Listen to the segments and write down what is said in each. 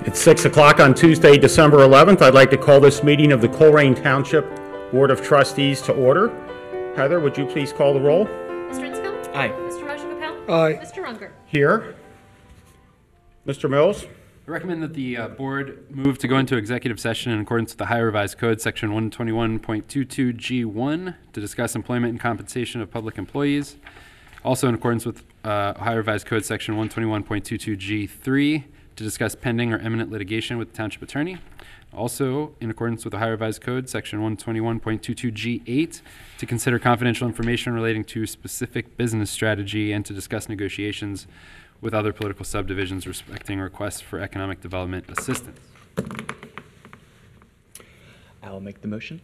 It's 6 o'clock on Tuesday, December 11th. I'd like to call this meeting of the Colerain Township Board of Trustees to order. Heather, would you please call the roll? Mr. Insco? Aye. Mr. Rajagopal? Aye. Mr. Unger? Here. Mr. Mills? I recommend that the board move to go into executive session in accordance with the Ohio Revised Code, Section 121.22G1, to discuss employment and compensation of public employees. Also in accordance with Ohio Revised Code, Section 121.22G3, to discuss pending or imminent litigation with the township attorney. Also in accordance with Ohio Revised Code, Section 121.22G8, to consider confidential information relating to specific business strategy and to discuss negotiations with other political subdivisions respecting requests for economic development assistance. I'll make the motion.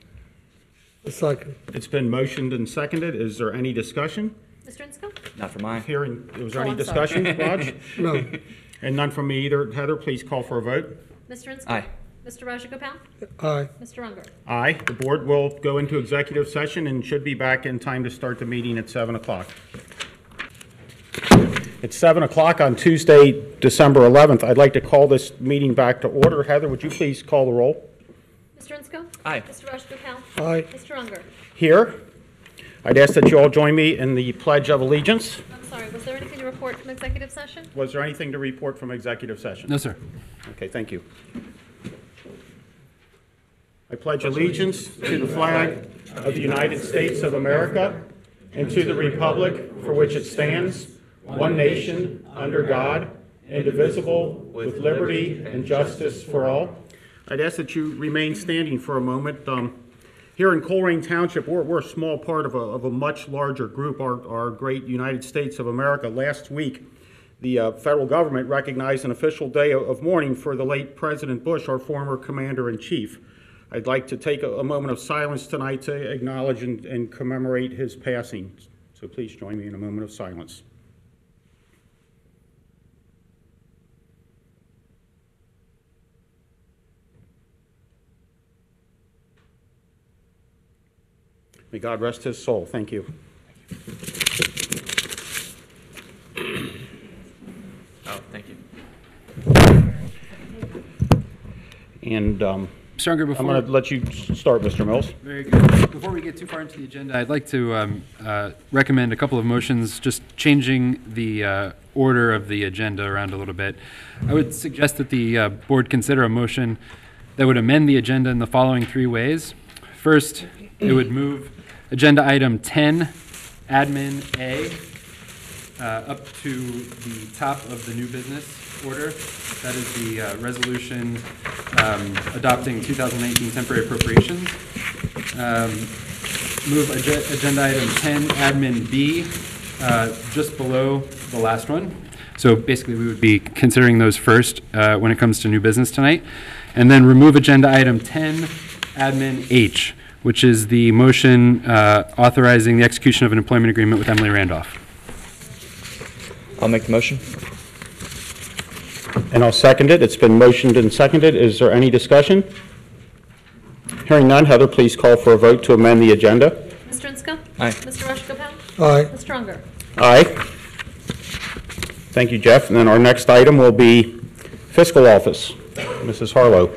A second. It's been motioned and seconded. Is there any discussion? Mr. Insco? Not for my. Hearing, was there Oh, any I'm sorry. discussion, Raj? No. And none from me either. Heather, please call for a vote. Mr. Insco? Aye. Mr. Rajagopal? Aye. Mr. Unger? Aye. The board will go into executive session and should be back in time to start the meeting at 7 o'clock. It's 7 o'clock on Tuesday, December 11th. I'd like to call this meeting back to order. Heather, would you please call the roll? Mr. Insco? Aye. Mr. Rajagopal? Aye. Mr. Unger? Here. I'd ask that you all join me in the Pledge of Allegiance. I'm sorry, was there anything to report from executive session? Was there anything to report from executive session? No, sir. Okay, thank you. I pledge allegiance to the flag of the United States of America and to the republic for which it stands, one nation, under God, indivisible, with liberty and justice for all. I'd ask that you remain standing for a moment. Here in Colerain Township, we're a small part of a much larger group, our great United States of America. Last week, the federal government recognized an official day of mourning for the late President Bush, our former commander-in-chief. I'd like to take a moment of silence tonight to acknowledge and commemorate his passing. So please join me in a moment of silence. May God rest his soul. Thank you. Oh, thank you. And Mr. Unger, I'm before... going to let you start, Mr. Mills. Very good. Before we get too far into the agenda, I'd like to recommend a couple of motions, just changing the order of the agenda around a little bit. I would suggest that the board consider a motion that would amend the agenda in the following three ways. First, it would move agenda item 10, admin A, up to the top of the new business order. That is the resolution adopting 2019 temporary appropriations. Move agenda item 10, admin B, just below the last one. So basically we would be considering those first when it comes to new business tonight. And then remove agenda item 10, admin H, which is the motion authorizing the execution of an employment agreement with Emily Randolph. I'll make the motion. And I'll second it. It's been motioned and seconded. Is there any discussion? Hearing none, Heather, please call for a vote to amend the agenda. Mr. Insco? Aye. Mr. Rajagopal? Aye. Mr. Unger? Aye. Thank you, Jeff. And then our next item will be Fiscal Office. Mrs. Harlow.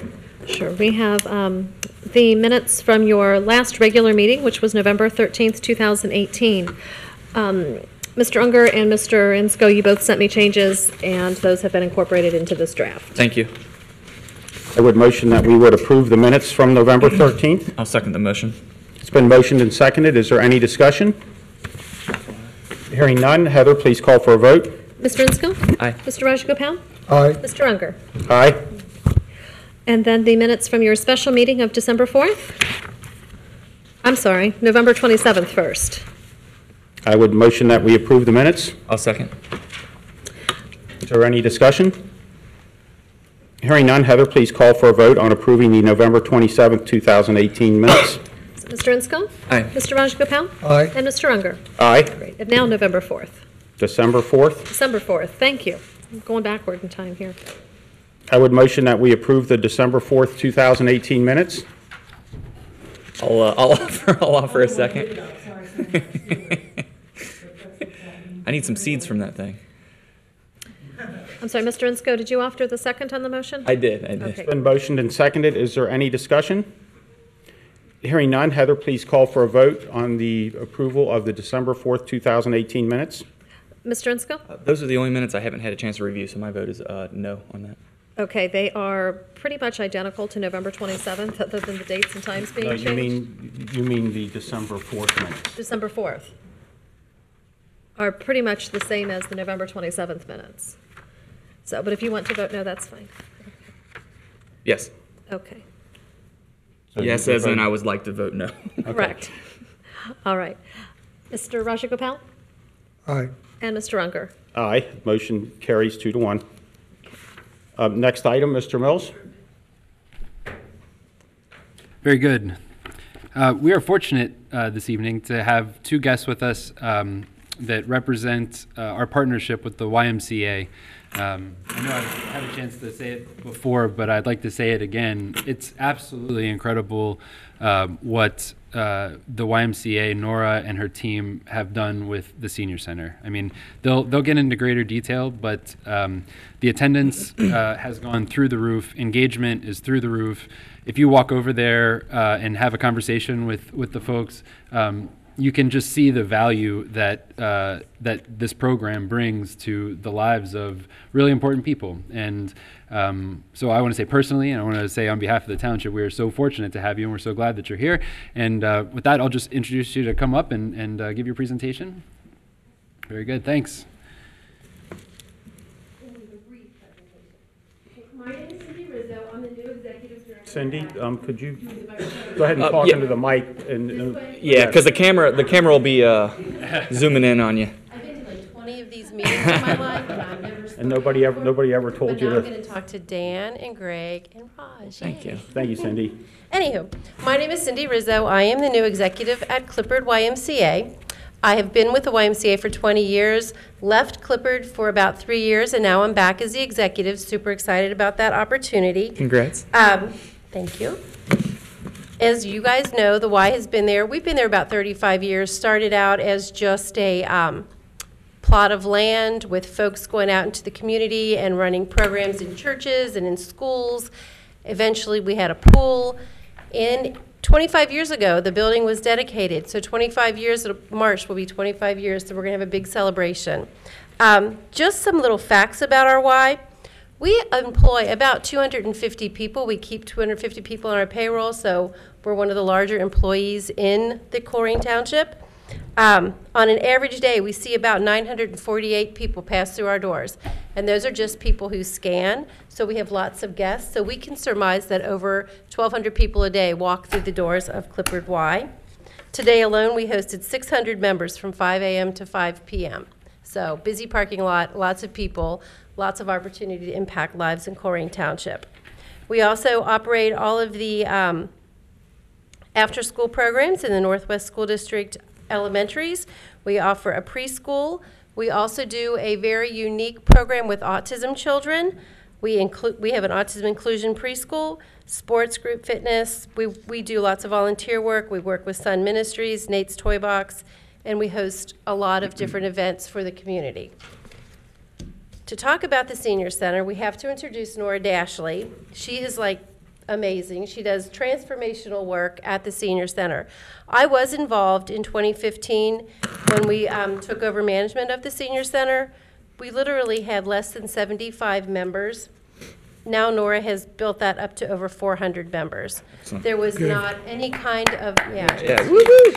Sure. We have the minutes from your last regular meeting, which was November 13th, 2018. Mr. Unger and Mr. Insco, you both sent me changes, and those have been incorporated into this draft. Thank you. I would motion that we would approve the minutes from November 13th. I'll second the motion. It's been motioned and seconded. Is there any discussion? Hearing none, Heather, please call for a vote. Mr. Insco? Aye. Mr. Rajagopal? Aye. Mr. Unger? Aye. And then the minutes from your special meeting of December 4th? I'm sorry, November 27th first. I would motion that we approve the minutes. I'll second. Is there any discussion? Hearing none, Heather, please call for a vote on approving the November 27th, 2018 minutes. Mr. Insco? Aye. Mr. Rajagopal? Aye. And Mr. Unger? Aye. Great. And now November 4th. December 4th. December 4th. Thank you. I'm going backward in time here. I would motion that we approve the December 4th, 2018 minutes. I'll offer a second. I need some seeds from that thing. I'm sorry, Mr. Insco, did you offer the second on the motion? I did. Okay. Been motioned and seconded. Is there any discussion? Hearing none, Heather, please call for a vote on the approval of the December 4th, 2018 minutes. Mr. Insco? Those are the only minutes I haven't had a chance to review, so my vote is no on that. Okay, they are pretty much identical to November 27th, other than the dates and times being No, changed. you mean the December 4th minutes. December 4th are pretty much the same as the November 27th minutes. So, but if you want to vote no, that's fine. Yes. Okay, So Yes, you as in vote- I would like to vote no. correct. All right. Mr. Rajagopal Aye. and Mr. Unger. Aye. Motion carries 2-1. Next item, Mr. Mills. Very good. We are fortunate this evening to have two guests with us that represent our partnership with the YMCA. I know I've had a chance to say it before, but I'd like to say it again. It's absolutely incredible what the YMCA, Nora and her team have done with the senior center. I mean, they'll get into greater detail, but the attendance has gone through the roof. Engagement is through the roof. If you walk over there and have a conversation with the folks, you can just see the value that that this program brings to the lives of really important people. And so I want to say personally, and I want to say on behalf of the township, we are so fortunate to have you, and we're so glad that you're here. And with that, I'll just introduce you to come up and give your presentation. Very good, thanks. My name is Cindy Rizzo. I'm the new executive director. Cindy, could you go ahead and talk yeah. into the mic? And Yeah, because the camera will be zooming in on you. I've been to like 20 of these meetings in my life, and I've never spoken and nobody ever before, told but you now I'm to. going to talk to Dan and Greg and Raj. Thank you. Thank you, Cindy. Anywho, my name is Cindy Rizzo. I am the new executive at Clippard YMCA. I have been with the YMCA for 20 years, left Clippard for about 3 years, and now I'm back as the executive. Super excited about that opportunity. Congrats. Thank you. As you guys know, the Y has been there. We've been there about 35 years. Started out as just a plot of land with folks going out into the community and running programs in churches and in schools. Eventually, we had a pool. 25 years ago, the building was dedicated. So 25 years, March will be 25 years, so we're going to have a big celebration. Just some little facts about our Y. We employ about 250 people. We keep 250 people on our payroll, so we're one of the larger employees in the Colerain Township. On an average day, we see about 948 people pass through our doors, and those are just people who scan, so we have lots of guests. So we can surmise that over 1,200 people a day walk through the doors of Clippard Y. Today alone, we hosted 600 members from 5 a.m. to 5 p.m. So busy parking lot, lots of people, lots of opportunity to impact lives in Colerain Township. We also operate all of the after-school programs in the Northwest School District elementaries. We offer a preschool. We also do a very unique program with autism children. We have an autism inclusion preschool, sports group fitness. We do lots of volunteer work. We work with Sun Ministries, Nate's Toy Box, and we host a lot of different events for the community. To talk about the Senior Center, we have to introduce Nora Dashley. She is like amazing. She does transformational work at the Senior Center. I was involved in 2015 when we took over management of the Senior Center. We literally had less than 75 members. Now Nora has built that up to over 400 members. There was not any kind of, Yeah. Woo-hoo.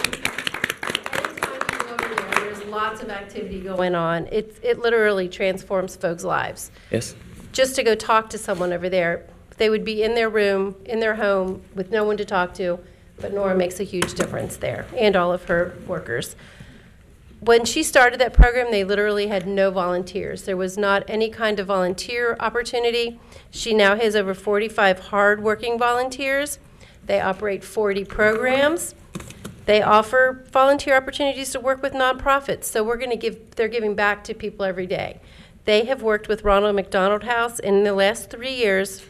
There's lots of activity going on. It literally transforms folks' lives. Yes. Just to go talk to someone over there, they would be in their room, in their home, with no one to talk to, but Nora makes a huge difference there, and all of her workers. When she started that program, they literally had no volunteers. There was not any kind of volunteer opportunity. She now has over 45 hard-working volunteers. They operate 40 programs. They offer volunteer opportunities to work with nonprofits, so they're giving back to people every day. They have worked with Ronald McDonald House, and in the last 3 years,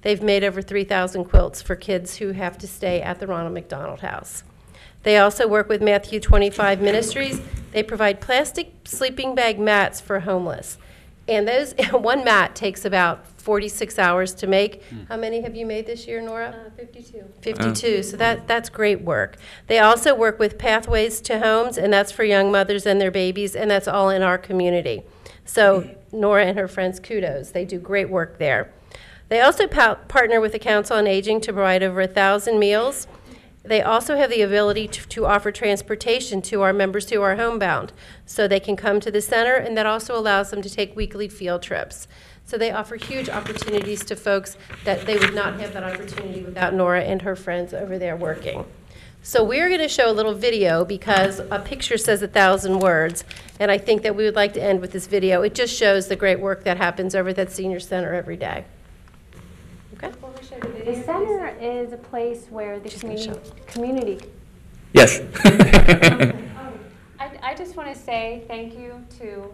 they've made over 3,000 quilts for kids who have to stay at the Ronald McDonald House. They also work with Matthew 25 Ministries. They provide plastic sleeping bag mats for homeless. And those, one mat takes about 46 hours to make. How many have you made this year, Nora? 52. 52, so that's great work. They also work with Pathways to Homes, and that's for young mothers and their babies, and that's all in our community. So Nora and her friends, kudos. They do great work there. They also partner with the Council on Aging to provide over 1,000 meals. They also have the ability to offer transportation to our members who are homebound, so they can come to the center, and that also allows them to take weekly field trips. So they offer huge opportunities to folks that they would not have that opportunity without Nora and her friends over there working. So we're going to show a little video because a picture says 1,000 words, and I think that we would like to end with this video. It just shows the great work that happens over at that senior center every day. Okay. The center is a place where the community. Yes. I just want to say thank you to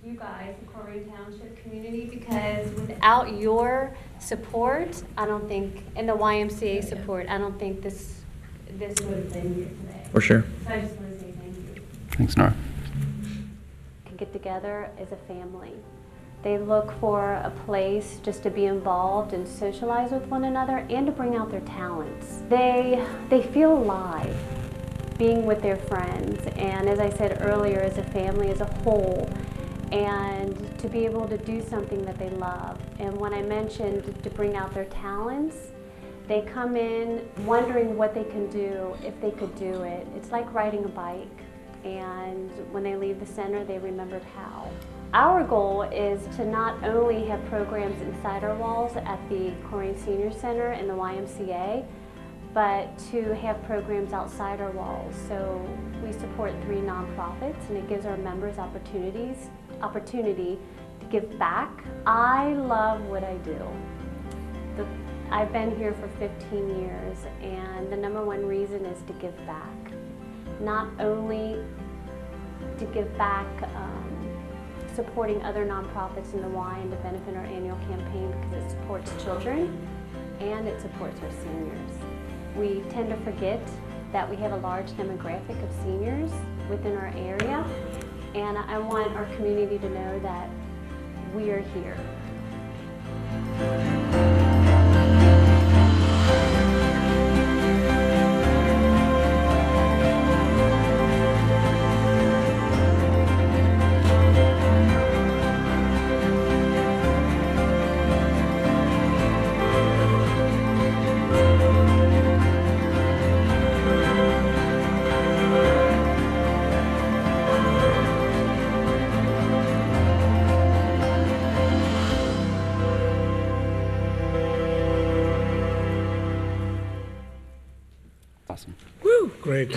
you guys, the Colerain Township community, because without your support, I don't think, and the YMCA support, I don't think this would have been here today. For sure. So I just want to say thank you. Thanks, Nora. Can get together as a family. They look for a place just to be involved and socialize with one another and to bring out their talents. They feel alive being with their friends, and as I said earlier, as a family as a whole, and to be able to do something that they love. And when I mentioned to bring out their talents, they come in wondering what they can do, if they could do it. It's like riding a bike, and when they leave the center, they remembered how. Our goal is to not only have programs inside our walls at the Colerain Senior Center and the YMCA, but to have programs outside our walls. So we support 3 nonprofits, and it gives our members opportunity to give back. I love what I do. I've been here for 15 years, and the #1 reason is to give back. Not only to give back supporting other nonprofits in the Y and to benefit our annual campaign because it supports children and it supports our seniors. We tend to forget that we have a large demographic of seniors within our area, and I want our community to know that we are here. Awesome. Great.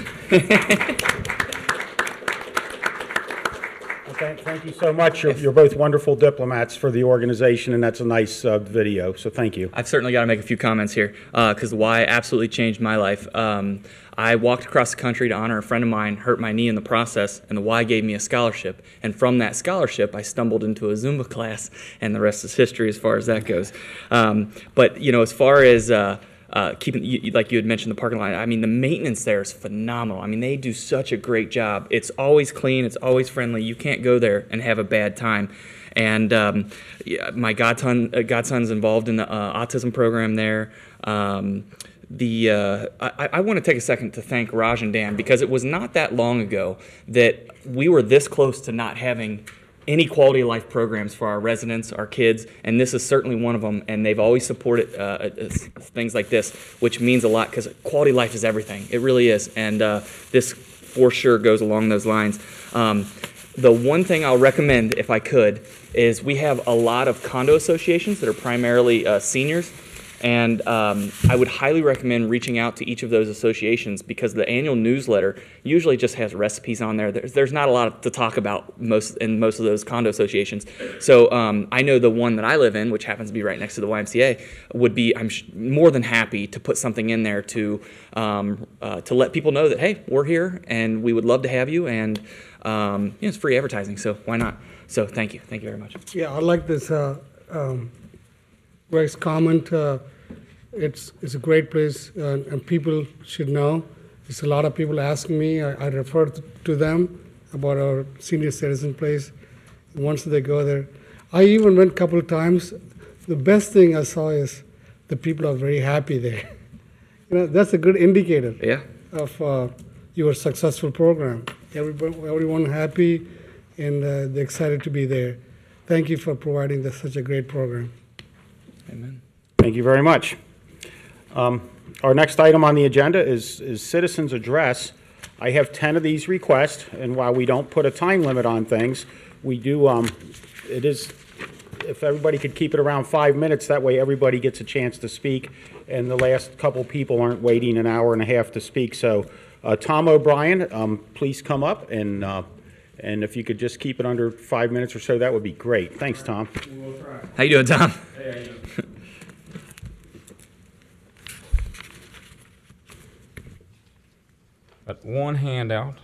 Thank you so much. You're both wonderful diplomats for the organization, and that's a nice video, so thank you. I've certainly got to make a few comments here because the Y absolutely changed my life. I walked across the country to honor a friend of mine, hurt my knee in the process, and the Y gave me a scholarship. And from that scholarship, I stumbled into a Zumba class, and the rest is history as far as that goes. But, you know, as far as keeping, like you had mentioned, the parking lot, I mean, the maintenance there is phenomenal. I mean, they do such a great job. It's always clean. It's always friendly. You can't go there and have a bad time. And yeah, my godson's involved in the autism program there. I want to take a second to thank Raj and Dan, because it was not that long ago that we were this close to not having any quality of life programs for our residents, our kids, and this is certainly one of them, and they've always supported things like this, which means a lot because quality of life is everything. It really is, and this for sure goes along those lines. The one thing I'll recommend, if I could, is we have a lot of condo associations that are primarily seniors, and I would highly recommend reaching out to each of those associations, because the annual newsletter usually just has recipes on there. There's not a lot to talk about in most of those condo associations. So I know the one that I live in, which happens to be right next to the YMCA, would be, I'm more than happy to put something in there to let people know that, hey, we're here and we would love to have you, and you know, it's free advertising, so why not? So thank you very much. Yeah, I like this Greg's comment. It's a great place, and people should know. There's a lot of people asking me. I refer to them about our senior citizen place. Once they go there, I even went a couple of times. The best thing I saw is the people are very happy there. That's a good indicator Yeah. of your successful program. Everyone happy and they're excited to be there. Thank you for providing such a great program. Amen. Thank you very much. Our next item on the agenda is citizens' address. I have 10 of these requests, and while we don't put a time limit on things, we do, it is, if everybody could keep it around 5 minutes, that way everybody gets a chance to speak, and the last couple people aren't waiting an hour and a half to speak. So, Tom O'Brien, please come up, and if you could just keep it under 5 minutes or so, that would be great. Thanks, Tom. How you doing, Tom? Hey, how you doing? Got one handout.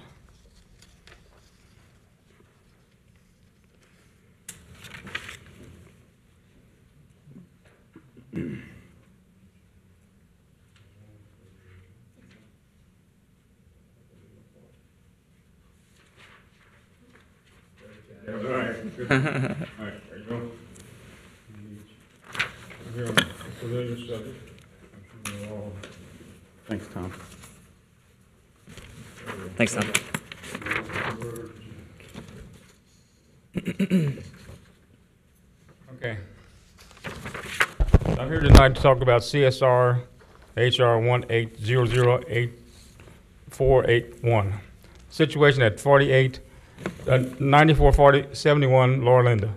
All right. All right. There you go. Here, familiar subject. I'm sure you're all. Thanks, Tom. Thanks, Tom. Okay. I'm here tonight to talk about CSR HR 18008481. Situation at 944071 Laura Linda.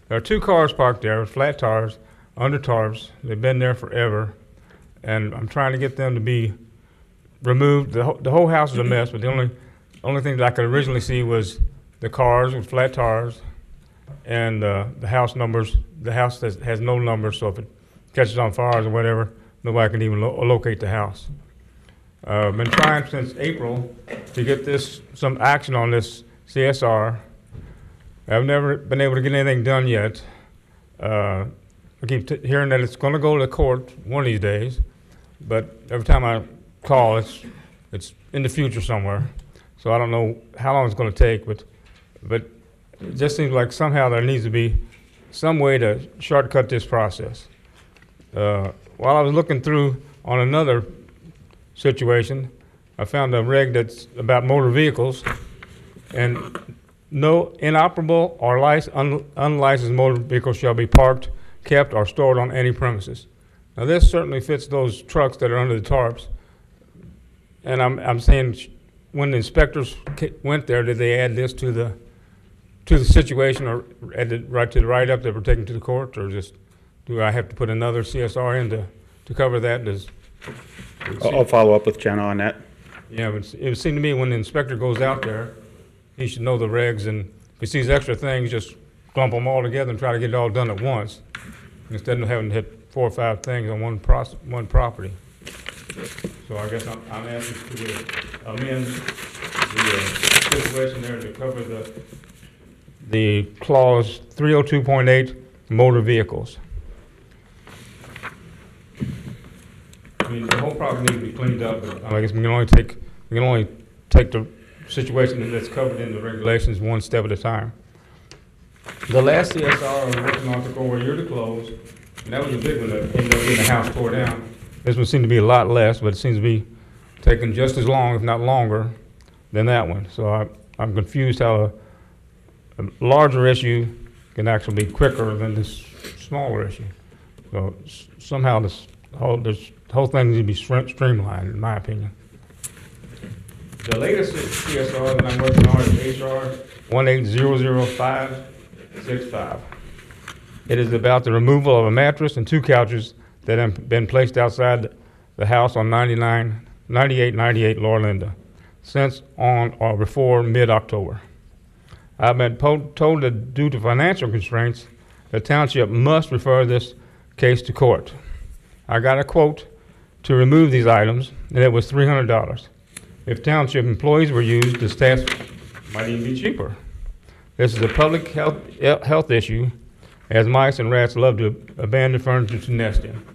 There are two cars parked there with flat tires, under tarps. They've been there forever, and I'm trying to get them to be removed. The whole house is a mess, but the only thing that I could originally see was the cars with flat tires and the house numbers. The house has no numbers, so if it catches on fire or whatever, nobody can even locate the house. I've been trying since April to get some action on this CSR. I've never been able to get anything done yet. I keep hearing that it's going to go to court one of these days, but every time I call, it's in the future somewhere. So I don't know how long it's going to take, but it just seems like somehow there needs to be some way to shortcut this process. While I was looking through on another situation, I found a reg that's about motor vehicles, and no inoperable or unlicensed motor vehicles shall be parked, kept, or stored on any premises. Now this certainly fits those trucks that are under the tarps, and I'm saying, when the inspectors went there, did they add this to the situation, or add it right to the write-up that we're taking to the court, or just do I have to put another CSR in to cover that? I'll follow up with Jenna on that. Yeah, but it would seem to me when the inspector goes out there, he should know the regs, and if he sees extra things, just clump them all together and try to get it all done at once, instead of having to hit 4 or 5 things on one property. So I guess I'm asking to amend the situation there to cover the clause 302.8 motor vehicles. I mean, the whole property needs to be cleaned up, but I guess we can only take the situation that's covered in the regulations one step at a time. The last CSR I was working on took over a year to close, and that was a big one that ended up getting the house tore down. This one seemed to be a lot less, but it seems to be taking just as long, if not longer, than that one. So I'm confused how a larger issue can actually be quicker than this smaller issue. So somehow this whole thing needs to be streamlined, in my opinion. The latest CSR that I'm working on is HR 18000565. It is about the removal of a mattress and 2 couches that have been placed outside the house on 9898 Laura Linda since on or before mid-October. I've been told that due to financial constraints, the township must refer this case to court. I got a quote to remove these items, and it was $300. If township employees were used, the staff might even be cheaper. This is a public health issue, as mice and rats love to abandon furniture to nest in.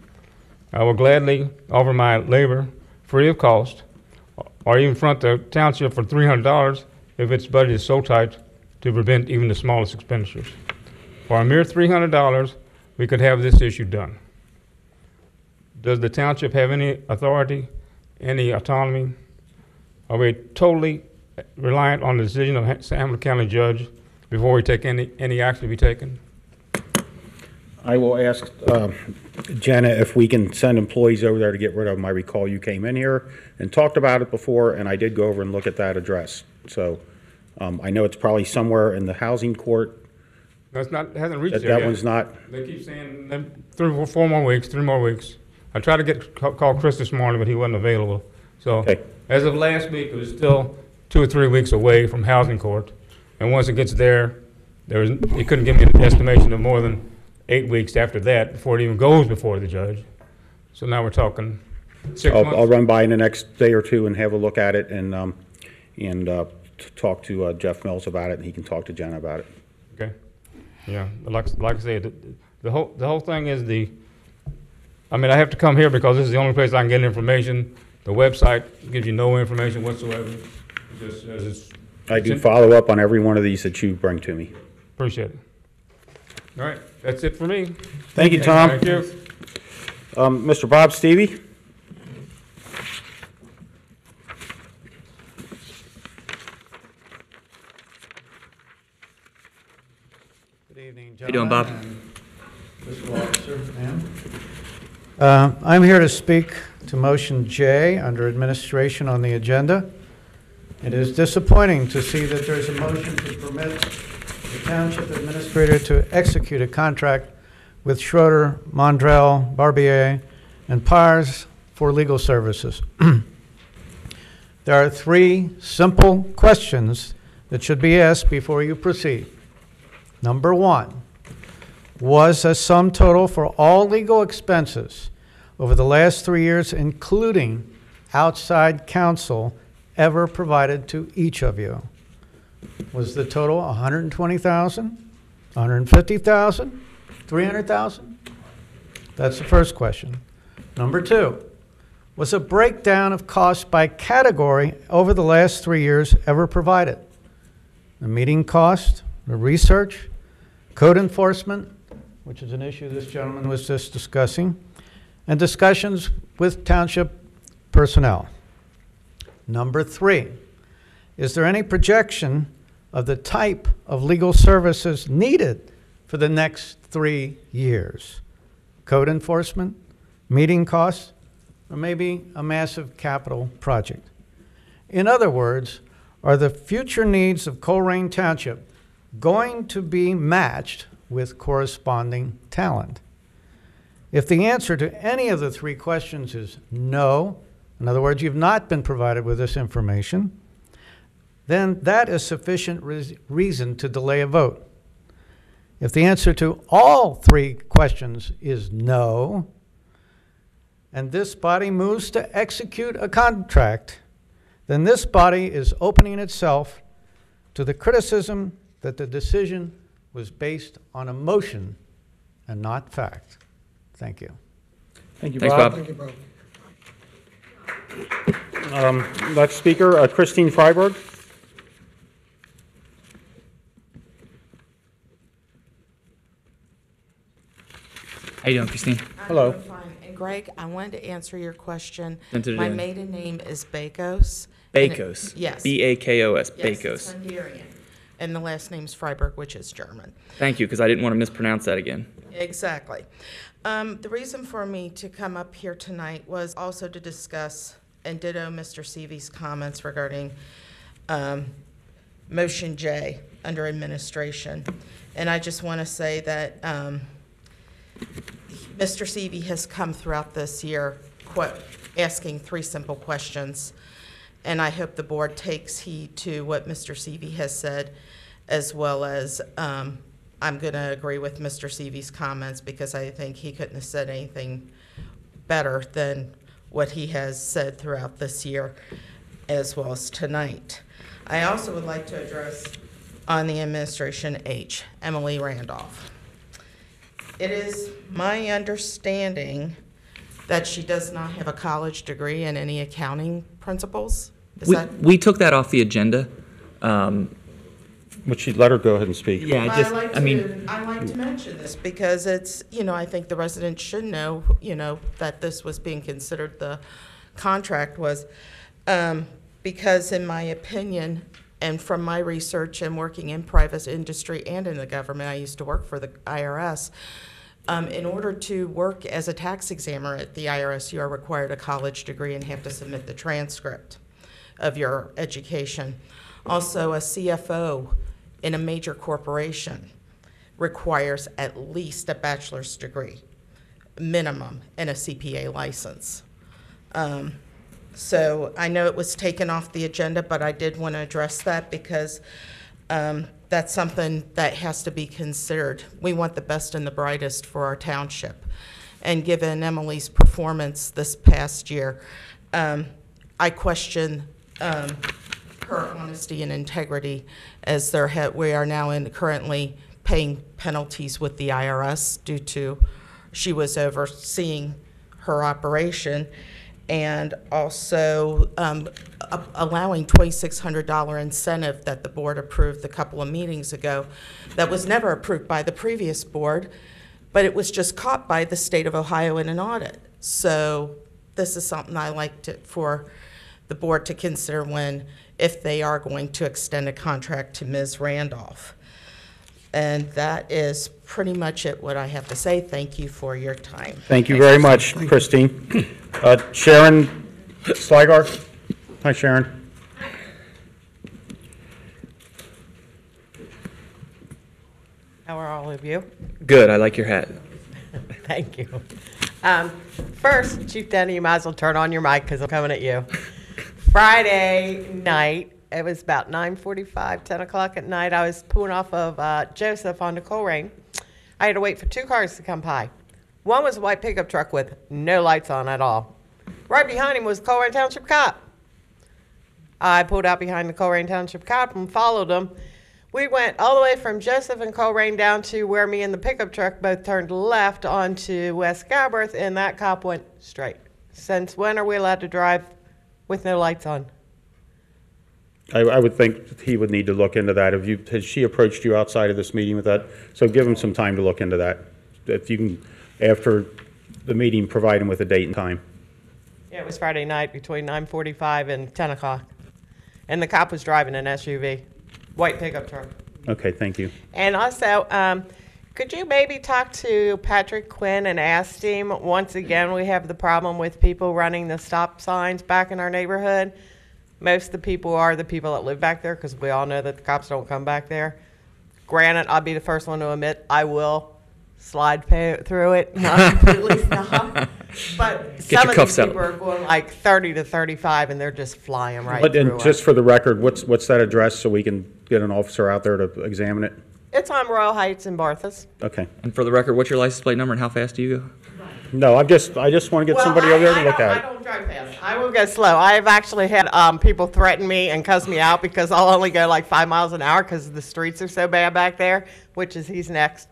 I will gladly offer my labor free of cost, or even front the township for $300 if its budget is so tight to prevent even the smallest expenditures. For a mere $300, we could have this issue done. Does the township have any authority, any autonomy? Are we totally reliant on the decision of Hamilton County judge before we take any action to be taken? I will ask Jenna if we can send employees over there to get rid of them. I recall you came in here and talked about it before, and I did go over and look at that address. So I know it's probably somewhere in the housing court. That's not, hasn't reached there That yet. one's not. They keep saying 3 more weeks. I tried to call Chris this morning, but he wasn't available. So Okay. as of last week, it was still 2 or 3 weeks away from housing court. And once it gets there, he couldn't give me an estimation of more than 8 weeks after that before it even goes before the judge. So now we're talking 6 months. I'll run by in the next day or two and have a look at it and talk to Jeff Mills about it, and he can talk to Jenna about it. Okay. Yeah, like I said, the whole thing is I mean, I have to come here because this is the only place I can get information. The website gives you no information whatsoever. Just as it's. I do follow up on every one of these that you bring to me. Appreciate it. All right, that's it for me. Thank you, Tom. Thank you. Mr. Bob Stevie? Good evening, How you doing, Bob? Fiscal officer, ma'am. I'm here to speak to motion J under administration on the agenda. It is disappointing to see that there's a motion to permit the township administrator to execute a contract with Schroeder, Mondrell, Barbier, and Pars for legal services. There are 3 simple questions that should be asked before you proceed. Number 1, was a sum total for all legal expenses over the last 3 years, including outside counsel, ever provided to each of you? Was the total $120,000, $150,000, $300,000? That's the first question. Number 2, was a breakdown of costs by category over the last 3 years ever provided? The meeting cost, the research, code enforcement, which is an issue this gentleman was just discussing, and discussions with township personnel. Number 3, is there any projection of the type of legal services needed for the next 3 years? Code enforcement, meeting costs, or maybe a massive capital project? In other words, are the future needs of Colerain Township going to be matched with corresponding talent? If the answer to any of the 3 questions is no, in other words, you've not been provided with this information, then that is sufficient reason to delay a vote. If the answer to all 3 questions is no, and this body moves to execute a contract, then this body is opening itself to the criticism that the decision was based on emotion and not fact. Thank you. Thank you, Thanks, Bob. Bob. Thank you, Bob. Next speaker, Christine Freiberg. How you doing, Christine? Hello. I'm fine. And Greg, I wanted to answer your question. Sent it My in. maiden name is Bakos. and it- Bakos. Yes. B-A-K-O-S. Yes, it's Bakos. Hungarian. And the last name's Freiberg, which is German. Thank you, because I didn't want to mispronounce that again. Exactly. The reason for me to come up here tonight was also to discuss and ditto Mr. Seavey's comments regarding motion J under administration. And I just want to say that Mr. Seavey has come throughout this year asking 3 simple questions. And I hope the board takes heed to what Mr. Seavey has said, as well as I'm going to agree with Mr. Seavey's comments because I think he couldn't have said anything better than what he has said throughout this year, as well as tonight. I also would like to address on the administration H, Emily Randolph. It is my understanding that she does not have a college degree in any accounting principles. Is that? We took that off the agenda Would you let her go ahead and speak? Yeah, But just, I like to mention this because it's, I think the residents should know, that this was being considered, the contract was, because in my opinion, and from my research and working in private industry and in the government, I used to work for the IRS. In order to work as a tax examiner at the IRS, you are required a college degree and have to submit the transcript of your education. Also, a CFO in a major corporation requires at least a bachelor's degree, minimum, and a CPA license. So I know it was taken off the agenda, but I did want to address that because that's something that has to be considered. We want the best and the brightest for our township. And given Emily's performance this past year, I question her honesty and integrity as we are now currently paying penalties with the IRS due to she was overseeing her operation, and also allowing $2,600 incentive that the board approved a couple of meetings ago that was never approved by the previous board, but it was just caught by the state of Ohio in an audit. So this is something I like for the board to consider if they are going to extend a contract to Ms. Randolph. And that is pretty much what I have to say. Thank you for your time. Thank you very much, Christine. Sharon Sligar. Hi, Sharon. How are all of you? good. I like your hat. Thank you. First, Chief Denny, you might as well turn on your mic because I'm coming at you. Friday night, it was about 9:45, 10 o'clock at night. I was pulling off of Joseph onto Colerain. I had to wait for two cars to come by. One was a white pickup truck with no lights on at all. Right behind him was a Colerain Township cop. I pulled out behind the Colerain Township cop and followed him. We went all the way from Joseph and Colerain down to where me and the pickup truck both turned left onto West Galbraith, and that cop went straight. Since when are we allowed to drive with no lights on? I would think he would need to look into that. Has she approached you outside of this meeting with that? So give him some time to look into that. If you can, after the meeting, provide him with a date and time. Yeah, it was Friday night between 9:45 and 10 o'clock. And the cop was driving an SUV, white pickup truck. Okay, thank you. And also, could you maybe talk to Patrick Quinn and ask him, once again, we have the problem with people running the stop signs back in our neighborhood. Most of the people are the people that live back there, because we all know that the cops don't come back there. Granted, I'll be the first one to admit I will slide through it, not completely stop. But some of these people are going like 30 to 35, and they're just flying right through And just for the record, what's that address so we can get an officer out there to examine it? It's on Royal Heights in Barthas. Okay. And for the record, what's your license plate number and how fast do you go? No, I just want to get somebody over there to look at it. I don't drive fast. I will go slow. I've actually had people threaten me and cuss me out because I'll only go like 5 miles an hour because the streets are so bad back there, which is he's next.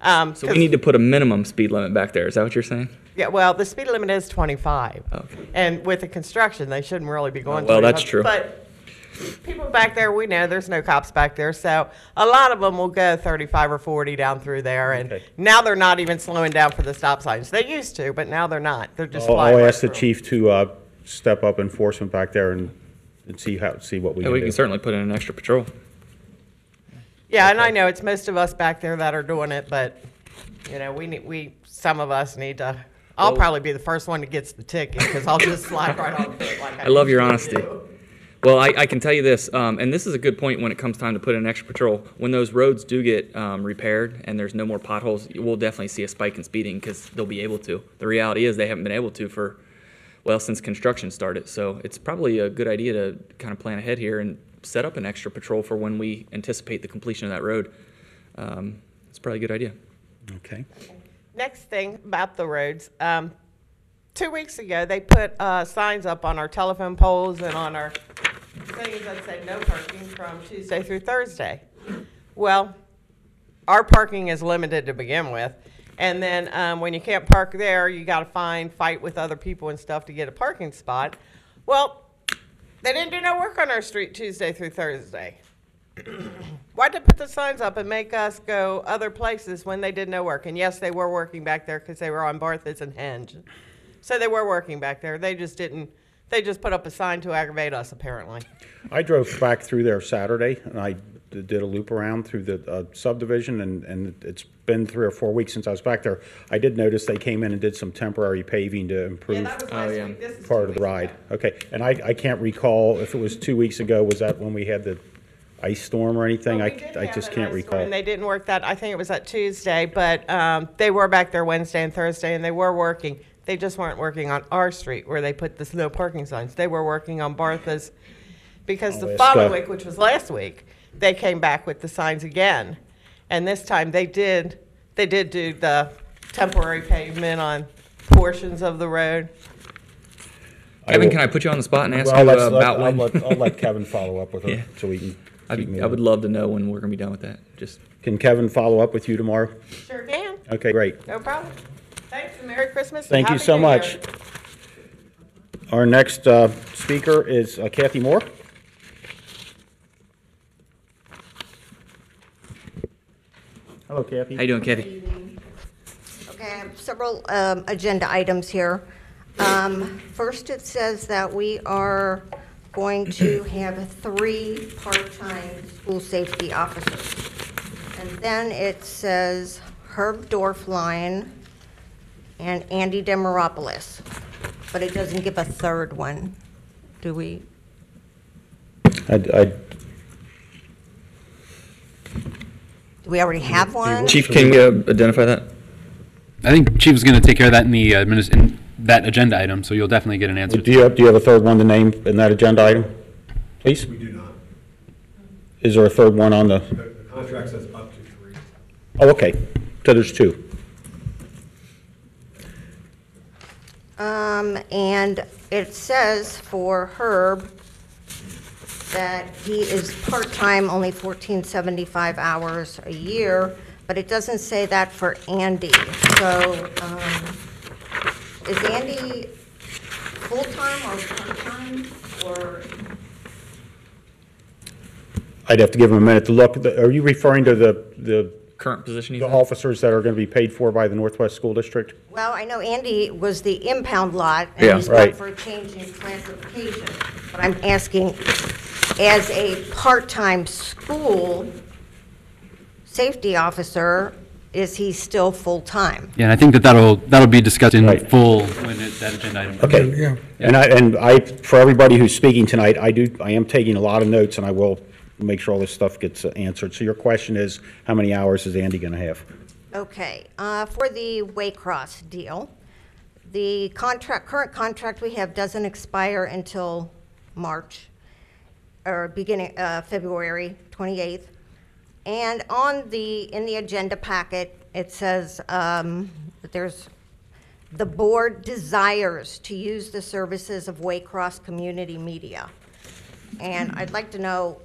So we need to put a minimum speed limit back there. Is that what you're saying? Yeah, well, the speed limit is 25. Okay. And with the construction, they shouldn't really be going. Well, that's true. But people back there, we know there's no cops back there, so a lot of them will go 35 or 40 down through there, and now they're not even slowing down for the stop signs. They used to, but now they're not. They're just flying. I'll ask the chief to step up enforcement back there and see what we can do. We can certainly put in an extra patrol. Yeah, and I know it's most of us back there that are doing it, but you know, some of us need to. I'll probably be the first one that gets the ticket because I'll just slide right onto it like I love your usually honesty. do. Well, I can tell you this, and this is a good point when it comes time to put in extra patrol. When those roads do get repaired and there's no more potholes, we'll definitely see a spike in speeding because they'll be able to. The reality is they haven't been able to since construction started. So it's probably a good idea to kind of plan ahead here and set up an extra patrol for when we anticipate the completion of that road. It's probably a good idea. Okay. Next thing about the roads. 2 weeks ago, they put signs up on our telephone poles and on our things that say no parking from Tuesday through Thursday. Well, our parking is limited to begin with. And then when you can't park there, you got to fight with other people and stuff to get a parking spot. Well, they didn't do no work on our street Tuesday through Thursday. Why'd they put the signs up and make us go other places when they did no work? And yes, they were working back there because they were on Barthes and Henge. So they were working back there. They just didn't, they just put up a sign to aggravate us, apparently. I drove back through there Saturday, and I did a loop around through the subdivision, and it's been 3 or 4 weeks since I was back there. I did notice they came in and did some temporary paving to improve Yeah, that was last week. This is part 2 of the weeks ride. ago. Okay, and I can't recall if it was 2 weeks ago, was that when we had the ice storm or anything? Well, we did I have just an can't ice storm, recall. And they didn't work that, I think it was that Tuesday, but they were back there Wednesday and Thursday, and they were working. They just weren't working on our street where they put the no parking signs. They were working on Barthes, because the last, following week, which was last week, they came back with the signs again. And this time they did do the temporary pavement on portions of the road. Kevin, can I put you on the spot and ask Well, you let's- about when? I'll let Kevin follow up with her, Yeah. so we can I keep moving. would love to know when we're going to be done with that. Just Can Kevin follow up with you tomorrow? Sure can, Okay, great. no problem. Thanks, and Merry Christmas. and Thank you Happy so New much. Year. Our next speaker is Kathy Moore. Hello, Kathy. how you doing, Kathy? Okay, I have several agenda items here. First, it says that we are going to have 3 part-time school safety officers. And then it says Herb Dorfline and Andy Demaropoulos, but it doesn't give a third one. Do we? I- Do we already have one? Chief, can you identify that? I think Chief is going to take care of that in the in that agenda item, so you'll definitely get an answer. Do you have a third one to name in that agenda item, please? We do not. Is there a third one on the? The contract says up to 3. Oh, okay. So there's 2. And it says for Herb that he is part-time, only 1475 hours a year, but it doesn't say that for Andy. So, is Andy full-time or part-time, or? I'd have to give him a minute to look. Are you referring to the Current position he's the in? officers that are going to be paid for by the Northwest School District? Well, I know Andy was the impound lot, Yeah, and he's right. up for a change in classification. But I'm asking, as a part-time school safety officer, is he still full-time? Yeah, and I think that'll be discussed in Right. full when that agenda item. Okay. Yeah. And I, for everybody who's speaking tonight, I am taking a lot of notes, and I will make sure all this stuff gets answered. So your question is, how many hours is Andy going to have? Okay, for the Waycross deal, the current contract we have doesn't expire until March, or beginning, February 28th. And in the agenda packet, it says that the board desires to use the services of Waycross Community Media. And I'd like to know,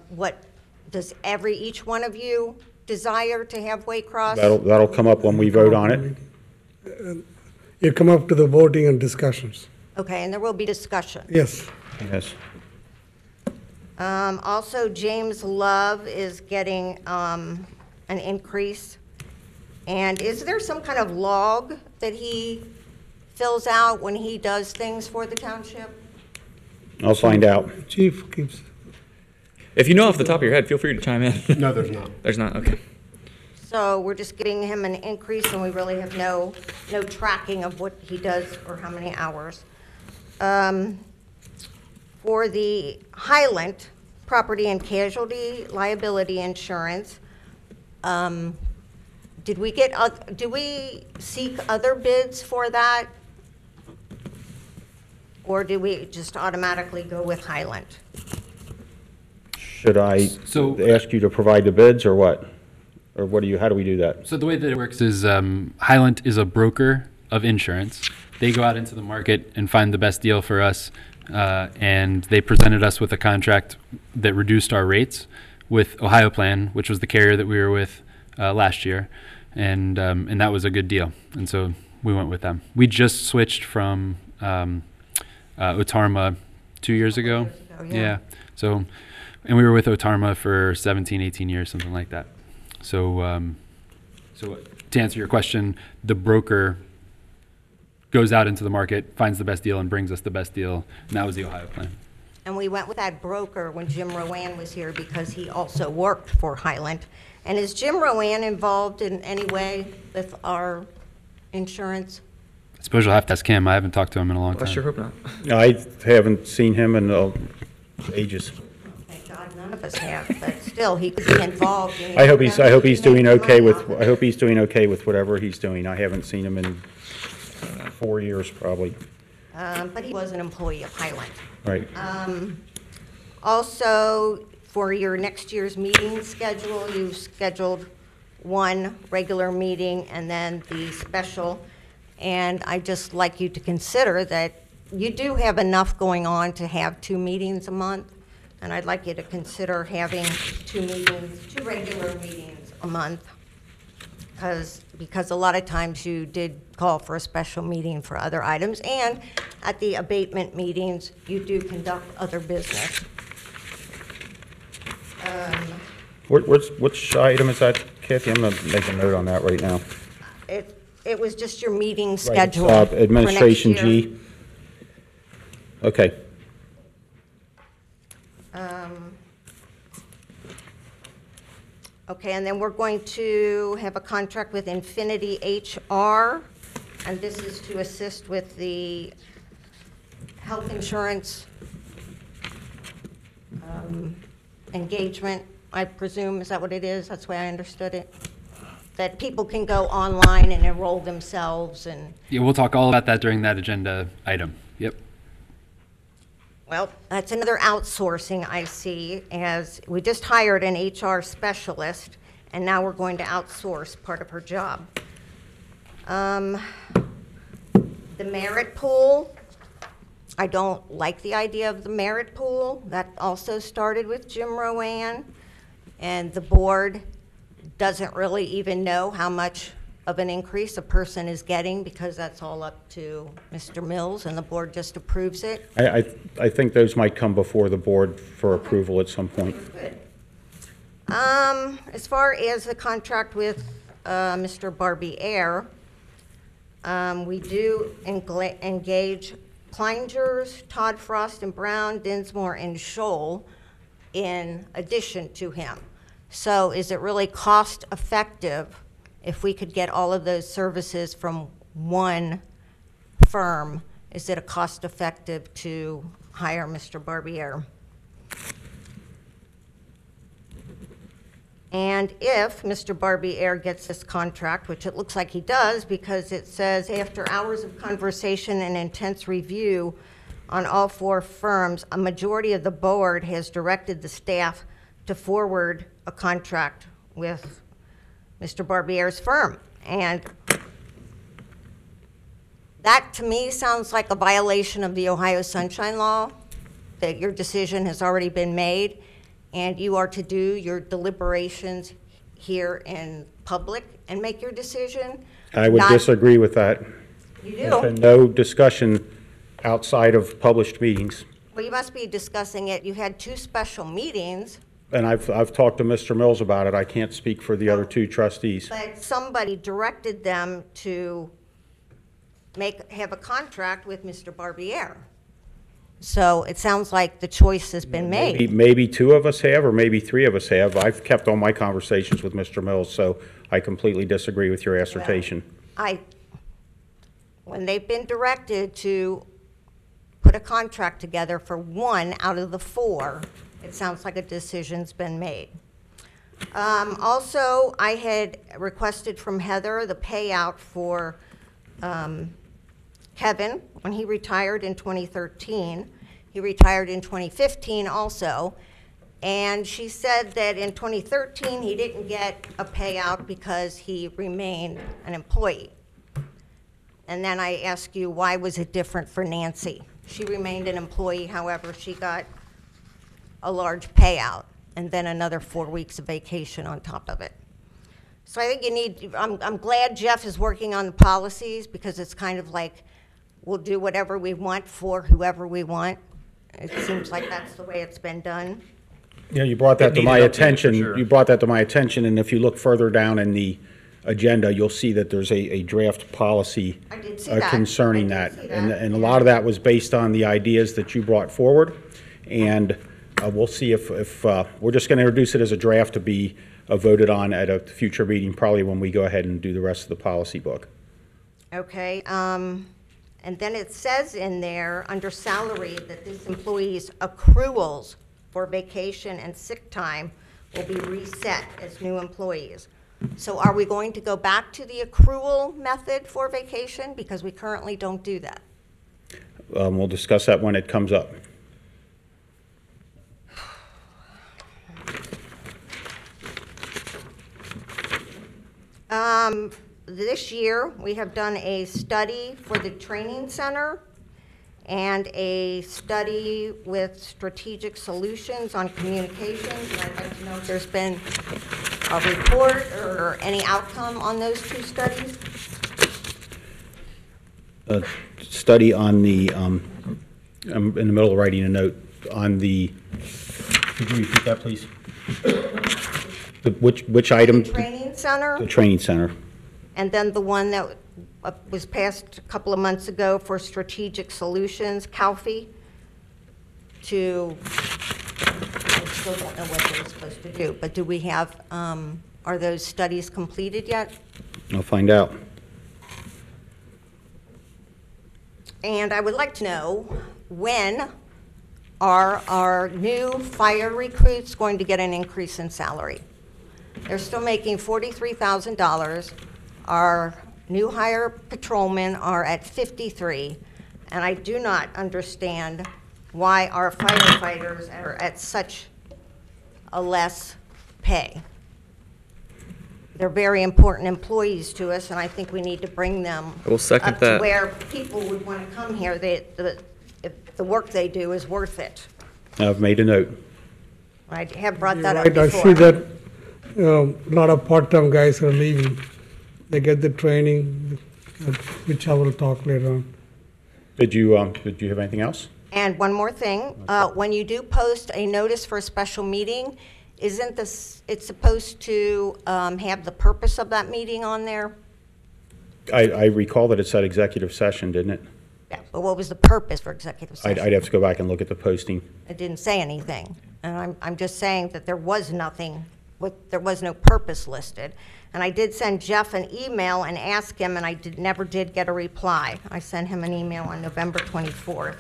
what, does each one of you desire to have Waycross? That'll come up when we vote on it. You come up to the voting and discussions. Okay, and there will be discussion. Yes. Yes. Also, James Love is getting an increase. And is there some kind of log that he fills out when he does things for the township? I'll find out. Chief keeps. If you know off the top of your head, feel free to chime in. No, there's not. There's not? Okay. So we're just giving him an increase, and we really have no tracking of what he does or how many hours. For the Highland property and casualty liability insurance, do we seek other bids for that? Or do we just automatically go with Highland? Should I ask you to provide the bids, or what? Or how do we do that? So the way that it works is Highland is a broker of insurance. They go out into the market and find the best deal for us, and they presented us with a contract that reduced our rates with Ohio Plan, which was the carrier that we were with last year, and that was a good deal, and so we went with them. We just switched from Otarma 2 years ago. Yeah. So And we were with Otarma for 17, 18 years, something like that. So, so to answer your question, the broker goes out into the market, finds the best deal, and brings us the best deal. And that was the Ohio plan. And we went with that broker when Jim Rowan was here because he also worked for Highland. And is Jim Rowan involved in any way with our insurance? I suppose you'll have to ask him. I haven't talked to him in a long time. I sure hope not. I haven't seen him in ages. Thank God none of us have, but still, he could be involved. In I hope he's doing making okay money with, off of I it. hope he's doing okay with whatever he's doing. I haven't seen him in 4 years, probably. But he was an employee of Highland. Right. Also, for your next year's meeting schedule, you've scheduled one regular meeting and then the special. And I'd just like you to consider that you do have enough going on to have 2 meetings a month. And I'd like you to consider having 2 regular meetings a month. Because a lot of times you did call for a special meeting for other items. And at the abatement meetings, you do conduct other business. Which item is that, Kathy? I'm going to make a note on that right now. It was just your meeting Right, schedule. Administration for next year. G. Okay. Okay, and then we're going to have a contract with Infinity HR, and this is to assist with the health insurance engagement, I presume. Is that what it is? That's the way I understood it? That people can go online and enroll themselves and, Yeah, we'll talk all about that during that agenda item. Yep. well, that's another outsourcing I see, as we just hired an HR specialist, and now we're going to outsource part of her job. The merit pool, I don't like the idea of the merit pool. That also started with Jim Rowan, and the board doesn't really even know how much of an increase a person is getting because that's all up to Mr. Mills, and the board just approves it. I think those might come before the board for approval at some point. Good. As far as the contract with Mr. Barbier, we do engage Kleinger's, Todd Frost and Brown, Dinsmore and Scholl in addition to him. So is it really cost effective if we could get all of those services from one firm? Is it a cost effective to hire Mr. Barbier? And if Mr. Barbier gets this contract, which it looks like he does because it says, after hours of conversation and intense review on all 4 firms, a majority of the board has directed the staff to forward a contract with Mr. Barbier's firm. And that, to me, sounds like a violation of the Ohio Sunshine Law, that your decision has already been made, and you are to do your deliberations here in public and make your decision. I would disagree with that. You There's been do? no discussion outside of published meetings. Well, you must be discussing it. You had 2 special meetings, And I've talked to Mr. Mills about it. I can't speak for the other 2 trustees. but somebody directed them to have a contract with Mr. Barbier. So it sounds like the choice has been made. Maybe 2 of us have, or maybe 3 of us have. I've kept all my conversations with Mr. Mills, so I completely disagree with your assertion. When they've been directed to put a contract together for 1 out of the 4, it sounds like a decision's been made. Also, I had requested from Heather the payout for Kevin when he retired in 2013. He retired in 2015 also. And she said that in 2013, he didn't get a payout because he remained an employee. And then I asked you, why was it different for Nancy? She remained an employee, however, she got a large payout and then another 4 weeks of vacation on top of it. So I think I'm glad Jeff is working on the policies, because it's kind of like we'll do whatever we want for whoever we want. It seems like that's the way it's been done. Yeah, you brought that It to my needed updating, for attention. sure. You brought that to my attention, and if you look further down in the agenda, you'll see that there's a draft policy I did see that. concerning I that. did see And, that. and a lot of that was based on the ideas that you brought forward. And we'll see if we're just going to introduce it as a draft to be voted on at a future meeting, probably when we go ahead and do the rest of the policy book. Okay, and then it says in there, under salary, that this employee's accruals for vacation and sick time will be reset as new employees. So are we going to go back to the accrual method for vacation? Because we currently don't do that. We'll discuss that when it comes up. This year, we have done a study for the training center and a study with strategic solutions on communications. And I'd like to know if there's been a report or any outcome on those two studies. A study on the, I'm in the middle of writing a note on the, could you repeat that, please? Which item? Training center, The training center. and then the one that was passed a couple of months ago for strategic solutions, CALFE, to, I still don't know what they're supposed to do, but do we have, are those studies completed yet? I'll find out. And I would like to know, when are our new fire recruits going to get an increase in salary? They're still making $43,000. Our new hire patrolmen are at $53,000, and I do not understand why our firefighters are at such a less pay. They're very important employees to us, and I think we need to bring them I will second up that. to where people would want to come here. If the work they do is worth it. I've made a note. I have brought that up Right, I before. see that a lot of part-time guys are leaving. They get the training, which I will talk later on. Did you have anything else? And one more thing, when you do post a notice for a special meeting, isn't this, it's supposed to have the purpose of that meeting on there? I recall that it said executive session, didn't it? Yeah, but what was the purpose for executive session? I'd have to go back and look at the posting. It didn't say anything. And I'm just saying that there was nothing, there was no purpose listed. And I did send Jeff an email and ask him, and I never did get a reply. I sent him an email on November 24th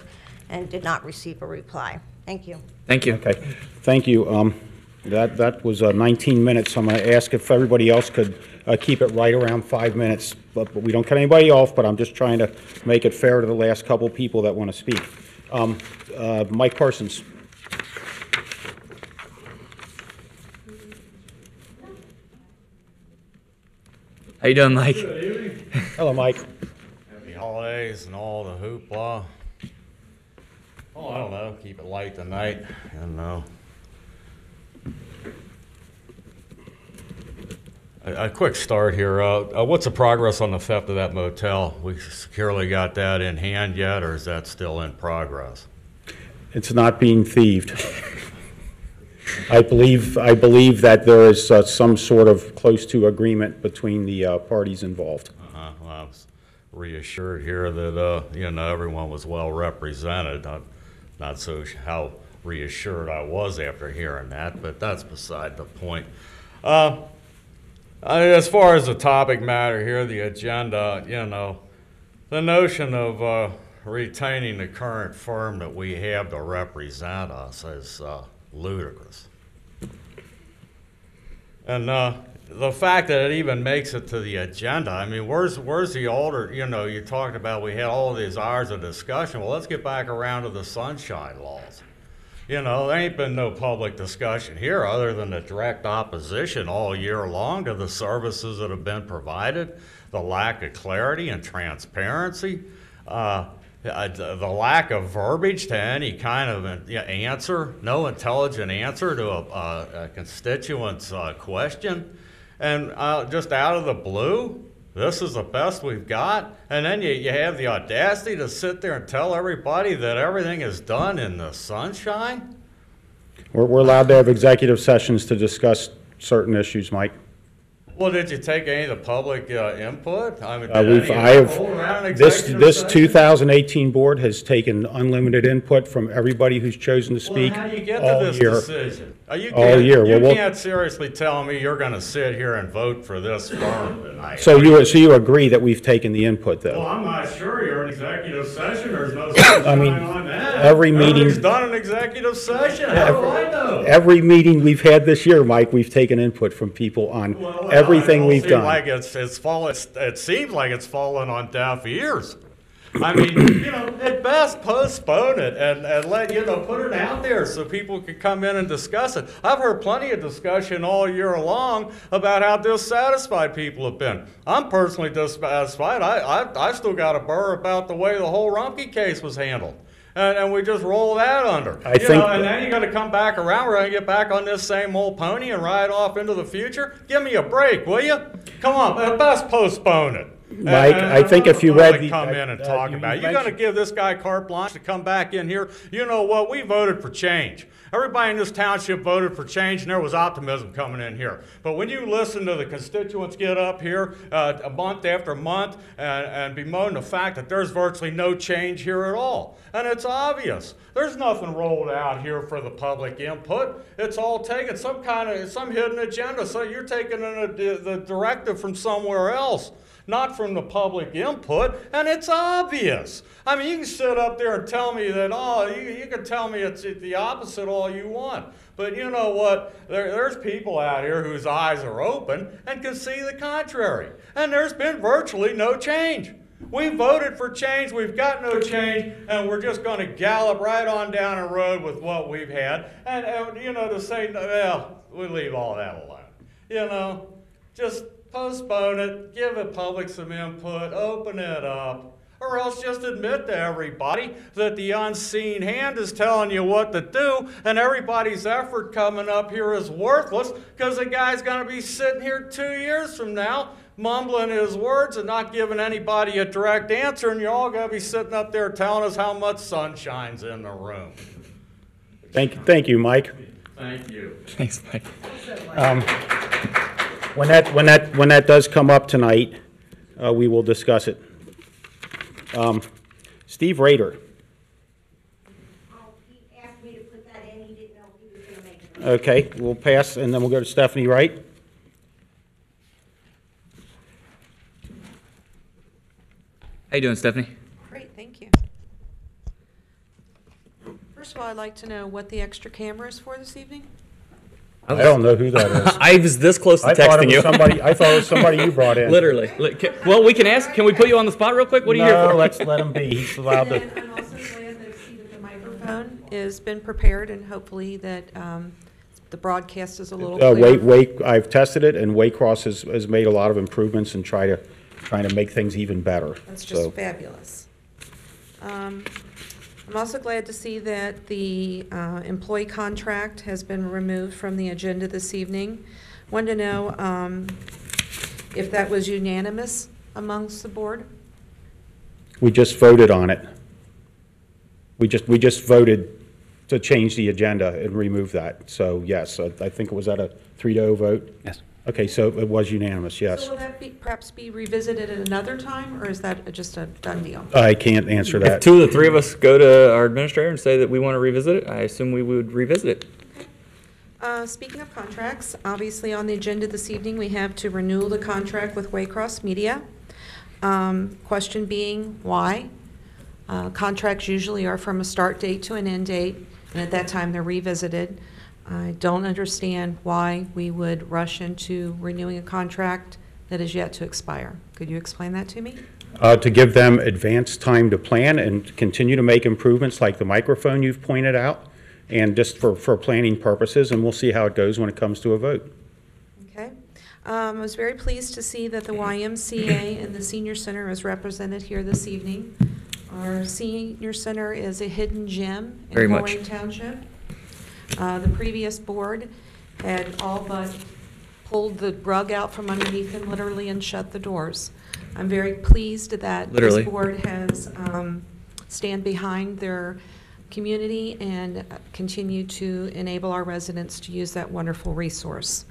and did not receive a reply. Thank you. Thank you. Okay, thank you. That was 19 minutes. I'm going to ask if everybody else could keep it right around 5 minutes. But we don't cut anybody off, but I'm just trying to make it fair to the last couple people that want to speak. Mike Parsons. How you doing, Mike? Hello, Mike. Happy holidays and all the hoopla. Oh, I don't know, keep it light tonight, and a quick start here. What's the progress on the theft of that motel? We securely got that in hand yet, or is that still in progress? It's not being thieved. I believe that there is some sort of close to agreement between the parties involved. Well, I was reassured here that everyone was well represented. Not so how reassured I was after hearing that, but that's beside the point. As far as the topic matter here, the agenda, the notion of retaining the current firm that we have to represent us is ludicrous. And the fact that it even makes it to the agenda, I mean, where's the order? You talked about we had all these hours of discussion. Well, let's get back around to the sunshine laws. There ain't been no public discussion here other than the direct opposition all year long to the services that have been provided, the lack of clarity and transparency, the lack of verbiage to any kind of answer, no intelligent answer to a constituent's question. And just out of the blue, this is the best we've got. And then you have the audacity to sit there and tell everybody that everything is done in the sunshine. We're allowed to have executive sessions to discuss certain issues, Mike. Well, did you take any of the public input? I mean, This 2018 board has taken unlimited input from everybody who's chosen to speak Well, how do you get all to this year. decision? You All can't, year. You Well, can't seriously tell me you're going to sit here and vote for this firm tonight. So you agree that we've taken the input, though? Well, I'm not sure you're in executive session. There's no sunshine I mean, on that. every meeting- Nobody's done an executive session. How do I know? Every meeting we've had this year, Mike, we've taken input from people on everything we've done. Like it's fallen. It seems like it's fallen on deaf ears. I mean, at best postpone it and let, put it out there so people can come in and discuss it. I've heard plenty of discussion all year long about how dissatisfied people have been. I'm personally dissatisfied. I still got a burr about the way the whole Rumpke case was handled. And we just roll that under. And then you're going to come back around. We're going to get back on this same old pony and ride off into the future. Give me a break, will you? Come on, at best postpone it. Mike, I think if you read the... come in and talk about it. You're going to give this guy carte blanche to come back in here. You know what? We voted for change. Everybody in this township voted for change, and there was optimism coming in here. But when you listen to the constituents get up here a month after month and bemoan the fact that there's virtually no change here at all, and it's obvious. There's nothing rolled out here for the public input. It's all taken some hidden agenda. So you're taking the directive from somewhere else, not from the public input, and it's obvious. I mean, you can sit up there and tell me that, you can tell me it's the opposite all you want. But you know what? There's people out here whose eyes are open and can see the contrary. And there's been virtually no change. We voted for change, we've got no change, and we're just going to gallop right on down the road with what we've had. And to say, well, we leave all that alone. Just postpone it, give the public some input, open it up, or else just admit to everybody that the unseen hand is telling you what to do, and everybody's effort coming up here is worthless because the guy's going to be sitting here 2 years from now mumbling his words and not giving anybody a direct answer, and you're all going to be sitting up there telling us how much sun shines in the room. Thank you, Mike. Thank you. Thanks, Mike. When that does come up tonight, we will discuss it. Steve Rader. He asked me to put that in. He didn't know he was going to make it. Okay, we'll pass, and then we'll go to Stephanie Wright. How you doing, Stephanie? Great, thank you. First of all, I'd like to know what the extra camera is for this evening. I don't know who that is. I was this close to texting you. I thought it was somebody you brought in. Literally. Well, we can ask. Can we put you on the spot real quick? What are you here for? Let's let him be. He's allowed to. And I'm also glad to see that the microphone has been prepared and hopefully that the broadcast is a little clearer. I've tested it, and Waycross has made a lot of improvements and trying to make things even better. That's just fabulous. I'm also glad to see that the employee contract has been removed from the agenda this evening. Wanted to know if that was unanimous amongst the board? We just voted on it. We just voted to change the agenda and remove that. So yes, I think it was at a 3-0 vote? Yes. Okay, so it was unanimous, yes. So will that perhaps be revisited at another time, or is that just a done deal? I can't answer that. If 2 of the 3 of us go to our administrator and say that we want to revisit it, I assume we would revisit it. Speaking of contracts, obviously on the agenda this evening, we have to renew the contract with Waycross Media. Question being, why? Contracts usually are from a start date to an end date, and at that time they're revisited. I don't understand why we would rush into renewing a contract that is yet to expire. Could you explain that to me? To give them advance time to plan and continue to make improvements like the microphone you've pointed out, and just for planning purposes, and we'll see how it goes when it comes to a vote. Okay. I was very pleased to see that the YMCA and the Senior Center is represented here this evening. Our Senior Center is a hidden gem in Colerain Township. The previous board had all but pulled the rug out from underneath them literally and shut the doors. I'm very pleased that this board has stand behind their community and continue to enable our residents to use that wonderful resource.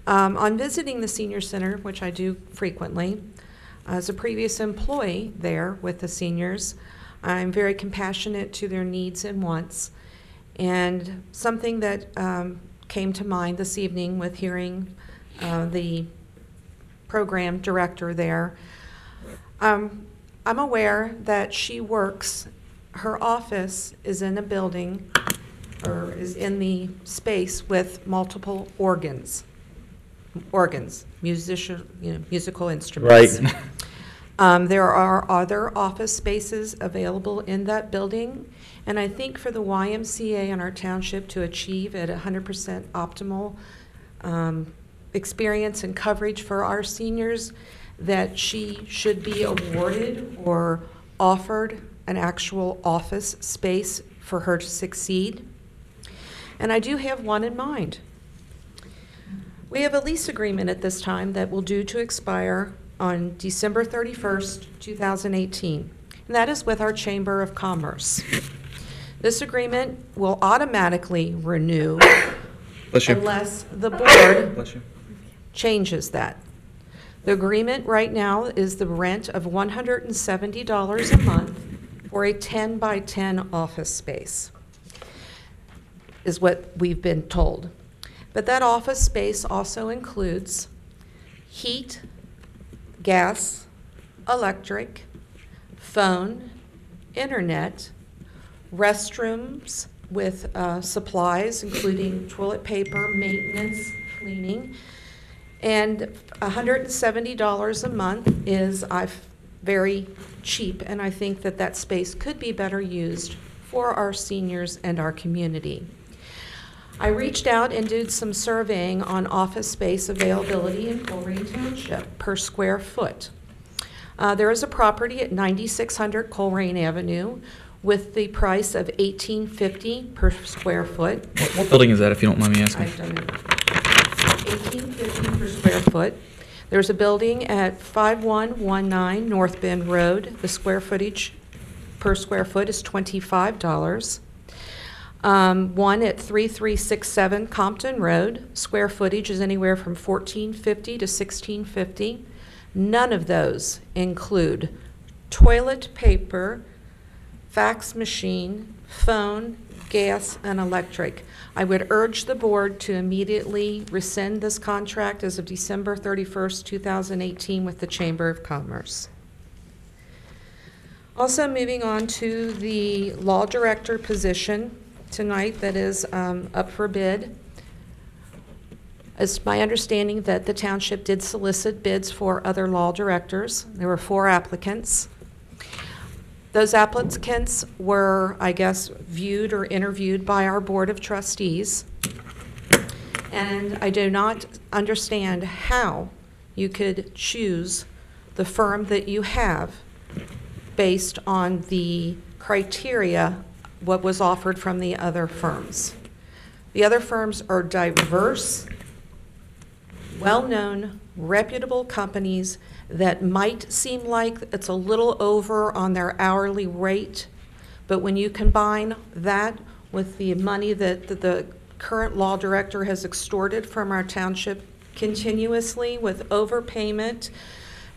On visiting the senior center, which I do frequently, as a previous employee there with the seniors, I'm very compassionate to their needs and wants. And something that came to mind this evening with hearing the program director there, I'm aware that she works, her office is in a building or is in the space with multiple organs, musical instruments. Right. There are other office spaces available in that building, and I think for the YMCA in our township to achieve at 100% optimal experience and coverage for our seniors, that she should be awarded or offered an actual office space for her to succeed. And I do have one in mind. We have a lease agreement at this time that will due to expire on December 31st, 2018, and that is with our Chamber of Commerce. This agreement will automatically renew unless the board changes that. The agreement right now is the rent of $170 a month for a 10 by 10 office space, is what we've been told. But that office space also includes heat, gas, electric, phone, internet, restrooms with supplies including toilet paper, maintenance, cleaning, and $170 a month is very cheap, and I think that that space could be better used for our seniors and our community. I reached out and did some surveying on office space availability in Colerain Township per square foot. There is a property at 9600 Colerain Avenue with the price of $18.50 per square foot. What building is that, if you don't mind me asking? I've done it. $18.50 per square foot. There's a building at 5119 North Bend Road. The square footage per square foot is $25. One at 3367 Compton Road. Square footage is anywhere from $14.50 to $16.50. None of those include toilet paper, fax machine, phone, gas, and electric. I would urge the board to immediately rescind this contract as of December 31st, 2018 with the Chamber of Commerce. Also moving on to the law director position tonight that is up for bid. It's my understanding that the township did solicit bids for other law directors. There were 4 applicants. Those applicants were, I guess, viewed or interviewed by our Board of Trustees. And I do not understand how you could choose the firm that you have based on the criteria what was offered from the other firms. The other firms are diverse, well-known, reputable companies that might seem like it's a little over on their hourly rate, but when you combine that with the money that the current law director has extorted from our township continuously with overpayment,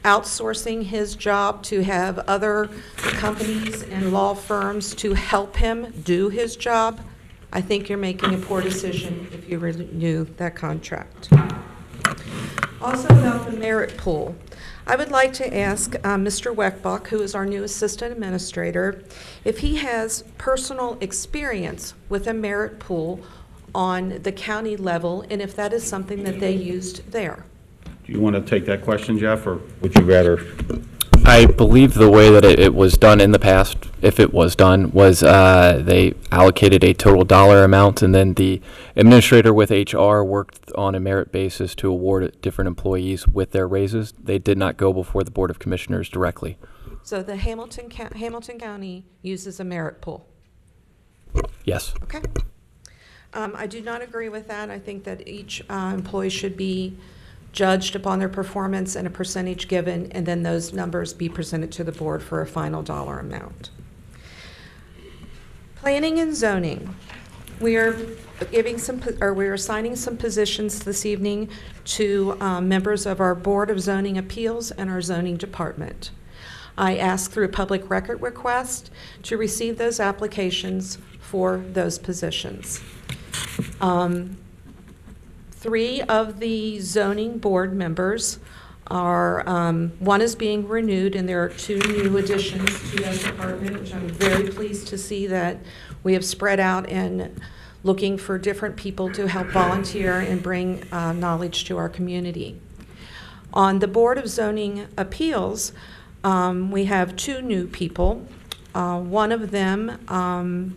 outsourcing his job to have other companies and law firms to help him do his job, I think you're making a poor decision if you renew that contract. Also about the merit pool, I would like to ask Mr. Weckbach, who is our new assistant administrator, if he has personal experience with a merit pool on the county level, and if that is something that they used there. Do you want to take that question, Jeff, or would you rather? I believe the way that it was done in the past, if it was done, was they allocated a total dollar amount, and then the administrator with HR worked on a merit basis to award different employees with their raises. They did not go before the Board of Commissioners directly. So the Hamilton County uses a merit pool? Yes. Okay. I do not agree with that. I think that each employee should be judged upon their performance and a percentage given, and then those numbers be presented to the board for a final dollar amount. Planning and zoning. We are we are assigning some positions this evening to members of our Board of Zoning Appeals and our zoning department. I ask through a public record request to receive those applications for those positions. 3 of the zoning board members are, one is being renewed, and there are 2 new additions to that department, which I'm very pleased to see that we have spread out and looking for different people to help volunteer and bring knowledge to our community. On the Board of Zoning Appeals, we have 2 new people. One of them,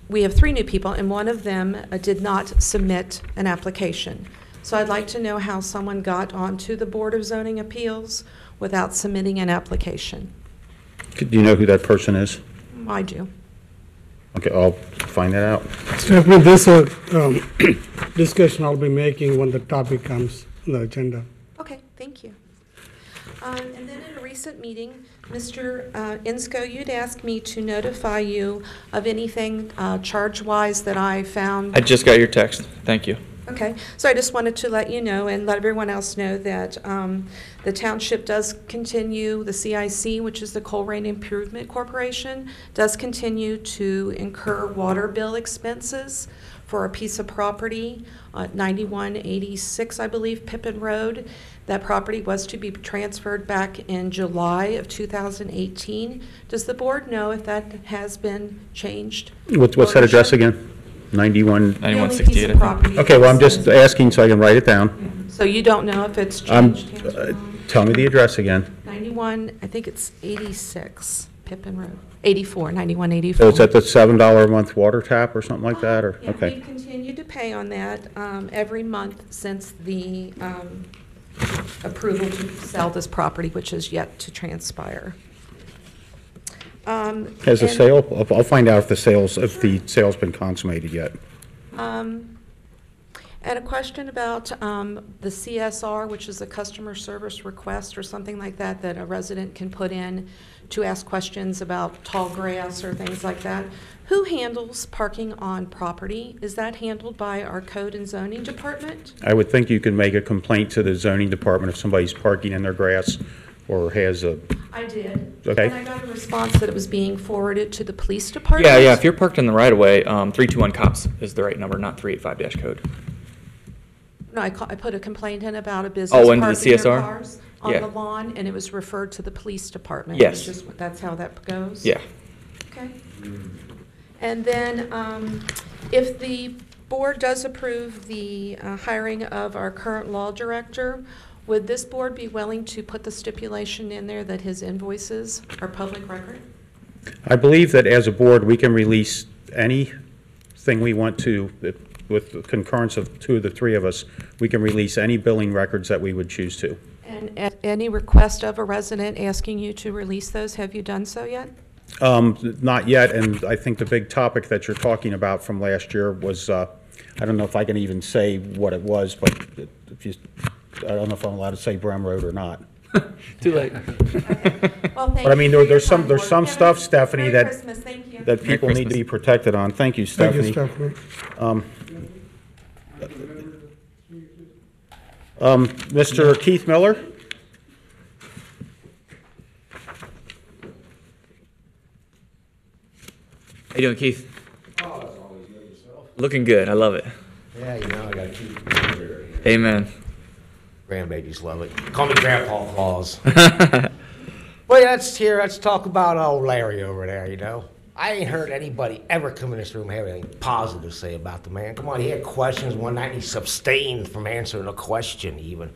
we have 3 new people, and one of them did not submit an application. So I'd like to know how someone got onto the Board of Zoning Appeals without submitting an application. Do you know who that person is? I do. Okay, I'll find that out. Stephanie, this is a discussion I'll be making when the topic comes on the agenda. Okay, thank you. And then in a recent meeting, Mr. Insko, you'd asked me to notify you of anything charge-wise that I found. I just got your text. Thank you. Okay, so I just wanted to let you know and let everyone else know that the township does continue, the CIC, which is the Colerain Improvement Corporation, does continue to incur water bill expenses for a piece of property, 9186, I believe, Pippin Road. That property was to be transferred back in July of 2018. Does the board know if that has been changed? What's that address again? 9168. Okay, well, I'm just asking so I can write it down. So you don't know if it's changed? Tell me the address again. 91, I think it's 86, Pippin Road. 84, 9184. So it's at the $7 a month water tap or something like that, or? Yeah, Okay. we've continued to pay on that every month since the approval to sell this property, which is yet to transpire. Has the sale, I'll find out if the sale's been consummated yet. And a question about the CSR, which is a customer service request or something like that, that a resident can put in to ask questions about tall grass or things like that. Who handles parking on property? Is that handled by our code and zoning department? I would think you can make a complaint to the zoning department if somebody's parking in their grass or has a... I did. Okay. And I got a response that it was being forwarded to the police department. Yeah. If you're parked in the right of way, 321 cops is the right number, not 385-code. No, I put a complaint in about a business Oh, into the parking their CSR? cars on Yeah. the lawn, and it was referred to the police department. Yes. It's just, that's how that goes? Yeah. Okay. And then, if the board does approve the hiring of our current law director, would this board be willing to put the stipulation in there that his invoices are public record? I believe that as a board, we can release anything we want to, with the concurrence of 2 of the 3 of us, we can release any billing records that we would choose to. And at any request of a resident asking you to release those, have you done so yet? Not yet, and I think the big topic that you're talking about from last year was, I don't know if I can even say what it was, but if you, I don't know if I'm allowed to say Brem Road or not. Too late. Well, thank But I mean, you for there's your time, some Board. stuff, Stephanie, Merry that Christmas. Thank you. that people need to be protected on. Thank you, Thank you, Stephanie. Stephanie. Mr. Keith Miller? How you doing, Keith? Oh, that's always good. Yourself? Looking good. I love it. Yeah, you know, I gotta keep it here. Amen. Grandbabies love it. Call me Grandpa Claus. Well, let's talk about old Larry over there, you know. I ain't heard anybody ever come in this room have anything positive to say about the man. Come on, he had questions one night and he abstained from answering a question even.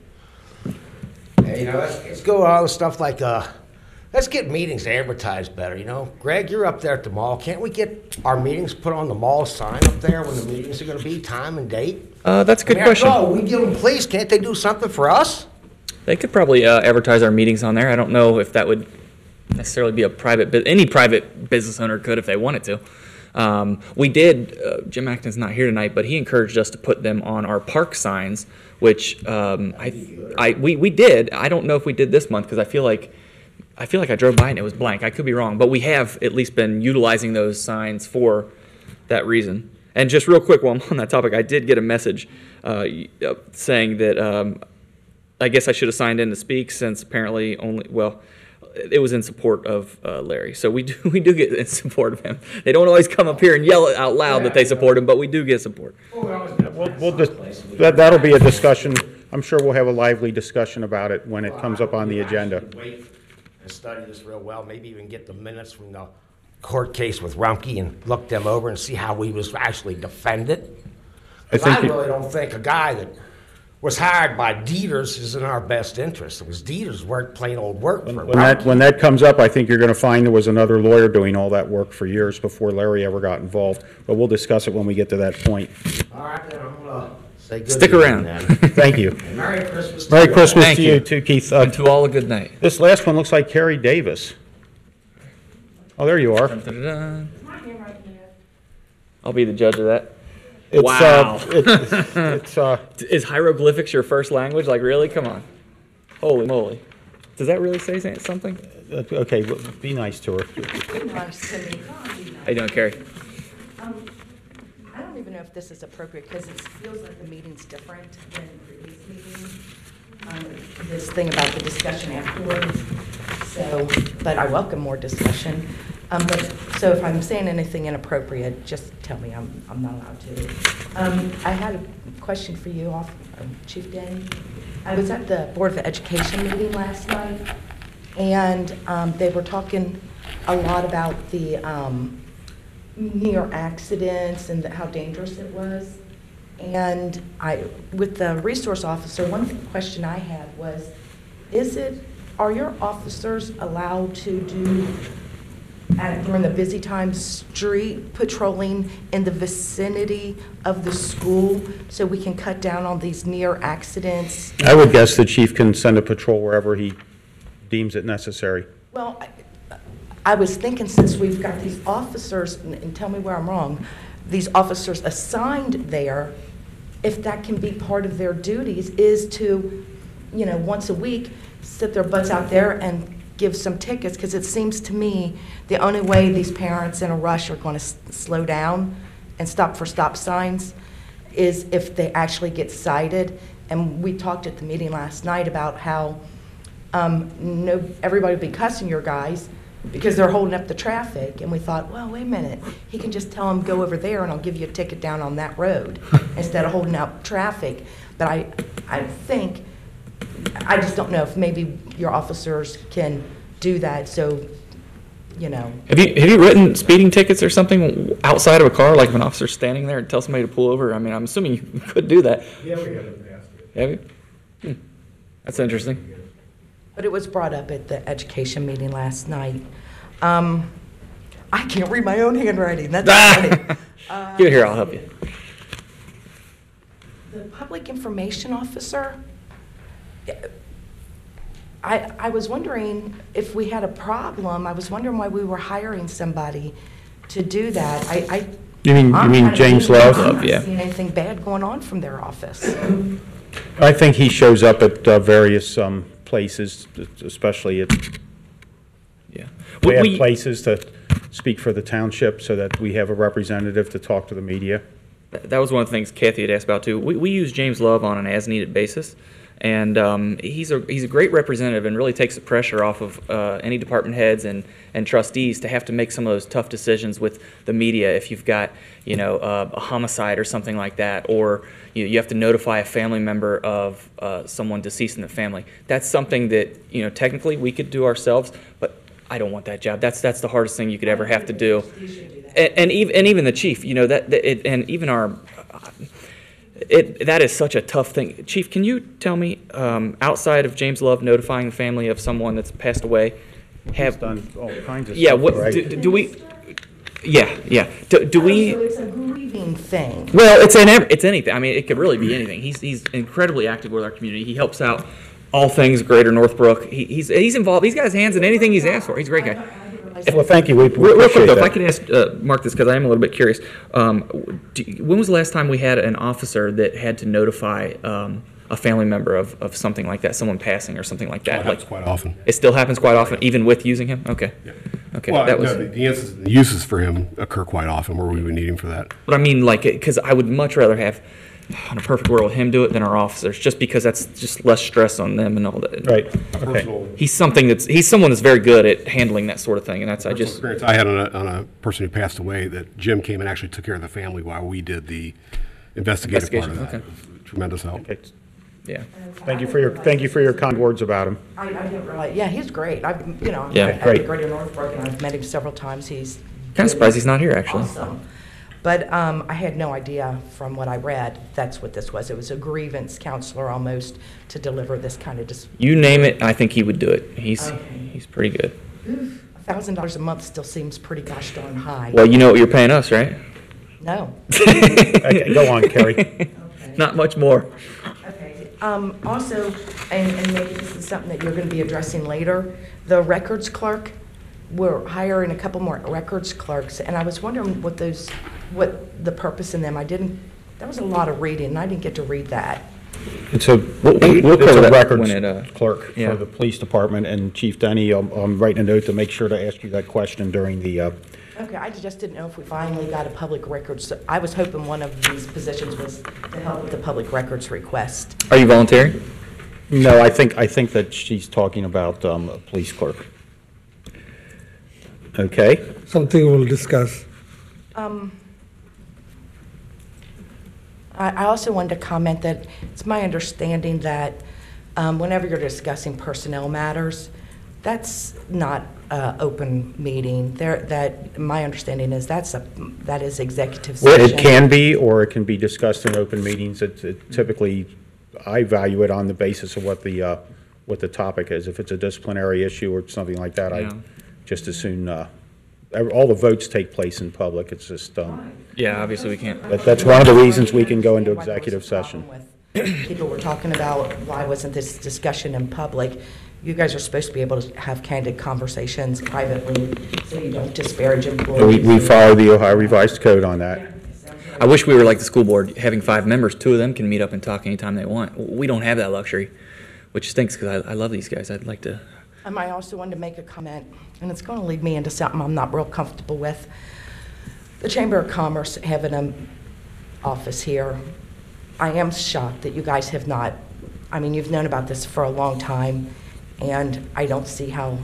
And, you know, let's go all the stuff like, let's get meetings advertised better, you know. Greg, you're up there at the mall. Can't we get our meetings put on the mall sign up there when the meetings are gonna be, time and date? That's a good question. After all, we give them police. Can't they do something for us? They could probably advertise our meetings on there. I don't know if that would necessarily be a private, any private business owner could if they wanted to. We did, Jim Acton's not here tonight, but he encouraged us to put them on our park signs, which we did. I don't know if we did this month because I feel like I feel like I drove by and it was blank. I could be wrong, but we have at least been utilizing those signs for that reason. And just real quick, while I'm on that topic, I did get a message saying that I guess I should have signed in to speak, since apparently it was in support of Larry. So we do get in support of him. They don't always come up here and yell it out loud that they support him, but we do get support. That'll be a discussion. I'm sure we'll have a lively discussion about it when it comes up on the agenda. Wait and study this real well, maybe even get the minutes from the court case with Rumpke and look them over and see how we was actually defended. I really don't think a guy that was hired by Dieters is in our best interest. It was Dieters' work, plain old work for Rumpke. When that comes up, I think you're going to find there was another lawyer doing all that work for years before Larry ever got involved. But we'll discuss it when we get to that point. All right, then I'm going to say good Stick around. Thank you. And Merry Christmas. Merry Christmas Thank to you too, Keith. And to all a good night. This last one looks like Carrie Davis. Oh, there you are. Dun-dun-dun. I'll be the judge of that. It's, wow. Is hieroglyphics your first language? Like, really? Come on. Holy moly. Does that really say something? Okay, well, be nice to her. Be nice to me. How you doing, Carrie? I don't even know if this is appropriate because it feels like the meeting's different than previous meetings. This thing about the discussion afterwards. So, but I welcome more discussion. So if I'm saying anything inappropriate, just tell me. I'm not allowed to. I had a question for you, Chief Denny. I was at the Board of Education meeting last night, and they were talking a lot about the near accidents and how dangerous it was. And with the resource officer, one question I had was, are your officers allowed to do, during the busy time, street patrolling in the vicinity of the school so we can cut down on these near accidents? I would guess the chief can send a patrol wherever he deems it necessary. Well, I was thinking, since we've got these officers, and tell me where I'm wrong, these officers assigned there, if that can be part of their duties, is to, once a week, sit their butts out there and give some tickets, because it seems to me the only way these parents in a rush are going to slow down and stop for stop signs is if they actually get cited. And we talked at the meeting last night about how everybody would be cussing your guys because they're holding up the traffic. And we thought, well, wait a minute, he can just tell them, go over there and I'll give you a ticket down on that road instead of holding up traffic. But I think, I just don't know if maybe your officers can do that, so, Have you written speeding tickets or something outside of a car, like if an officer's standing there and tell somebody to pull over? I mean, I'm assuming you could do that. Yeah, we have in the past. Have you? That's interesting. But it was brought up at the education meeting last night. I can't read my own handwriting. That's funny. Give it here, I'll help you. The public information officer, I was wondering if we had a problem. I was wondering why we were hiring somebody to do that. You mean James Love? I'm not Yeah. seeing anything bad going on from their office. I think he shows up at various places, especially at bad places to speak for the township so that we have a representative to talk to the media. That was one of the things Kathy had asked about too. We use James Love on an as-needed basis, and he's a great representative and really takes the pressure off of any department heads and trustees to have to make some of those tough decisions with the media. If you've got a homicide or something like that, or you have to notify a family member of someone deceased in the family. That's something that technically we could do ourselves, but I don't want that job. That's the hardest thing you could ever have to do. And even the chief, and even our, that is such a tough thing. Chief, can you tell me, outside of James Love notifying the family of someone that's passed away, He's done all kinds of yeah, stuff, what right? do we? Yeah. Do we? So it's a grieving thing. Well, it's anything. I mean, it could really be anything. He's incredibly active with our community. He helps out all things Greater Northbrook. He's involved. He's got his hands in anything he's asked for. He's a great guy. Well, thank you. We Real quick, appreciate though, if that. I could ask Mark this, because I am a little bit curious. When was the last time we had an officer that had to notify a family member of something like that, someone passing or something like that. It happens quite often. It still happens quite often, even with using him? Okay. Okay. Well, That was, no, the uses for him occur quite often where we would need him for that. but I mean, like, because I would much rather have, in a perfect world, him do it than our officers, just because that's just less stress on them and all that. Right. Personal- He's someone that's very good at handling that sort of thing, and that's, I Personal just, experience I had on a person who passed away, that Jim came and actually took care of the family while we did the investigative part of that. Investigation, It was tremendous help. Okay. yeah. Thank you for your kind words about him. I didn't realize, yeah, he's great. I've, Yeah, at great. the Greater Northbrook, and I've met him several times. He's Kind of surprised he's not here, actually. awesome. But I had no idea from what I read, that's what this was. It was a grievance counselor almost to deliver this kind of You name it, I think he would do it. He's pretty good. $1,000 a month still seems pretty gosh darn high. Well, you know what you're paying us, right? No. Okay, go on, Kerry. Not much more. Okay. Also, and maybe this is something that you're going to be addressing later, the records clerk, we're hiring a couple more records clerks, and I was wondering what the purpose in them. There was a lot of reading, and I didn't get to read that. It's a, We'll it's cover a that records when it, clerk yeah. for the police department, and Chief Denny, I'm writing a note to make sure to ask you that question during the, Okay, I just didn't know if we finally got a public records. I was hoping one of these positions was to help with the public records request. Are you volunteering? no, I think that she's talking about a police clerk. Okay, Something we'll discuss. I also wanted to comment that it's my understanding that whenever you're discussing personnel matters, that's not an open meeting. My understanding is that is executive well, session. it can be, or it can be discussed in open meetings. It typically, I value it on the basis of what the topic is. If it's a disciplinary issue or something like that, I Yeah. just as soon, all the votes take place in public. It's just, Yeah, obviously we can't. that's one of the reasons we can go into executive session. People were talking about why wasn't this discussion in public? You guys are supposed to be able to have candid conversations privately, so you don't disparage employees. We follow the Ohio Revised Code on that. I wish we were like the school board, having 5 members. 2 of them can meet up and talk anytime they want. We don't have that luxury, which stinks because I love these guys. I'd like to. I also wanted to make a comment, and it's going to lead me into something I'm not real comfortable with. The Chamber of Commerce having an office here, I am shocked that you guys have not, you've known about this for a long time, and I don't see how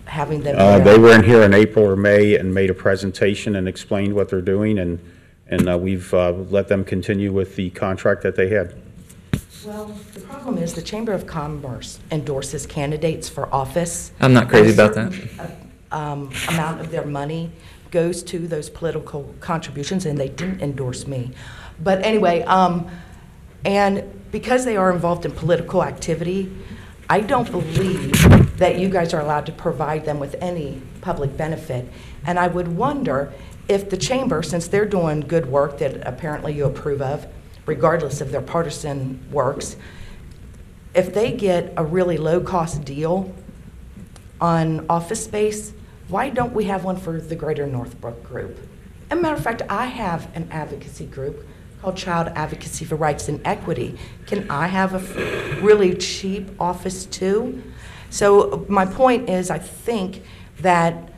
having them here. They were in here in April or May and made a presentation and explained what they're doing, and we've let them continue with the contract that they had. Well, the problem is the Chamber of Commerce endorses candidates for office. I'm not crazy about that. Amount of their money goes to those political contributions, and they didn't endorse me. But anyway, and because they are involved in political activity, I don't believe that you guys are allowed to provide them with any public benefit. And I would wonder if the chamber, since they're doing good work that apparently you approve of, regardless of their partisan works, if they get a really low-cost deal on office space, why don't we have one for the Greater Northbrook group? As a matter of fact, I have an advocacy group called Child Advocacy for Rights and Equity. Can I have a really cheap office too? So my point is, I think that,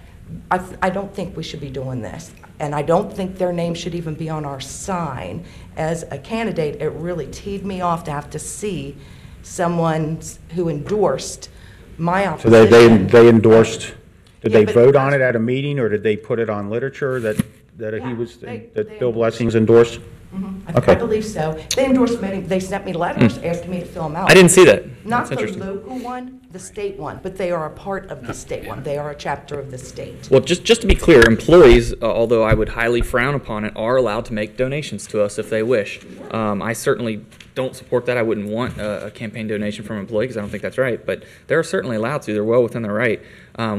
I don't think we should be doing this. And I don't think their name should even be on our sign. As a candidate, it really teed me off to have to see someone who endorsed my So opposition. they endorsed, did Yeah, they but- vote on it at a meeting, or did they put it on literature that Bill Blessings endorsed? I Okay. believe so. They endorsed many, they sent me letters asking me to fill them out. I didn't see that. Not That's the interesting. local one, the state one, but they are a part of the state one. They are a chapter of the state. Well, just to be clear, employees, although I would highly frown upon it, are allowed to make donations to us if they wish. I certainly don't support that. I wouldn't want a campaign donation from an employee because I don't think that's right, but they're certainly allowed to. They're well within their right.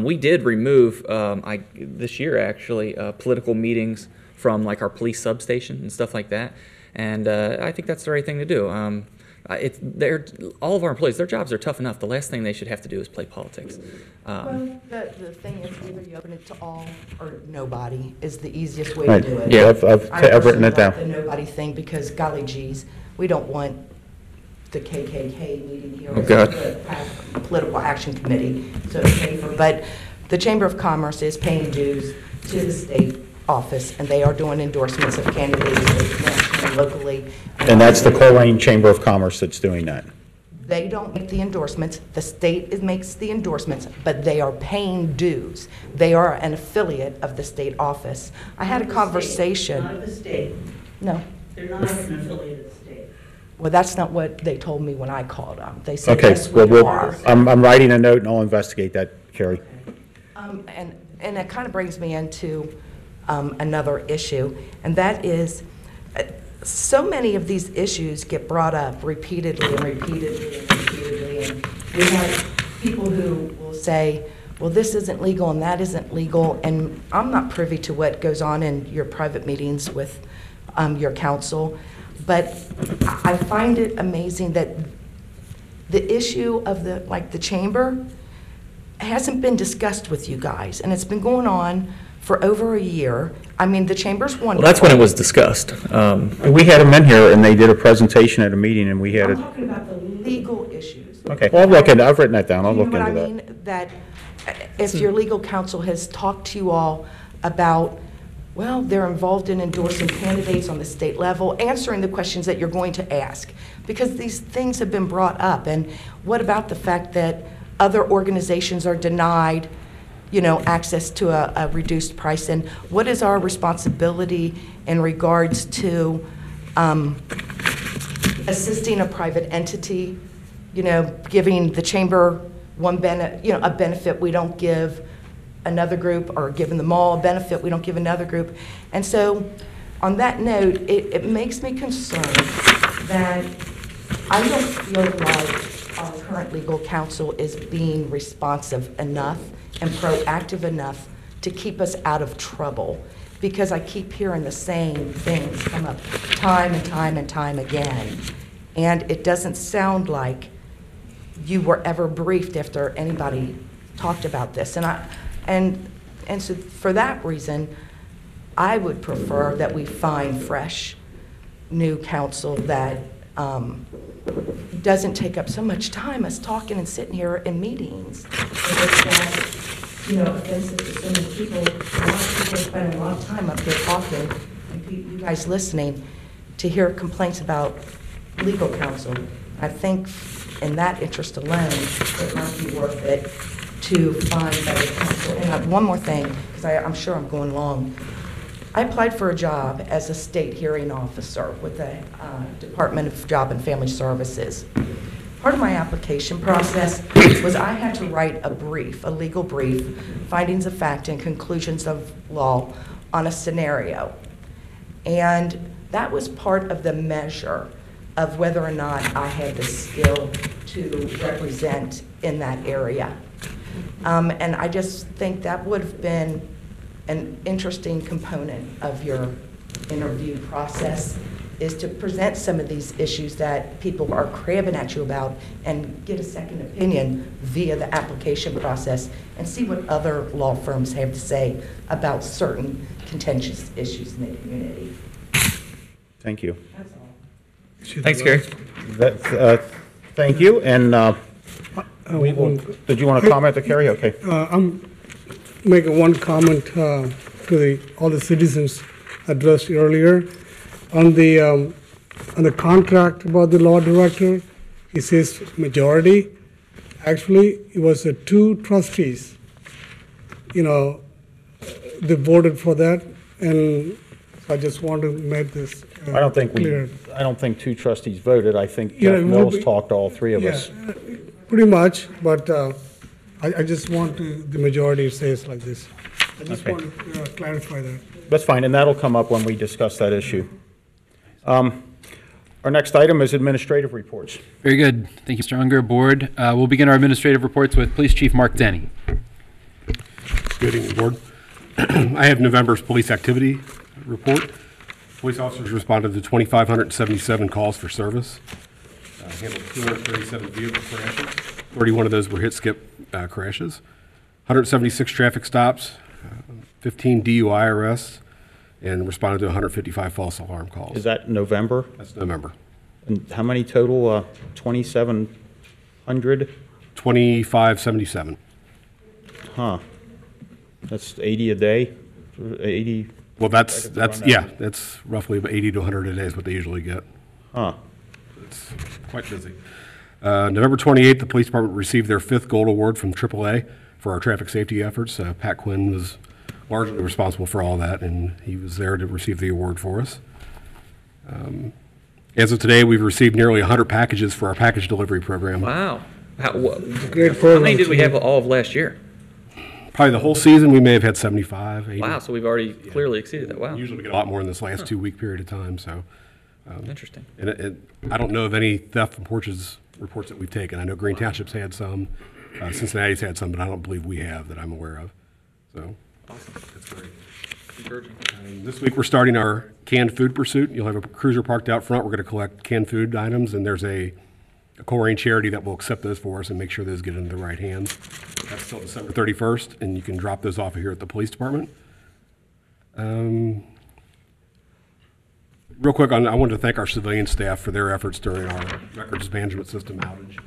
We did remove, this year actually, political meetings from like our police substation and stuff like that, and I think that's the right thing to do. All of our employees, their jobs are tough enough. The last thing they should have to do is play politics. Well, the thing is, either you open it to all or nobody is the easiest way Right. to do it. Yeah, I've I written it personally down. like the nobody thing because golly geez, we don't want the KKK meeting here. Oh, God. The Political Action Committee, so it's safer. But the Chamber of Commerce is paying dues to the state office, and they are doing endorsements of candidates nationally and locally. And that's the Colerain Chamber of Commerce that's doing that. They don't make the endorsements. The state makes the endorsements, but they are paying dues. They are an affiliate of the state office. I had a conversation. Not of the state. No. They're not an affiliate of the state. Well, that's not what they told me when I called them. They said Okay, that's well, what you are. I'm writing a note and I'll investigate that, Carrie. And it kind of brings me into another issue, and that is so many of these issues get brought up repeatedly and repeatedly and repeatedly, and we have people who will say, well, this isn't legal and that isn't legal, and I'm not privy to what goes on in your private meetings with your council, but I find it amazing that the issue of the chamber hasn't been discussed with you guys, and it's been going on for over a year. I mean, the chamber's wonderful. Well, that's when it was discussed. We had them in here and they did a presentation at a meeting and we had I'm it. talking about the legal issues. Okay, well, I'll look into, I've written that down, I'll You know look what I into that. mean? That if your legal counsel has talked to you all about, well, they're involved in endorsing candidates on the state level, answering the questions that you're going to ask, because these things have been brought up. And what about the fact that other organizations are denied, access to a reduced price? And what is our responsibility in regards to assisting a private entity, giving the chamber a benefit we don't give another group, or giving them all a benefit we don't give another group? And so on that note, it makes me concerned that I don't feel like our current legal counsel is being responsive enough and proactive enough to keep us out of trouble, because I keep hearing the same things come up time and time and time again. And it doesn't sound like you were ever briefed after anybody talked about this. And so for that reason, I would prefer that we find fresh, new counsel that doesn't take up so much time us talking and sitting here in meetings. It's that, offensive to so many people. A lot of people spend a lot of time up here talking, and you guys listening to hear complaints about legal counsel. I think in that interest alone, it might be worth it to find better counsel. And one more thing, because I'm sure I'm going long. I applied for a job as a state hearing officer with the Department of Job and Family Services. Part of my application process was I had to write a legal brief, findings of fact and conclusions of law on a scenario. And that was part of the measure of whether or not I had the skill to represent in that area. And I just think that would have been an interesting component of your interview process, is to present some of these issues that people are crabbing at you about and get a second opinion via the application process and see what other law firms have to say about certain contentious issues in the community. Thank you. That's all. Thanks, Gary. Thank you, and did you want to comment to Carrie? Okay. I'm making one comment to all the citizens addressed earlier. On the contract about the law director, it says majority. Actually, it was 2 trustees. They voted for that, and I just want to make this I don't think clear. I don't think 2 trustees voted. I think Jeff Mills talked to all 3 of us. Pretty much, but I just want the majority says like this. I just want to clarify that. That's fine, and that'll come up when we discuss that issue. Our next item is administrative reports. Very good. Thank you, Mr. Unger. Board, we'll begin our administrative reports with Police Chief Mark Denny. Good evening, Board. I have November's police activity report. Police officers responded to 2,577 calls for service, handled 237 vehicle crashes. 31 of those were hit-skip crashes, 176 traffic stops, 15 DUI arrests, and responded to 155 false alarm calls. Is that November? That's November. And how many total? 2,700? 2577. Huh. That's 80 a day? 80? Well, that's roughly about 80 to 100 a day is what they usually get. Huh. It's quite busy. November 28th, the police department received their 5th gold award from AAA for our traffic safety efforts. Pat Quinn was largely responsible for all that, and he was there to receive the award for us. As of today, we've received nearly 100 packages for our package delivery program. Wow. How Great program. many did we have all of last year? Probably the whole season, we may have had 75, 80. Wow, so we've already clearly exceeded that. Wow. Usually we get a lot more in this last 2-week period of time. So, Interesting. And I don't know of any theft from porches reports that we've taken. I know Green Township's had some, Cincinnati's had some, but I don't believe we have that I'm aware of. So, Awesome. that's great. Encouraging. This week we're starting our canned food pursuit. You'll have a cruiser parked out front. We're going to collect canned food items, and there's a Colerain charity that will accept those for us and make sure those get into the right hands. That's till December 31st, and you can drop those off here at the police department. Real quick, I wanted to thank our civilian staff for their efforts during our records management system outage.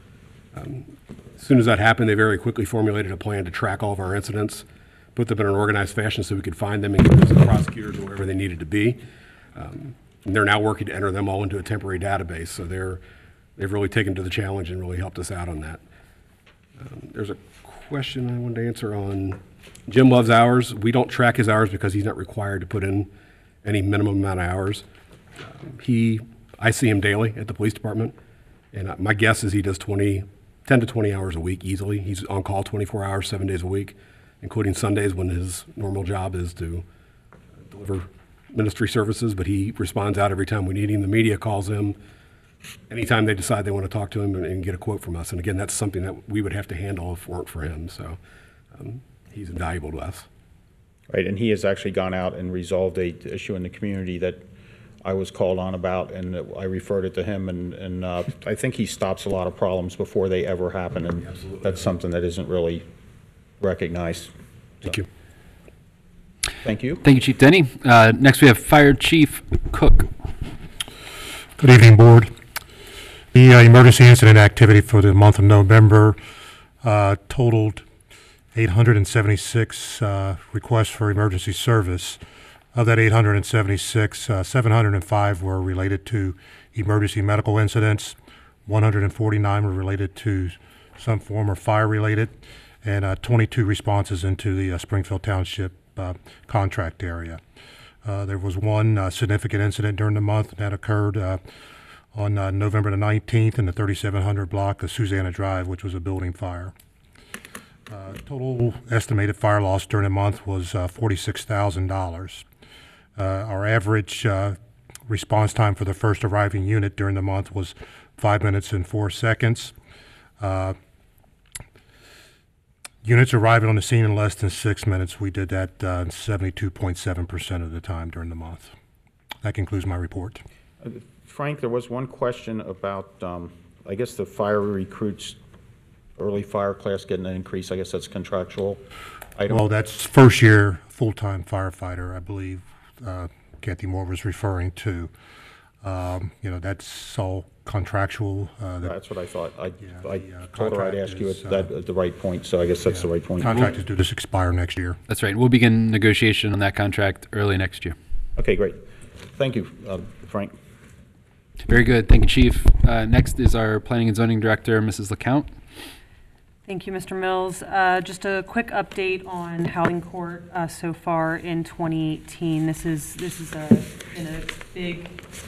As soon as that happened, they very quickly formulated a plan to track all of our incidents, put them in an organized fashion so we could find them and get those to prosecutors or wherever they needed to be. And they're now working to enter them all into a temporary database, so they've really taken to the challenge and really helped us out on that. There's a question I wanted to answer on Jim Love's hours. We don't track his hours because he's not required to put in any minimum amount of hours. I see him daily at the police department, and my guess is he does 10 to 20 hours a week easily. He's on call 24 hours, 7 days a week, including Sundays when his normal job is to deliver ministry services, but he responds out every time we need him. The media calls him anytime they decide they want to talk to him and get a quote from us. And again, that's something that we would have to handle if it weren't for him. So he's invaluable to us. Right, and he has actually gone out and resolved a issue in the community that I was called on about, and I referred it to him, and I think he stops a lot of problems before they ever happen, and that's something that isn't really recognized. Thank you. Thank you. Thank you, Chief Denny. Next, we have Fire Chief Cook. Good evening, Board. The emergency incident activity for the month of November totaled 876 requests for emergency service. Of that 876, 705 were related to emergency medical incidents, 149 were related to some form of fire-related, and 22 responses into the Springfield Township contract area. There was one significant incident during the month that occurred on November the 19th in the 3700 block of Susanna Drive, which was a building fire. Total estimated fire loss during the month was $46,000. Our average response time for the first arriving unit during the month was 5 minutes and 4 seconds. Units arriving on the scene in less than 6 minutes, we did that 72.7% of the time during the month. That concludes my report. Frank, there was one question about, I guess the fire recruits, early fire class getting an increase. I guess that's contractual item. Well, that's first year full-time firefighter, I believe Kathy Moore was referring to. That's all contractual. That's what I thought. I told her I'd ask you at the right point, so I guess that's the right point. Contract is due to expire next year. That's right. We'll begin negotiation on that contract early next year. Okay, great. Thank you, Frank. Very good. Thank you, Chief. Next is our Planning and Zoning Director, Mrs. LeCount. Thank you, Mr. Mills. Just a quick update on Housing Court so far in 2018. This is been a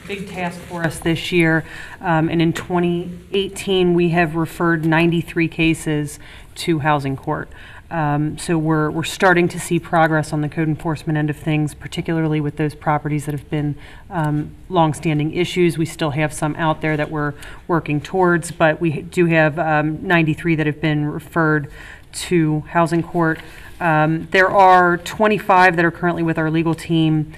big task for us this year. And in 2018, we have referred 93 cases to Housing Court. So we're starting to see progress on the code enforcement end of things, particularly with those properties that have been longstanding issues. We still have some out there that we're working towards, but we do have 93 that have been referred to Housing Court. There are 25 that are currently with our legal team,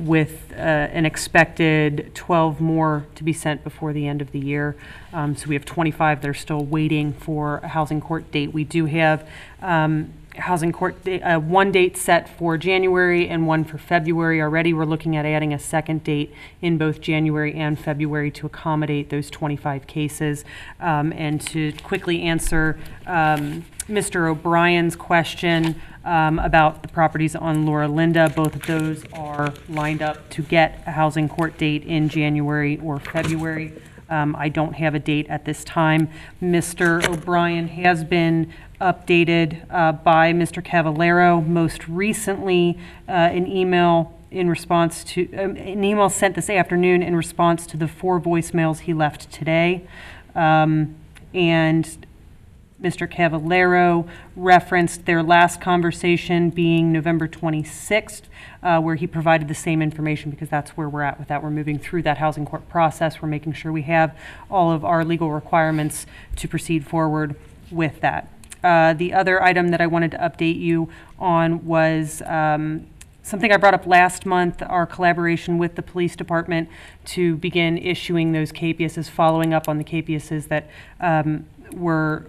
with an expected 12 more to be sent before the end of the year. So we have 25 that are still waiting for a housing court date. We do have housing court one date set for January and one for February already. We're looking at adding a second date in both January and February to accommodate those 25 cases. And to quickly answer Mr. O'Brien's question about the properties on Laura Linda, both of those are lined up to get a housing court date in January or February. I don't have a date at this time. Mr. O'Brien has been updated by Mr. Cavallero, most recently an email in response to an email sent this afternoon in response to the 4 voicemails he left today. And Mr. Cavallero referenced their last conversation being November 26th, where he provided the same information, because that's where we're at with that. We're moving through that housing court process. We're making sure we have all of our legal requirements to proceed forward with that. The other item that I wanted to update you on was something I brought up last month, our collaboration with the police department to begin issuing those KPSs, following up on the KPSs that were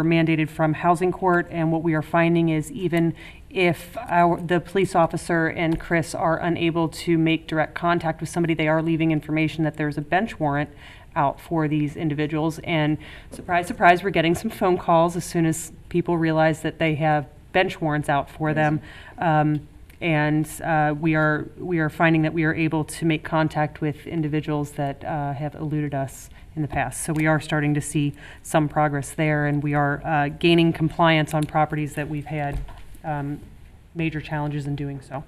mandated from housing court. And what we are finding is, even if the police officer and Chris are unable to make direct contact with somebody, they are leaving information that there's a bench warrant out for these individuals. And surprise, surprise, we're getting some phone calls as soon as people realize that they have bench warrants out for them. And we are finding that we are able to make contact with individuals that have eluded us in the past. So we are starting to see some progress there, and we are gaining compliance on properties that we've had major challenges in doing so.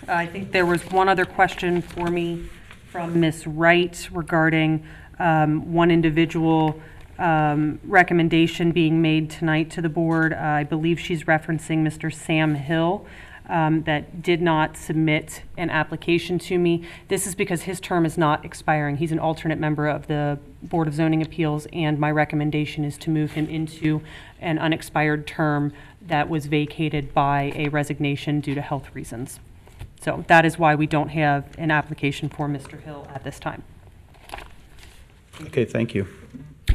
I think there was one other question for me from Ms. Wright regarding one individual recommendation being made tonight to the board. I believe she's referencing Mr. Sam Hill. That did not submit an application to me. This is because his term is not expiring. He's an alternate member of the Board of Zoning Appeals, and my recommendation is to move him into an unexpired term that was vacated by a resignation due to health reasons. So that is why we don't have an application for Mr. Hill at this time. Okay, thank you.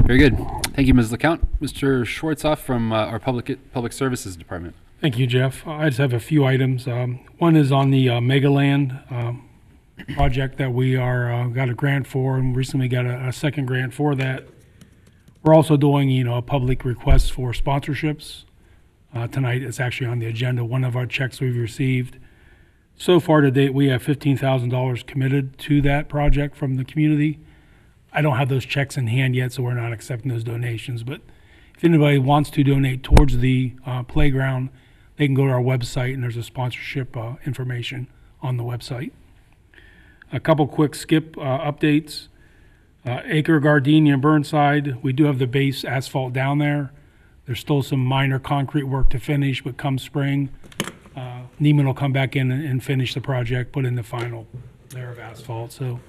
Very good. Thank you, Ms. LeCount. Mr. Schwartzoff from our Public Services Department. Thank you, Jeff. I just have a few items. One is on the Megaland project that we are got a grant for, and recently got a second grant for that. We're also doing, a public request for sponsorships. Tonight, it's actually on the agenda. One of our checks we've received. So far to date, we have $15,000 committed to that project from the community. I don't have those checks in hand yet, so we're not accepting those donations. But if anybody wants to donate towards the playground, they can go to our website, and there's a sponsorship information on the website. A couple quick skip updates. Acre, Gardenia, and Burnside, we do have the base asphalt down there. There's still some minor concrete work to finish, but come spring, Neiman will come back in and finish the project, put in the final layer of asphalt. So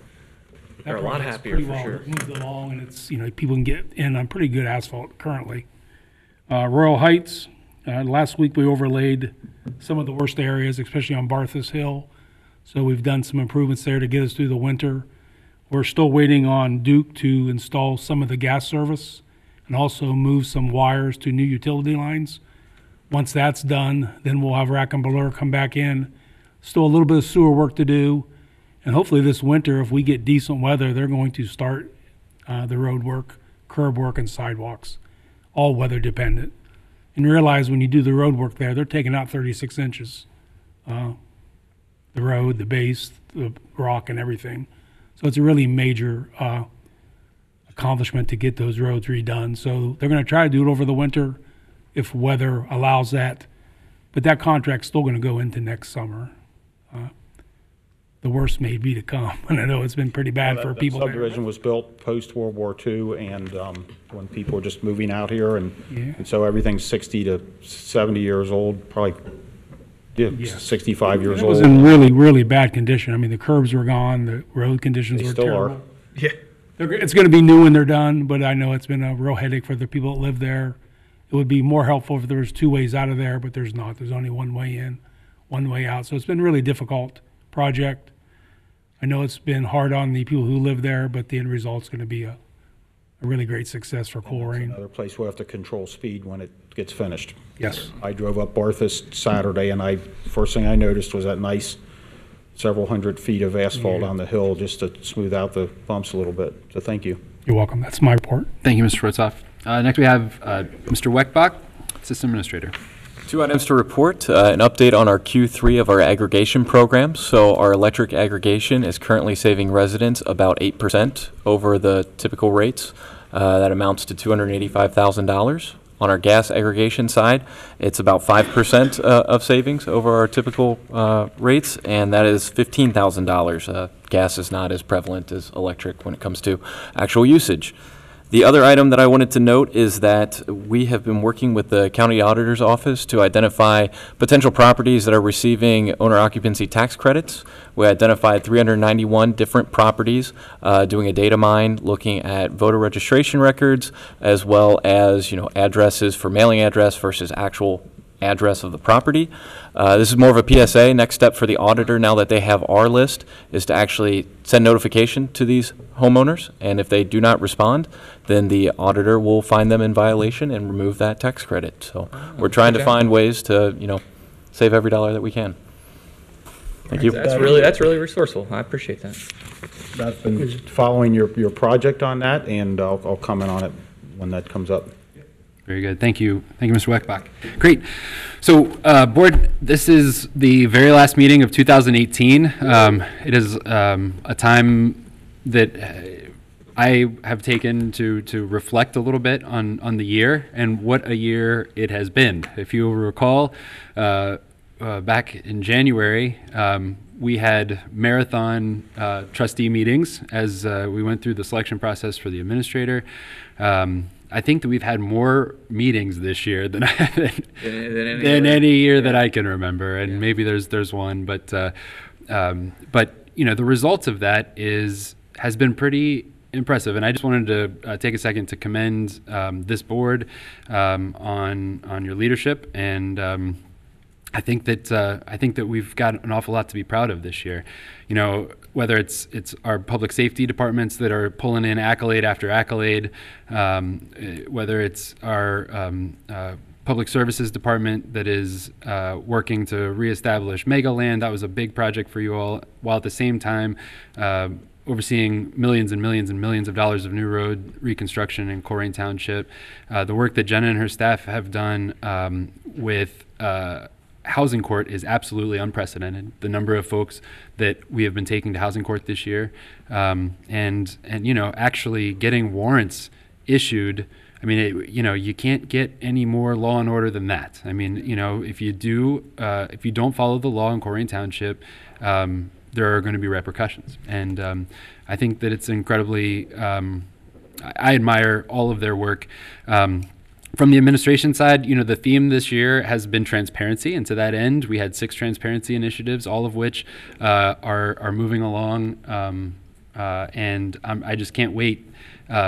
They're a lot happier, pretty for well sure. moved along, and it's, people can get in on pretty good asphalt currently. Royal Heights, last week we overlaid some of the worst areas, especially on Barthas Hill. So we've done some improvements there to get us through the winter. We're still waiting on Duke to install some of the gas service and also move some wires to new utility lines. Once that's done, then we'll have Rack and Ballure come back in. Still a little bit of sewer work to do. And hopefully this winter, if we get decent weather, they're going to start the road work, curb work, and sidewalks, all weather dependent. And realize when you do the road work there, they're taking out 36 inches. The road, the base, the rock, and everything. So it's a really major accomplishment to get those roads redone. So they're going to try to do it over the winter if weather allows that. But that contract's still going to go into next summer. The worst may be to come. And I know it's been pretty bad for people there. Subdivision was built post-World War II, and when people were just moving out here, and so everything's 60 to 70 years old, probably 65 years It old. was in really, really bad condition. I mean, the curbs were gone, the road conditions They were still terrible. are. Yeah. It's going to be new when they're done, but I know it's been a real headache for the people that live there. It would be more helpful if there was two ways out of there, but there's not. There's only one way in, one way out. So it's been a really difficult project. I know it's been hard on the people who live there, but the end result's going to be a a really great success for Colerain. Another place we'll have to control speed when it gets finished. Yes. I drove up Barthas Saturday, and first thing I noticed was that nice several hundred feet of asphalt on the hill just to smooth out the bumps a little bit. So thank you. You're welcome. That's my report. Thank you, Mr. Frotzoff. Next we have Mr. Weckbach, System Administrator. 2 items to report. An update on our Q3 of our aggregation program. So our electric aggregation is currently saving residents about 8% over the typical rates. That amounts to $285,000. On our gas aggregation side, it's about 5% of savings over our typical rates, and that is $15,000. Gas is not as prevalent as electric when it comes to actual usage. The other item that I wanted to note is that we have been working with the County Auditor's Office to identify potential properties that are receiving owner occupancy tax credits. We identified 391 different properties, doing a data mine, looking at voter registration records, as well as addresses for mailing address versus actual address of the property. This is more of a PSA. Next step for the auditor, now that they have our list, is to actually send notification to these homeowners, and if they do not respond, then the auditor will find them in violation and remove that tax credit. So we're trying to find ways to, save every dollar that we can. Thank you. That's really resourceful. I appreciate that. I've been following your project on that, and I'll comment on it when that comes up. Very good. Thank you. Thank you, Mr. Weckbach. Great. So, Board, this is the very last meeting of 2018. It is a time that I have taken to reflect a little bit on the year and what a year it has been. If you recall, back in January, we had marathon trustee meetings as we went through the selection process for the administrator. I think that we've had more meetings this year than any year that I can remember, and maybe there's one, but the results of that has been pretty impressive, and I just wanted to take a second to commend this board on your leadership, and I think that we've got an awful lot to be proud of this year. Whether it's our public safety departments that are pulling in accolade after accolade, whether it's our public services department that is working to reestablish Mega Land. That was a big project for you all, while at the same time overseeing millions and millions and millions of dollars of new road reconstruction in Colerain Township. The work that Jenna and her staff have done with Housing Court is absolutely unprecedented. The number of folks that we have been taking to Housing Court this year, and actually getting warrants issued. I mean, you can't get any more law and order than that. I mean, if you don't follow the law in Colerain Township, there are going to be repercussions. And I think that it's incredibly. I admire all of their work. From the administration side, the theme this year has been transparency, and to that end, we had 6 transparency initiatives, all of which are moving along, and I just can't wait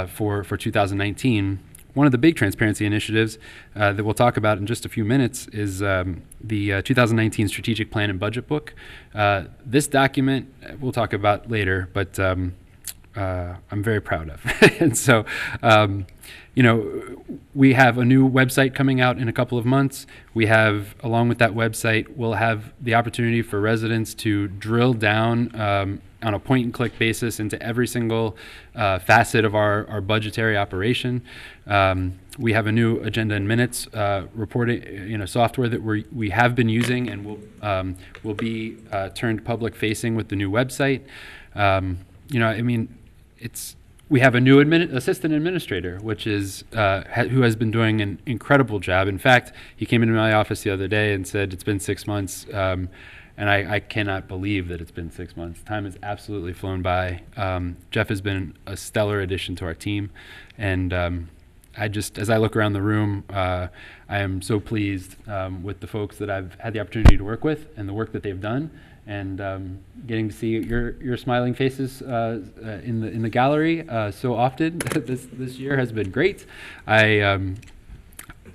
for 2019. One of the big transparency initiatives that we'll talk about in just a few minutes is the 2019 Strategic Plan and Budget Book. This document we'll talk about later, but I'm very proud of. And so, we have a new website coming out in a couple of months. We have, along with that website, we'll have the opportunity for residents to drill down on a point-and-click basis into every single facet of our budgetary operation. We have a new agenda and minutes reporting, software that we have been using and will be turned public-facing with the new website. We have a new assistant administrator, which is who has been doing an incredible job. In fact, he came into my office the other day and said it's been 6 months, and I cannot believe that it's been 6 months. Time has absolutely flown by. Jeff has been a stellar addition to our team, and as I look around the room, I am so pleased with the folks that I've had the opportunity to work with and the work that they've done. And getting to see your smiling faces in the gallery so often this year has been great.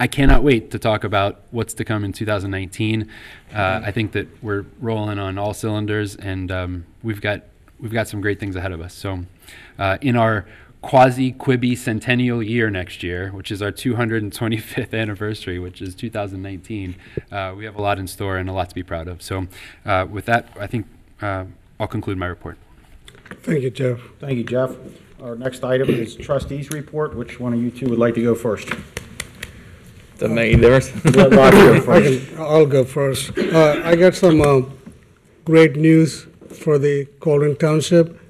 I cannot wait to talk about what's to come in 2019. I think that we're rolling on all cylinders, and we've got some great things ahead of us. So, in our quasi-Quibi centennial year next year, which is our 225th anniversary, which is 2019. We have a lot in store and a lot to be proud of. So with that, I think I'll conclude my report. Thank you, Jeff. Thank you, Jeff. Our next item is trustees report. Which one of you two would like to go first? Doesn't make any difference. Let Roger go first. I'll go first. I got some great news for the Colerain Township.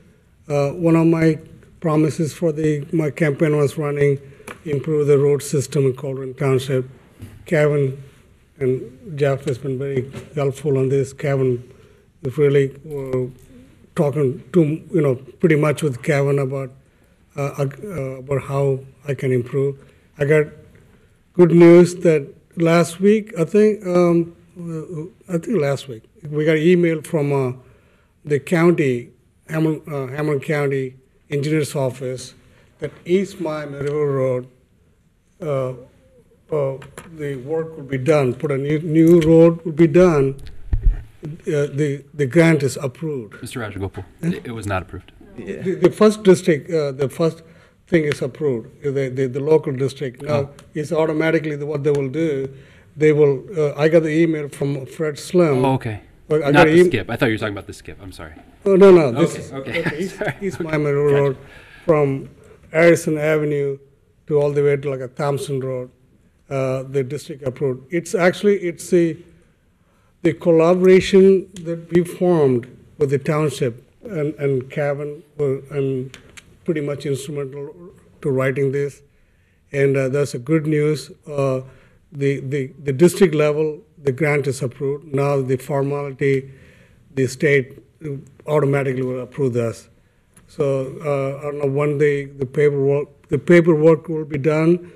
One of my promises for my campaign was running, improve the road system in Colerain Township. Kevin and Jeff has been very helpful on this. Kevin is really talking to, pretty much with Kevin about how I can improve. I got good news that last week, I think last week, we got an email from the county, Hamilton County Engineer's Office, that East Miami River Road, the work will be done, put a new road will be done. The grant is approved. Mr. Rajagopal, it was not approved. Yeah. The first district, the first thing is approved, the local district. Now, it's automatically what they will do. They will, I got the email from Fred Slim. Oh, okay. I Not the skip. I thought you were talking about the skip. I'm sorry. Oh, no. This is Okay. East Miami Road from Harrison Avenue to all the way to like a Thompson Road. The district approved. It's the collaboration that we formed with the township and Kevin and pretty much instrumental to writing this. And that's a good news. The district level, the grant is approved. Now the formality, the state automatically will approve this. So I don't know, one day the paperwork will be done.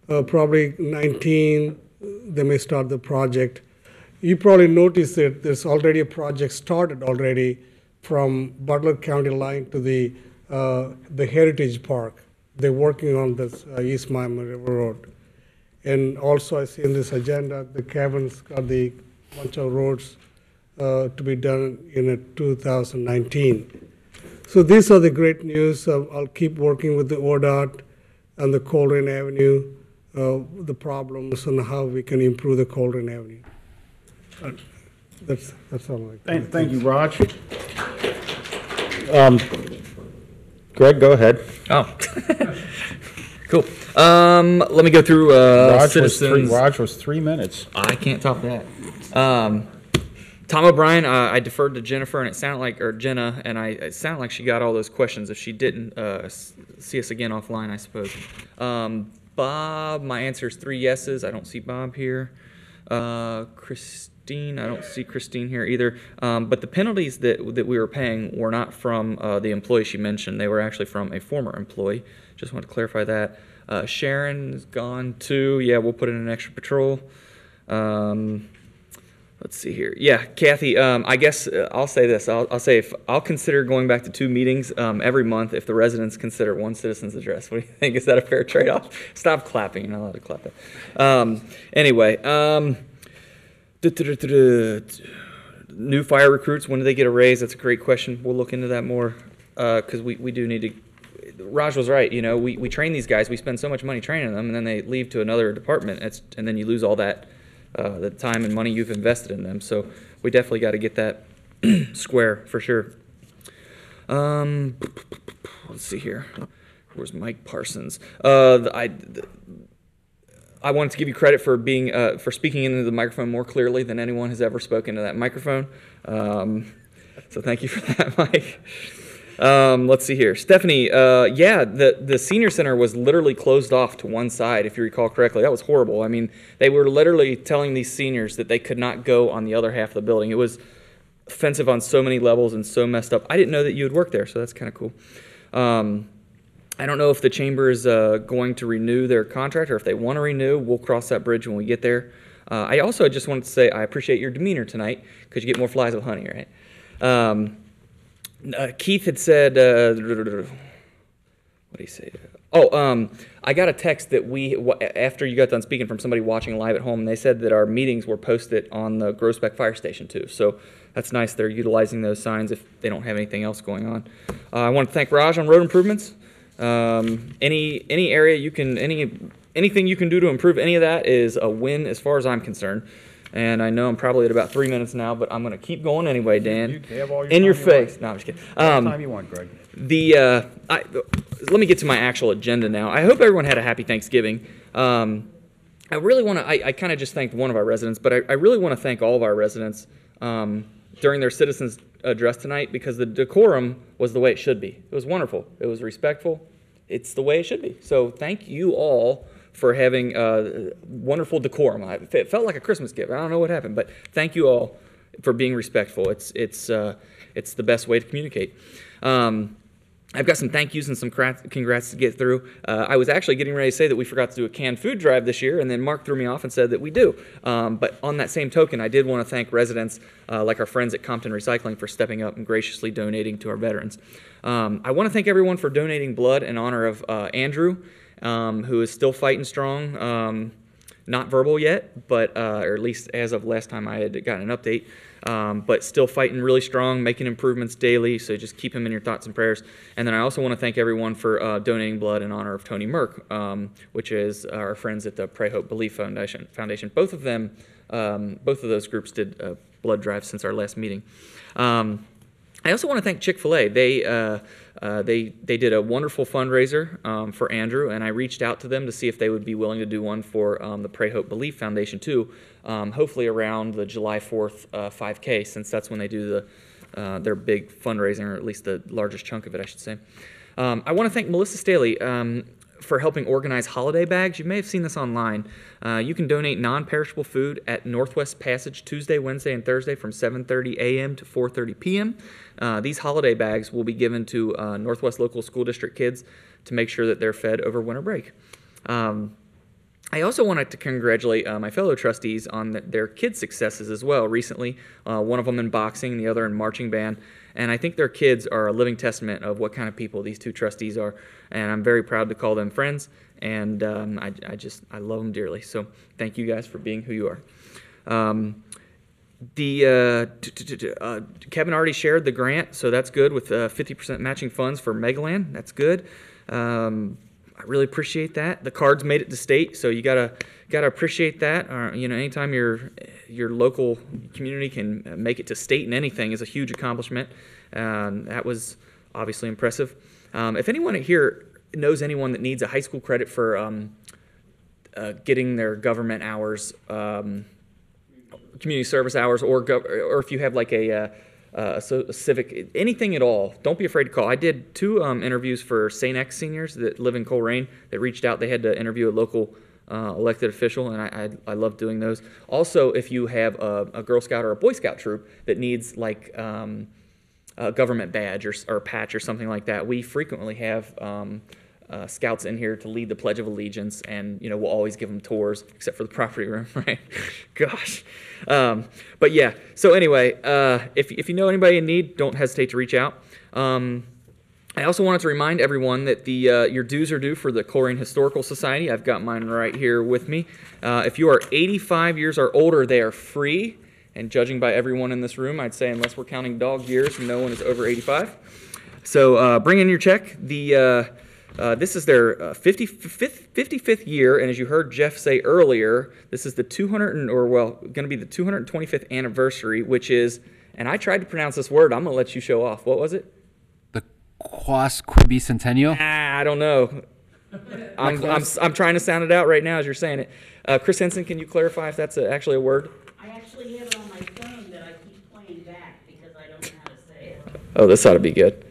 Probably 19, they may start the project. You probably noticed that there's already a project started already from Butler County line to the Heritage Park. They're working on this East Miami River Road. And also I see in this agenda, the Kevin's got the bunch of roads to be done in 2019. So these are the great news. I'll keep working with the ODOT and the Colerain Avenue, the problems and how we can improve the Colerain Avenue. That's all I got. Thank you, Raj. Greg, go ahead. Oh, cool. Let me go through citizens. Raj was 3 minutes. I can't top that. Tom O'Brien, I deferred to Jennifer, and it sounded like, or Jenna, and it sounded like she got all those questions. If she didn't, see us again offline, I suppose. Bob, my answer is 3 yeses. I don't see Bob here. Christine, I don't see Christine here either. But the penalties that we were paying were not from the employee she mentioned. They were actually from a former employee. Just want to clarify that. Sharon is gone too. Yeah, we'll put in an extra patrol. Let's see here. Yeah, Kathy, I guess I'll say this. I'll say I'll consider going back to 2 meetings every month if the residents consider 1 citizen's address. What do you think? Is that a fair trade-off? Stop clapping. You're not allowed to clap it. Anyway, new fire recruits, when do they get a raise? That's a great question. We'll look into that more because we do need to. Raj was right. We train these guys. We spend so much money training them, and then they leave to another department, and then you lose all that. The time and money you've invested in them. So we definitely got to get that square for sure. Let's see here. Where's Mike Parsons? I wanted to give you credit for being for speaking into the microphone more clearly than anyone has ever spoken to that microphone. So thank you for that, Mike. Let's see here. Stephanie, yeah, the senior center was literally closed off to one side, if you recall correctly. That was horrible. I mean, they were literally telling these seniors that they could not go on the other half of the building. It was offensive on so many levels and so messed up. I didn't know that you would work there, so that's kind of cool. I don't know if the chamber is going to renew their contract or if they want to renew. We'll cross that bridge when we get there. I also just wanted to say I appreciate your demeanor tonight because you get more flies with honey, right? Keith had said, what did he say? Oh, I got a text that after you got done speaking from somebody watching live at home, and they said that our meetings were posted on the Groesbeck Fire Station too. So that's nice. They're utilizing those signs if they don't have anything else going on. I want to thank Raj on road improvements. Any area you can, anything you can do to improve any of that is a win as far as I'm concerned. And I know I'm probably at about 3 minutes now, but I'm going to keep going anyway, Dan. You can have all your In your time you want. face. No, I'm just kidding. All the time you want, Greg. Let me get to my actual agenda now. I hope everyone had a happy Thanksgiving. I really want to, I kind of just thanked one of our residents, but I really want to thank all of our residents during their citizens address tonight, because the decorum was the way it should be. It was wonderful. It was respectful. It's the way it should be. So thank you all for having wonderful decorum. It felt like a Christmas gift. I don't know what happened, but thank you all for being respectful. It's the best way to communicate. I've got some thank yous and some congrats to get through. I was actually getting ready to say that we forgot to do a canned food drive this year, and then Mark threw me off and said that we do. But on that same token, I did want to thank residents like our friends at Compton Recycling for stepping up and graciously donating to our veterans. I want to thank everyone for donating blood in honor of Andrew, who is still fighting strong. Not verbal yet, but or at least as of last time I had gotten an update. But still fighting really strong, making improvements daily, so just keep him in your thoughts and prayers. And then I also want to thank everyone for donating blood in honor of Tony Merck, which is our friends at the Pray Hope Belief Foundation. Both of them, both of those groups did a blood drive since our last meeting. I also want to thank Chick-fil-A. They did a wonderful fundraiser for Andrew, and I reached out to them to see if they would be willing to do one for the Pray Hope Belief Foundation too, hopefully around the July 4th 5K, since that's when they do their big fundraising, or at least the largest chunk of it, I should say. I want to thank Melissa Staley for helping organize holiday bags. You may have seen this online. You can donate non-perishable food at Northwest Passage Tuesday, Wednesday, and Thursday from 7:30 a.m. to 4:30 p.m. These holiday bags will be given to Northwest Local School District kids to make sure that they're fed over winter break. I also wanted to congratulate my fellow trustees on their kids' successes as well recently, one of them in boxing, the other in marching band. And I think their kids are a living testament of what kind of people these two trustees are. And I'm very proud to call them friends, and I love them dearly. So thank you guys for being who you are. Kevin already shared the grant, so that's good, with 50% matching funds for Megaland. That's good. I really appreciate that. The cards made it to state, so you gotta appreciate that. Anytime your local community can make it to state in anything is a huge accomplishment. That was obviously impressive. If anyone here knows anyone that needs a high school credit for getting their government hours, community service hours, or if you have like a civic, anything at all, don't be afraid to call. I did 2 interviews for St. X seniors that live in Colerain that reached out. They had to interview a local elected official, and I love doing those. Also, if you have a Girl Scout or a Boy Scout troop that needs like a government badge or patch or something like that, we frequently have scouts in here to lead the Pledge of Allegiance, and we'll always give them tours, except for the property room, right? Gosh. But yeah, so anyway, if you know anybody in need, don't hesitate to reach out. I also wanted to remind everyone that your dues are due for the Colerain Historical Society. I've got mine right here with me. If you are 85 years or older, they are free, and judging by everyone in this room, I'd say unless we're counting dog years, no one is over 85. So bring in your check. This is their 55th year, and as you heard Jeff say earlier, this is the going to be the 225th anniversary, which is, and I tried to pronounce this word. I'm going to let you show off. What was it? The Quasquibicentennial? I don't know. I'm trying to sound it out right now as you're saying it. Chris Henson, can you clarify if that's actually a word? I actually have it on my phone that I keep playing back because I don't know how to say it. Oh, this ought to be good.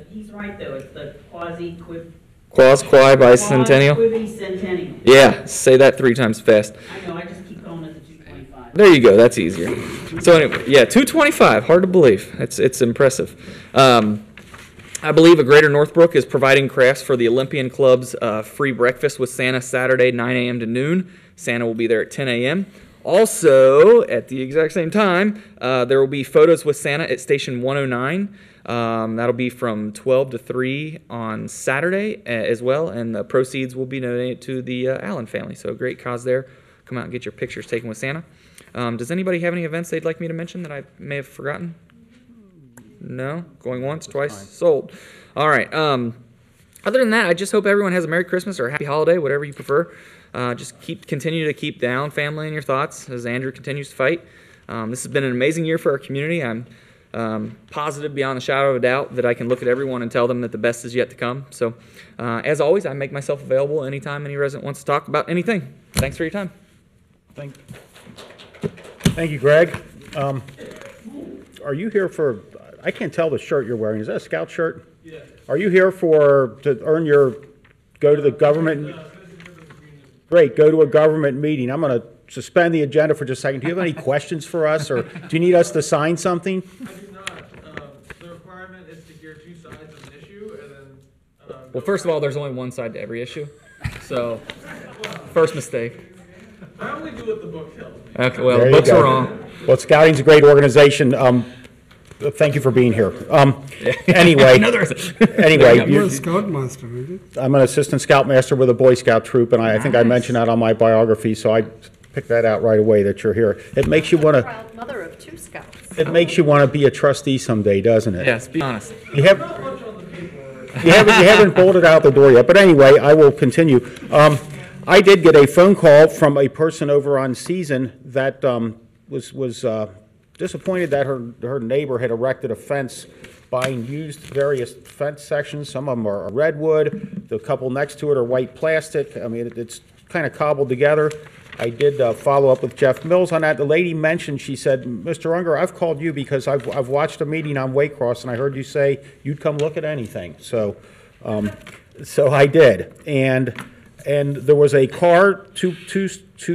He's right though, it's the quasi-quib. Quasquibicentennial? Quasquibicentennial. Yeah, say that 3 times fast. I know, I just keep going at the 225. There you go, that's easier. So anyway, yeah, 225, hard to believe. It's impressive. I believe a Greater Northbrook is providing crafts for the Olympian Club's free breakfast with Santa Saturday, 9 a.m. to noon. Santa will be there at 10 a.m. Also, at the exact same time, there will be photos with Santa at Station 109. That'll be from 12 to 3 on Saturday as well, and the proceeds will be donated to the Allen family. So a great cause there. Come out and get your pictures taken with Santa. Does anybody have any events they'd like me to mention that I may have forgotten? No? Going once, twice? Sold. All right. Other than that, I just hope everyone has a Merry Christmas or a Happy Holiday, whatever you prefer. Just continue to keep down family in your thoughts as Andrew continues to fight. This has been an amazing year for our community. I'm positive beyond a shadow of a doubt that I can look at everyone and tell them that the best is yet to come. So, as always, I make myself available anytime any resident wants to talk about anything. Thanks for your time. Thank you, Greg. Are you here for, I can't tell the shirt you're wearing. Is that a scout shirt? Yeah. Are you here to earn your, go to the government? Great, go to a government meeting. I'm going to suspend the agenda for just a second. Do you have any questions for us, or do you need us to sign something? I do not. The requirement is to hear two sides of an issue, and then... Well, first of all, there's only one side to every issue. So, first mistake. I only do what the book tells me. Okay, well, the books are wrong. Well, Scouting's a great organization. Thank you for being here. Anyway, You're a scoutmaster, really? I'm an assistant scoutmaster with a Boy Scout troop, and I think I mentioned that on my biography, so I picked that out right away that you're here. It makes you want to. Proud mother of 2 scouts. It makes you want to be a trustee someday, doesn't it? Yes, be honest. You haven't bolted out the door yet, but anyway, I will continue. I did get a phone call from a person over on Season that was disappointed that her neighbor had erected a fence buying used various fence sections. Some of them are redwood. The couple next to it are white plastic. I mean, it's kind of cobbled together. I did follow up with Jeff Mills on that. The lady mentioned, she said, Mr. Unger, I've called you because I've watched a meeting on Waycross, and I heard you say you'd come look at anything. So I did. And there was a car two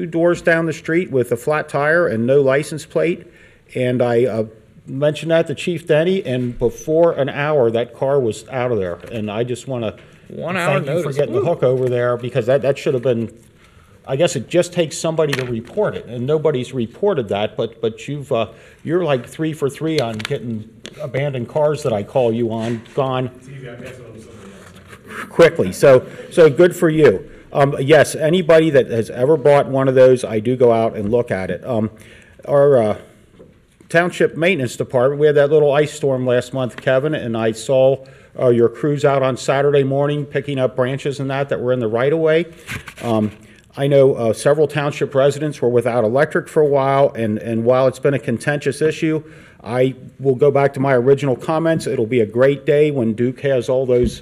doors down the street with a flat tire and no license plate. And I mentioned that to Chief Denny, and before an hour, that car was out of there. And I just want to thank you for getting the hook over there, because that should have been, I guess it just takes somebody to report it, and nobody's reported that. But you're like 3 for 3 on getting abandoned cars that I call you on gone quickly. So good for you. Yes, anybody that has ever bought one of those, I do go out and look at it. Our Township Maintenance Department, we had that little ice storm last month, Kevin, and I saw your crews out on Saturday morning picking up branches and that were in the right-of-way. I know several Township residents were without electric for a while, and while it's been a contentious issue, I will go back to my original comments. It'll be a great day when Duke has all those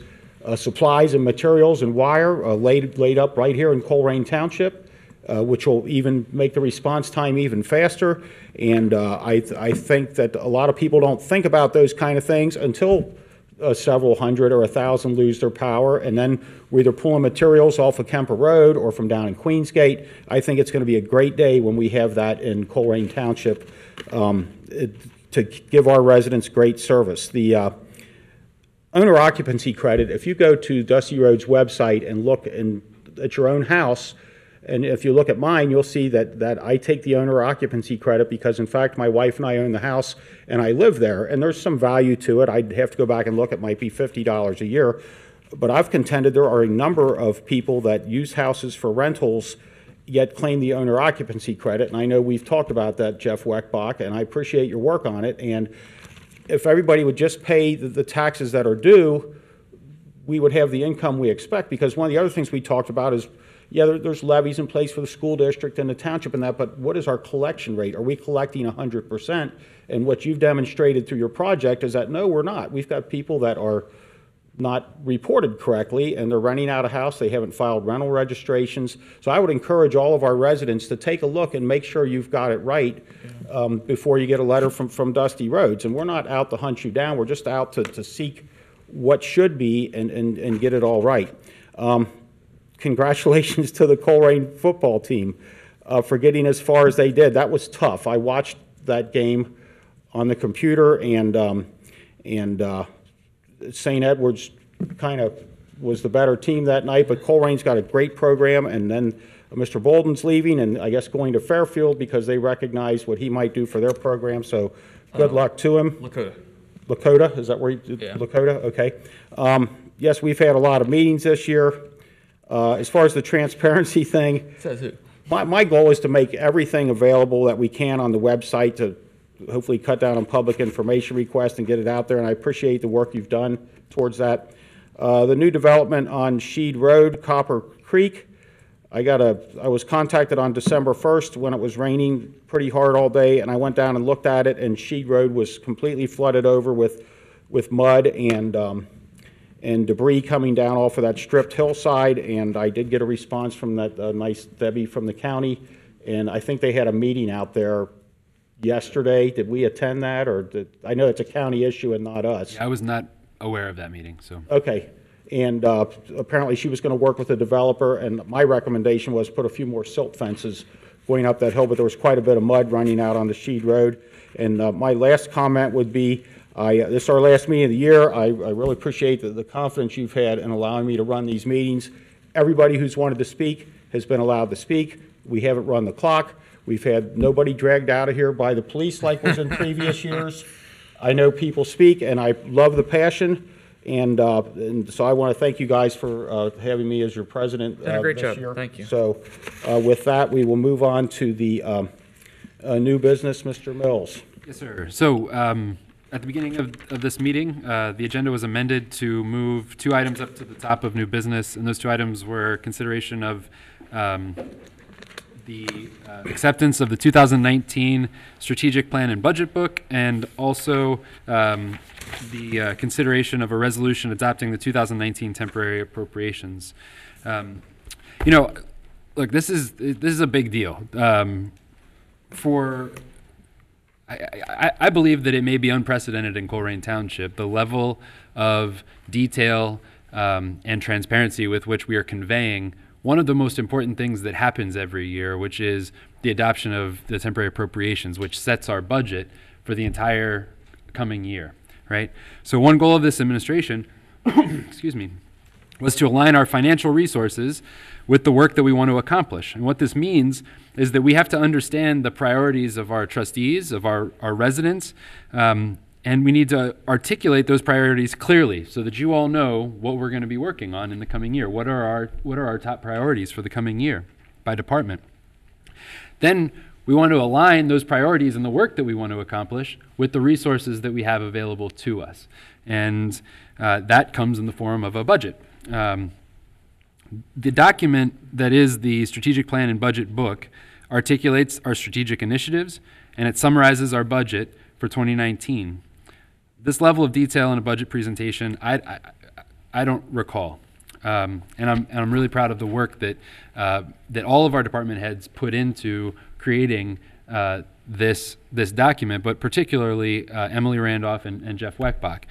supplies and materials and wire laid up right here in Colerain Township, which will even make the response time even faster. And I think that a lot of people don't think about those kind of things until several hundred or 1,000 lose their power, and then we're either pulling materials off of Kemper Road or from down in Queensgate. I think it's going to be a great day when we have that in Colerain Township to give our residents great service. The owner occupancy credit, if you go to Dusty Road's website and look at your own house, and if you look at mine, you'll see that I take the owner occupancy credit because, in fact, my wife and I own the house and I live there, and there's some value to it. I'd have to go back and look. It might be $50 a year. But I've contended there are a number of people that use houses for rentals yet claim the owner occupancy credit. And I know we've talked about that, Jeff Weckbach, and I appreciate your work on it. And if everybody would just pay the taxes that are due, we would have the income we expect. Because one of the other things we talked about is, yeah, there's levies in place for the school district and the township and that, but what is our collection rate? Are we collecting 100%? And what you've demonstrated through your project is that, no, we're not. We've got people that are not reported correctly, and they're renting out a house. They haven't filed rental registrations. So I would encourage all of our residents to take a look and make sure you've got it right before you get a letter from Dusty Roads. And we're not out to hunt you down. We're just out to seek what should be and get it all right. Congratulations to the Colerain football team for getting as far as they did. That was tough. I watched that game on the computer, and St. Edward's kind of was the better team that night, but Colerain's got a great program, and then Mr. Bolden's leaving and I guess going to Fairfield because they recognize what he might do for their program, so good luck to him. Lakota, is that where you, yeah. Lakota, okay. Yes, we've had a lot of meetings this year. As far as the transparency thing, my goal is to make everything available that we can on the website to hopefully cut down on public information requests and get it out there, and I appreciate the work you've done towards that. The new development on Sheed Road, Copper Creek. I was contacted on December 1st when it was raining pretty hard all day, and I went down and looked at it, and Sheed Road was completely flooded over with mud and debris coming down off of that stripped hillside. And I did get a response from that nice Debbie from the county, and I think they had a meeting out there yesterday. Did we attend that, or I know it's a county issue and not us? Yeah, I was not aware of that meeting, so. Okay. And apparently she was going to work with the developer, and my recommendation was put a few more silt fences going up that hill, but there was quite a bit of mud running out on the Sheed Road. And my last comment would be, this is our last meeting of the year. I really appreciate the confidence you've had in allowing me to run these meetings. Everybody who's wanted to speak has been allowed to speak. We haven't run the clock. We've had nobody dragged out of here by the police like was in previous years. I know people speak, and I love the passion. And so I want to thank you guys for having me as your president Done a great this job. year. Thank you. So with that, we will move on to the new business, Mr. Mills. Yes, sir. So at the beginning of this meeting, the agenda was amended to move 2 items up to the top of new business, and those 2 items were consideration of the acceptance of the 2019 strategic plan and budget book, and also the consideration of a resolution adopting the 2019 temporary appropriations. You know, look, this is a big deal. I believe that it may be unprecedented in Colerain Township, the level of detail and transparency with which we are conveying one of the most important things that happens every year, which is the adoption of the temporary appropriations, which sets our budget for the entire coming year, right? So one goal of this administration, excuse me, was to align our financial resources with the work that we want to accomplish. And what this means is that we have to understand the priorities of our trustees, of our residents, and we need to articulate those priorities clearly so that you all know what we're going to be working on in the coming year. What are our top priorities for the coming year by department? Then we want to align those priorities and the work that we want to accomplish with the resources that we have available to us. And that comes in the form of a budget. The document that is the strategic plan and budget book articulates our strategic initiatives, and it summarizes our budget for 2019. This level of detail in a budget presentation, I don't recall, and I'm really proud of the work that that all of our department heads put into creating this document, but particularly Emily Randolph and Jeff Weckbach.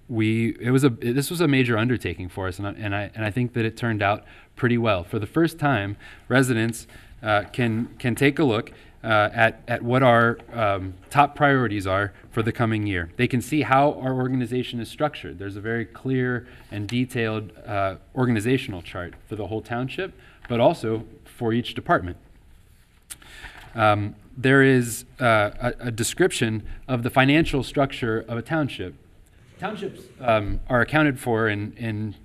This was a major undertaking for us, and I think that it turned out pretty well. For the first time, residents can take a look at what our top priorities are for the coming year. They can see how our organization is structured. There's a very clear and detailed organizational chart for the whole township, but also for each department. There is a description of the financial structure of a township. Townships are accounted for in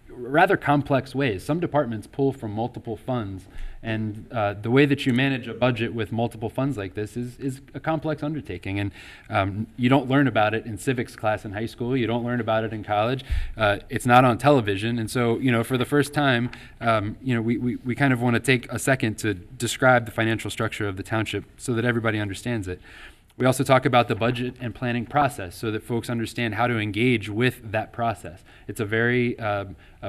rather complex ways. Some departments pull from multiple funds, and the way that you manage a budget with multiple funds like this is a complex undertaking. And you don't learn about it in civics class in high school. You don't learn about it in college. It's not on television. And so, you know, for the first time, you know, we kind of want to take a second to describe the financial structure of the township so that everybody understands it. We also talk about the budget and planning process so that folks understand how to engage with that process. It's a very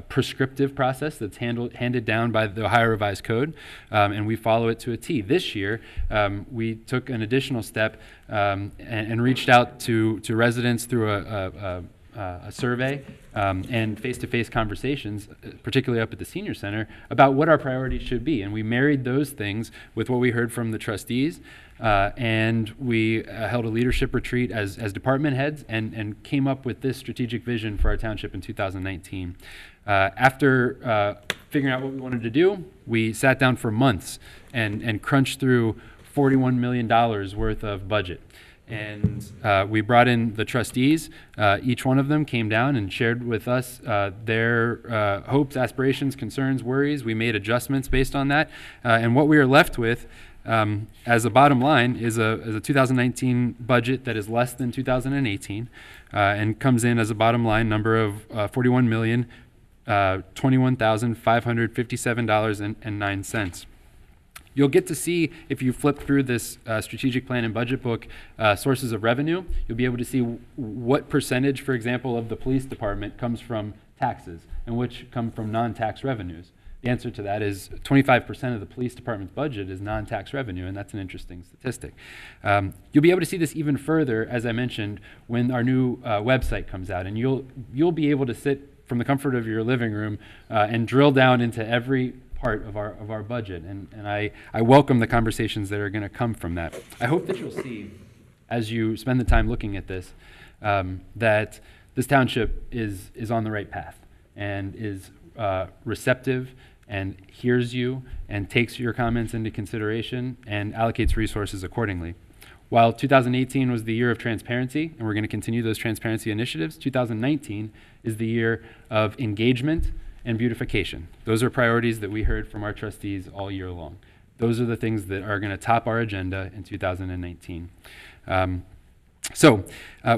prescriptive process that's handed down by the Ohio Revised Code, and we follow it to a T. This year, we took an additional step and reached out to residents through a survey and face-to-face conversations, particularly up at the senior center, about what our priorities should be. And we married those things with what we heard from the trustees, and we held a leadership retreat as department heads and came up with this strategic vision for our township in 2019. After figuring out what we wanted to do, we sat down for months and crunched through $41 million worth of budget. And we brought in the trustees. Each one of them came down and shared with us their hopes, aspirations, concerns, worries. We made adjustments based on that. And what we were left with as a bottom line, is a 2019 budget that is less than 2018 and comes in as a bottom line number of $41,021,557.09. You'll get to see, if you flip through this strategic plan and budget book, sources of revenue. You'll be able to see what percentage, for example, of the police department comes from taxes and which come from non-tax revenues. The answer to that is 25% of the police department's budget is non-tax revenue, and that's an interesting statistic. You'll be able to see this even further, as I mentioned, when our new website comes out, and you'll be able to sit from the comfort of your living room and drill down into every part of our budget, and I welcome the conversations that are going to come from that. I hope that you'll see, as you spend the time looking at this, that this township is on the right path and is receptive and hears you and takes your comments into consideration and allocates resources accordingly. While 2018 was the year of transparency, and we're going to continue those transparency initiatives, 2019 is the year of engagement and beautification. Those are priorities that we heard from our trustees all year long. Those are the things that are going to top our agenda in 2019.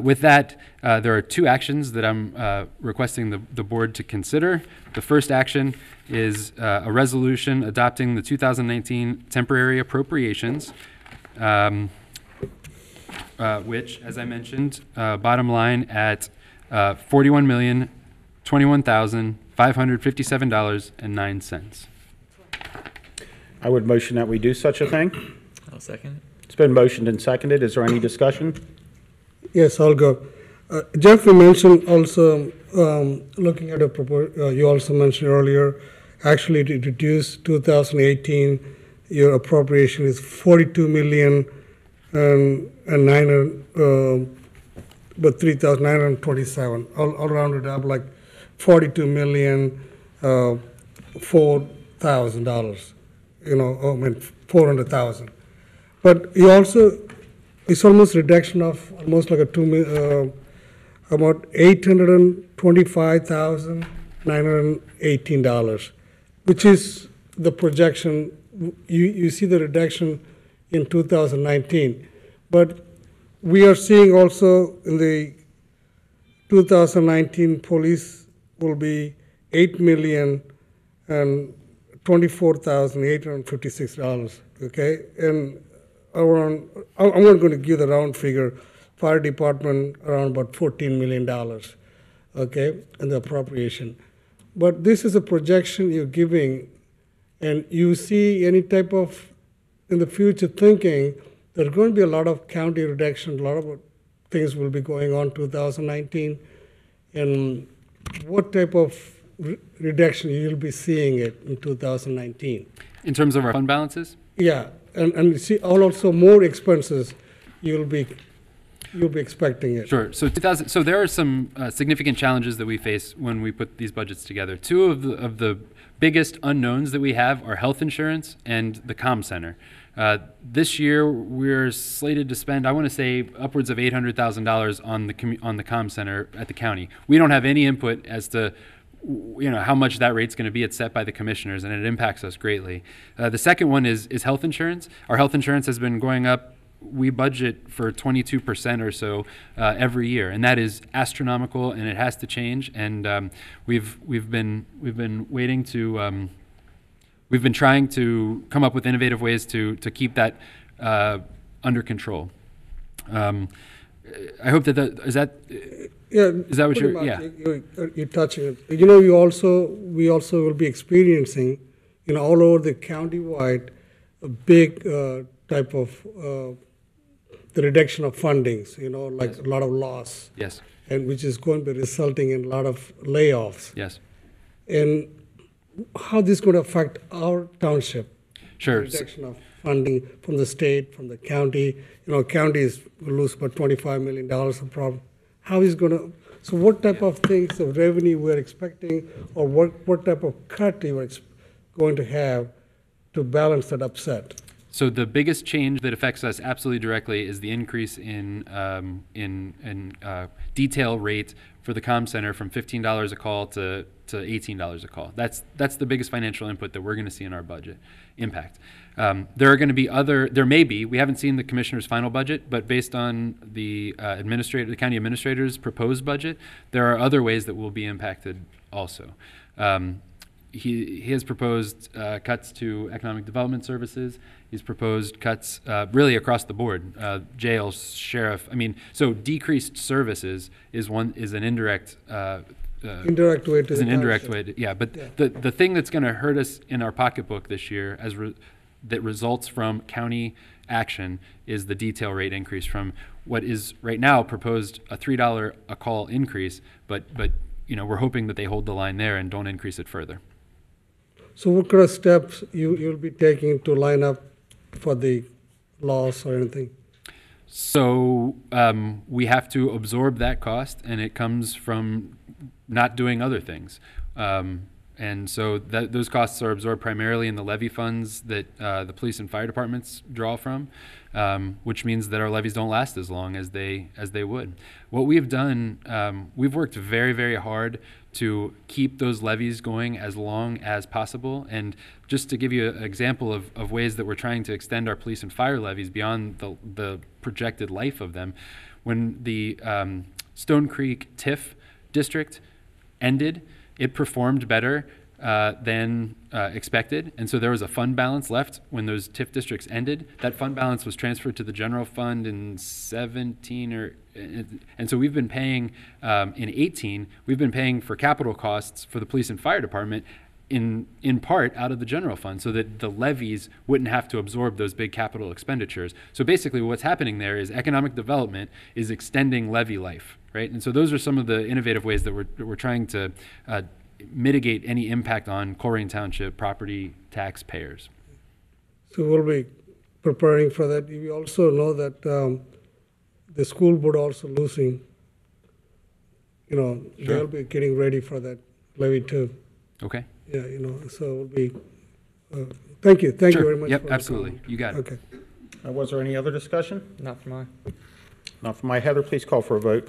With that, there are two actions that I'm requesting the board to consider. The first action is a resolution adopting the 2019 temporary appropriations, which, as I mentioned, bottom line at $41,021,557.09. I would motion that we do such a thing. I'll second it. It's been motioned and seconded. Is there any discussion? Yes, I'll go. Jeff, you mentioned also looking at you also mentioned earlier, actually to reduce 2018, your appropriation is 42 million and 3,927. I'll round it up like 42 million $4,000. You know, I mean 400,000. But you also, it's almost reduction of almost like about $825,918, which is the projection. You see the reduction in 2019, but we are seeing also in the 2019 police will be $8,024,856. Okay, and around, I'm not going to give the round figure, fire department around about $14 million, okay, in the appropriation. But this is a projection you're giving, and you see any type of, in the future thinking, there's going to be a lot of county reduction, a lot of things will be going on 2019, and what type of reduction you'll be seeing it in 2019? In terms of our fund balances? Yeah, and see also more expenses you'll be expecting it. Sure. So there are some significant challenges that we face when we put these budgets together. Two of the biggest unknowns that we have are health insurance and the comm center. This year we're slated to spend, I want to say, upwards of $800,000 on the comm center at the county. We don't have any input as to how much that rate's going to be. It's set by the commissioners, and it impacts us greatly. The second one is health insurance. Our health insurance has been going up. We budget for 22% or so every year, and that is astronomical, and it has to change. And we've been waiting to we've been trying to come up with innovative ways to keep that under control. I hope that is that. Yeah, is that what you're? much, Yeah, you're touching it. You know, we also will be experiencing, all over the county-wide, a big type of the reduction of fundings. Like yes. A lot of loss. Yes. And which is going to be resulting in a lot of layoffs. Yes. And how this is going to affect our township? Sure. Reduction of funding from the state, from the county. Counties will lose about $25 million of problem. How is going to, so what type of things of revenue we're expecting, or what type of cut you are going to have to balance that upset? So the biggest change that affects us absolutely directly is the increase in detail rate for the comm center from $15 a call to $18 a call. That's the biggest financial input that we're going to see in our budget impact. There are going to be there may be, we haven't seen the commissioner's final budget, but based on the county administrator's proposed budget, there are other ways that will be impacted also. He has proposed cuts to economic development services. He's proposed cuts really across the board, jail, sheriff. I mean, so decreased services is an indirect indirect way to is the an indirect township. way. But the thing that's going to hurt us in our pocketbook this year, that results from county action, is the detail rate increase from what is right now proposed a $3 a call increase, but we're hoping that they hold the line there and don't increase it further. So what kind of steps you'll be taking to line up for the loss or anything? So we have to absorb that cost, and it comes from not doing other things. And so those costs are absorbed primarily in the levy funds that the police and fire departments draw from, which means that our levies don't last as long as they would. What we've done, we've worked very, very hard to keep those levies going as long as possible. And just to give you an example of ways that we're trying to extend our police and fire levies beyond the projected life of them, when the Stone Creek TIF district ended, it performed better than expected, and so there was a fund balance left when those TIF districts ended. That fund balance was transferred to the general fund in 17 and so we've been paying in 18, we've been paying for capital costs for the police and fire department in part out of the general fund, so that the levies wouldn't have to absorb those big capital expenditures. So basically what's happening there is economic development is extending levy life, right? And so those are some of the innovative ways that we're trying to mitigate any impact on Colerain Township property taxpayers. So we'll be preparing for that. We also know that the school board also losing, Sure. they'll be getting ready for that levy too. Okay. Yeah, so it'll be, thank you Sure. you very much. Yep, for the absolutely. comment. You got it. Okay. Was there any other discussion? Not for mine. Not for my. Heather, please call for a vote.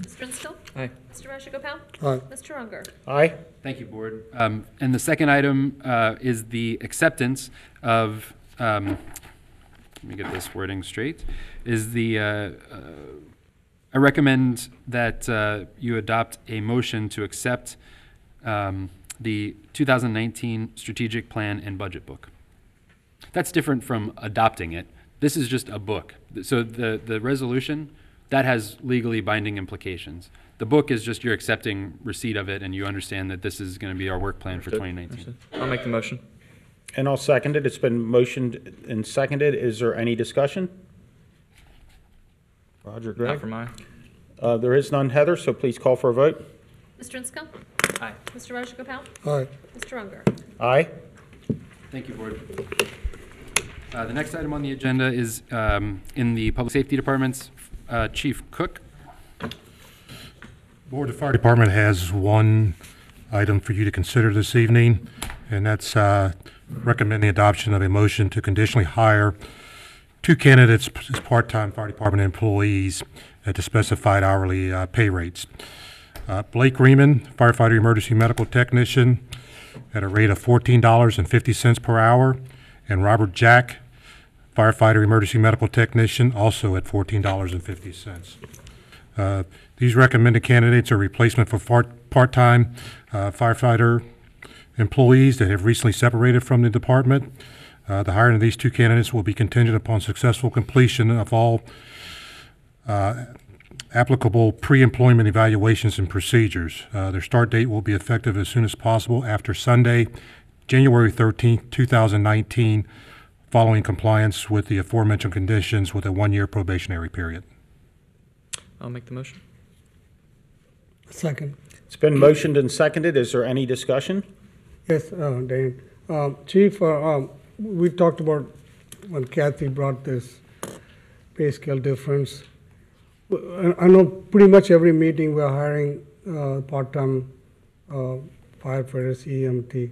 Mr. Instill? Aye. Mr. Rajagopal? Aye. Mr. Unger? Aye. Thank you, Board. And the second item is the acceptance of, let me get this wording straight, is I recommend that you adopt a motion to accept the 2019 Strategic Plan and Budget Book. That's different from adopting it. This is just a book. So the resolution, that has legally binding implications. The book is just you're accepting receipt of it and you understand that this is going to be our work plan for 2019. I'll make the motion. And I'll second it. It's been motioned and seconded. Is there any discussion? Roger, Greg? Not for mine. There is none, Heather, so please call for a vote. Mr. Instill? Aye. Mr. Rajagopal? Aye. Mr. Unger? Aye. Thank you, Board. The next item on the agenda is in the Public Safety Department's Chief Cook. Board, the fire department has one item for you to consider this evening, and that's recommend the adoption of a motion to conditionally hire 2 candidates as part-time fire department employees at the specified hourly pay rates. Blake Riemann, firefighter emergency medical technician, at a rate of $14.50 per hour, and Robert Jack, firefighter emergency medical technician, also at $14.50. These recommended candidates are replacement for part-time firefighter employees that have recently separated from the department. The hiring of these 2 candidates will be contingent upon successful completion of all applicable pre-employment evaluations and procedures. Their start date will be effective as soon as possible after Sunday, January 13th, 2019, following compliance with the aforementioned conditions with a 1-year probationary period. I'll make the motion. Second. It's been motioned and seconded. Is there any discussion? Yes, Dan. Chief, we talked about when Kathy brought this pay scale difference. I know pretty much every meeting we're hiring part-time firefighters, EMT.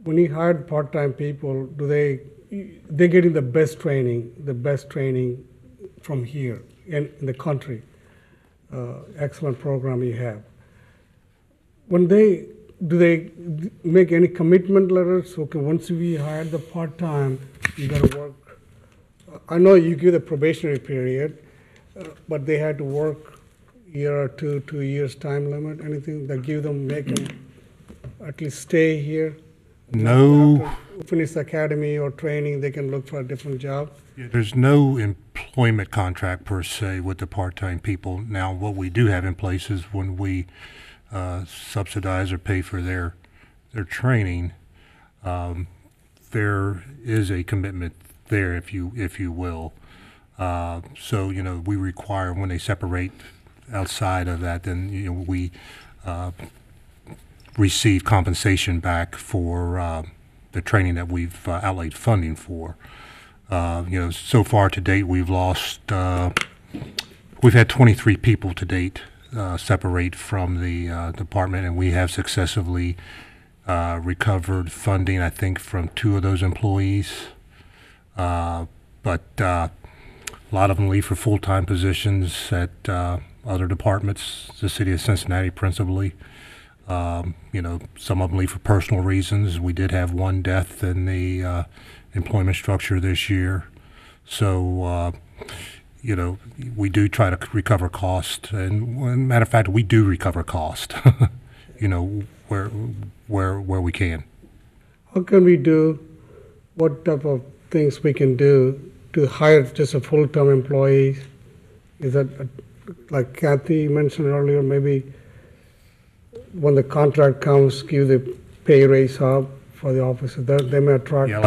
When you hire part-time people, do they they're getting the best training from here in the country. Excellent program you have. Do they make any commitment letters? Okay, once we hire the part-time, you gotta work. I know you give the probationary period, but they had to work year or 2 years time limit, anything that make them at least stay here? No. After finish the academy or training, they can look for a different job? Yeah, there's no employment contract per se with the part-time people. Now, what we do have in place is when we subsidize or pay for their training, there is a commitment there, if you will. So, we require when they separate outside of that, then, we receive compensation back for the training that we've outlaid funding for. So far to date, we've had 23 people to date separate from the department, and we have successfully recovered funding, I think, from 2 of those employees. But a lot of them leave for full-time positions at other departments, the city of Cincinnati principally. Some of them leave for personal reasons. We did have 1 death in the employment structure this year. So, we do try to recover cost. And matter of fact, we do recover cost, where we can. What can we do? What type of things we can do to hire just a full-time employee? Is that, like Kathy mentioned earlier, maybe when the contract comes, give the pay raise up for the officer? They may attract. Yeah,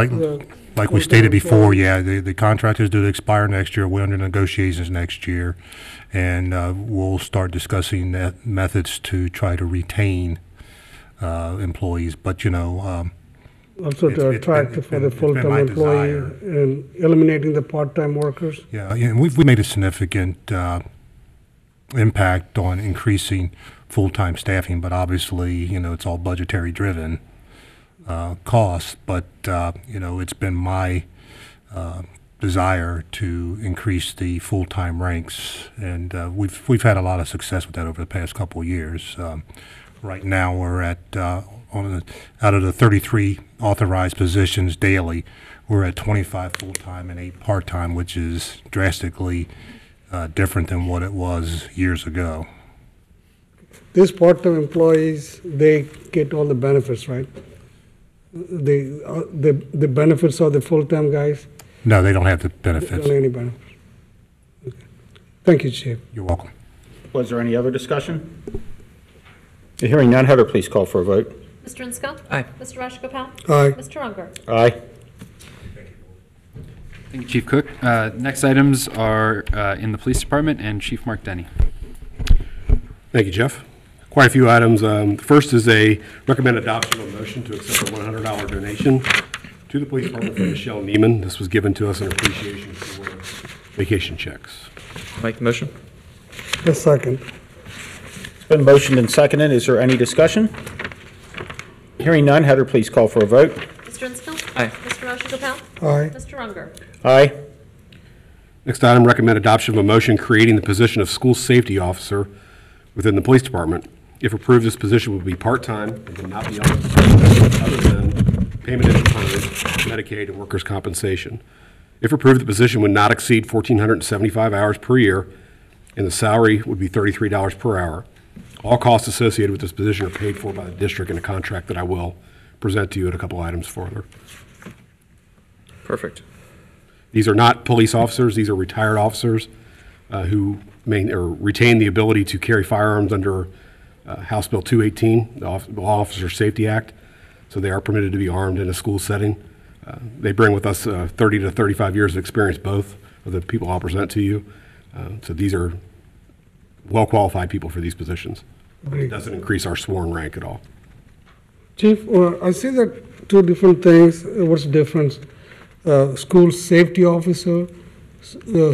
like we stated before, the contract is due to expire next year. We're under negotiations next year, and we'll start discussing methods to try to retain employees. But also to attract for the full-time employee and eliminating the part-time workers. Yeah, and we've made a significant impact on increasing full-time staffing, but obviously, it's all budgetary driven costs. But it's been my desire to increase the full-time ranks, and we've had a lot of success with that over the past couple of years. Right now, we're at out of the 33 authorized positions daily, we're at 25 full-time and 8 part-time, which is drastically different than what it was years ago. These part-time employees, they get all the benefits, right? The benefits of the full-time guys? No, they don't have the They benefits. don't have any benefits. Okay. Thank you, Chief. You're welcome. Was there any other discussion? Hearing none, Heather, please call for a vote. Mr. Inscoe? Aye. Mr. Rajagopal? Aye. Mr. Unger? Aye. Thank you, Chief Cook. Next items are in the Police Department and Chief Mark Denny. Thank you, Jeff. Quite a few items. The first is a recommend adoption of a motion to accept a $100 donation to the Police Department from Michelle Neiman. This was given to us in appreciation for vacation checks. Make the motion. A second. It's been motioned and seconded. Is there any discussion? Hearing none, Heather, please call for a vote. Mr. Inscoe? Aye. Mr. Rajagopal? Aye. Mr. Unger? Aye. Next item, recommend adoption of a motion creating the position of school safety officer within the police department. If approved, this position will be part-time and will not be other than payment in kind, Medicaid, and workers' compensation. If approved, the position would not exceed 1,475 hours per year, and the salary would be $33 per hour. All costs associated with this position are paid for by the district in a contract that I will present to you in a couple items further. Perfect. These are not police officers. These are retired officers who retain the ability to carry firearms under House Bill 218, the Law Officer Safety Act. So they are permitted to be armed in a school setting. They bring with us 30 to 35 years of experience, both of the people I'll present to you. So these are well-qualified people for these positions. It doesn't increase our sworn rank at all. Chief, I see that 2 different things. What's the difference? School safety officer,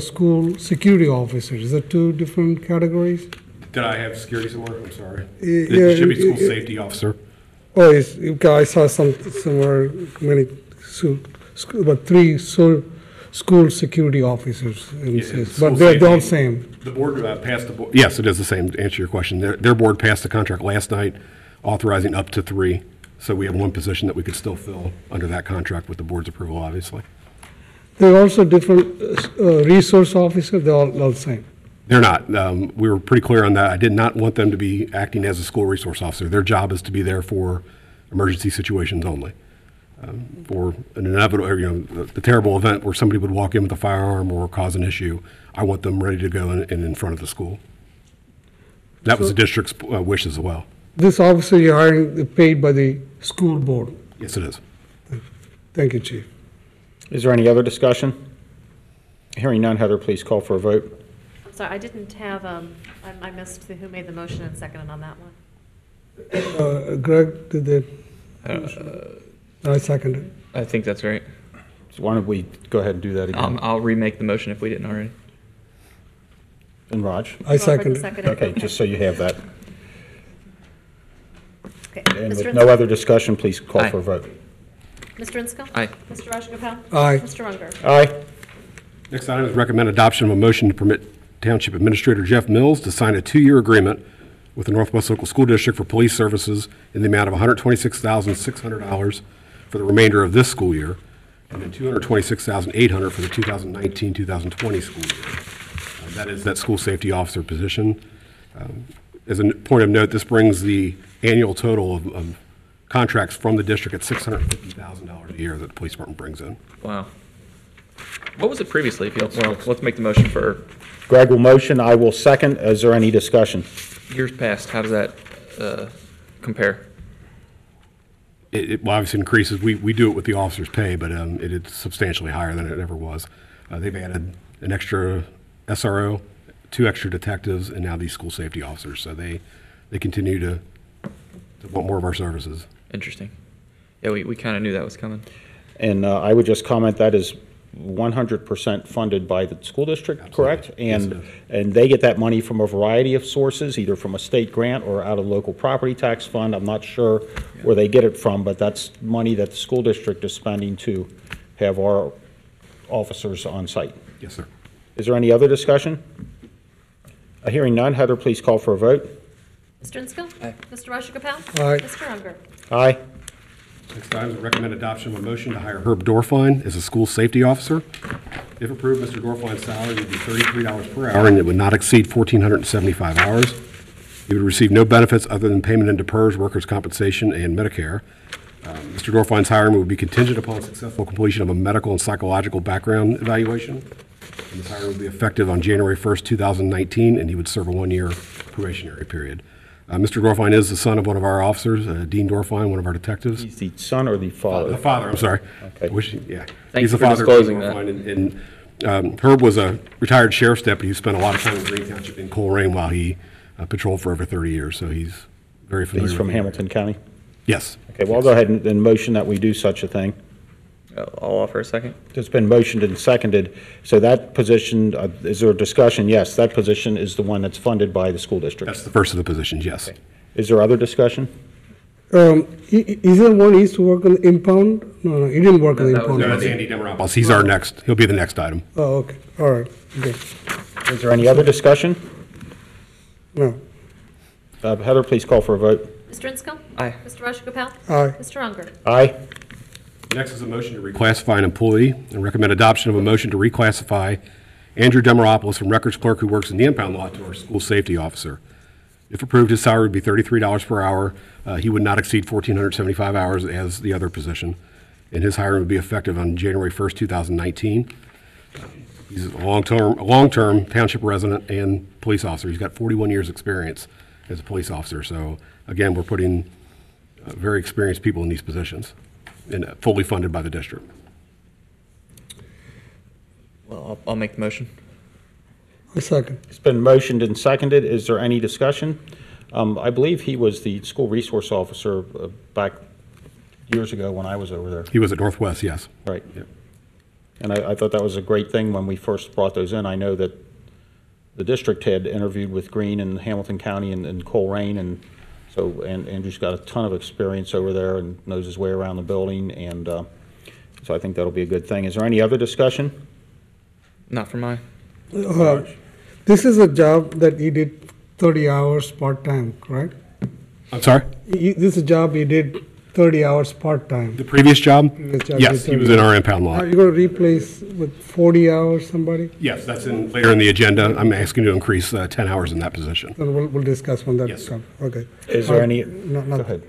school security officer. Is that 2 different categories? Did I have security somewhere? I'm sorry. Yeah, It should be school safety officer. Oh, I saw somewhere many about three school security officers, it says, School but they're all safety. same. The board passed the board. Yes, it is the same. To answer your question, their board passed the contract last night, authorizing up to 3. So we have one position that we could still fill under that contract with the board's approval, obviously. They're also different resource officers, they're all the same. They're not. We were pretty clear on that. I did not want them to be acting as a school resource officer. Their job is to be there for emergency situations only. For an inevitable, the terrible event where somebody would walk in with a firearm or cause an issue, I want them ready to go and in front of the school. That was the district's wish as well. This officer you're hiring, paid by the school board. Yes, it is. Thank you, Chief. Is there any other discussion? Hearing none, Heather, please call for a vote. I'm sorry, I didn't have, I missed who made the motion and seconded on that one. Greg, did they? I seconded. I think that's right. So why don't we go ahead and do that again? I'll remake the motion if we didn't already. And Raj? I seconded. Okay, just so you have that. Okay. And Mr. with no other discussion, please call for a vote. Mr. Inscoe? Aye. Mr. Rajagopal? Aye. Mr. Unger? Aye. Next item is recommend adoption of a motion to permit Township Administrator Jeff Mills to sign a 2-year agreement with the Northwest Local School District for police services in the amount of $126,600 for the remainder of this school year, and then $226,800 for the 2019-2020 school year. That is that school safety officer position. As a point of note, this brings the annual total of contracts from the district at $650,000 a year that the police department brings in. Wow. What was it previously? If you let's make the motion for Greg will motion, I will second. Is there any discussion? years past. How does that compare? It obviously increases. We do it with the officer's pay, but it is substantially higher than it ever was. They've added an extra SRO, 2 extra detectives, and now these school safety officers. So they continue to want more of our services. Interesting. Yeah, we kind of knew that was coming. And I would just comment that is 100% funded by the school district, correct? And they get that money from a variety of sources, either from a state grant or out of local property tax fund. I'm not sure where they get it from, but that's money that the school district is spending to have our officers on site. Yes, sir. Is there any other discussion? Hearing none, Heather, please call for a vote. Mr. Inscoe? Aye. Mr. Rajagopal? Aye. Mr. Unger? Aye. Next item is recommend adoption of a motion to hire Herb Dorfine as a school safety officer. If approved, Mr. Dorfine's salary would be $33 per hour, and it would not exceed 1,475 hours. He would receive no benefits other than payment into PERS, workers' compensation, and Medicare. Mr. Dorfine's hiring would be contingent upon successful completion of a medical and psychological background evaluation. And this hiring would be effective on January 1st, 2019, and he would serve a 1-year probationary period. Mr. Dorfine is the son of one of our officers, Dean Dorfine, one of our detectives. He's the son or the father? The father, I'm sorry. Okay. Thank you for disclosing that. Herb was a retired sheriff's deputy who spent a lot of time in Green Township in Colerain while he patrolled for over 30 years, so he's very familiar. He's from with Hamilton County? Yes. Okay, well, I'll go ahead and motion that we do such a thing. I'll offer a second. It's been motioned and seconded. So that position, is there a discussion? Yes, that position is the one that's funded by the school district. That's the first of the positions, yes. Okay. Is there other discussion? Is there one he used to work on the impound? No, he didn't work on the impound. No, that's Andy Demarapoulos. He's our next, he'll be the next item. Oh, okay, all right, good. Is there any other discussion? No. Heather, please call for a vote. Mr. Inscoe? Aye. Mr. Rajagopal? Aye. Mr. Unger? Aye. Next is a motion to reclassify an employee and recommend adoption of a motion to reclassify Andrew Demarapoulos from records clerk who works in the impound lot to our school safety officer. If approved, his salary would be $33 per hour. He would not exceed 1,475 hours as the other position, and his hiring would be effective on January 1st, 2019. He's a long-term township resident and police officer. He's got 41 years' experience as a police officer. So again, we're putting very experienced people in these positions and fully funded by the district. Well, I'll make the motion. A second. It's been motioned and seconded. Is there any discussion? I believe he was the school resource officer back years ago when I was over there. He was at Northwest, yes. Right. Yep. And I thought that was a great thing when we first brought those in. I know that the district had interviewed with Greene and Hamilton County and Colerain, and so Andrew's got a ton of experience over there and knows his way around the building, and So I think that'll be a good thing. Is there any other discussion? Not for mine. This is a job that you did 30 hours part-time, correct? I'm sorry? This is a job you did 30 hours part-time. The previous job? Previous job Yes, you he did was 30 in our hours. impound lot. Are you going to replace with 40 hours somebody? Yes, that's later in the agenda. I'm asking to increase 10 hours in that position. Then we'll discuss when that comes. Okay. Is there any? No, Go ahead.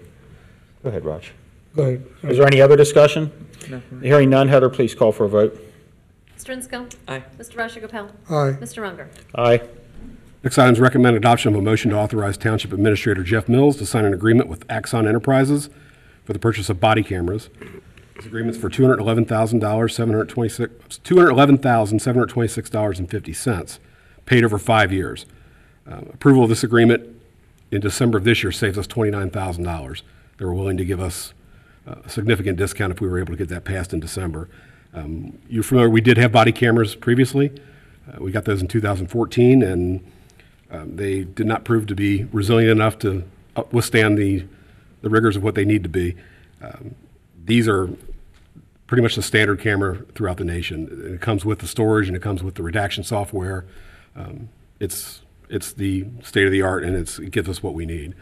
Go ahead, Raj. Go ahead. Is there any other discussion? No. Hearing none, Heather, please call for a vote. Mr. Insco? Aye. Mr. Rajagopal? Aye. Mr. Unger? Aye. Next item is recommend adoption of a motion to authorize Township Administrator Jeff Mills to sign an agreement with Axon Enterprises for the purchase of body cameras. This agreement's for $211,726.50, paid over 5 years. Approval of this agreement in December of this year saves us $29,000. They were willing to give us a significant discount if we were able to get that passed in December. You're familiar, we did have body cameras previously. We got those in 2014, and they did not prove to be resilient enough to withstand the rigors of what they need to be. These are pretty much the standard camera throughout the nation. It comes with the storage and it comes with the redaction software. It's the state of the art, and it gives us what we need.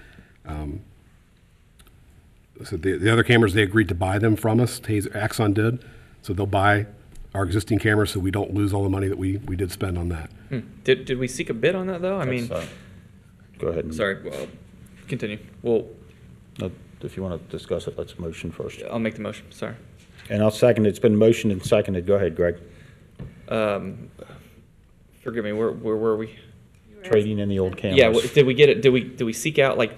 So the other cameras, they agreed to buy them from us. Axon did, so they'll buy our existing cameras so we don't lose all the money that we did spend on that. Did we seek a bid on that, though? I mean, Go ahead. sorry, well, continue. Well, No, if you want to discuss it, let's motion first. I'll make the motion, sorry. And I'll second it. It's been motioned and seconded. Go ahead, Greg. Forgive me, where were we? Trading in the old cameras. Yeah, did we get it, did we seek out, like,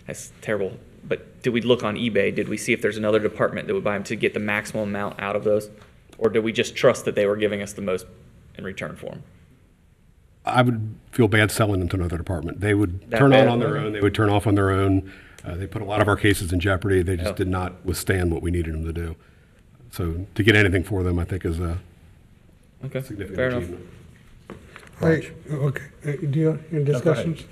that's terrible, but did we look on eBay? Did we see if there's another department that would buy them to get the maximum amount out of those? Or did we just trust that they were giving us the most in return for them? I would feel bad selling them to another department. They would That turn bad? on their own. They would turn off on their own. They put a lot of our cases in jeopardy. They just did not withstand what we needed them to do. So to get anything for them, I think, is a significant fair enough. achievement. Okay. Do you have any discussions?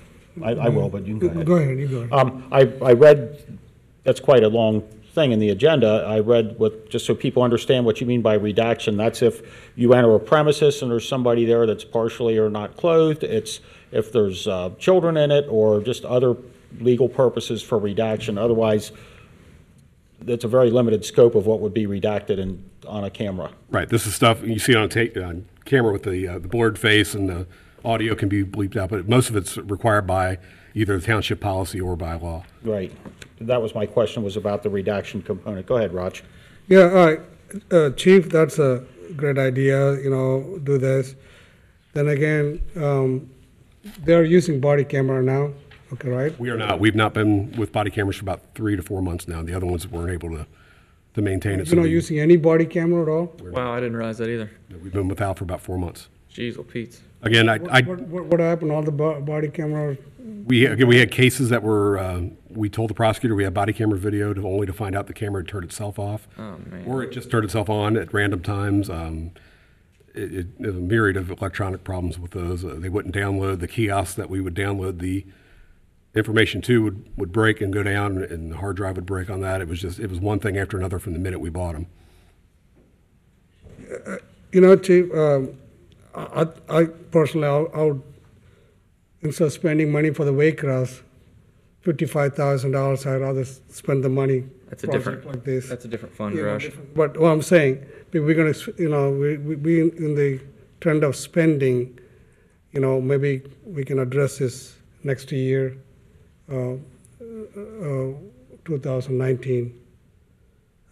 I will, but you can go ahead. Go ahead, you go ahead. I read, that's quite a long thing in the agenda. I read what, just so people understand what you mean by redaction, that's if you enter a premises and there's somebody there that's partially or not clothed. It's if there's children in it or just other legal purposes for redaction. Otherwise, it's a very limited scope of what would be redacted on a camera. Right. This is stuff you see on camera with the blurred face, and the audio can be bleeped out, but most of it's required by either the township policy or by law. Right. That was my question, was about the redaction component. Go ahead, Raj. Yeah, all right. Chief, that's a great idea, do this. Then again, they're using body camera now, okay, right? We are not. We've not been with body cameras for about 3 to 4 months now. The other ones weren't able to maintain it. You're not using any body camera at all? Wow, I didn't realize that either. We've been without for about 4 months. Jeez, well, Pete. Again, What happened, all the body camera? we had cases that were, we told the prosecutor we had body camera video only to find out the camera had turned itself off. Oh, man. Or it just turned itself on at random times. There's a myriad of electronic problems with those. They wouldn't download the kiosks that we would download the information to would break and go down, and the hard drive would break on that. It was one thing after another from the minute we bought them. Chief, I personally, I would, instead of spending money for the Waycross, $55,000, I'd rather spend the money. That's a project different, like this. that's a different fund, You know, Raj. But what I'm saying, we're going to, we in the trend of spending, maybe we can address this next year, 2019,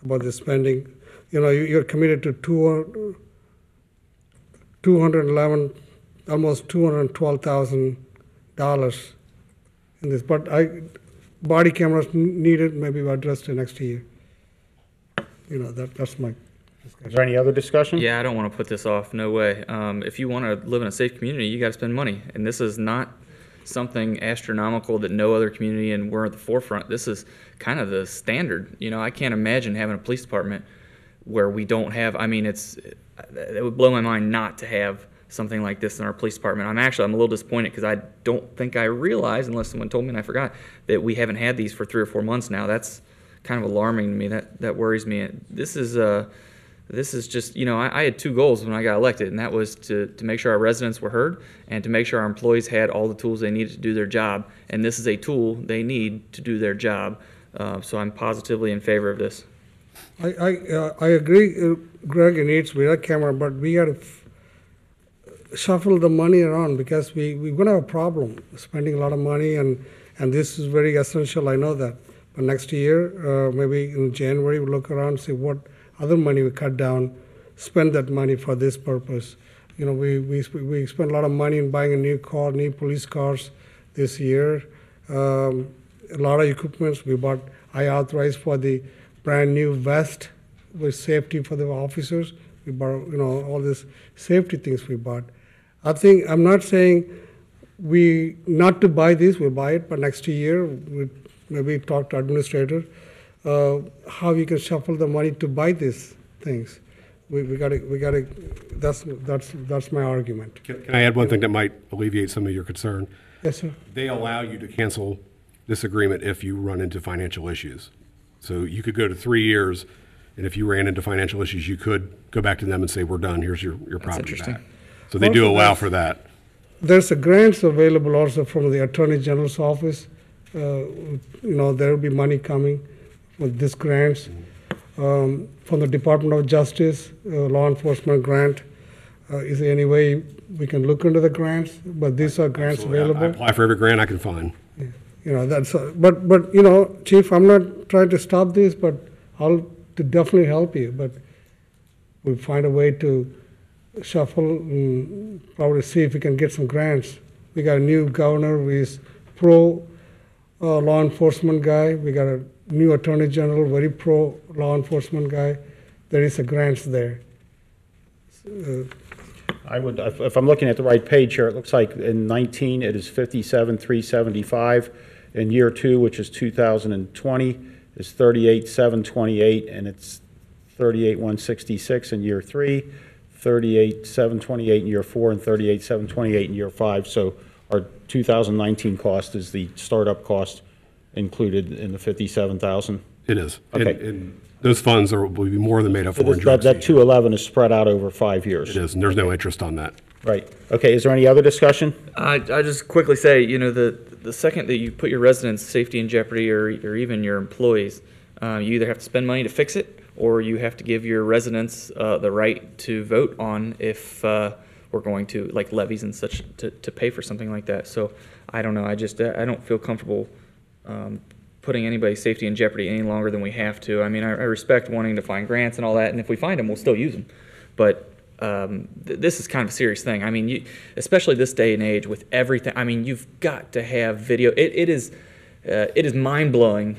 about the spending. You're committed to 211, almost $212,000 in this, but body cameras needed, maybe we'll address it next year. That's my discussion. Is there any other discussion? Yeah, I don't want to put this off. No way. If you want to live in a safe community, you got to spend money. And this is not something astronomical that no other community, and we're at the forefront. This is kind of the standard. I can't imagine having a police department where we don't have, it would blow my mind not to have something like this in our police department. I'm a little disappointed because I don't think I realized, unless someone told me and I forgot, that we haven't had these for 3 or 4 months now. That's kind of alarming to me. That worries me. This is this is just, I had two goals when I got elected, and that was to make sure our residents were heard and to make sure our employees had all the tools they needed to do their job. And this is a tool they need to do their job. So I'm positively in favor of this. I agree, Greg, it needs to be a camera, but we got to shuffle the money around because we're going to have a problem spending a lot of money, and this is very essential, I know that. But next year, maybe in January, we'll look around and see what other money we cut down, spend that money for this purpose. We spent a lot of money in buying a new car, new police cars this year. A lot of equipments we bought. I authorized for the brand new vest with safety for the officers. We bought, all these safety things we bought. I'm not saying we not to buy this, we'll buy it, but next year we maybe talk to administrator how we can shuffle the money to buy these things. We gotta. That's my argument. Can I add one thing that might alleviate some of your concern? Yes, sir. They allow you to cancel this agreement if you run into financial issues. So you could go to 3 years, and if you ran into financial issues, you could go back to them and say, "We're done. Here's your property back." So they do allow for that. There's a grants available also from the Attorney General's office. There will be money coming with this grants. From the Department of Justice, law enforcement grant. Is there any way we can look into the grants? But these are grants available. I apply for every grant I can find. That's. But Chief, I'm not trying to stop this, but I'll to definitely help you. But we'll find a way to shuffle and probably see if we can get some grants. We got a new governor who is pro law enforcement guy. We got a new attorney general, very pro law enforcement guy. There is a grants there. I would, if I'm looking at the right page here, it looks like in 19 it is 57,375. In year 2, which is 2020, is 38,728, and it's 38,166 in year 3, 38,728 in year 4, and 38,728 in year 5. So our 2019 cost is the startup cost included in the 57,000. It is. Okay. And those funds will be more than made up for in drug that 211 is spread out over 5 years. It is, and there's no interest on that. Right. Okay. Is there any other discussion? I just quickly say, the second that you put your residents' safety in jeopardy or even your employees, you either have to spend money to fix it or you have to give your residents the right to vote on if we're going to, like levies and such, to pay for something like that. So I don't know. I don't feel comfortable putting anybody's safety in jeopardy any longer than we have to. I mean, I respect wanting to find grants and all that, and if we find them, we'll still use them. But this is kind of a serious thing. I mean, especially this day and age with everything. I mean, you've got to have video. It is mind-blowing,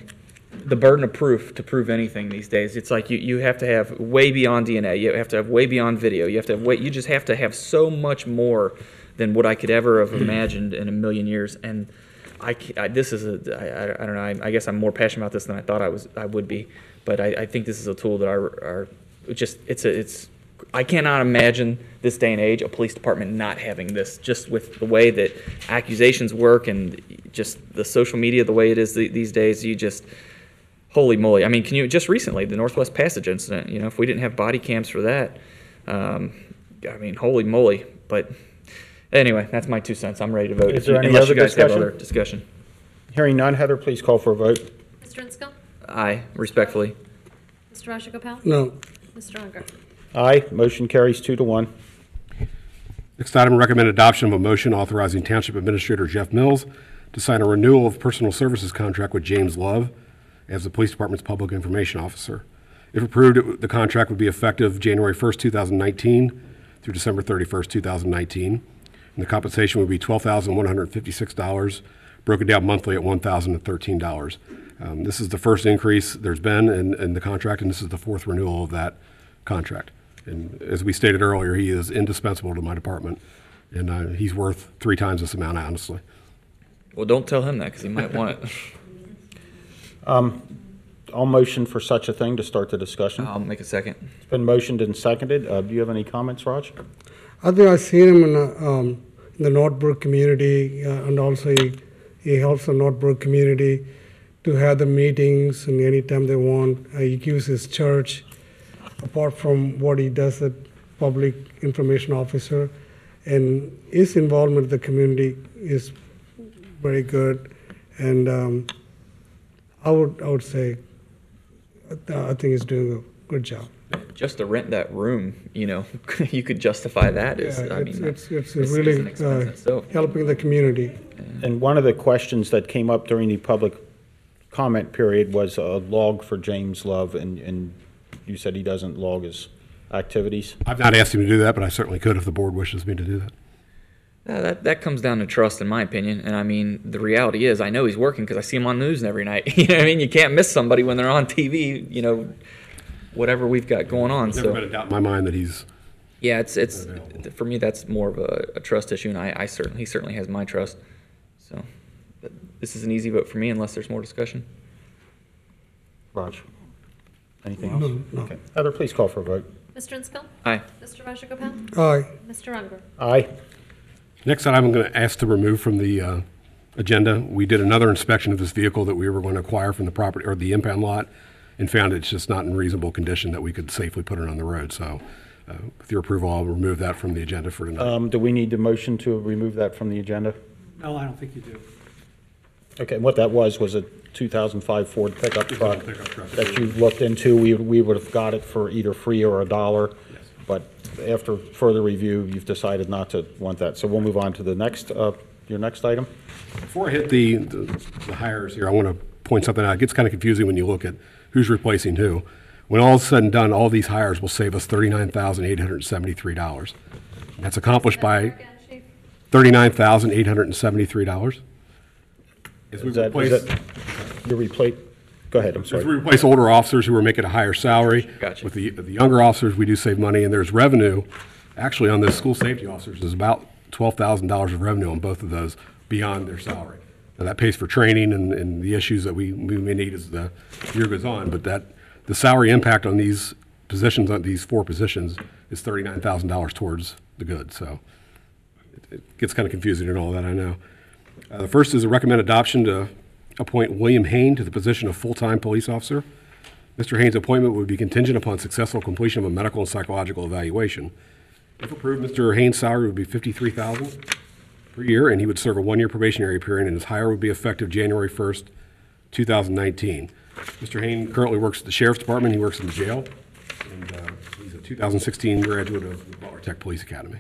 the burden of proof to prove anything these days. It's like you have to have way beyond DNA. You have to have way beyond video. You just have to have so much more than what I could ever have imagined in a million years. And I don't know. I guess I'm more passionate about this than I thought I would be. But I think this is a tool that I cannot imagine this day and age a police department not having this, just with the way that accusations work and just the social media, the way it is these days. Holy moly. I mean, just recently, the Northwest Passage incident, if we didn't have body cams for that, I mean, holy moly. But anyway, that's my 2 cents. I'm ready to vote. Is there any unless other you guys discussion? have other discussion. Hearing none, Heather, please call for a vote. Mr. Inscoe? Aye, respectfully. Mr. Rajagopal? No. Mr. Unger? Aye. Motion carries 2-1. Next item, recommend adoption of a motion authorizing Township Administrator Jeff Mills to sign a renewal of personal services contract with James Love as the Police Department's Public Information Officer. If approved, the contract would be effective January 1st, 2019 through December 31st, 2019. And the compensation would be $12,156, broken down monthly at $1,013. This is the first increase there's been in the contract, and this is the 4th renewal of that contract. And as we stated earlier, he is indispensable to my department, and he's worth 3 times this amount, honestly. Well, don't tell him that because he might want it. I'll motion for such a thing to start the discussion. I'll make a second. It's been motioned and seconded. Do you have any comments, Raj? I think I've seen him in the Northbrook community, and also he helps the Northbrook community to have the meetings, and anytime they want, he gives his church. apart from what he does as public information officer, and his involvement with the community is very good. And I would say I think he's doing a good job. Just to rent that room, you could justify that as, Yeah, I mean, it's it's really an expense in itself. helping the community. And one of the questions that came up during the public comment period was a log for James Love, and you said he doesn't log his activities. I've not asked him to do that, but I certainly could if the board wishes me to do that. That comes down to trust, in my opinion. And I mean, the reality is, I know he's working because I see him on news every night. You know what I mean? You can't miss somebody when they're on TV. Whatever we've got going on. Never been a doubt in my mind that he's. Yeah, it's for me. That's more of a trust issue, and he certainly has my trust. So, but this is an easy vote for me, unless there's more discussion. Raj, anything else? No. Okay. Heather, please call for a vote. Mr. Inskel? Aye. Mr. Rajagopal? Aye. Mr. Unger? Aye. Next item I'm going to ask to remove from the agenda. We did another inspection of this vehicle that we were going to acquire from the property or the impound lot, and found it's just not in reasonable condition that we could safely put it on the road. So, with your approval, I'll remove that from the agenda for tonight. Do we need a motion to remove that from the agenda? No, I don't think you do. Okay, and what that was a 2005 Ford pickup truck Pickup truck. that you looked into. We would have got it for either free or $1, but after further review, you've decided not to want that. So we'll move on to the next, your next item. Before I hit the hires here, I want to point something out. It gets kind of confusing when you look at who's replacing who. When all is said and done, all these hires will save us $39,873. That's accomplished by $39,873. As we replace, go ahead, I'm as sorry. we replace older officers who are making a higher salary. Gotcha. With the younger officers, we do save money, and there's revenue. Actually, on the school safety officers, there's about $12,000 of revenue on both of those beyond their salary. Now, that pays for training and the issues that we may need as the year goes on, but the salary impact on these positions, on these 4 positions, is $39,000 towards the good. So it gets kind of confusing and all that, I know. The first is a recommend adoption to appoint William Hain to the position of full-time police officer. Mr. Hain's appointment would be contingent upon successful completion of a medical and psychological evaluation. If approved, Mr. Hain's salary would be $53,000 per year, and he would serve a 1-year probationary period, and his hire would be effective January 1st, 2019. Mr. Hain currently works at the Sheriff's Department. He works in the jail, and he's a 2016 graduate of the Butler Tech Police Academy.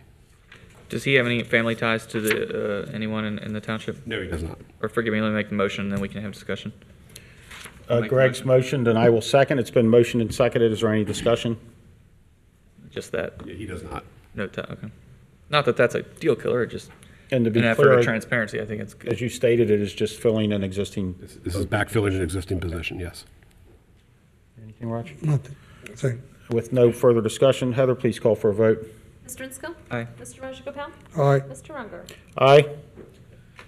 Does he have any family ties to anyone in the township? No, he does not. Or forgive me, let me make the motion, and then we can have discussion. Greg's motioned, and I will second. It's been motioned and seconded. Is there any discussion? Just that. Yeah, he does not. No, okay. Not that that's a deal killer, just And to be an effort clear, of transparency. I think it's good. as you stated, it is just filling an existing. This is backfilling an existing position, yes. Anything, Raj? Nothing. Sorry. With no further discussion, Heather, please call for a vote. Mr. Inskel? Aye. Mr. Rajagopal? Aye. Mr. Unger? Aye.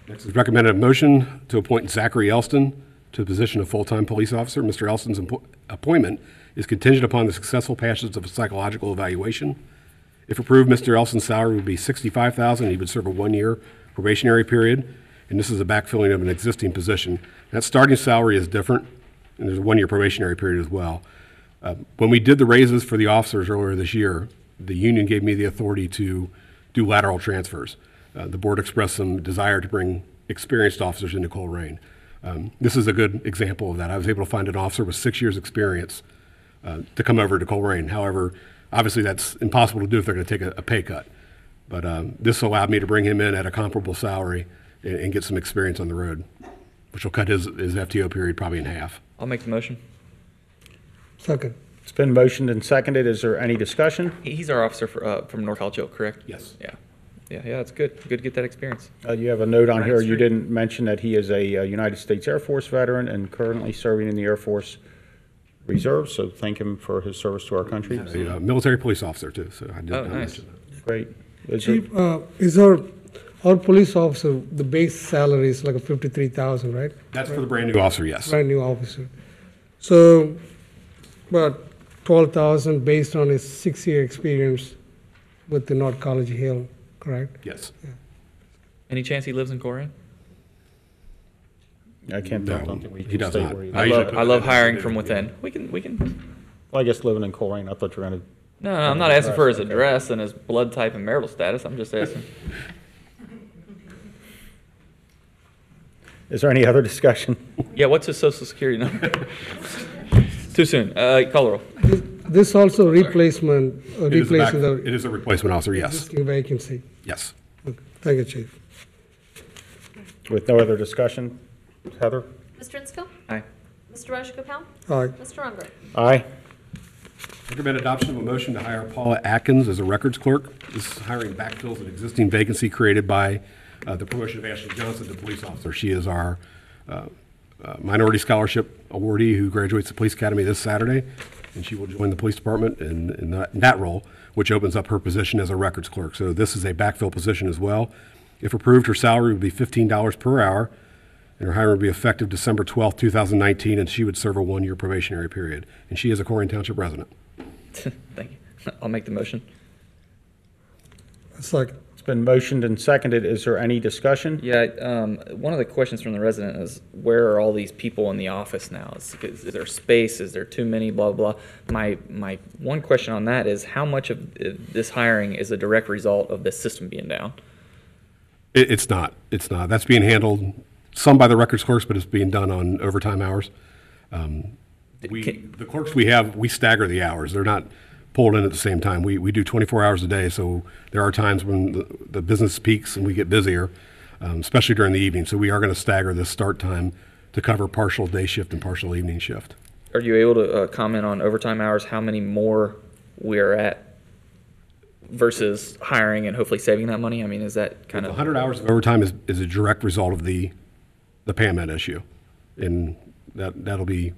Next is recommended motion to appoint Zachary Elston to the position of full-time police officer. Mr. Elston's appointment is contingent upon the successful passage of a psychological evaluation. If approved, Mr. Elston's salary would be $65,000. He would serve a 1-year probationary period, and this is a backfilling of an existing position. That starting salary is different, and there's a 1-year probationary period as well. When we did the raises for the officers earlier this year, the union gave me the authority to do lateral transfers. The board expressed some desire to bring experienced officers into Colerain. This is a good example of that. I was able to find an officer with 6 years' experience to come over to Colerain. However, obviously that's impossible to do if they're going to take a pay cut. But this allowed me to bring him in at a comparable salary and get some experience on the road, which will cut his FTO period probably in half. I'll make the motion. Second. It's been motioned and seconded. Is there any discussion? He's our officer from North College Hill, correct? Yes. Yeah, that's good. Good to get that experience. You have a note on here. You Street. didn't mention that he is a United States Air Force veteran and currently serving in the Air Force Reserve, so thank him for his service to our country. A military police officer, too, so I did not nice. mention that. Great. Chief, is our police officer, the base salary is like a 53,000, right? That's for the brand-new officer, yes. Brand new officer. So, about 12,000 based on his 6-year experience with the North College Hill, correct? Yes. Any chance he lives in Colerain? I can't No, think we he can does state not. where he I is. usually put I love that in hiring the from bid. within. We can Well, I guess living in Colerain, I thought you were going to. No, I'm not asking for his address and his blood type and marital status. I'm just asking. Is there any other discussion? Yeah, what's his social security number? Too soon. Call roll. This also replacement, It is a back- replaces it is a replacement officer, yes. existing vacancy. Yes. Okay. Thank you, Chief. With no other discussion, Heather? Mr. Insco? Aye. Mr. Rajagopal? Aye. Mr. Unger? Aye. Recommend adoption of a motion to hire Paula Atkins as a records clerk. This hiring backfills an existing vacancy created by the promotion of Ashley Johnson to police officer. She is our minority scholarship awardee who graduates the police academy this Saturday, and she will join the police department in that role, which opens up her position as a records clerk. So this is a backfill position as well. If approved, her salary would be $15 per hour, and her hiring would be effective December 12th, 2019, and she would serve a one-year probationary period. And she is a Colerain Township resident. Thank you. I'll make the motion. Second. It's been motioned and seconded. Is there any discussion? Yeah, one of the questions from the resident is, where are all these people in the office now? Is there space? Is there too many? Blah, blah, blah. My one question on that is, how much of this hiring is a direct result of this system being down? It's not. It's not. That's being handled some by the records clerks, but it's being done on overtime hours. The clerks we have, we stagger the hours. They're not pulled in at the same time. We do 24 hours a day, so there are times when the business peaks and we get busier, especially during the evening. So we are going to stagger the start time to cover partial day shift and partial evening shift. Are you able to comment on overtime hours, how many more we're at versus hiring and hopefully saving that money? I mean, is that kind of... 100 hours of overtime is a direct result of the PAMED issue, and that'll be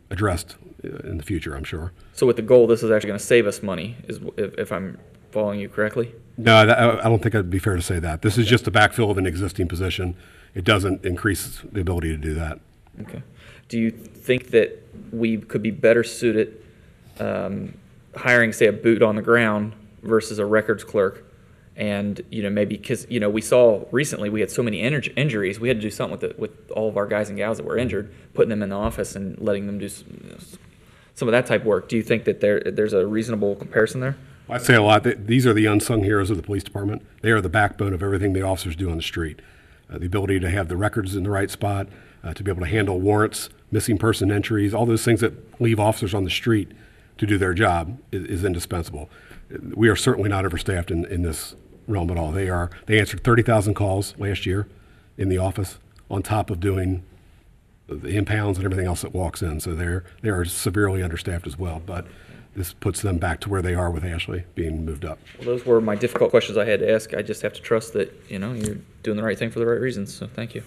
addressed in the future, I'm sure. So with the goal, this is actually going to save us money, if I'm following you correctly? No, I don't think it'd be fair to say that. This is just a backfill of an existing position. It doesn't increase the ability to do that. Okay. Do you think that we could be better suited hiring, say, a boot on the ground versus a records clerk? And, maybe because, we saw recently we had so many injuries, we had to do something with all of our guys and gals that were injured, putting them in the office and letting them do some of that type of work. Do you think that there's a reasonable comparison there? I say a lot. These are the unsung heroes of the police department. They are the backbone of everything the officers do on the street. The ability to have the records in the right spot, to be able to handle warrants, missing person entries, all those things that leave officers on the street to do their job is indispensable. We are certainly not overstaffed in this realm at all. They answered 30,000 calls last year in the office on top of doing the impounds and everything else that walks in. So they are severely understaffed as well. But this puts them back to where they are with Ashley being moved up. Well, those were my difficult questions I had to ask. I just have to trust that, you're doing the right thing for the right reasons. So thank you.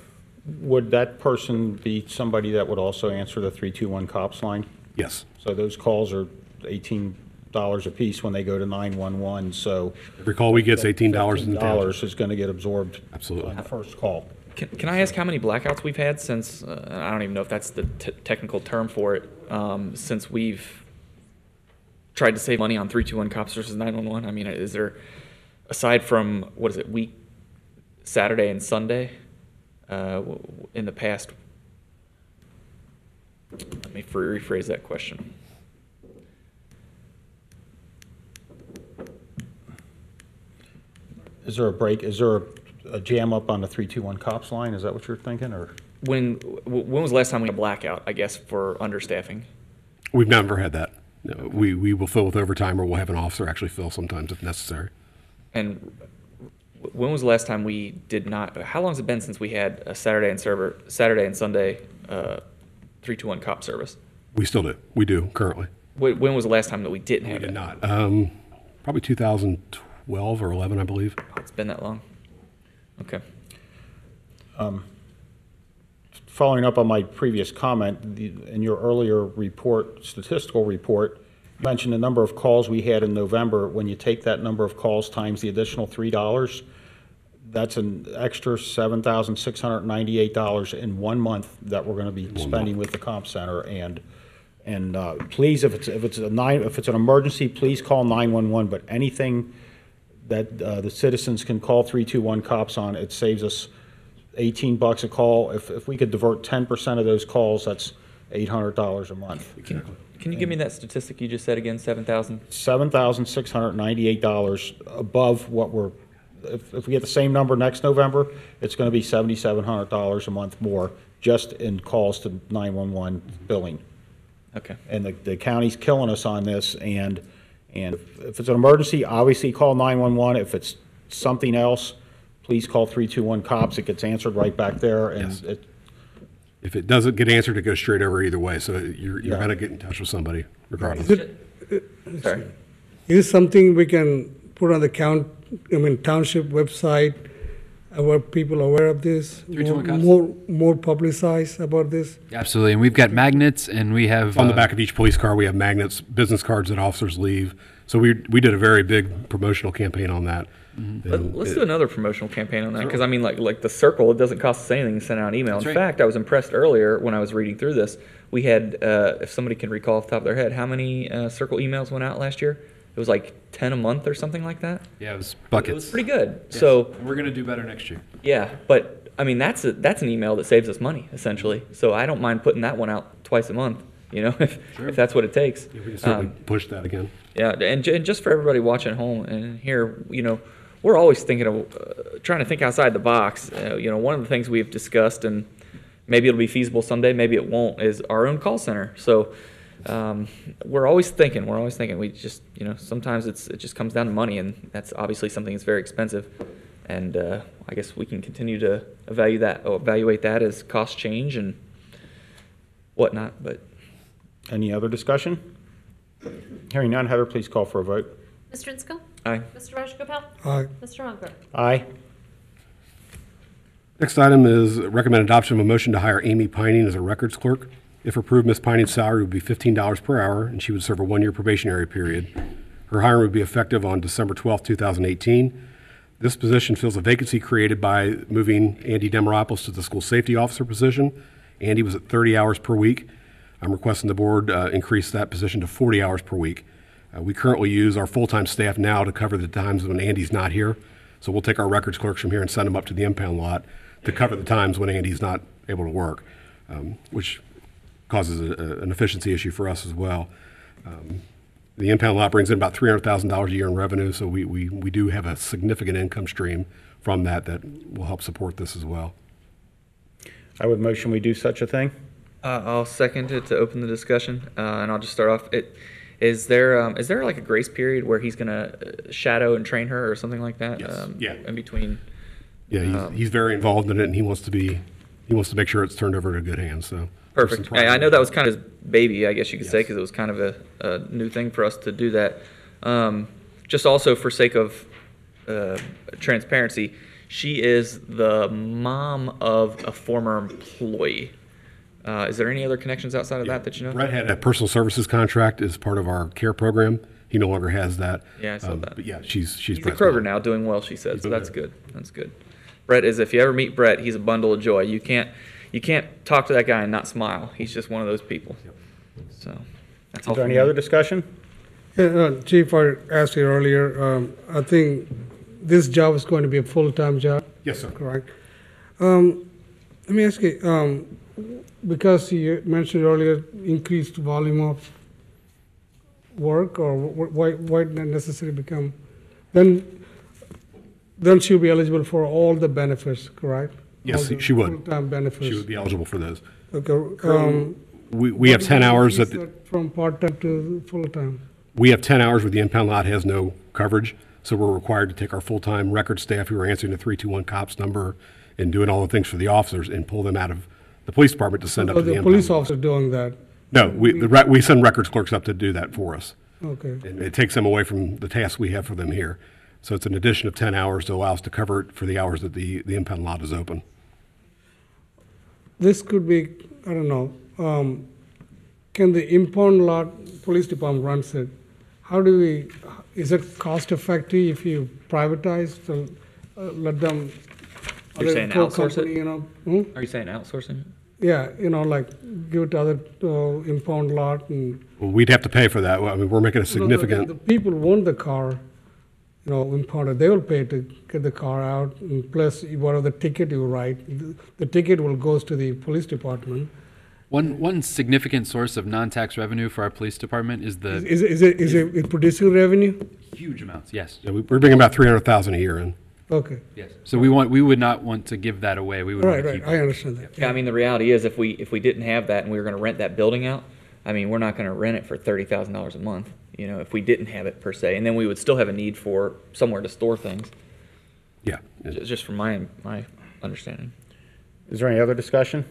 Would that person be somebody that would also answer the 321 COPS line? Yes. So those calls are $18 a piece when they go to 911, so... Every call we get is $18 in the $18 is going to get absorbed. Absolutely. On the first call. Can I ask how many blackouts we've had since, I don't even know if that's the technical term for it, since we've tried to save money on 321 COPS versus 911? I mean, is there, aside from, week, Saturday and Sunday, in the past? Let me rephrase that question. Is there a break? Is there a jam up on the 321 COPS line? Is that what you're thinking, or? When was the last time we had a blackout, I guess, for understaffing? We've never had that. No, we will fill with overtime, or we'll have an officer actually fill sometimes if necessary. And when was the last time we did not? How long has it been since we had a Saturday and Sunday 321 COP service? We still do. We do currently. When was the last time that we didn't have it? We did not. Probably 2012 or 11, I believe. Oh, it's been that long. Okay. Following up on my previous comment, in your earlier report, statistical report, you mentioned the number of calls we had in November. When you take that number of calls times the additional $3, that's an extra $7,698 in 1 month that we're going to be spending with the comp center. And please, if it's an emergency, please call 911. But anything that the citizens can call 321 COPS on, it saves us $18 a call. If we could divert 10% of those calls, that's $800 a month. Can you give me that statistic you just said again, 7,000? $7,698 above what we're, if we get the same number next November, it's going to be $7,700 a month more just in calls to 911 billing. Okay. And the county's killing us on this, and if it's an emergency, obviously call 911. If it's something else, please call 321 cops. It gets answered right back there, and Yes. If it doesn't get answered, it goes straight over either way, so you're Yeah. gonna get in touch with somebody regardless. Sorry. Is this something we can put on the township website, where people are aware of this? 321 cops? More publicized about this? Absolutely, and we've got magnets, and we have On the back of each police car, we have magnets, business cards that officers leave. So we did a very big promotional campaign on that. Let's do another promotional campaign on that, because I mean, like the circle, it doesn't cost us anything to send out an email. That's In right. fact, I was impressed earlier when I was reading through this. We had, if somebody can recall off the top of their head, how many circle emails went out last year? It was like 10 a month or something like that. Yeah, it was It buckets. was pretty good. Yes. So we're going to do better next year. yeah, but I mean that's an email that saves us money essentially. So I don't mind putting that one out twice a month. You know, if that's what it takes. Yeah, we can certainly push that again. Yeah, and just for everybody watching at home and here, you know, we're always thinking of trying to think outside the box. You know, one of the things we've discussed, and maybe it'll be feasible someday, maybe it won't, is our own call center. So we're always thinking. We just, you know, sometimes it just comes down to money, and that's obviously something that's very expensive. And I guess we can continue to evaluate that as costs change and whatnot. But Any other discussion? Hearing none, Heather, please call for a vote. Mr. Insco? Aye. Mr. Rajagopal? Aye. Mr. Unger? Aye. Next item is recommend adoption of a motion to hire Amy Pining as a records clerk. If approved, Ms. Pining's salary would be $15 per hour, and she would serve a one-year probationary period. Her hiring would be effective on December 12, 2018. This position fills a vacancy created by moving Andy Demaropoulos to the school safety officer position. Andy was at 30 hours per week. I'm requesting the board increase that position to 40 hours per week. We currently use our full-time staff now to cover the times when Andy's not here. So we'll take our records clerks from here and send them up to the impound lot to cover the times when Andy's not able to work, which causes an efficiency issue for us as well. The impound lot brings in about $300,000 a year in revenue, so we do have a significant income stream from that will help support this as well. I would motion we do such a thing. I'll second it to open the discussion, and I'll just start off. Is there like a grace period where he's going to shadow and train her or something like that? Yes. Yeah. In between. Yeah, he's very involved in it, and he wants to make sure it's turned over to good hands. So Perfect. I know that was kind of his baby, I guess you could say, because it was kind of a new thing for us to do that. Just also for sake of transparency, she is the mom of a former employee. Is there any other connections outside of that you know? Brett had a personal services contract as part of our care program. He no longer has that. Yeah, I saw that. But yeah, she's He's at Brett's Kroger mom. now, doing well, she said. So that's good. That's good. Brett is, if you ever meet Brett, he's a bundle of joy. You can't talk to that guy and not smile. He's just one of those people. So that's all. Is there any other discussion? Yeah, Chief, I asked you earlier, I think this job is going to be a full-time job? Yes, sir. Correct. Let me ask you, because you mentioned earlier increased volume of work, or why not necessarily become, then she'll be eligible for all the benefits, correct? Yes, All the she would. full-time benefits. She would be eligible for those. Okay. We have 10 hours at From part-time to full-time? We have 10 hours where the impound lot has no coverage, so we're required to take our full-time record staff who are answering the 321 COPS number and doing all the things for the officers and pull them out of the police department to send up to the The impound police lot. officer doing that? No, we send records clerks up to do that for us. Okay. And it takes them away from the tasks we have for them here. So it's an addition of 10 hours to allow us to cover it for the hours that the impound lot is open. This could be, I don't know, can the impound lot, police department runs it, is it cost effective if you privatize, to let them? You're saying other outsource company, it? you know? Are you saying outsourcing? Yeah, like give it to other impound lot and. Well, we'd have to pay for that. I mean, we're making a The significant, people want the car, impounded, they will pay to get the car out, and plus whatever the ticket you write, the ticket will goes to the police department, One significant source of non-tax revenue for our police department is the Is it producing revenue? huge amounts, yes. Yeah, we're bringing about 300,000 a year in. Okay. Yes. So we would not want to give that away. We would want Right, to right, keep I it. understand that. Yeah, I mean, the reality is if we didn't have that and we were going to rent that building out, I mean, we're not going to rent it for $30,000 a month, you know, if we didn't have it per se. And then we would still have a need for somewhere to store things. Yeah. Just from my understanding. Is there any other discussion?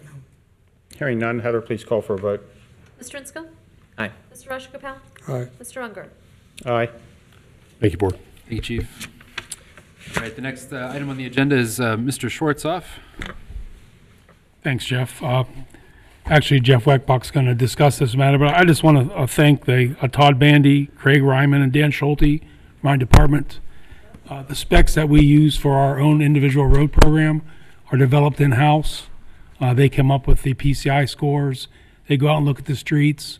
Hearing none, Heather, please call for a vote. Mr. Insco? Aye. Mr. Rajagopal? Aye. Mr. Unger? Aye. Thank you, Board. Thank you, Chief. All right, the next item on the agenda is Mr. Schwartzoff. Thanks, Jeff. Actually, Jeff Weckbach's going to discuss this matter, but I just want to thank Todd Bandy, Craig Ryman, and Dan Schulte, my department. The specs that we use for our own individual road program are developed in-house. They come up with the PCI scores. They go out and look at the streets.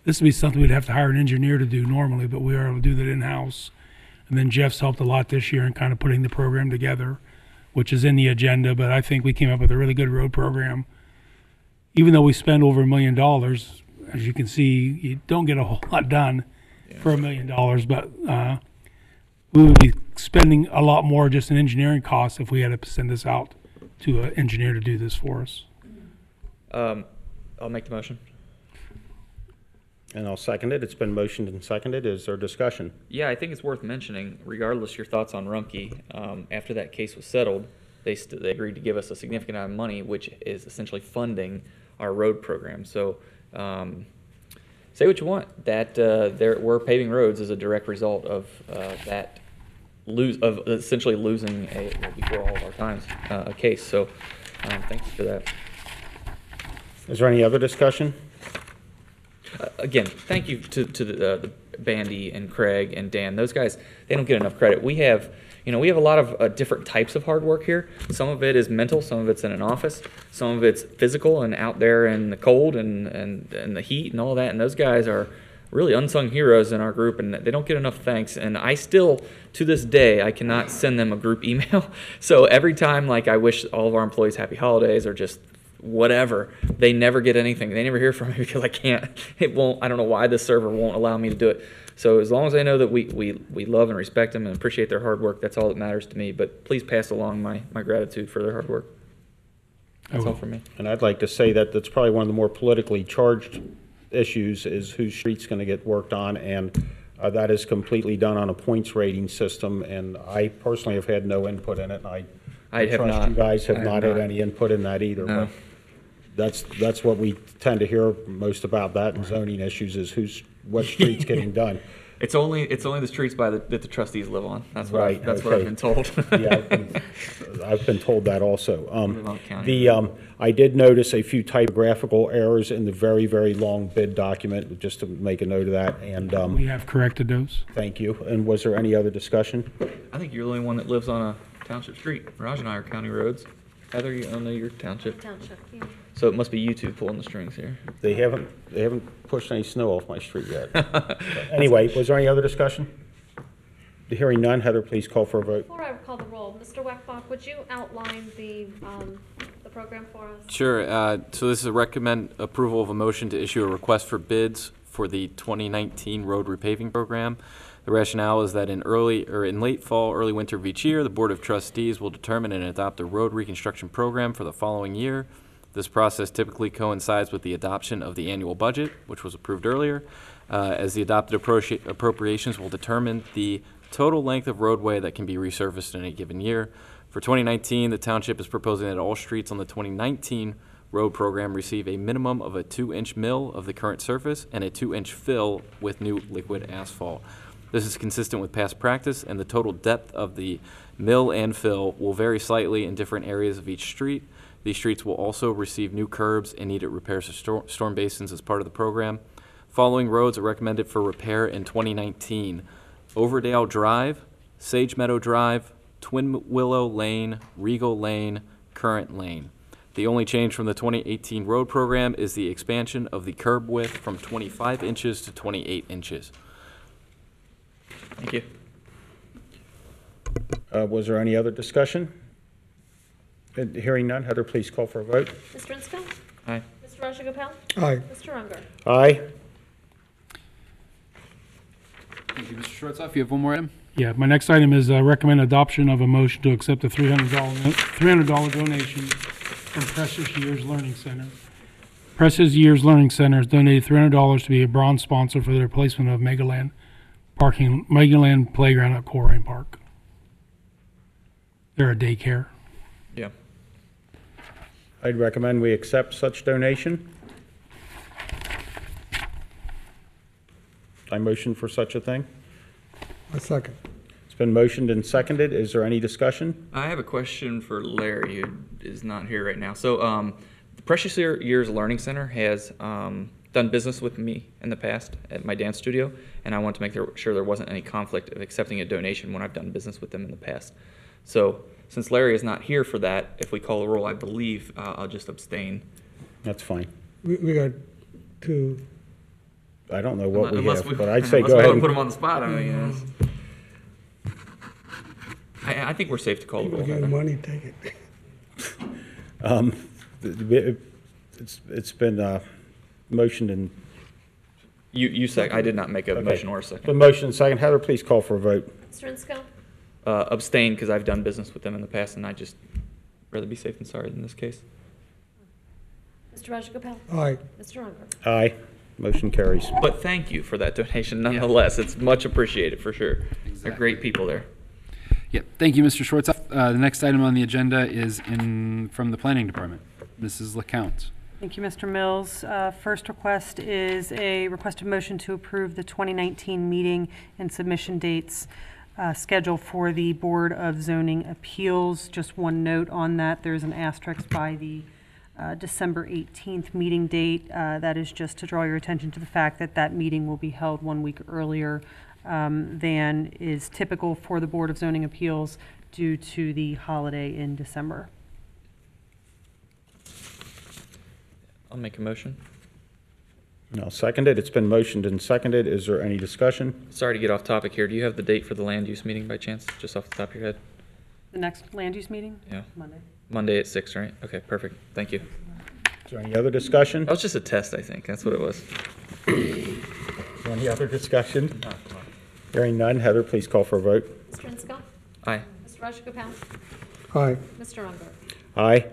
This would be something we'd have to hire an engineer to do normally, but we are able to do that in-house. And then Jeff's helped a lot this year in kind of putting the program together, which is in the agenda, but I think we came up with a really good road program. Even though we spend over $1 million, as you can see, you don't get a whole lot done for $1 million, but we would be spending a lot more just in engineering costs if we had to send this out to an engineer to do this for us. I'll make the motion. And I'll second it. It's been motioned and seconded. Is there discussion? Yeah, I think it's worth mentioning, regardless your thoughts on Rumpke, after that case was settled, they agreed to give us a significant amount of money, which is essentially funding our road program. So say what you want. That we're paving roads as a direct result of essentially losing before all of our times a case. So thank you for that. Is there any other discussion? Again, thank you to the Bandy and Craig and Dan. Those guys, they don't get enough credit. We have a lot of different types of hard work here. Some of it is mental, some of it's in an office, some of it's physical and out there in the cold and the heat and all that. And those guys are really unsung heroes in our group, and they don't get enough thanks. And I still, to this day, I cannot send them a group email. So every time, I wish all of our employees happy holidays or just whatever, they never get anything. They never hear from me because I can't. It won't. I don't know why the server won't allow me to do it. So as long as I know that we love and respect them and appreciate their hard work, that's all that matters to me. But please pass along my gratitude for their hard work. That's all for me. And I'd like to say that that's probably one of the more politically charged issues is whose street's going to get worked on, and that is completely done on a points rating system. And I personally have had no input in it. And I have trust not. you guys have I not had any input in that either. No. But that's what we tend to hear most about that in zoning issues is what street's getting done. It's only the streets that the trustees live on. That's what Right, what I've been told. Yeah, I've been told that also. I did notice a few typographical errors in the very, very long bid document, just to make a note of that. And We have corrected those. thank you. And was there any other discussion? I think you're the only one that lives on a township street. Raj and I are county roads. Heather, I know you're township. Township, yeah. So it must be you two pulling the strings here. They haven't pushed any snow off my street yet. Anyway, was there any other discussion? The hearing none. Heather, please call for a vote. Before I call the roll, Mr. Weckbach, would you outline the program for us? Sure. So this is a recommend approval of a motion to issue a request for bids for the 2019 road repaving program. The rationale is that in late fall, early winter of each year, the Board of Trustees will determine and adopt a road reconstruction program for the following year. This process typically coincides with the adoption of the annual budget, which was approved earlier, as the adopted appropriations will determine the total length of roadway that can be resurfaced in a given year. For 2019, the Township is proposing that all streets on the 2019 road program receive a minimum of a 2-inch mill of the current surface and a 2-inch fill with new liquid asphalt. This is consistent with past practice, and the total depth of the mill and fill will vary slightly in different areas of each street. These streets will also receive new curbs and needed repairs to storm basins as part of the program. Following roads are recommended for repair in 2019: Overdale Drive, Sage Meadow Drive, Twin Willow Lane, Regal Lane, Current Lane. The only change from the 2018 road program is the expansion of the curb width from 25 inches to 28 inches. Thank you. Was there any other discussion? Hearing none. Heather, please call for a vote. Mr. Insco? Aye. Mr. Mr. Rajagopal? Aye. Mr. Unger? Aye. Thank you, Mr. Schwartzoff. You have one more item? Yeah, my next item is recommend adoption of a motion to accept a $300 donation from Precious Years Learning Center. Precious Years Learning Center has donated $300 to be a bronze sponsor for the replacement of Megaland Playground at Colerain Park. They're a daycare. Yeah. I'd recommend we accept such donation. I motion for such a thing. A second. It's been motioned and seconded. Is there any discussion? I have a question for Larry, who is not here right now. So, the Precious Years Learning Center has done business with me in the past at my dance studio, and I want to make sure there wasn't any conflict of accepting a donation when I've done business with them in the past. So, since Larry is not here for that, if we call a roll, I believe I'll just abstain. That's fine. We got two. I don't know what we Unless have, but I'd say unless go we ahead want to and put him on the spot. I mean, I think we're safe to call a roll. Give money, take it. It's been motioned and. You said I did not make a motion or a second. The motion and second. Heather, please call for a vote. Mr. Insco? Abstain because I've done business with them in the past, and I just rather be safe than sorry in this case. Mr. Rajagopal? Aye. Mr. Unger? Aye. Motion carries. But thank you for that donation nonetheless. It's much appreciated for sure. They're great people there. Yeah, thank you, Mr. Schwartzoff. The next item on the agenda is from the Planning Department. Mrs. LeCount. Thank you, Mr. Mills. First request is a requested motion to approve the 2019 meeting and submission dates schedule for the Board of Zoning Appeals. Just one note on that, there's an asterisk by the December 18th meeting date. That is just to draw your attention to the fact that that meeting will be held 1 week earlier than is typical for the Board of Zoning Appeals due to the holiday in December. I'll make a motion. I'll second it. It's been motioned and seconded. Is there any discussion? Sorry to get off topic here. Do you have the date for the land use meeting by chance, just off the top of your head? The next land use meeting? Yeah. Monday. Monday at 6, right? Okay, perfect. Thank you. Is there any other discussion? That was just a test, I think. That's what it was. Any other discussion? Hearing none. Heather, please call for a vote. Mr. Insco? Aye. Mr. Rajagopal? Aye. Mr. Unger? Aye.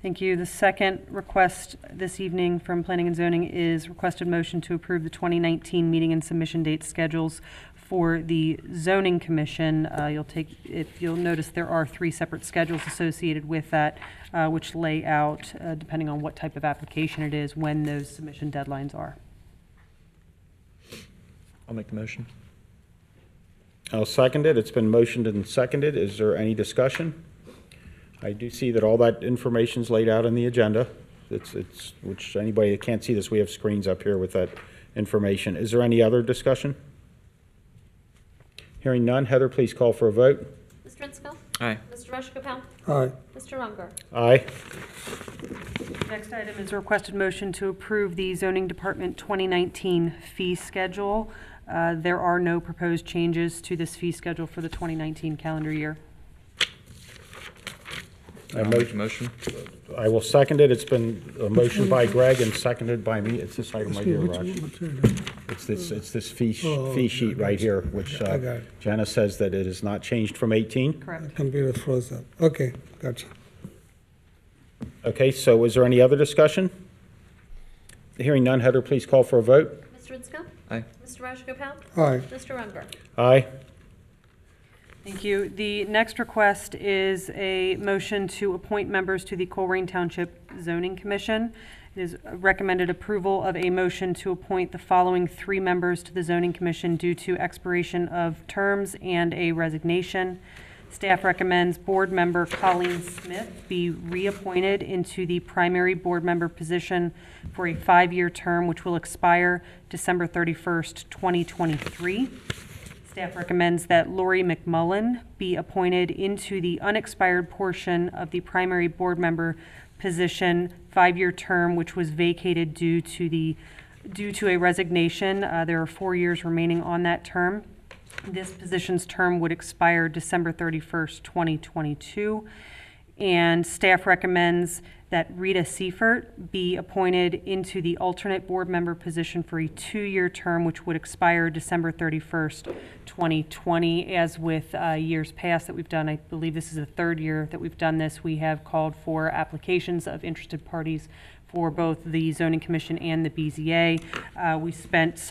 Thank you. The second request this evening from Planning and Zoning is requested motion to approve the 2019 meeting and submission date schedules for the Zoning Commission. You'll notice there are 3 separate schedules associated with that, which lay out, depending on what type of application it is, when those submission deadlines are. I'll make the motion. I'll second it. It's been motioned and seconded. Is there any discussion? I do see that all that information's laid out in the agenda. Which anybody that can't see this, we have screens up here with that information. Is there any other discussion? Hearing none. Heather, please call for a vote. Mr. Insco? Aye. Mr. Rajagopal? Aye. Mr. Unger? Aye. Next item is a requested motion to approve the Zoning Department 2019 fee schedule. There are no proposed changes to this fee schedule for the 2019 calendar year. I'll make a motion. I will second it. It's been a motion by Greg and seconded by me. It's this item right here, Raj. It's this fee sheet right here, which I got it. Jana says that it is not changed from 18. Correct. Computer froze up. Okay, gotcha. Okay, so is there any other discussion? Hearing none, Heather, please call for a vote. Mr. Insco? Aye. Mr. Rajagopal? Aye. Mr. Unger? Aye. Thank you. The next request is a motion to appoint members to the Colerain Township Zoning Commission. It is recommended approval of a motion to appoint the following 3 members to the Zoning Commission due to expiration of terms and a resignation. Staff recommends Board Member Colleen Smith be reappointed into the primary board member position for a 5-year term, which will expire December 31st, 2023. Staff recommends that Lori McMullen be appointed into the unexpired portion of the primary board member position, 5-year term, which was vacated due to a resignation. There are 4 years remaining on that term. This position's term would expire December 31st, 2022. And staff recommends that Rita Seifert be appointed into the alternate board member position for a 2-year term, which would expire December 31st, 2020. As with years past that we've done, I believe this is the 3rd year that we've done this, we have called for applications of interested parties for both the Zoning Commission and the BZA. We spent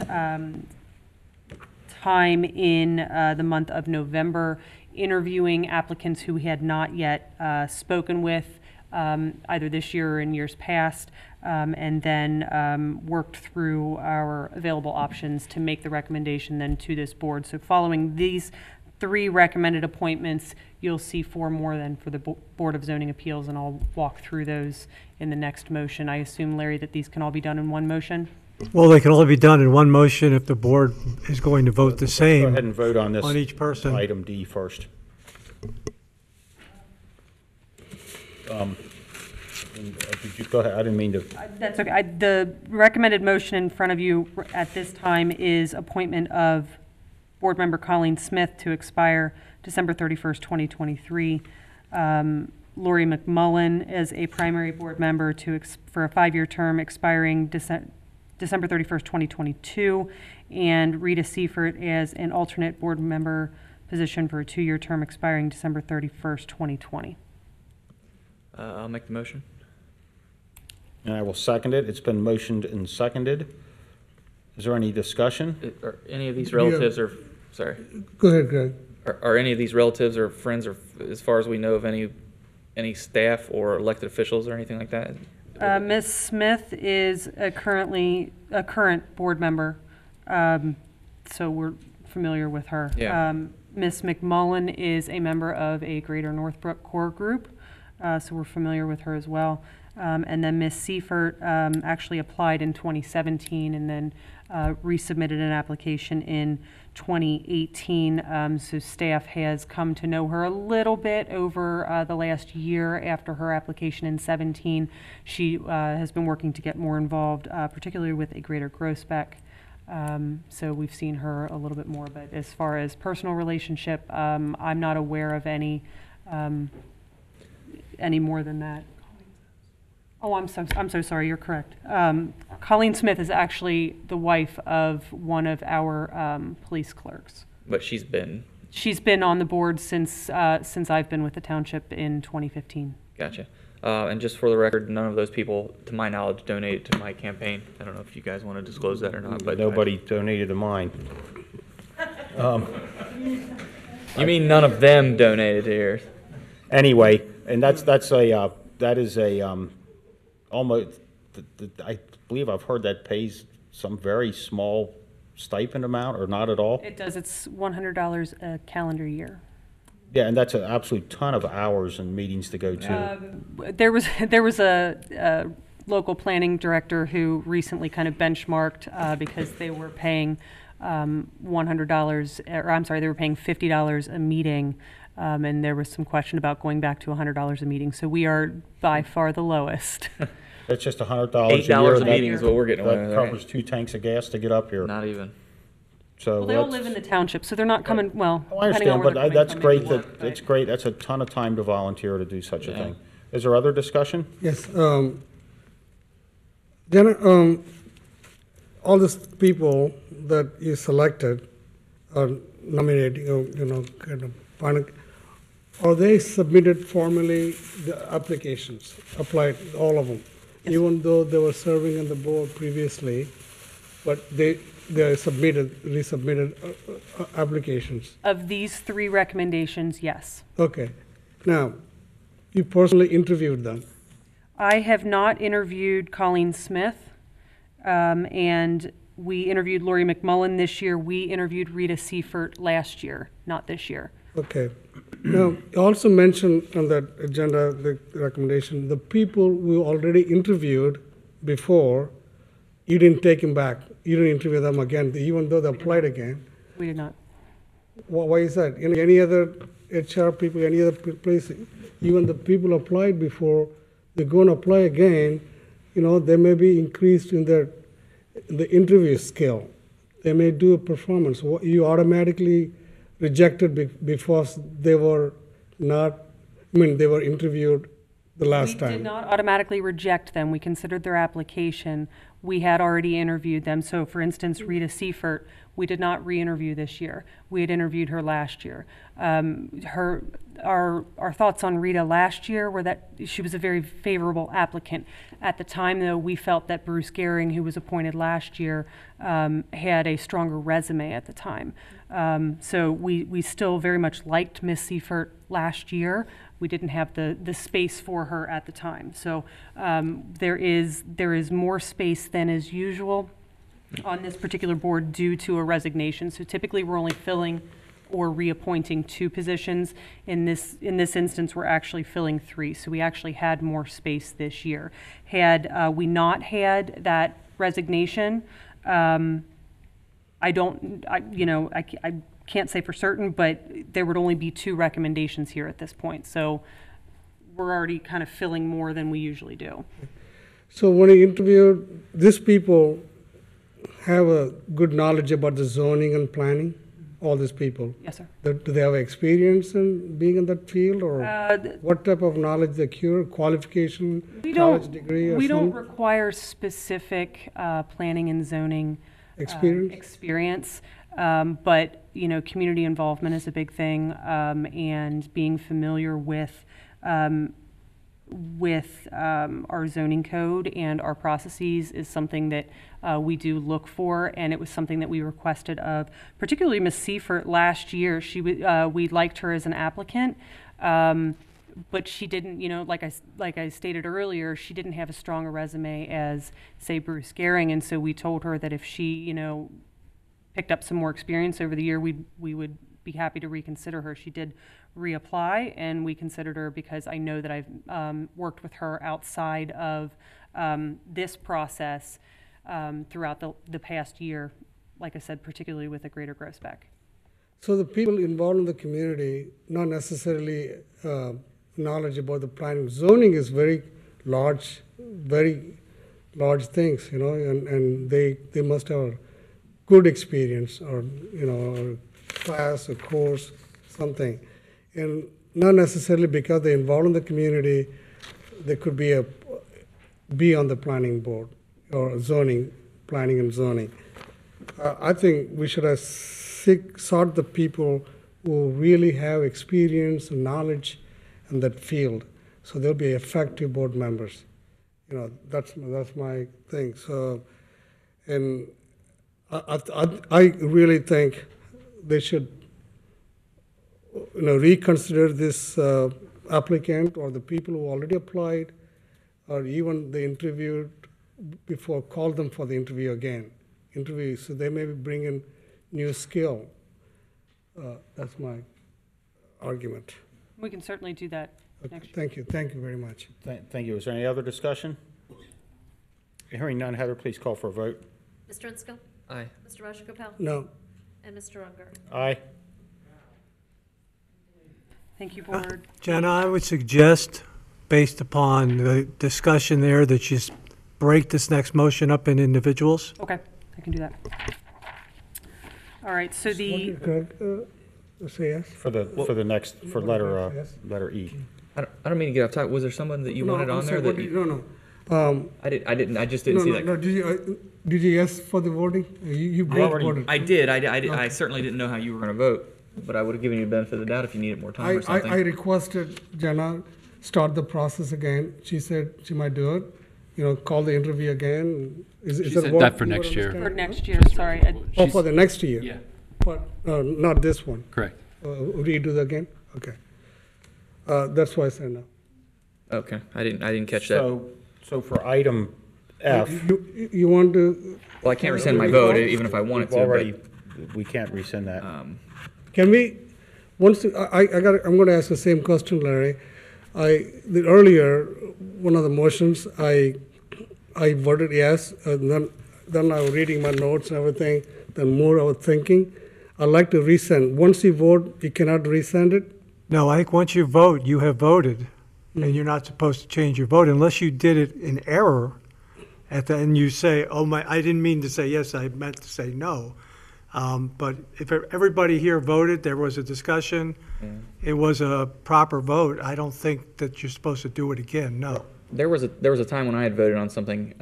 time in the month of November interviewing applicants who we had not yet spoken with, either this year or in years past, and then worked through our available options to make the recommendation then to this board. So following these 3 recommended appointments, you'll see 4 more then for the Board of Zoning Appeals, and I'll walk through those in the next motion. I assume, Larry, that these can all be done in one motion? Well, they can only be done in one motion if the board is going to vote the same. Go ahead and vote on this. On each person. Item D first. Did you go ahead? I didn't mean to. That's okay. The recommended motion in front of you at this time is appointment of Board Member Colleen Smith to expire December 31st, 2023. Lori McMullen as a primary board member for a 5-year term expiring December 31st, 2022, and Rita Seifert as an alternate board member position for a 2-year term expiring December 31st, 2020. I'll make the motion. And I will second it. It's been motioned and seconded. Is there any discussion? Are any of these relatives or, sorry. Go ahead, Greg. Are any of these relatives or friends, or as far as we know, of any staff or elected officials or anything like that? Ms. Smith is currently a current board member, so we're familiar with her. Yeah. Ms. McMullen is a member of a Greater Northbrook core group, so we're familiar with her as well. And then Ms. Seifert actually applied in 2017 and then resubmitted an application in 2018. So staff has come to know her a little bit over the last year after her application in 17. She has been working to get more involved, particularly with a greater growth spec. So we've seen her a little bit more, but as far as personal relationship, I'm not aware of any more than that. Oh, I'm so sorry. You're correct. Colleen Smith is actually the wife of one of our police clerks. But she's been on the board since I've been with the township in 2015. Gotcha. And just for the record, none of those people, to my knowledge, donated to my campaign. I don't know if you guys want to disclose that or not, but nobody donated to mine. You mean none of them donated to yours? Anyway, and that is a almost, I believe I've heard that pays some very small stipend amount, or not at all. It does. It's $100 a calendar year. Yeah, and that's an absolute ton of hours and meetings to go to. There was a local planning director who recently kind of benchmarked because they were paying $100, or I'm sorry, they were paying $50 a meeting. And there was some question about going back to $100 a meeting. So we are by far the lowest. That's just $100 a year. $8 a meeting is what we're getting. That covers 2 tanks of gas to get up here. Not even. So well, they all live in the township, so they're not coming. Well, I understand, but that's great. It's great. That's a ton of time to volunteer to do such a thing. Is there other discussion? Yes. All these people that you selected are nominating, kind of final. Are they submitted formally the applications, applied, all of them? Yes. Even though they were serving on the board previously, but they resubmitted applications? Of these 3 recommendations, yes. Okay. Now, you personally interviewed them? I have not interviewed Colleen Smith, and we interviewed Lori McMullen this year. We interviewed Rita Seifert last year, not this year. Okay. Now, you also mentioned on that agenda, the recommendation, the people we already interviewed before, you didn't take them back. You didn't interview them again, even though they applied again. We did not. Why is that? Any other HR people, any other place, even the people applied before, they're going to apply again, they may be increased in the interview skill. They may do a performance. You automatically rejected because they were not I mean, they were interviewed the last We time. did not automatically reject them. We considered their application. We had already interviewed them. So for instance, Rita Seifert, we did not re-interview this year. We had interviewed her last year. Our thoughts on Rita last year were that she was a very favorable applicant. At the time, though, we felt that Bruce Gehring, who was appointed last year, had a stronger resume at the time. So we still very much liked Miss Seifert last year. We didn't have the space for her at the time. So there is more space than is usual on this particular board due to a resignation. So typically we're only filling or reappointing 2 positions. In this instance, we're actually filling 3. So we actually had more space this year. Had we not had that resignation, I can't say for certain, but there would only be 2 recommendations here at this point. So we're already kind of filling more than we usually do. So when you interviewed, these people have a good knowledge about the zoning and planning, all these people? Yes, sir. Do they have experience in being in that field, or what type of knowledge they cure, qualification, college degree or We don't something? require specific planning and zoning Experience? but, community involvement is a big thing, and being familiar with our zoning code and our processes is something that we do look for, and it was something that we requested of, particularly Ms. Seifert last year. We liked her as an applicant, but she didn't, like I stated earlier, she didn't have as strong a resume as, say, Bruce Gehring, and so we told her that if she, picked up some more experience over the year, we would be happy to reconsider her. She did reapply, and we considered her because I know that I've worked with her outside of this process throughout the past year, like I said, particularly with the Greater Groesbeck. So the people involved in the community, not necessarily knowledge about the planning. Zoning is very large things, and they must have a good experience, or a class, a course, something. And not necessarily because they're involved in the community, they could be on the planning board or planning and zoning. I think we should have sought the people who really have experience and knowledge in that field, so they'll be effective board members. That's my thing. So, and I really think they should reconsider this applicant, or the people who already applied, or even they interviewed before, call them for the interview again. So they may bring in new skill. That's my argument. We can certainly do that next year. Thank you. Thank you very much. Thank you. Is there any other discussion? Hearing none, Heather, please call for a vote. Mr. Inscoe? Aye. Mr. Rajagopal? No. And Mr. Unger? Aye. Thank you, board. Jenna, I would suggest, based upon the discussion there, that you break this next motion up in individuals. Okay, I can do that. All right, so the. Say yes. For letter E. I don't mean to get off topic. Was there someone that you wanted on there that you? No. I just didn't see that. No, did you yes for the voting? You both voted. I did. I certainly didn't know how you were going to vote, but I would have given you the benefit of the doubt if you needed more time or something. I requested Jenna start the process again. She said she might do it. Call the interview again. She said that for next year. For next year, sorry. For the next year? Yeah. But not this one? Correct. Redo that again? Okay. That's why I said no. Okay, I didn't catch that. So for item F. You want to? Well, I can't rescind my vote even if I wanted to. We can't rescind that. Can we? I'm going to ask the same question, Larry. Earlier, one of the motions, I voted yes, and then I was reading my notes and everything. Then more I was thinking. I'd like to resend. Once you vote, you cannot resend it? No, I think once you vote, you have voted, and you're not supposed to change your vote unless you did it in error. At the end, you say, "Oh my, I didn't mean to say yes. I meant to say no." But if everybody here voted, there was a discussion, it was a proper vote, I don't think that you're supposed to do it again, no. There was a time when I had voted on something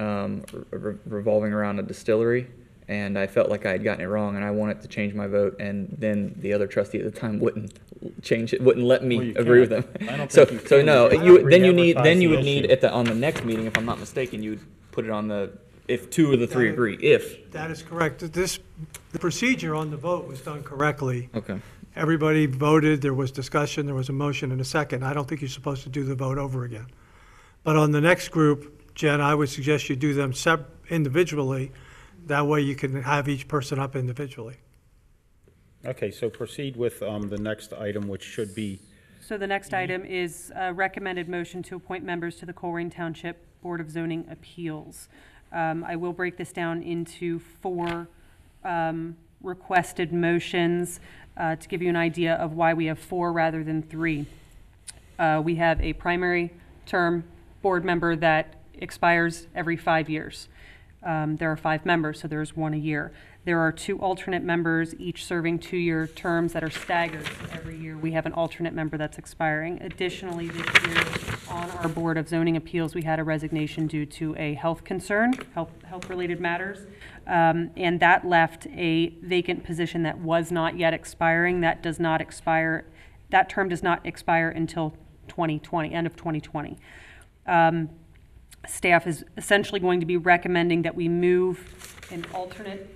revolving around a distillery, and I felt like I had gotten it wrong, and I wanted to change my vote, and then the other trustee at the time wouldn't change it, wouldn't let me agree with them. I don't So think you so can. no, You have you to then you re-advertise need the at issue. on the next meeting, if I'm not mistaken, you would put it on the if two of the three agree. If That is correct. The procedure on the vote was done correctly. okay. Everybody voted, there was discussion, there was a motion and a second. I don't think you're supposed to do the vote over again. But on the next group, Jen, I would suggest you do them individually. That way you can have each person up individually. Okay, so proceed with the next item, which should be, So the next item is a recommended motion to appoint members to the Colerain Township Board of Zoning Appeals. I will break this down into 4 requested motions to give you an idea of why we have 4 rather than 3. We have a primary term board member that expires every 5 years. There are 5 members, so there's 1 a year. There are 2 alternate members, each serving 2-year terms that are staggered. Every year we have an alternate member that's expiring. Additionally, this year on our Board of Zoning Appeals, we had a resignation due to a health concern, health-related matters, and that left a vacant position that was not yet expiring. That does not expire. That term does not expire until 2020, end of 2020. Staff is essentially going to be recommending that we move an alternate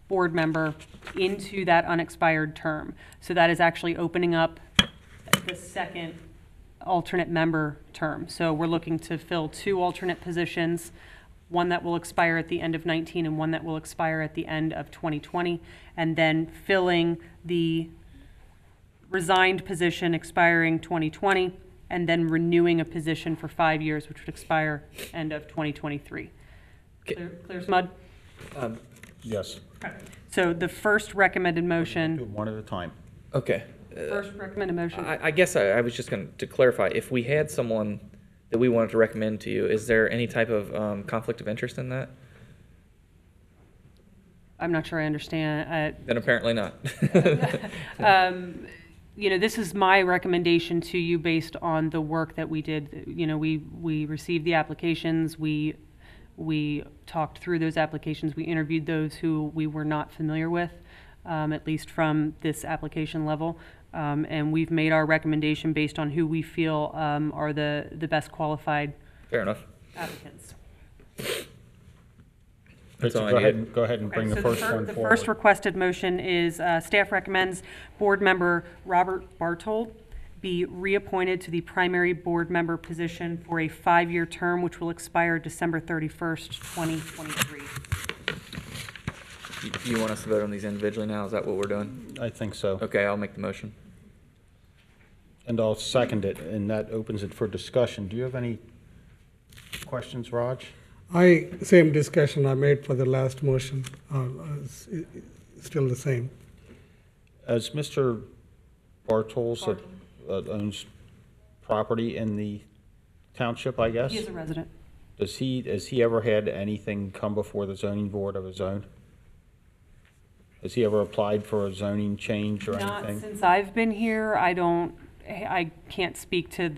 board member into that unexpired term. So that is actually opening up the second alternate member term. So we're looking to fill 2 alternate positions, one that will expire at the end of 19 and one that will expire at the end of 2020, and then filling the resigned position expiring 2020, and then renewing a position for 5 years, which would expire end of 2023. Clear as mud? yes, Okay. So the first recommended do motion, them one at a time. Okay. first recommended motion. I guess I was just going to clarify, if we had someone that we wanted to recommend to you, is there any type of conflict of interest in that? I'm not sure I understand. Then apparently not. You know, this is my recommendation to you based on the work that we did. You know, we received the applications, we talked through those applications, we interviewed those who we were not familiar with, at least from this application level, and we've made our recommendation based on who we feel are the best qualified Fair enough. applicants. That's all I Go needed. ahead and bring Okay, the so first one The forward. first requested motion is staff recommends board member Robert Bartold be reappointed to the primary board member position for a 5-year term, which will expire December 31st, 2023. You want us to vote on these individually now? Is that what we're doing? I think so. Okay, I'll make the motion. And I'll second it, and that opens it for discussion. Do you have any questions, Raj? Same discussion I made for the last motion, still the same. As Mr. Bartels owns property in the township, I guess? He is a resident. Has he ever had anything come before the zoning board of his own? Has he ever applied for a zoning change or Not anything? since I've been here. I can't speak to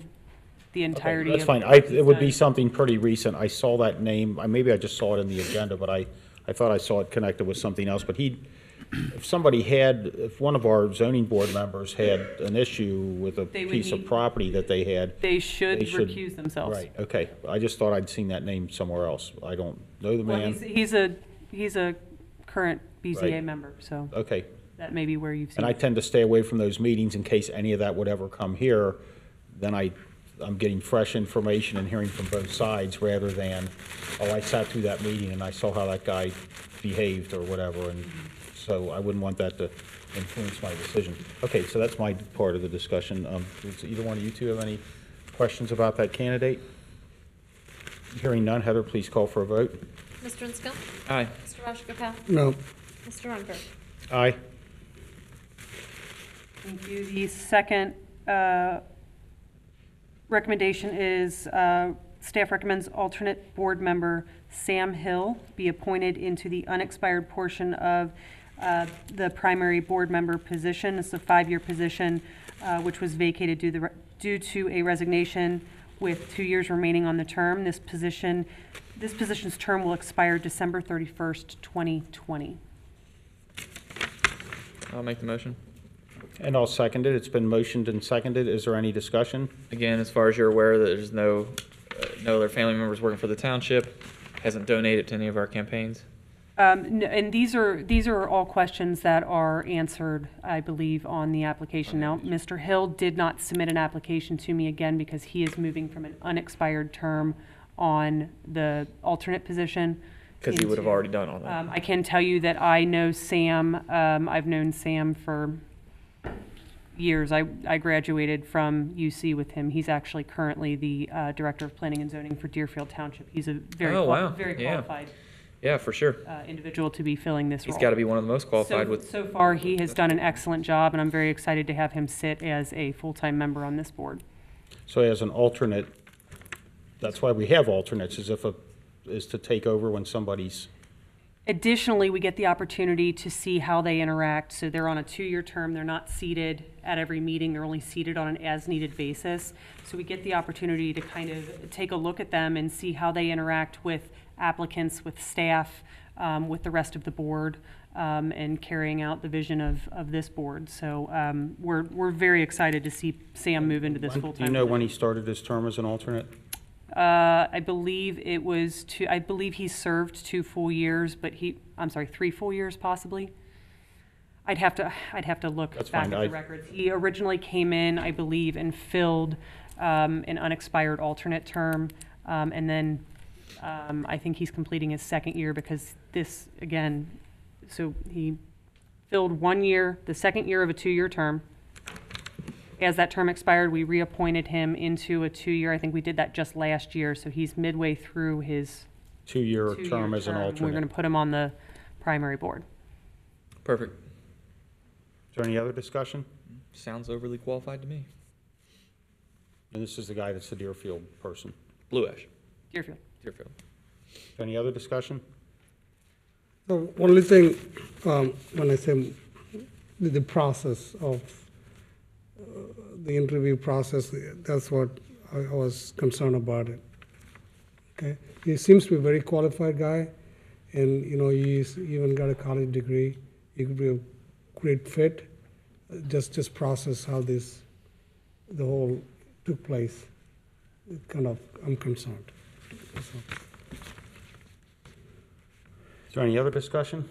the entirety of. That's fine. It would be something pretty recent. I saw that name, maybe I just saw it in the agenda, but I thought I saw it connected with something else. But if one of our zoning board members had an issue with a They would piece of need- property that they had. They should recuse themselves. Right, okay. I just thought I'd seen that name somewhere else. I don't know the Well, man. he's a current BZA Right. member, so Okay. that may be where you've seen. And I tend to stay away from those meetings in case any of that would ever come here. Then I'm getting fresh information and hearing from both sides rather than, I sat through that meeting and I saw how that guy behaved or whatever. And so I wouldn't want that to influence my decision. Okay, so that's my part of the discussion. Does either one of you two have any questions about that candidate? Hearing none, Heather, please call for a vote. Mr. Enscombe? Aye. Mr. Rajagopal? No. Mr. Unger? Aye. Thank you. The second recommendation is staff recommends alternate board member Sam Hill be appointed into the unexpired portion of the primary board member position. It's a 5-year position, which was vacated due to a resignation with 2 years remaining on the term. This position's term will expire December 31st, 2020. I'll make the motion. And I'll second it. It's been motioned and seconded. Is there any discussion? Again, as far as you're aware, there's no other family members working for the township, hasn't donated to any of our campaigns. And these are all questions that are answered, I believe, on the application. Now, Mr. Hill did not submit an application to me again because he is moving from an unexpired term on the alternate position. Because he would have already done all that. I can tell you that I know Sam. I've known Sam for years. I graduated from UC with him. He's actually currently the Director of Planning and Zoning for Deerfield Township. He's a very qualified Yeah, for sure. individual to be filling this role. He's got to be one of the most qualified So far, he has done an excellent job, and I'm very excited to have him sit as a full-time member on this board. So as an alternate, that's why we have alternates, is to take over when somebody's... Additionally, we get the opportunity to see how they interact. So they're on a 2-year term. They're not seated at every meeting. They're only seated on an as-needed basis. So we get the opportunity to kind of take a look at them and see how they interact with applicants, with staff, with the rest of the board, and carrying out the vision of this board. So we're very excited to see Sam move into this full-time. Do you know when he started his term as an alternate? I believe it was I believe he served 2 full years, but 3 full years possibly. I'd have to look back at the records. He originally came in, I believe, and filled an unexpired alternate term, and then I think he's completing his 2nd year because this, again, so he filled 1 year, the 2nd year of a 2-year term. As that term expired, we reappointed him into a 2-year. I think we did that just last year, so he's midway through his 2-year term as an alternate. We're going to put him on the primary board. Perfect. Is there any other discussion? Sounds overly qualified to me. And this is the guy that's the Deerfield person. Blue Ash. Deerfield. Deerfield. Any other discussion? The only thing, when I say the process of the interview process, that's what I was concerned about it. Okay, he seems to be a very qualified guy, and he's even got a college degree. He could be a great fit. Just process how the whole took place. I'm concerned. So. Is there any other discussion?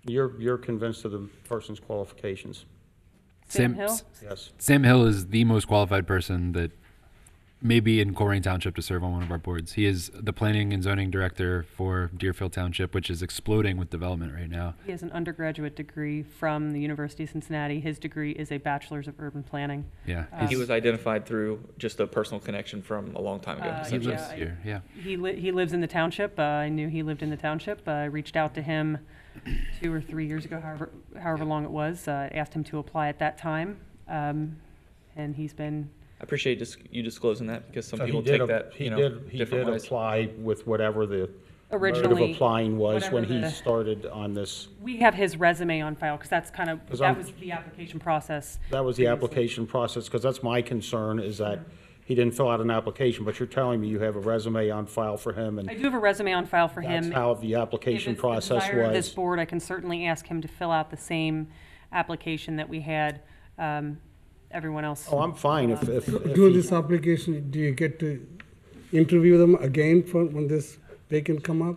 You're convinced of the person's qualifications? Sam Hill? Yes. Sam Hill is the most qualified person that may be in Colerain Township to serve on one of our boards. He is the Planning and Zoning Director for Deerfield Township, which is exploding with development right now. He has an undergraduate degree from the University of Cincinnati. His degree is a Bachelor's of Urban Planning. Yeah. He was identified through just a personal connection from a long time ago. He lives here, yeah. He lives in the township. I knew he lived in the township. I reached out to him 2 or 3 years ago, however long it was. Asked him to apply at that time, and he's been... I appreciate you disclosing that because some people he take that did ways. apply with whatever the Originally, mode of applying was when he the- started on this. We have his resume on file because that's kind of, 'Cause that I'm- was the application process. That was the application process, because that's my concern, is that he didn't fill out an application, but you're telling me you have a resume on file for him, and I do have a resume on file for him. that's how the application If it's the process desire of this was. board, I can certainly ask him to fill out the same application that we had everyone else. Oh, I'm fine if During this application, do you get to interview them again when this vacant come up?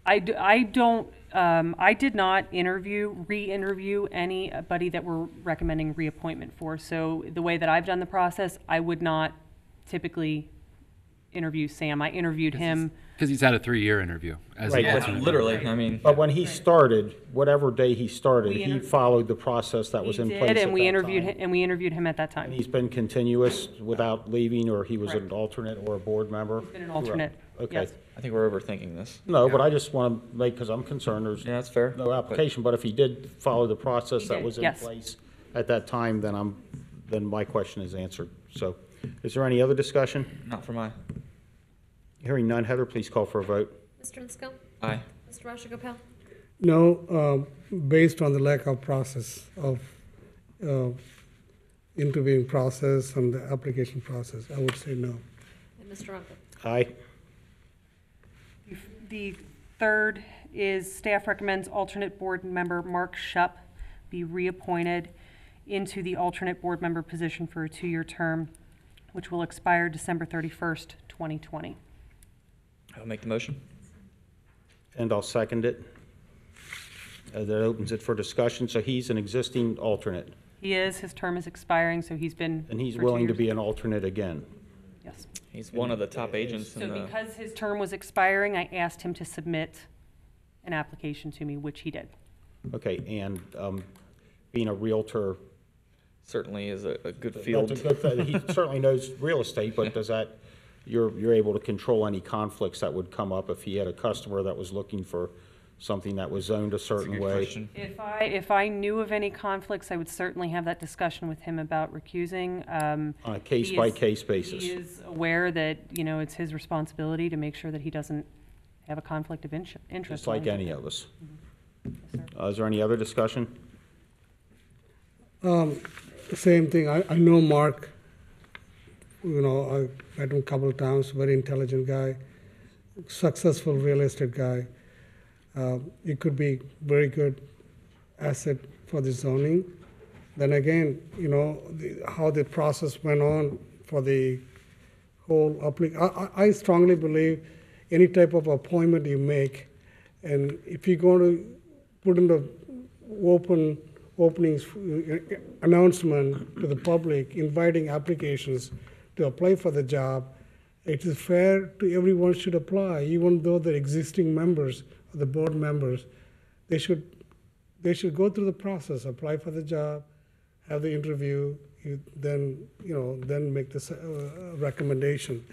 I did not re-interview anybody that we're recommending reappointment for. So the way that I've done the process, I would not typically interview Sam. I interviewed him. Because he's had a 3-year interview. As Right, an but- alternate. Literally, I mean. But when he started, whatever day he started, he followed the process that was in place at And we that interviewed time. him, and we interviewed him at that time. And he's been continuous without leaving, or he was an alternate or a board member? Been an alternate, Okay. yes. I think we're overthinking this. No, but I just want to make, because I'm concerned, there's Yeah, that's fair. no application, but if he did follow the process He that did, was in yes. place at that time, then my question is answered. So, is there any other discussion? Not for my. Hearing none, Heather, please call for a vote. Mr. Linscomb? Aye. Mr. Rajagopal? No, based on the lack of process of interviewing process and the application process, I would say no. And Mr. Unger? Aye. The third is staff recommends alternate board member Mark Shupp be reappointed into the alternate board member position for a 2-year term, which will expire December 31st, 2020. I'll make the motion. And I'll second it. That opens it for discussion. So he's an existing alternate, He is, his term is expiring, so he's been. and he's for 2 willing to years. be an alternate again. Yes. He's one of the top agents in So the. because his term was expiring, I asked him to submit an application to me, which he did. Okay, and being a realtor. Certainly is a good field. That's a good thing. He certainly knows real estate, but does that, you're able to control any conflicts that would come up if he had a customer that was looking for something that was zoned a certain way? If I knew of any conflicts, I would certainly have that discussion with him about recusing. On a case-by-case basis. He is aware that, you know, it's his responsibility to make sure that he doesn't have a conflict of interest. Just like any of us. Mm-hmm. Is there any other discussion? Same thing. I know Mark. You know, I met him a couple of times. Very intelligent guy, successful real estate guy. It could be very good asset for the zoning. Then again, you know, how the process went on for the whole I strongly believe any type of appointment you make, and if you're going to put in the openings announcement to the public, inviting applications to apply for the job, it is fair to everyone should apply, even though they're existing members, the board members. They should go through the process, apply for the job, have the interview, then make this recommendation.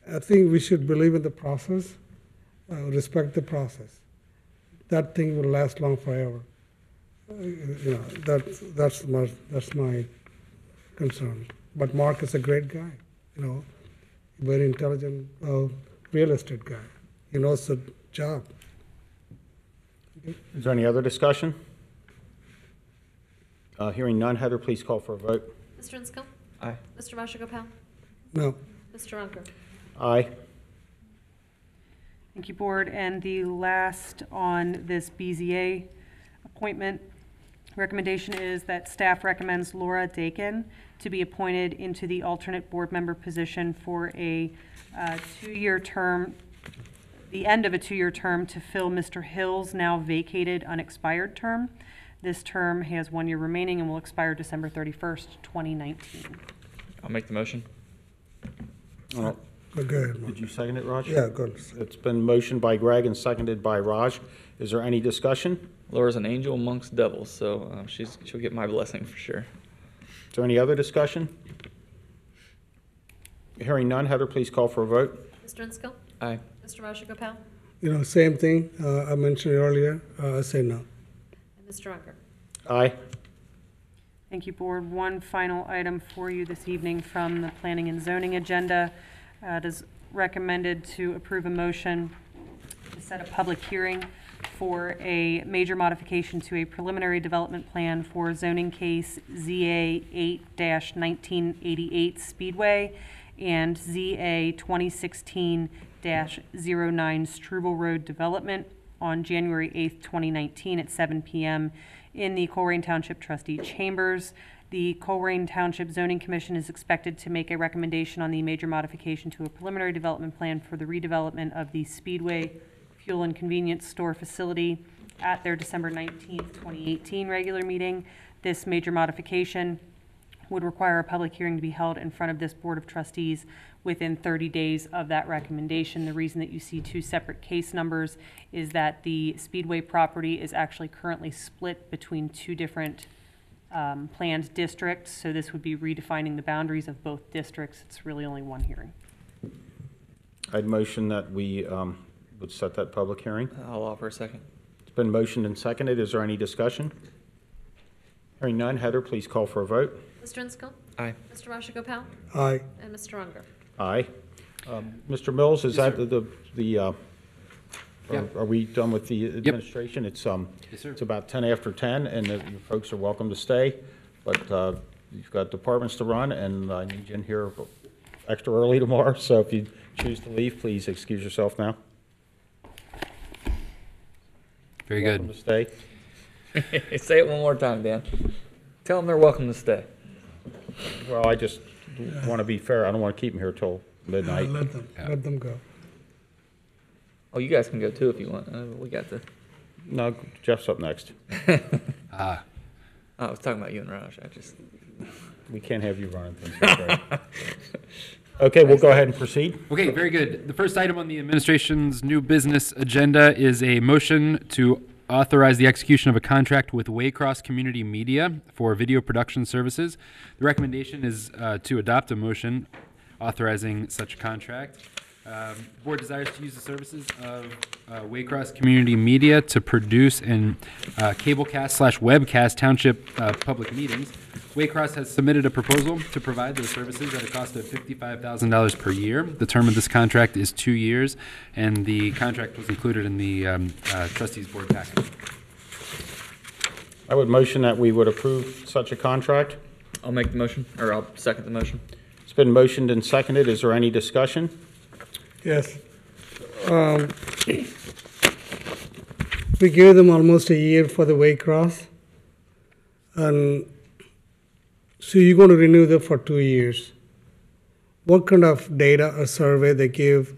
I think we should believe in the process, respect the process. That thing will last long forever. You know, that's my concern. But Mark is a great guy, you know, very intelligent real estate guy. He knows the job. Is there any other discussion? Hearing none, Heather, please call for a vote. Mr. Inscombe? Aye. Mr. Marshall-Gopal? No. Mr. Unger? Aye. Thank you, Board. And the last on this BZA appointment recommendation is that staff recommends Laura Dakin to be appointed into the alternate board member position for a 2-year term, the end of a 2-year term to fill Mr. Hill's now vacated unexpired term. This term has 1 year remaining and will expire December 31st, 2019. I'll make the motion. Oh, good. Did you second it, Raj? Yeah, good. It's been motioned by Greg and seconded by Raj. Is there any discussion? Laura's an angel amongst devils, so she'll get my blessing for sure. Is there any other discussion? Hearing none, Heather, please call for a vote. Mr. Inscombe? Aye. Mr. Marshall-Gopal? You know, same thing I mentioned earlier. I say no. And Mr. Unger? Aye. Thank you, Board. One final item for you this evening from the Planning and Zoning agenda. It is recommended to approve a motion to set a public hearing for a major modification to a preliminary development plan for zoning case ZA 8-1988 Speedway and ZA 2016-09 Struble Road Development on January 8th, 2019 at 7 p.m. in the Colerain Township Trustee Chambers. The Colerain Township Zoning Commission is expected to make a recommendation on the major modification to a preliminary development plan for the redevelopment of the Speedway Fuel and Convenience Store facility at their December 19th, 2018 regular meeting. This major modification would require a public hearing to be held in front of this Board of Trustees within 30 days of that recommendation. The reason that you see 2 separate case numbers is that the Speedway property is actually currently split between 2 different planned districts, so this would be redefining the boundaries of both districts. It's really only 1 hearing. I'd motion that we would set that public hearing. I'll offer a second. It's been motioned and seconded. Is there any discussion? Hearing none, Heather, please call for a vote. Mr. Inscombe? Aye. Mr. Marshall-Gopal? Aye. And Mr. Unger? Aye. Mr. Mills, is that the Yeah. Are we done with the administration? Yes, sir. It's about 10 after 10, and you folks are welcome to stay, but you've got departments to run, and I need you in here extra early tomorrow, so if you choose to leave, please excuse yourself now. Very Welcome good. to stay. Say it one more time, Dan. Tell them they're welcome to stay. Well, I just want to be fair. I don't want to keep them here till midnight. Let them go. Oh, you guys can go too if you want. We got the. No, Jeff's up next. Oh, I was talking about you and Raj. We can't have you running things. Like that. Okay, we'll go ahead and proceed. Okay, very good. The first item on the administration's new business agenda is a motion to authorize the execution of a contract with Waycross Community Media for video production services. The recommendation is to adopt a motion authorizing such a contract. The board desires to use the services of Waycross Community Media to produce and cablecast/webcast township public meetings. Waycross has submitted a proposal to provide those services at a cost of $55,000 per year. The term of this contract is 2 years, and the contract was included in the trustees board package. I would motion that we would approve such a contract. I'll make the motion, or I'll second the motion. It's been motioned and seconded. Is there any discussion? Yes. We gave them almost a year for the Waycross, and so you're going to renew them for 2 years. What kind of data or survey they give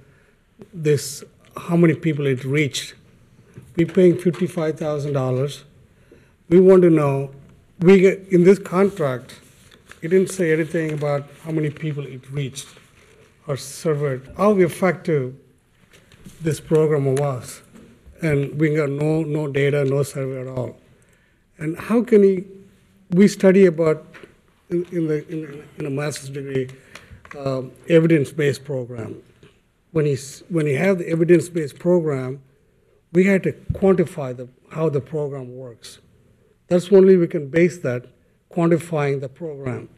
this, how many people it reached? We're paying $55,000. We want to know, we get, in this contract, it didn't say anything about how many people it reached or surveyed, how effective this program was. And we got no data, no survey at all. And how can we study about, in a master's degree, evidence-based program. When you have the evidence-based program, we had to quantify how the program works. That's only we can base that, quantifying the program.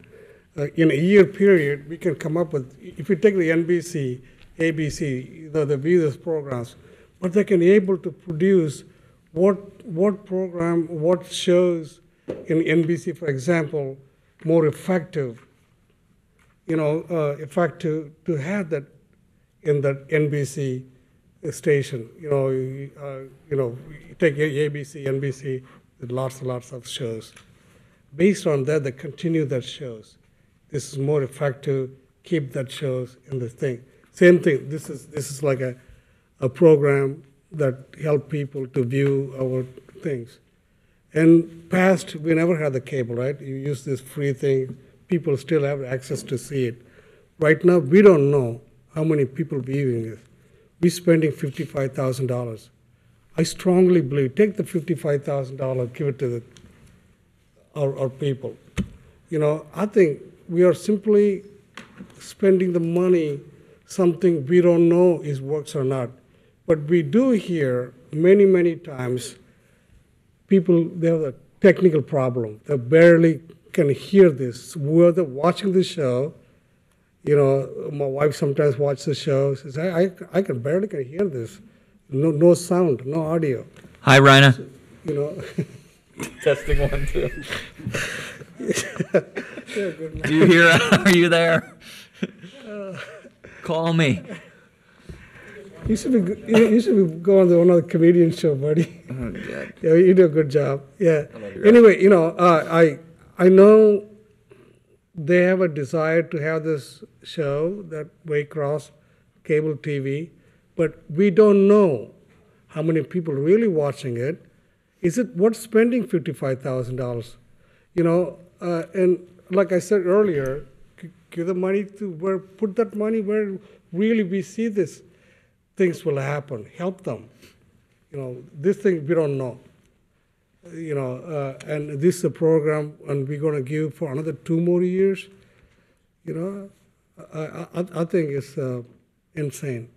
In a year period, we can come up with, if you take the NBC, ABC, they view these programs, but they can be able to produce what program, what shows in NBC, for example, more effective, effective to have that in that NBC station. You take ABC, NBC, with lots and lots of shows. Based on that, they continue that shows. This is more effective, keep that shows in the thing. Same thing, this is like a program that help people to view our things. In past, we never had the cable, right? You use this free thing, people still have access to see it. Right now, we don't know how many people viewing it. We're spending $55,000. I strongly believe, take the $55,000, give it to our people. I think we are simply spending the money, something we don't know is works or not. But we do hear many, many times, people, they have a technical problem. They barely can hear this. Whether watching the show, my wife sometimes watches the show, says, I can barely hear this. No sound, no audio. Hi, Rhina. Testing 1, 2. Yeah, good Do you hear? Are you there? Call me. You should be going to another comedian show, buddy. Oh, God. Yeah, you do a good job. Yeah. I love you, Anyway, I know they have a desire to have this show, that Waycross cable TV, but we don't know how many people are really watching it. Is it worth spending $55,000? And like I said earlier, give the money to put that money where really we see this things will happen. Help them. This thing we don't know. And this is a program, and we're going to give for another 2 more years. I think it's insane.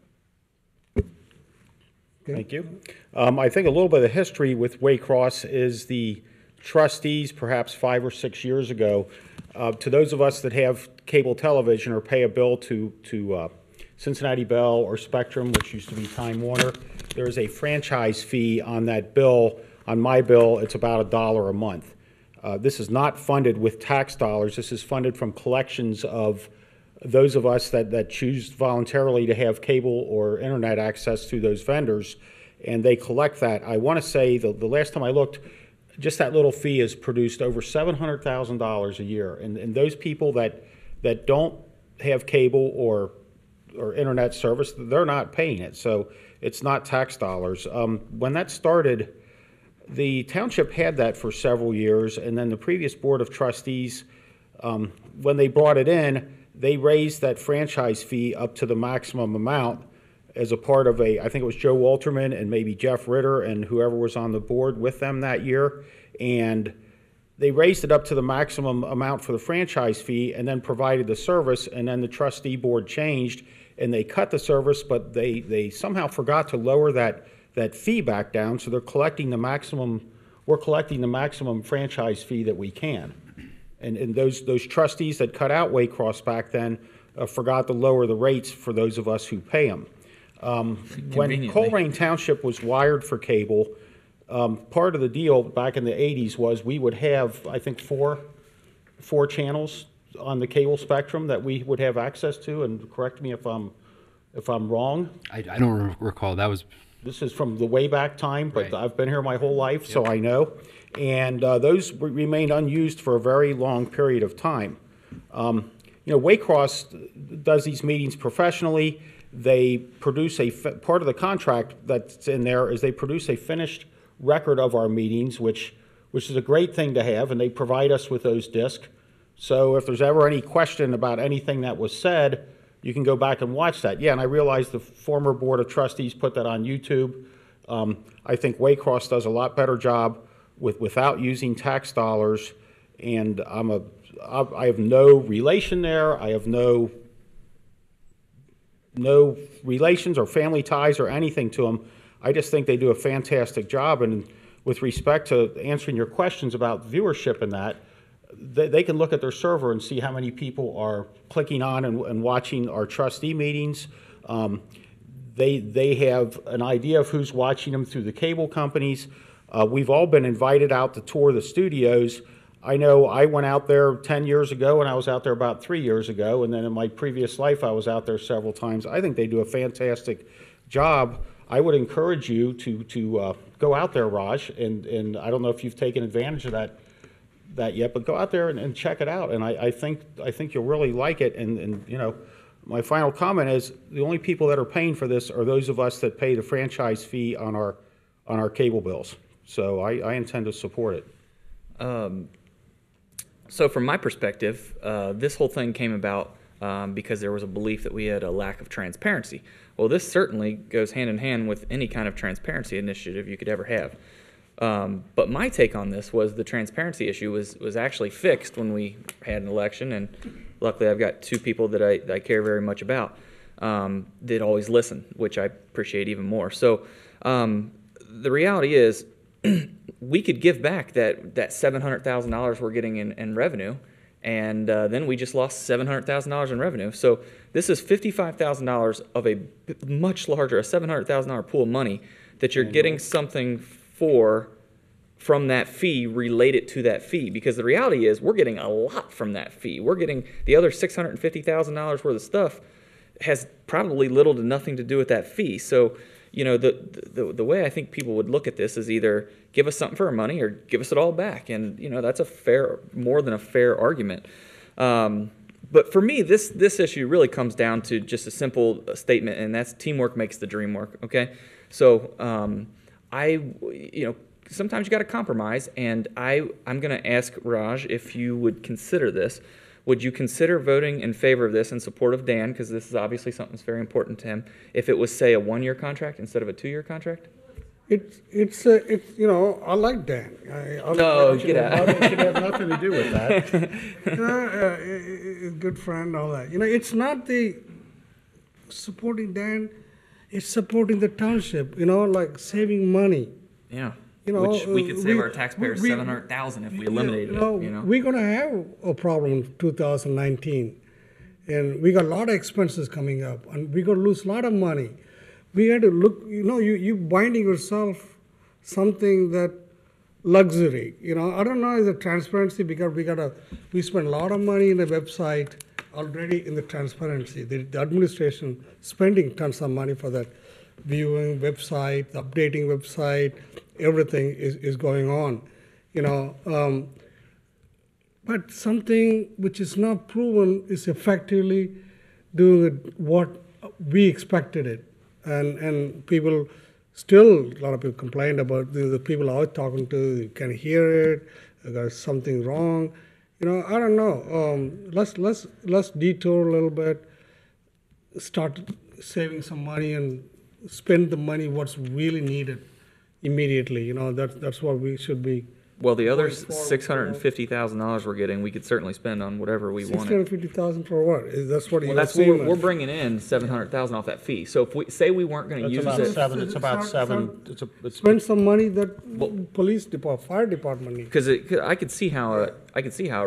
Okay. Thank you. I think a little bit of the history with Waycross is the trustees, perhaps 5 or 6 years ago, to those of us that have cable television or pay a bill to Cincinnati Bell or Spectrum, which used to be Time Warner, there is a franchise fee on that bill. On my bill, it's about $1 a month. This is not funded with tax dollars. This is funded from collections of those of us that choose voluntarily to have cable or internet access to those vendors, and they collect that. I want to say the last time I looked, just that little fee has produced over $700,000 a year. And those people that don't have cable or internet service, they're not paying it. So it's not tax dollars. When that started, the township had that for several years, and then the previous Board of Trustees, when they brought it in, they raised that franchise fee up to the maximum amount as a part of I think it was Joe Walterman and maybe Jeff Ritter and whoever was on the board with them that year. And they raised it up to the maximum amount for the franchise fee and then provided the service, and then the trustee board changed and they cut the service, but they somehow forgot to lower that fee back down, so they're collecting the maximum, we're collecting the maximum franchise fee that we can. And those trustees that cut out Waycross back then forgot to lower the rates for those of us who pay them. When Colerain Township was wired for cable, part of the deal back in the 80s was we would have, I think, four channels on the cable spectrum that we would have access to. And correct me if I'm wrong. I don't recall. This is from the way back time, but right. I've been here my whole life, so I know. And those remained unused for a very long period of time. Waycross does these meetings professionally. They produce part of the contract that's in there is they produce a finished record of our meetings, which is a great thing to have, and they provide us with those discs. So if there's ever any question about anything that was said, you can go back and watch that. Yeah, and I realize the former Board of Trustees put that on YouTube. I think Waycross does a lot better job without using tax dollars, and I have no relation there. I have no relations or family ties or anything to them. I just think they do a fantastic job. And with respect to answering your questions about viewership and that, they can look at their server and see how many people are clicking on and watching our trustee meetings. They have an idea of who's watching them through the cable companies. We've all been invited out to tour the studios. I know I went out there 10 years ago, and I was out there about 3 years ago, and then in my previous life I was out there several times. I think they do a fantastic job. I would encourage you to go out there, Raj, and I don't know if you've taken advantage of that yet, but go out there and check it out, and I think you'll really like it. And my final comment is the only people that are paying for this are those of us that pay the franchise fee on our cable bills. So I intend to support it. So from my perspective, this whole thing came about because there was a belief that we had a lack of transparency. Well, this certainly goes hand in hand with any kind of transparency initiative you could ever have. But my take on this was the transparency issue was actually fixed when we had an election, and luckily I've got two people that I care very much about that always listen, which I appreciate even more. So the reality is we could give back that $700,000 we're getting in revenue, and then we just lost $700,000 in revenue. So this is $55,000 of a much larger, a $700,000 pool of money that you're getting something from that fee related to that fee, because the reality is we're getting a lot from that fee. We're getting the other $650,000 worth of stuff has probably little to nothing to do with that fee. So the way I think people would look at this is either give us something for our money or give us it all back, and that's more than a fair argument. But for me, this issue really comes down to just a simple statement, and that's teamwork makes the dream work. Okay, so sometimes you got to compromise, and I'm going to ask Raj if you would consider this. Would you consider voting in favor of this in support of Dan, because this is obviously something that's very important to him, if it was, say, a 1-year contract instead of a 2-year contract? It's I like Dan. No, get out. It should have nothing to do with that. Good friend, all that. It's not the supporting Dan, it's supporting the township, like saving money. Yeah. Which we could save our taxpayers $700,000 if we eliminated it. We're going to have a problem in 2019. And we got a lot of expenses coming up, and we're going to lose a lot of money. We had to look, you binding yourself something that luxury. I don't know is the transparency because we spend a lot of money in the website already in the transparency. The administration spending tons of money for that viewing website, updating website, everything is going on. But something which is not proven is effectively doing what we expected it. And people still, a lot of people complained about the people I was talking to, you can hear it, there's something wrong. I don't know. Let's detour a little bit, start saving some money and spend the money what's really needed immediately. That's what we should be. Well, the other going forward, $650,000 we're getting, we could certainly spend on whatever we wanted. $650,000 for what? That's what Well, that's we're bringing in $700,000 off that fee. So if we say we weren't going to use it, It's about seven. Spend some money that police department, fire department needs. because I could see how a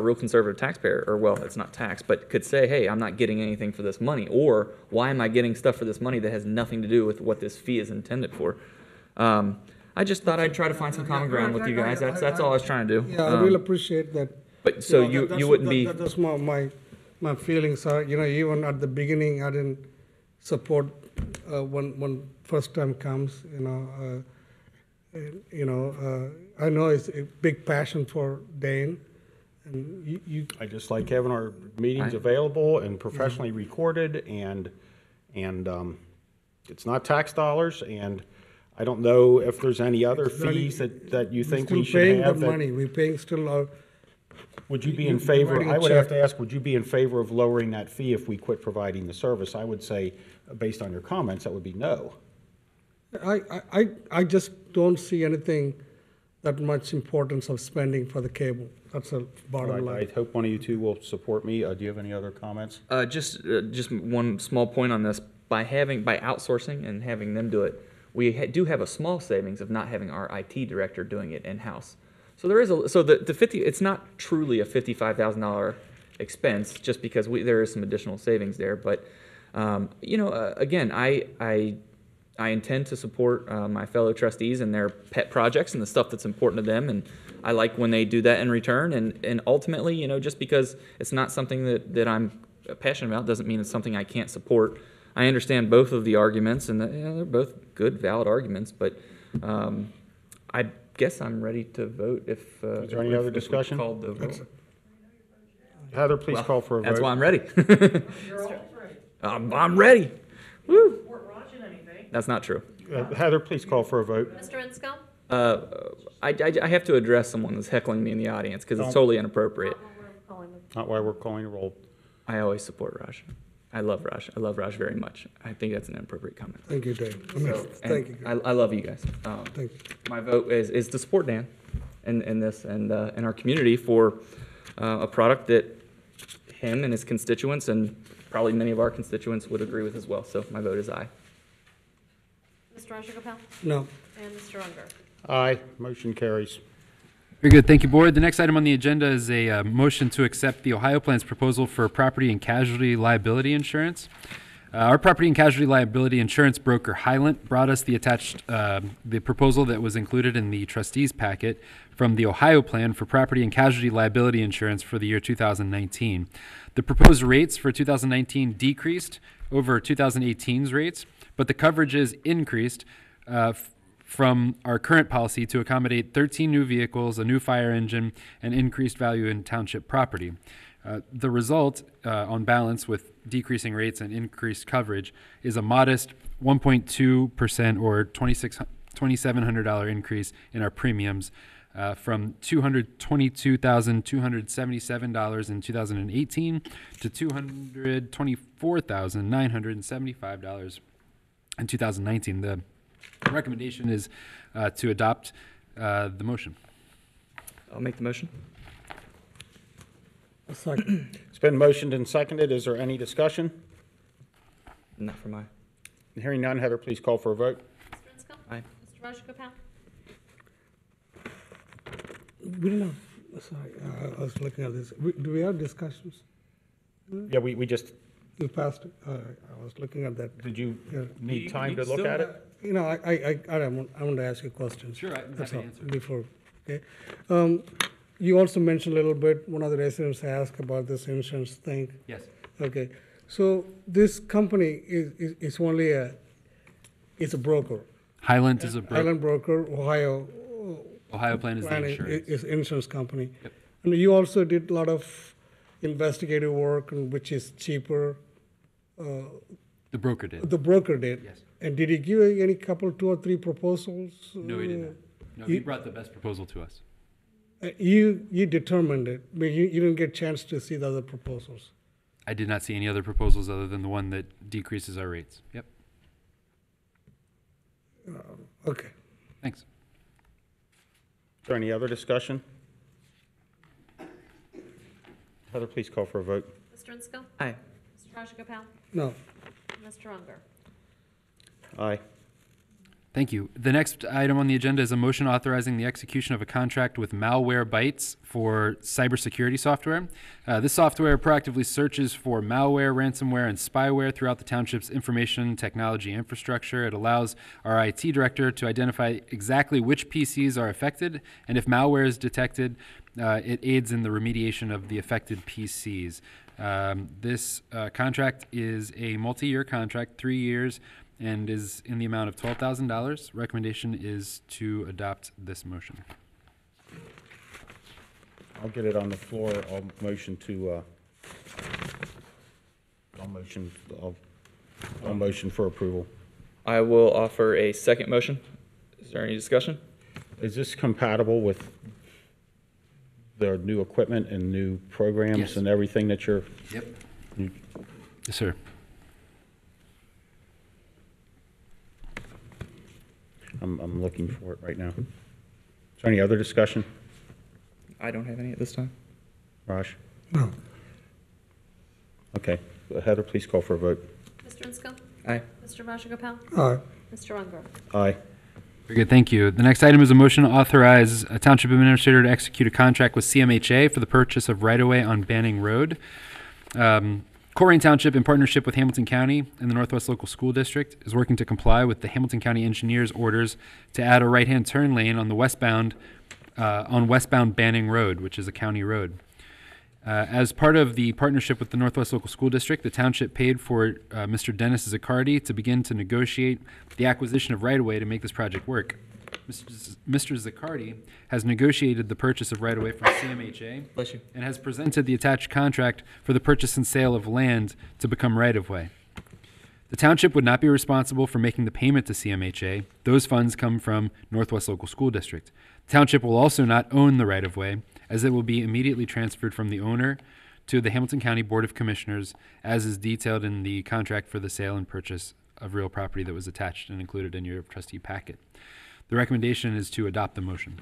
real conservative taxpayer, or well, it's not tax, but could say, hey, I'm not getting anything for this money, or why am I getting stuff for this money that has nothing to do with what this fee is intended for? I just thought I'd try to find some common ground with you guys. That's all I was trying to do. Yeah, I really appreciate that. But so you wouldn't be. That's my feelings are. Even at the beginning, I didn't support when first time comes. I know it's a big passion for Dane, and you. I just like having our meetings available and professionally recorded, and it's not tax dollars, and I don't know if there's any other fees that you think we should have. We're paying good money. We're paying still. Would you be in favor? I would have to ask. Would you be in favor of lowering that fee if we quit providing the service? I would say, based on your comments, that would be no. I just don't see anything that much importance of spending for the cable. That's a bottom line. I hope one of you two will support me. Do you have any other comments? Just one small point on this. By outsourcing and having them do it, we do have a small savings of not having our IT director doing it in-house. So there is it's not truly a $55,000 expense just because there is some additional savings there. But again, I intend to support my fellow trustees and their pet projects and the stuff that's important to them, and I like when they do that in return. And ultimately, just because it's not something that I'm passionate about doesn't mean it's something I can't support. I understand both of the arguments, and they're both good, valid arguments. But I guess I'm ready to vote. If is there any other discussion? Called the vote. Heather, please call for a vote. That's why I'm ready. I'm ready. Woo. That's not true. Heather, please call for a vote. Mr. Inscombe? I have to address someone that's heckling me in the audience because it's totally inappropriate. Not why we're calling the roll. I always support Raj. I love Raj. I love Raj very much. I think that's an inappropriate comment. Thank you, Dave. Thank you. I love you guys. Thank you. My vote is to support Dan in this and in our community for a product that him and his constituents and probably many of our constituents would agree with as well. So my vote is aye. Mr. Rajagopal? No. And Mr. Unger? Aye. Motion carries. Very good. Thank you, Board. The next item on the agenda is a motion to accept the Ohio Plan's proposal for property and casualty liability insurance. Our property and casualty liability insurance broker, Hylant, brought us the proposal that was included in the trustees packet from the Ohio Plan for property and casualty liability insurance for the year 2019. The proposed rates for 2019 decreased over 2018's rates, but the coverages increased from our current policy to accommodate 13 new vehicles, a new fire engine, and increased value in township property. The result, on balance with decreasing rates and increased coverage, is a modest 1.2% or $2,700 increase in our premiums from $222,277 in 2018 to $224,975 in 2019. The recommendation is to adopt the motion. I'll make the motion. It's been motioned and seconded. Is there any discussion? Not for my. Hearing none, Heather, please call for a vote. Mr. Inscombe? Aye. Mr. Rajagopal? We don't know. Sorry, I was looking at this. Do we have discussions? Yeah, we just, You passed, I was looking at that. did you Yeah. need time to look at it? You know, I want to ask you a question. Sure, I'm That's happy to all, answer. before, okay? You also mentioned a little bit, one of the residents asked about this insurance thing. Yes. Okay, so this company is only it's a broker. Highland is a broker. Highland Broker, Ohio Plan is the insurance. Is insurance company. Yep. And you also did a lot of investigative work, which is cheaper. The broker did. The broker did. Yes. And did he give you any couple, 2 or 3 proposals? No, he did not. No, he brought the best proposal to us. You determined it, but you didn't get a chance to see the other proposals. I did not see any other proposals other than the one that decreases our rates. Yep. Okay. Thanks. Is there any other discussion? Heather, please call for a vote. Mr. Insco? Aye. Mr. Rajagopal? No. Mr. Unger? Aye. Thank you. The next item on the agenda is a motion authorizing the execution of a contract with Malwarebytes for cybersecurity software. This software proactively searches for malware, ransomware, and spyware throughout the township's information technology infrastructure. It allows our IT director to identify exactly which PCs are affected, and if malware is detected, it aids in the remediation of the affected PCs. This contract is a multi-year contract, 3 years, and is in the amount of $12,000. Recommendation is to adopt this motion. I'll get it on the floor. I'll motion for approval. I will offer a second motion. Is there any discussion? Is this compatible with the new equipment and new programs Yes. and everything that you're? Yep. Yes, sir. I'm looking for it right now. Is there any other discussion? I don't have any at this time. Raj? No. Okay. Heather, please call for a vote. Mr. Insco? Aye. Mr. Rajagopal? Aye. Mr. Unger? Aye. Very good, thank you. The next item is a motion to authorize a township administrator to execute a contract with CMHA for the purchase of right-of-way on Banning Road. Colerain Township, in partnership with Hamilton County and the Northwest Local School District, is working to comply with the Hamilton County Engineers' orders to add a right-hand turn lane on the westbound Banning Road, which is a county road. As part of the partnership with the Northwest Local School District, the township paid for Mr. Dennis Zaccardi to begin to negotiate the acquisition of right-of-way to make this project work. Mr. Zaccardi has negotiated the purchase of right-of-way from CMHA Bless you. and has presented the attached contract for the purchase and sale of land to become right-of-way. The township would not be responsible for making the payment to CMHA. Those funds come from Northwest Local School District. The township will also not own the right-of-way, as it will be immediately transferred from the owner to the Hamilton County Board of Commissioners, as is detailed in the contract for the sale and purchase of real property that was attached and included in your trustee packet. The recommendation is to adopt the motion.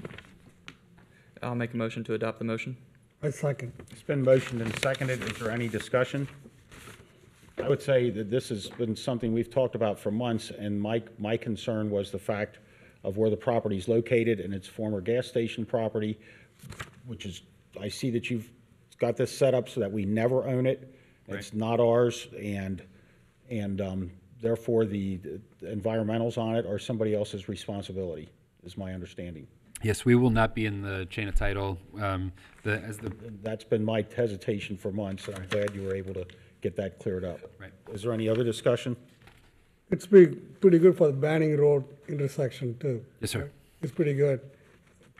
I'll make a motion to adopt the motion. I second. It's been motioned and seconded. Is there any discussion? I would say that this has been something we've talked about for months, and my concern was the fact of where the property is located, and it's former gas station property, which is, I see that you've got this set up so that we never own it. It's not ours, and therefore the environmentals on it are somebody else's responsibility, is my understanding. Yes, we will not be in the chain of title. That's been my hesitation for months, and I'm glad you were able to get that cleared up. Right. Is there any other discussion? It's pretty good for the Banning Road intersection too. Yes, sir. It's pretty good.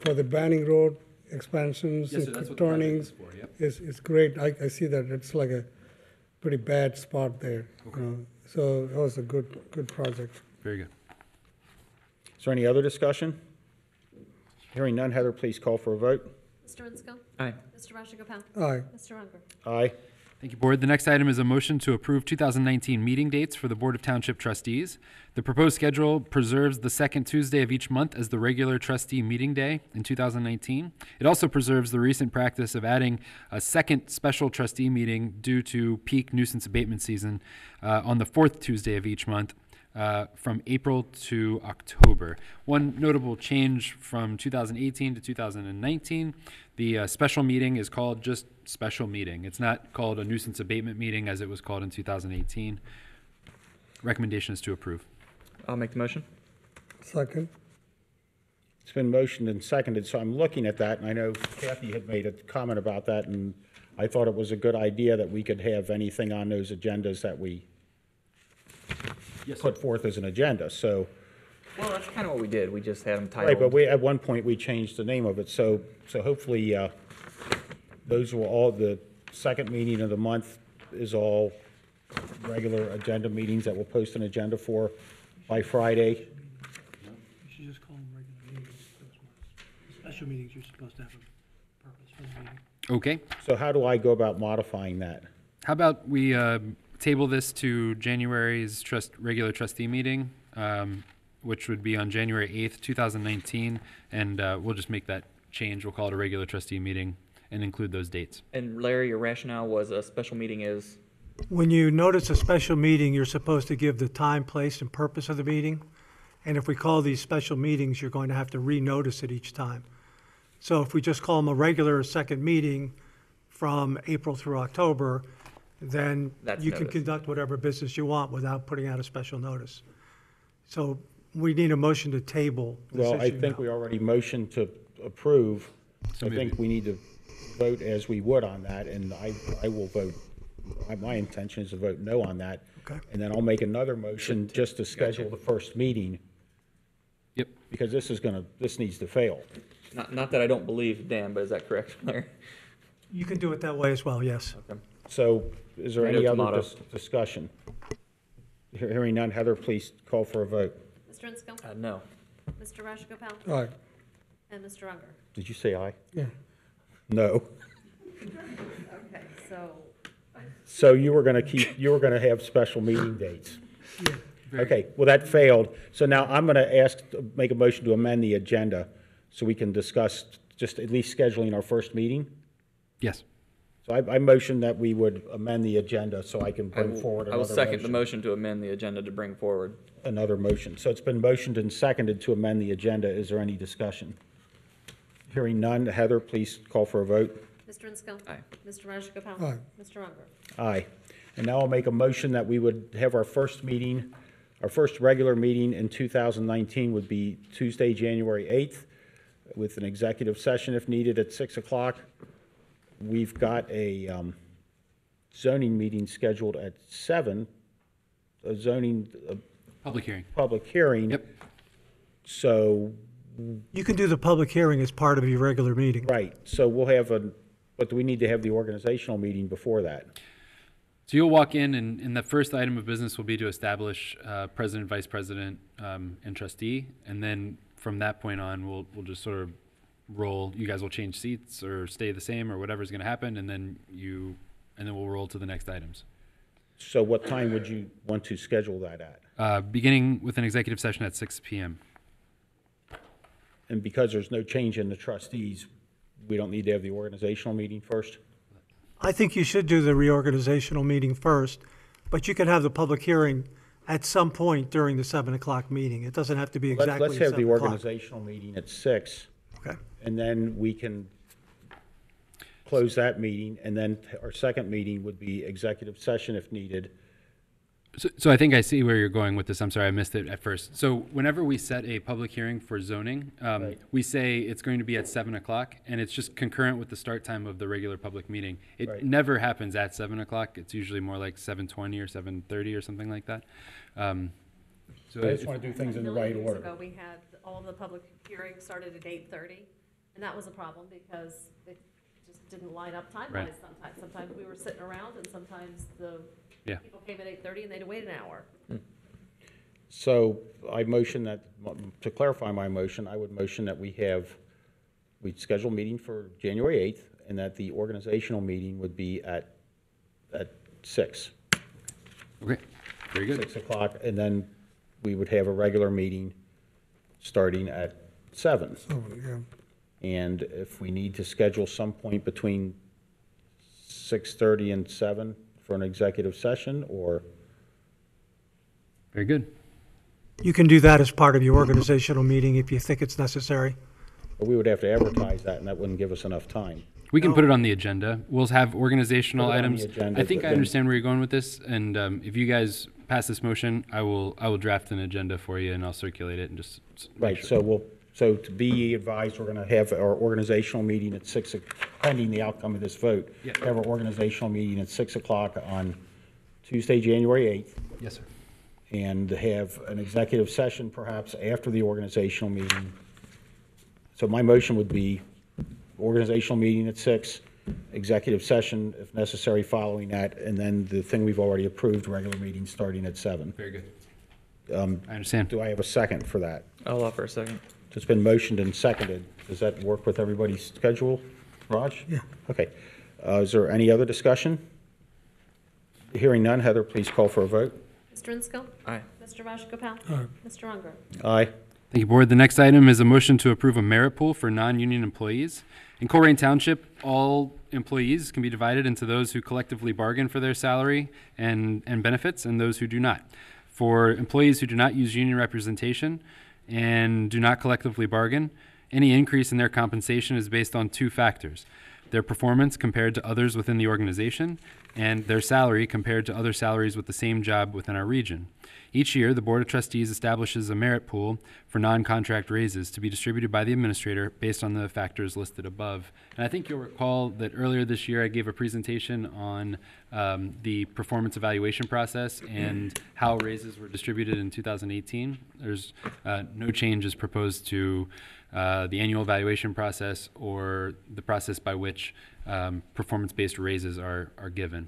For the Banning Road expansions Yes, sir, and that's what the project turnings, is for, yep. it's great. I see that it's like a pretty bad spot there. Okay. So it was a good project. Very good. Is there any other discussion? Hearing none, Heather, please call for a vote. Mr. Insco? Aye. Mr. Rajagopal? Aye. Mr. Unger? Aye. Thank you, Board. The next item is a motion to approve 2019 meeting dates for the Board of Township Trustees. The proposed schedule preserves the second Tuesday of each month as the regular trustee meeting day in 2019. It also preserves the recent practice of adding a second special trustee meeting due to peak nuisance abatement season on the fourth Tuesday of each month. from April to October. One notable change from 2018 to 2019, the special meeting is called just special meeting. It's not called a nuisance abatement meeting as it was called in 2018. Recommendation is to approve. I'll make the motion. Second. It's been motioned and seconded, so I'm looking at that, and I know Kathy had made a comment about that, and I thought it was a good idea that we could have anything on those agendas that we put forth as an agenda, so. Well, that's kind of what we did. We just had them titled. Right, but we, at one point, we changed the name of it, so hopefully, those were all, the second meeting of the month is all regular agenda meetings that we'll post an agenda for by Friday. You should just call them regular meetings. Special meetings, you're supposed to have a purpose for the meeting. Okay. So how do I go about modifying that? How about we table this to January's regular trustee meeting, which would be on January 8th, 2019, and we'll just make that change. We'll call it a regular trustee meeting and include those dates. And Larry, your rationale was a special meeting is? When you notice a special meeting, you're supposed to give the time, place, and purpose of the meeting. And if we call these special meetings, you're going to have to renotice it each time. So if we just call them a regular second meeting from April through October, then you can conduct whatever business you want without putting out a special notice. So we need a motion to table this Well, I issue think now. we already motioned to approve. So I think we need to vote as we would on that, and I will vote, my intention is to vote no on that. Okay. And then I'll make another motion just to schedule the first meeting. Yep. Because this needs to fail. Not that I don't believe Dan, but is that correct, Larry? You can do it that way as well, yes. Okay. So is there any Tomato, other tomato. discussion? Hearing none, Heather, please call for a vote. Mr. Insco? No. Mr. Rajagopal? Aye. And Mr. Unger? Did you say aye? Yeah. No. Okay, so, So you were going to have special meeting dates? Okay, well, that failed. So now I'm going to make a motion to amend the agenda so we can discuss just at least scheduling our first meeting. Yes. So I motion that we would amend the agenda so I can bring forward I another will second the motion. motion to amend the agenda to bring forward. Another motion. So it's been motioned and seconded to amend the agenda. Is there any discussion? Hearing none, Heather, please call for a vote. Mr. Insco? Aye. Mr. Rajagopal? Aye. Mr. Unger? Aye. And now I'll make a motion that we would have our first meeting, our first regular meeting in 2019 would be Tuesday, January 8th, with an executive session if needed at 6 o'clock. We've got a zoning meeting scheduled at 7, a zoning. Public hearing. Public hearing. Yep. So. You can do the public hearing as part of your regular meeting. Right. So we'll have but do we need to have the organizational meeting before that? So you'll walk in, and the first item of business will be to establish president, vice president, and trustee, and then from that point on, we'll just sort of roll. You guys will change seats or stay the same or whatever's going to happen, and then we'll roll to the next items. So what time would you want to schedule that at? Beginning with an executive session at 6 p.m. And because there's no change in the trustees, we don't need to have the organizational meeting first? I think you should do the reorganizational meeting first, but you can have the public hearing at some point during the 7 o'clock meeting. It doesn't have to be exactly Let's have the 7 o'clock. organizational meeting at 6. Okay. And then we can close that meeting, and then our second meeting would be executive session if needed. So I think I see where you're going with this. I'm sorry, I missed it at first. So whenever we set a public hearing for zoning, we say it's going to be at 7 o'clock, and it's just concurrent with the start time of the regular public meeting. It never happens at 7 o'clock. It's usually more like 7:20 or 7:30 or something like that. I just want to do things in the right Years order. ago, we had all the public hearings started at 8:30, and that was a problem because it just didn't line up time-wise Right. sometimes. Sometimes we were sitting around, and sometimes the Yeah. people came at 8:30 and they had to wait an hour. So I motion that, to clarify my motion, I would motion that we'd schedule a meeting for January 8th, and that the organizational meeting would be at 6. Okay, very good. 6 o'clock, and then we would have a regular meeting starting at 7. Yeah. And if we need to schedule some point between 6:30 and 7 for an executive session, or? Very good. You can do that as part of your organizational meeting if you think it's necessary. But we would have to advertise that, and that wouldn't give us enough time. We can put it on the agenda. We'll have organizational Put it on the items. agenda, I think but I then- understand where you're going with this, and if you guys pass this motion, I will draft an agenda for you, and I'll circulate it and just make Right, sure. so to be advised, we're gonna have our organizational meeting at pending the outcome of this vote. Yeah. Have our organizational meeting at 6 o'clock on Tuesday, January 8th. Yes, sir. And have an executive session perhaps after the organizational meeting. So my motion would be organizational meeting at 6, executive session if necessary following that, and then the thing we've already approved, regular meeting starting at 7. Very good. I understand. Do I have a second for that? I'll offer a second. It's been motioned and seconded. Does that work with everybody's schedule? Raj? Yeah. Okay. Is there any other discussion? Hearing none, Heather, please call for a vote. Mr. Insco? Aye. Mr. Rajagopal? Aye. Mr. Unger? Aye. Thank you, Board. The next item is a motion to approve a merit pool for non-union employees. In Colerain Township, all employees can be divided into those who collectively bargain for their salary and benefits and those who do not. For employees who do not use union representation and do not collectively bargain, any increase in their compensation is based on 2 factors: their performance compared to others within the organization, and their salary compared to other salaries with the same job within our region. Each year, the Board of Trustees establishes a merit pool for non-contract raises to be distributed by the administrator based on the factors listed above. And I think you'll recall that earlier this year I gave a presentation on the performance evaluation process and how raises were distributed in 2018. There's no changes proposed to the annual evaluation process or the process by which performance-based raises are given.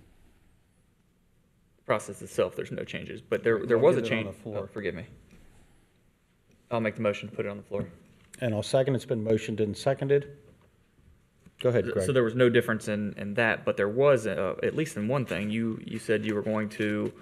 Process itself, there's no changes, but there We'll was a get it on change. the floor. Oh, forgive me. I'll make the motion to put it on the floor. And I'll second. It's been motioned and seconded. Go ahead, Greg. So there was no difference in that, but there was, at least in one thing, you said you were going to,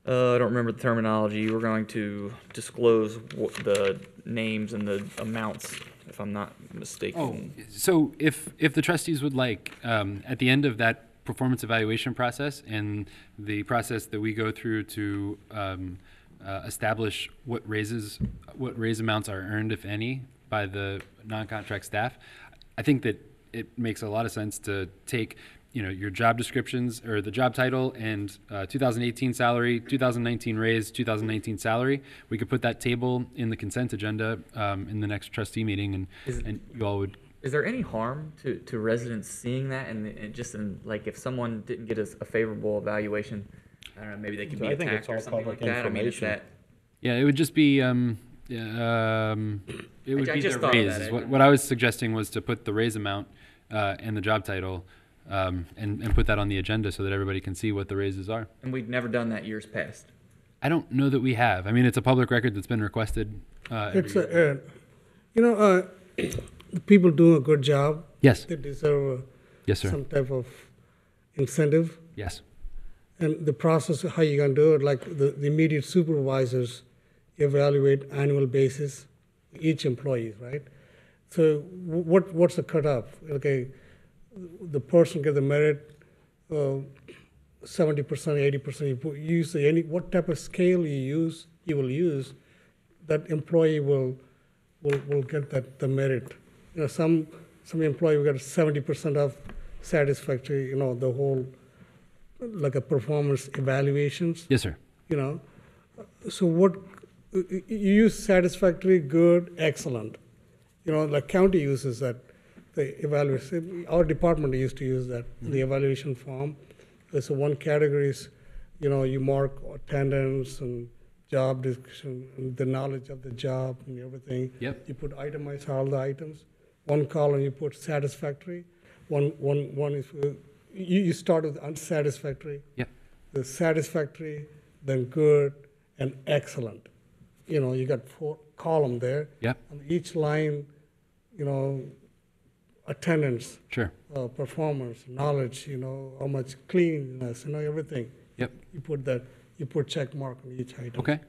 I don't remember the terminology, you were going to disclose the names and the amounts, if I'm not mistaken. So if the trustees would like, at the end of that performance evaluation process and the process that we go through to establish what raise amounts are earned, if any, by the non-contract staff, I think that it makes a lot of sense to take, your job descriptions or the job title and 2018 salary, 2019 raise, 2019 salary. We could put that table in the consent agenda in the next trustee meeting, and you all would. Is there any harm to residents seeing that and just like if someone didn't get a favorable evaluation, I don't know, maybe they could be I think it's attacked or all something like public that? I mean, is information. that? Yeah, it would just be, it would I be just the thought of raise. that. What I was suggesting was to put the raise amount and the job title and put that on the agenda so that everybody can see what the raises are. And we've never done that years past. I don't know that we have. I mean, it's a public record that's been requested. It's the people do a good job. Yes. They deserve Yes, sir. some type of incentive. Yes. And the process, how you gonna do it, like the immediate supervisors evaluate annual basis, each employee, right? So what's the cutoff? Okay, the person get the merit, 70%, 80%, you use what type of scale you will use, that employee will get the merit. Some employee will get 70% of satisfactory, the whole, like a performance evaluations. Yes, sir. So you use satisfactory, good, excellent. Like county uses that, the evaluation. Our department used to use that, the evaluation form. So one category is, you mark attendance and job description, and the knowledge of the job and everything. Yep. You put itemize all the items. One column you put satisfactory. One is you start with unsatisfactory. Yep. The satisfactory, then good, and excellent. You got 4 column there. Yep. On each line, attendance. Sure. Performance, knowledge. How much cleanliness. Everything. Yep. You put that. You put check mark on each item. Okay.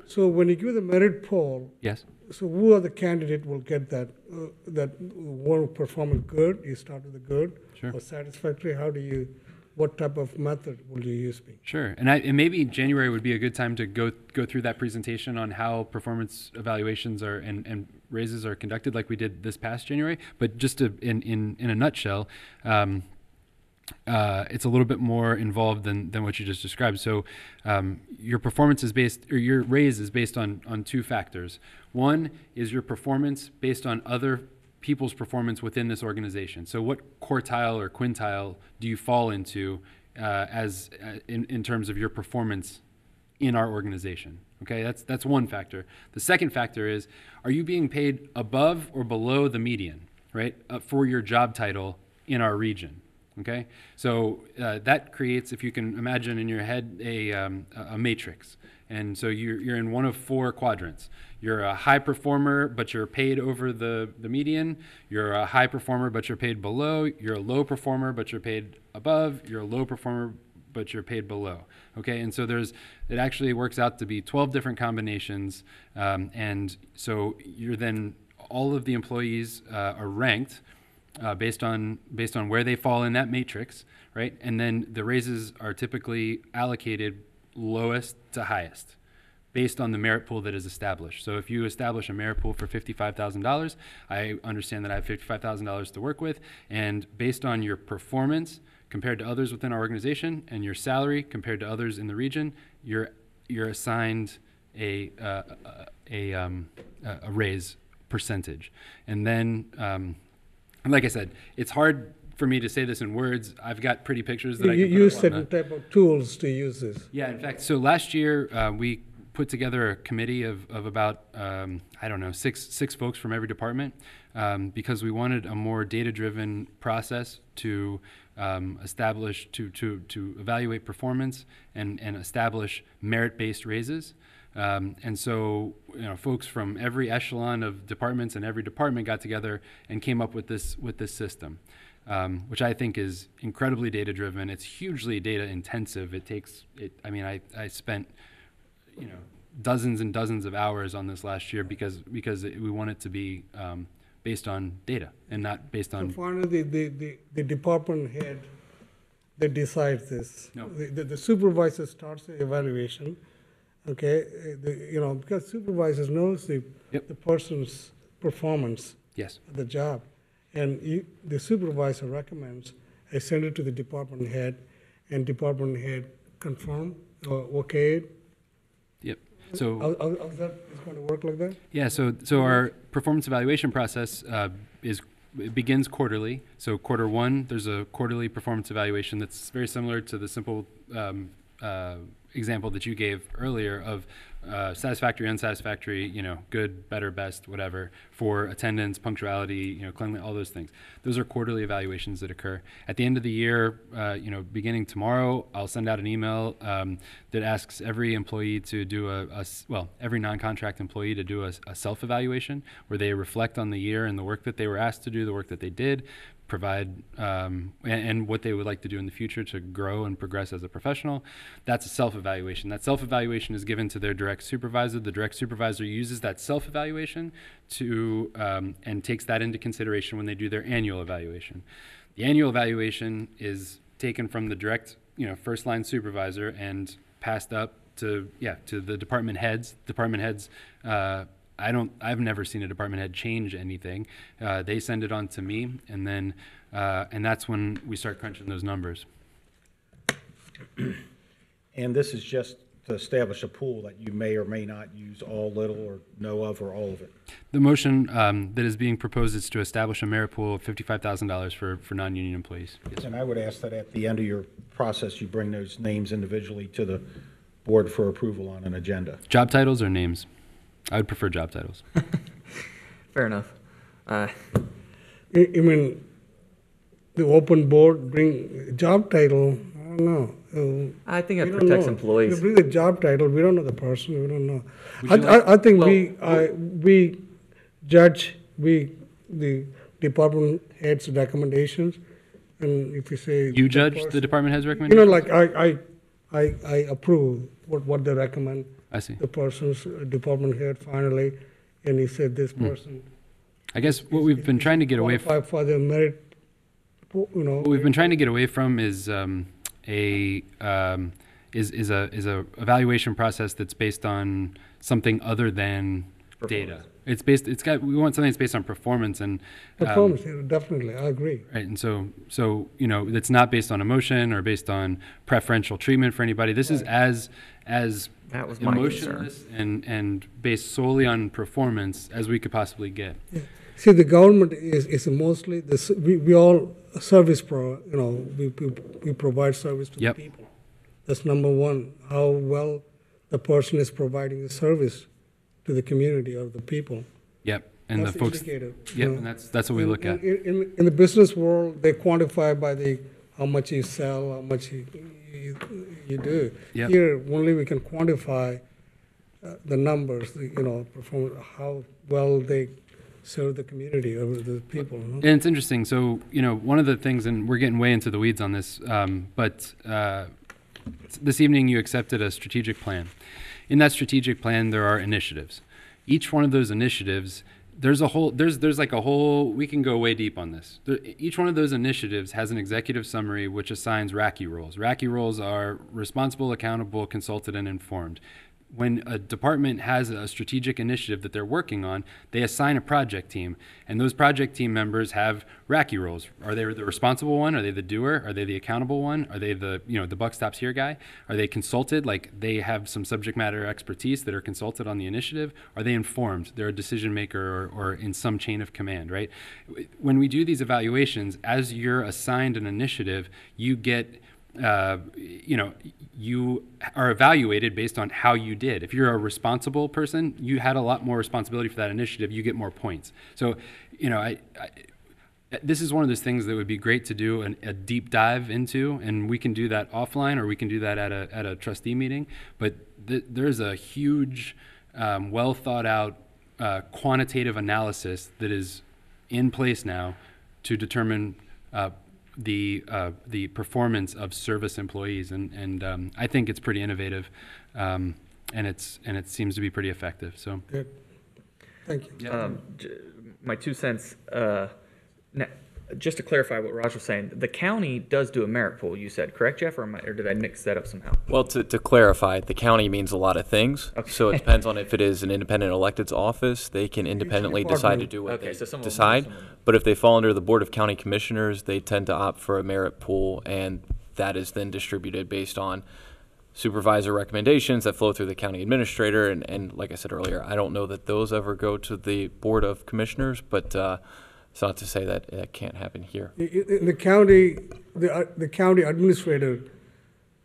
So when you give the merit poll. Yes. So who are the candidate will get that? That one performing good. You start with the good. Sure. Or satisfactory. How do you what type of method will you use? Sure, and maybe January would be a good time to go through that presentation on how performance evaluations are and raises are conducted, like we did this past January. But just in a nutshell, it's a little bit more involved than what you just described. So your performance is based, or your raise is based on two factors. One is your performance based on other people's performance within this organization. So what quartile or quintile do you fall into in terms of your performance in our organization? Okay, that's one factor. The second factor is, are you being paid above or below the median, right, for your job title in our region? Okay, so that creates, if you can imagine in your head, a matrix. And so you're in one of four quadrants. You're a high performer, but you're paid over the median. You're a high performer, but you're paid below. You're a low performer, but you're paid above. You're a low performer, but you're paid below. Okay, and so it actually works out to be 12 different combinations. And so you're then, all of the employees are ranked based on where they fall in that matrix, right? And then the raises are typically allocated lowest to highest based on the merit pool that is established. So if you establish a merit pool for $55,000, I understand that I have $55,000 to work with, and based on your performance compared to others within our organization and your salary compared to others in the region, you're assigned a raise percentage. And then like I said, it's hard for me to say this in words. I've got pretty pictures that I can You put use up on certain type of tools to use this. Yeah, in fact, so last year we put together a committee of about, I don't know, six folks from every department because we wanted a more data-driven process to establish, to evaluate performance and establish merit-based raises. And so, folks from every echelon of departments and every department got together and came up with this system, which I think is incredibly data-driven. It's hugely data-intensive. I spent, dozens and dozens of hours on this last year because we want it to be based on data and not based on. So finally, the department head that decides this. No. The supervisor starts the evaluation. Okay, because supervisors knows the person's performance. Yes. At the job, and the supervisor recommends I send it to the department head, and department head confirm or okay. Yep. So How's that is going to work like that? Yeah. So our performance evaluation process it begins quarterly. So quarter one, there's a quarterly performance evaluation that's very similar to the simple example that you gave earlier of satisfactory, unsatisfactory, good, better, best, whatever, for attendance, punctuality, cleanliness, all those things. Those are quarterly evaluations that occur. At the end of the year, beginning tomorrow, I'll send out an email that asks every employee to do every non-contract employee to do a self-evaluation where they reflect on the year and the work that they were asked to do, the work that they did, provide and what they would like to do in the future to grow and progress as a professional. That's a self-evaluation. That self-evaluation is given to their direct supervisor. The direct supervisor uses that self-evaluation to and takes that into consideration when they do their annual evaluation. The annual evaluation is taken from the direct, first line supervisor and passed up to the department heads. Department heads. I've never seen a department head change anything. They send it on to me, and then and that's when we start crunching those numbers. And this is just to establish a pool that you may or may not use all, little, or no of, or all of it. The motion that is being proposed is to establish a merit pool of $55,000 for non-union employees. Yes. And I would ask that at the end of your process, you bring those names individually to the board for approval on an agenda. Job titles or names? I would prefer job titles. Fair enough. You mean the open board bring job title? I don't know. I think it protects employees. You bring the job title. We don't know the person. We don't know. I think we judge the department head's recommendations, and if you say you judge the department head's recommendations, like I approve what they recommend. I see. The person's department head finally, and he said this person. I guess what we've been trying to get away from for the merit, What we've been trying to get away from is is a evaluation process that's based on something other than data. We want something that's based on performance and Performance, yeah, definitely, I agree. right. And so it's not based on emotion or based on preferential treatment for anybody. This is as That was my emotionless and based solely on performance as we could possibly get. Yeah. See, the government is mostly this. We all service we provide service to Yep. the people. That's number one. How well the person is providing the service to the community or the people. Yep. And That's the folks. indicator, Yep. you know. And that's what we look at. In the business world, they quantify by how much you sell, how much you do. Yep. Here, only we can quantify the numbers, how well they serve the community or the people. You know? And it's interesting. So, one of the things, and we're getting way into the weeds on this, but this evening you accepted a strategic plan. In that strategic plan, there are initiatives. Each one of those initiatives, there's like a whole, we can go way deep on this. Each one of those initiatives has an executive summary which assigns RACI roles. RACI roles are responsible, accountable, consulted, and informed. When a department has a strategic initiative that they're working on, they assign a project team, and those project team members have RACI roles. Are they the responsible one? Are they the doer? Are they the accountable one? Are they the buck stops here guy? Are they consulted, like they have some subject matter expertise that are consulted on the initiative? Are they informed? They're a decision maker or in some chain of command, right? When we do these evaluations, as you're assigned an initiative, you get you are evaluated based on how you did. If you're a responsible person, you had a lot more responsibility for that initiative, you get more points. So, this is one of those things that would be great to do a deep dive into, and we can do that offline or we can do that at a trustee meeting. But there's a huge, well thought out quantitative analysis that is in place now to determine the performance of service employees, and I think it's pretty innovative, and it seems to be pretty effective. So, good. Thank you. Yeah. My 2 cents. Just to clarify what Raj was saying, the county does do a merit pool. You said, correct, Jeff, or did I mix that up somehow? Well, to clarify, the county means a lot of things. Okay. So it depends on if it is an independent elected's office, they can independently decide to do what they decide. But if they fall under the Board of County Commissioners, they tend to opt for a merit pool, and that is then distributed based on supervisor recommendations that flow through the county administrator. And like I said earlier, I don't know that those ever go to the Board of Commissioners, but it's not to say that it can't happen here. In the county, the county administrator,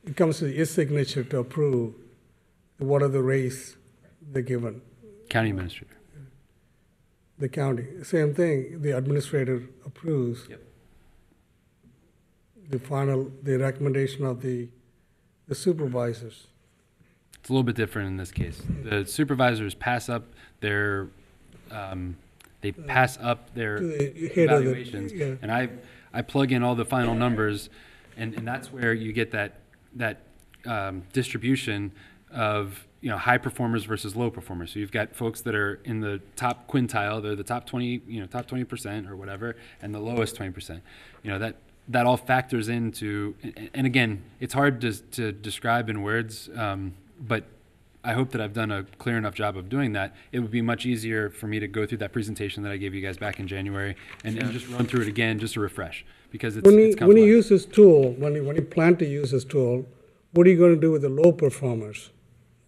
it comes to his signature to approve what are the raise they're given. County administrator. The county, same thing. The administrator approves. Yep. The recommendation of the supervisors. It's a little bit different in this case. The supervisors pass up their evaluations, and I plug in all the final numbers, and that's where you get that distribution of high performers versus low performers. So you've got folks that are in the top quintile, they're the top 20% or whatever, and the lowest 20%. That all factors into, and again, it's hard to describe in words, but I hope that I've done a clear enough job of doing that. It would be much easier for me to go through that presentation that I gave you guys back in January and just run through it again just to refresh, because it's complex. When you use this tool, when you plan to use this tool, what are you going to do with the low performers?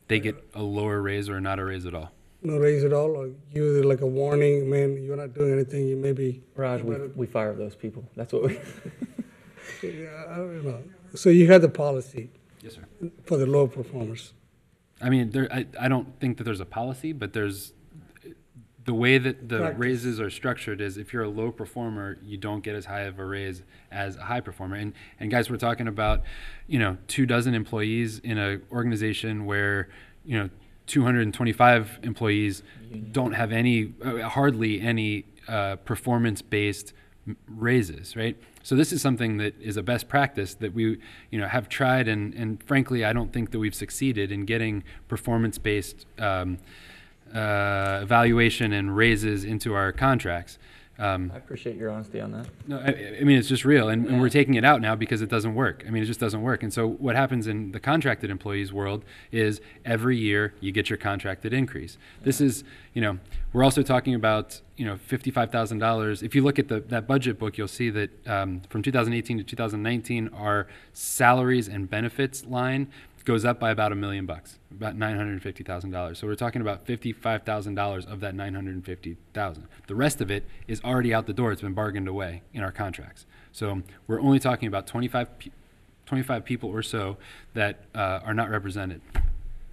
They get a lower raise or not a raise at all. No raise at all, or use it like a warning, man, you're not doing anything, you maybe. Raj, we fire those people. That's what we. Yeah, I don't know. So you had the policy. Yes, sir. For the low performers. I mean, I don't think that there's a policy, but there's the way that the raises are structured is if you're a low performer, you don't get as high of a raise as a high performer. And guys, we're talking about, 24 employees in an organization where, 225 employees don't have hardly any performance-based raises, right? So this is something that is a best practice that we, have tried, and frankly, I don't think that we've succeeded in getting performance-based evaluation and raises into our contracts. I appreciate your honesty on that. No, I mean, it's just real, and we're taking it out now because it doesn't work. I mean, it just doesn't work. And so what happens in the contracted employees world is every year you get your contracted increase. This is, we're also talking about, $55,000. If you look at that budget book, you'll see that from 2018 to 2019, our salaries and benefits line goes up by about $1 million, about $950,000. So we're talking about $55,000 of that $950,000. The rest of it is already out the door. It's been bargained away in our contracts. So we're only talking about 25 people or so that are not represented.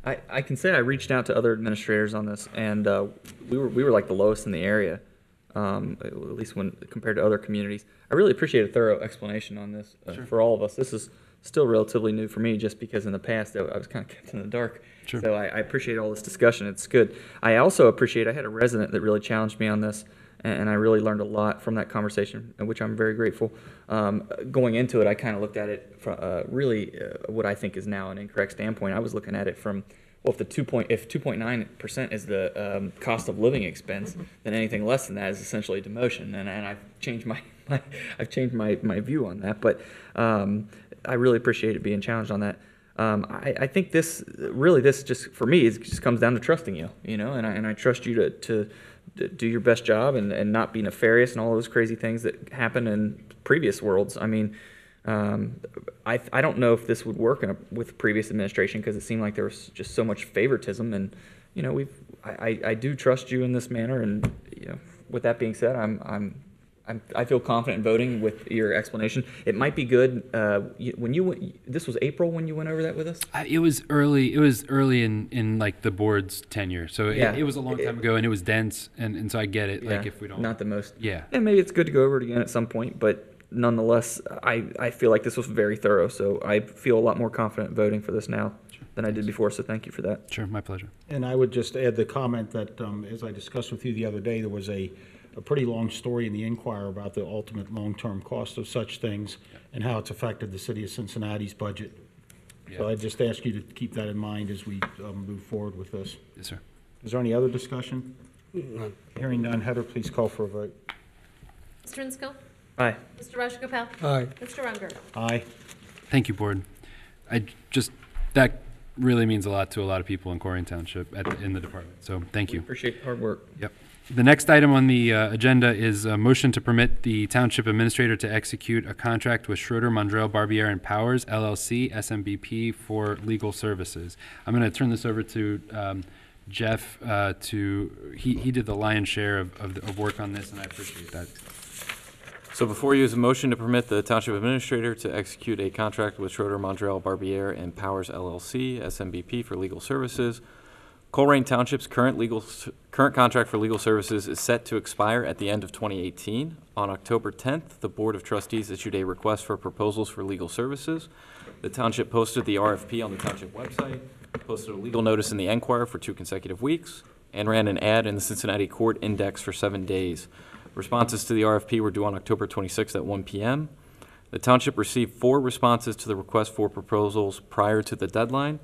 I can say I reached out to other administrators on this, and we were like the lowest in the area, at least when compared to other communities. I really appreciate a thorough explanation on this for all of us. This is still relatively new for me, just because in the past I was kind of kept in the dark. Sure. So I appreciate all this discussion. It's good. I also appreciate, I had a resident that really challenged me on this, and I really learned a lot from that conversation, which I'm very grateful. Going into it, I kind of looked at it from what I think is now an incorrect standpoint. I was looking at it from, well, if 2.9% is the cost of living expense, then anything less than that is essentially a demotion. And I've changed my view on that. But I really appreciate it being challenged on that. I think this just for me, it just comes down to trusting you, and I trust you to do your best job and not be nefarious and all those crazy things that happen in previous worlds. I mean, I don't know if this would work with previous administration, because it seemed like there was just so much favoritism, and I do trust you in this manner, and with that being said, I feel confident in voting with your explanation. It might be good this was April when you went over that with us? It was early. It was early in like the board's tenure, so it was a long time ago, and it was dense, and so I get it. Like if we don't, not the most. Yeah. And maybe it's good to go over it again at some point, but nonetheless, I feel like this was very thorough, so I feel a lot more confident voting for this now than I did before. So thank you for that. Sure, my pleasure. And I would just add the comment that, as I discussed with you the other day, there was a pretty long story in the Inquirer about the ultimate long-term cost of such things and how it's affected the city of Cincinnati's budget. So I just ask you to keep that in mind as we move forward with this. Yes, sir. Is there any other discussion? Hearing none, Heather, please call for a vote. Mr. Inskill? Aye. Mr. Rajagopal? Aye. Mr. Unger? Aye. Thank you, board. That really means a lot to a lot of people in Colerain Township in the department. So thank you. Appreciate the hard work. Yep. The next item on the agenda is a motion to permit the township administrator to execute a contract with Schroeder, Mondrell, Barbier, and Powers, LLC, SMBP, for legal services. I'm going to turn this over to Jeff. He did the lion's share of work on this, and I appreciate that. So before you is a motion to permit the township administrator to execute a contract with Schroeder, Mondrell, Barbier, and Powers, LLC, SMBP, for legal services. Colerain Township's current contract for legal services is set to expire at the end of 2018. On October 10th, the Board of Trustees issued a request for proposals for legal services. The township posted the RFP on the township website, posted a legal notice in the Enquirer for 2 consecutive weeks, and ran an ad in the Cincinnati Court Index for 7 days. Responses to the RFP were due on October 26th at 1 p.m. The township received 4 responses to the request for proposals prior to the deadline.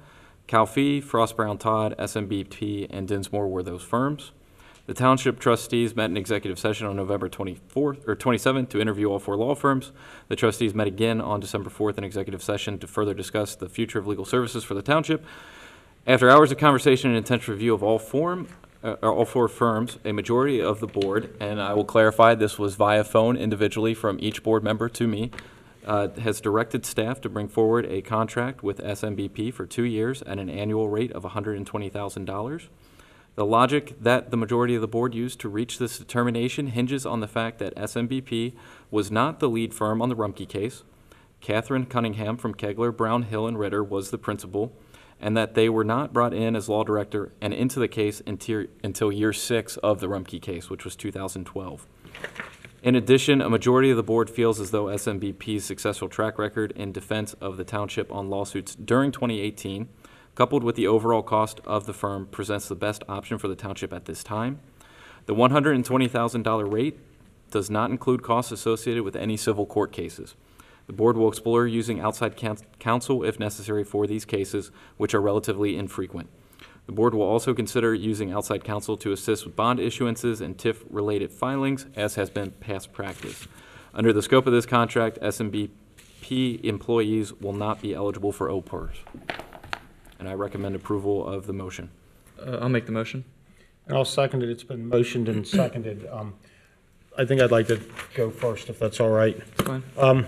Calfee, Frost Brown Todd, SMBP, and Dinsmore were those firms. The township trustees met in executive session on November 27th to interview all 4 law firms. The trustees met again on December 4th in executive session to further discuss the future of legal services for the township. After hours of conversation and intense review of all 4 firms, a majority of the board, and I will clarify this was via phone individually from each board member to me, has directed staff to bring forward a contract with SMBP for 2 years at an annual rate of $120,000. The logic that the majority of the board used to reach this determination hinges on the fact that SMBP was not the lead firm on the Rumpke case. Catherine Cunningham from Kegler, Brown, Hill, and Ritter was the principal, and that they were not brought in as law director and into the case until year 6 of the Rumpke case, which was 2012. In addition, a majority of the board feels as though SMBP's successful track record in defense of the township on lawsuits during 2018, coupled with the overall cost of the firm, presents the best option for the township at this time. The $120,000 rate does not include costs associated with any civil court cases. The board will explore using outside counsel if necessary for these cases, which are relatively infrequent. The board will also consider using outside counsel to assist with bond issuances and TIF-related filings, as has been past practice. Under the scope of this contract, SMBP employees will not be eligible for OPERS. And I recommend approval of the motion. I'll make the motion. And I'll second it. It's been motioned and seconded. I think I'd like to go first, if that's all right. Fine.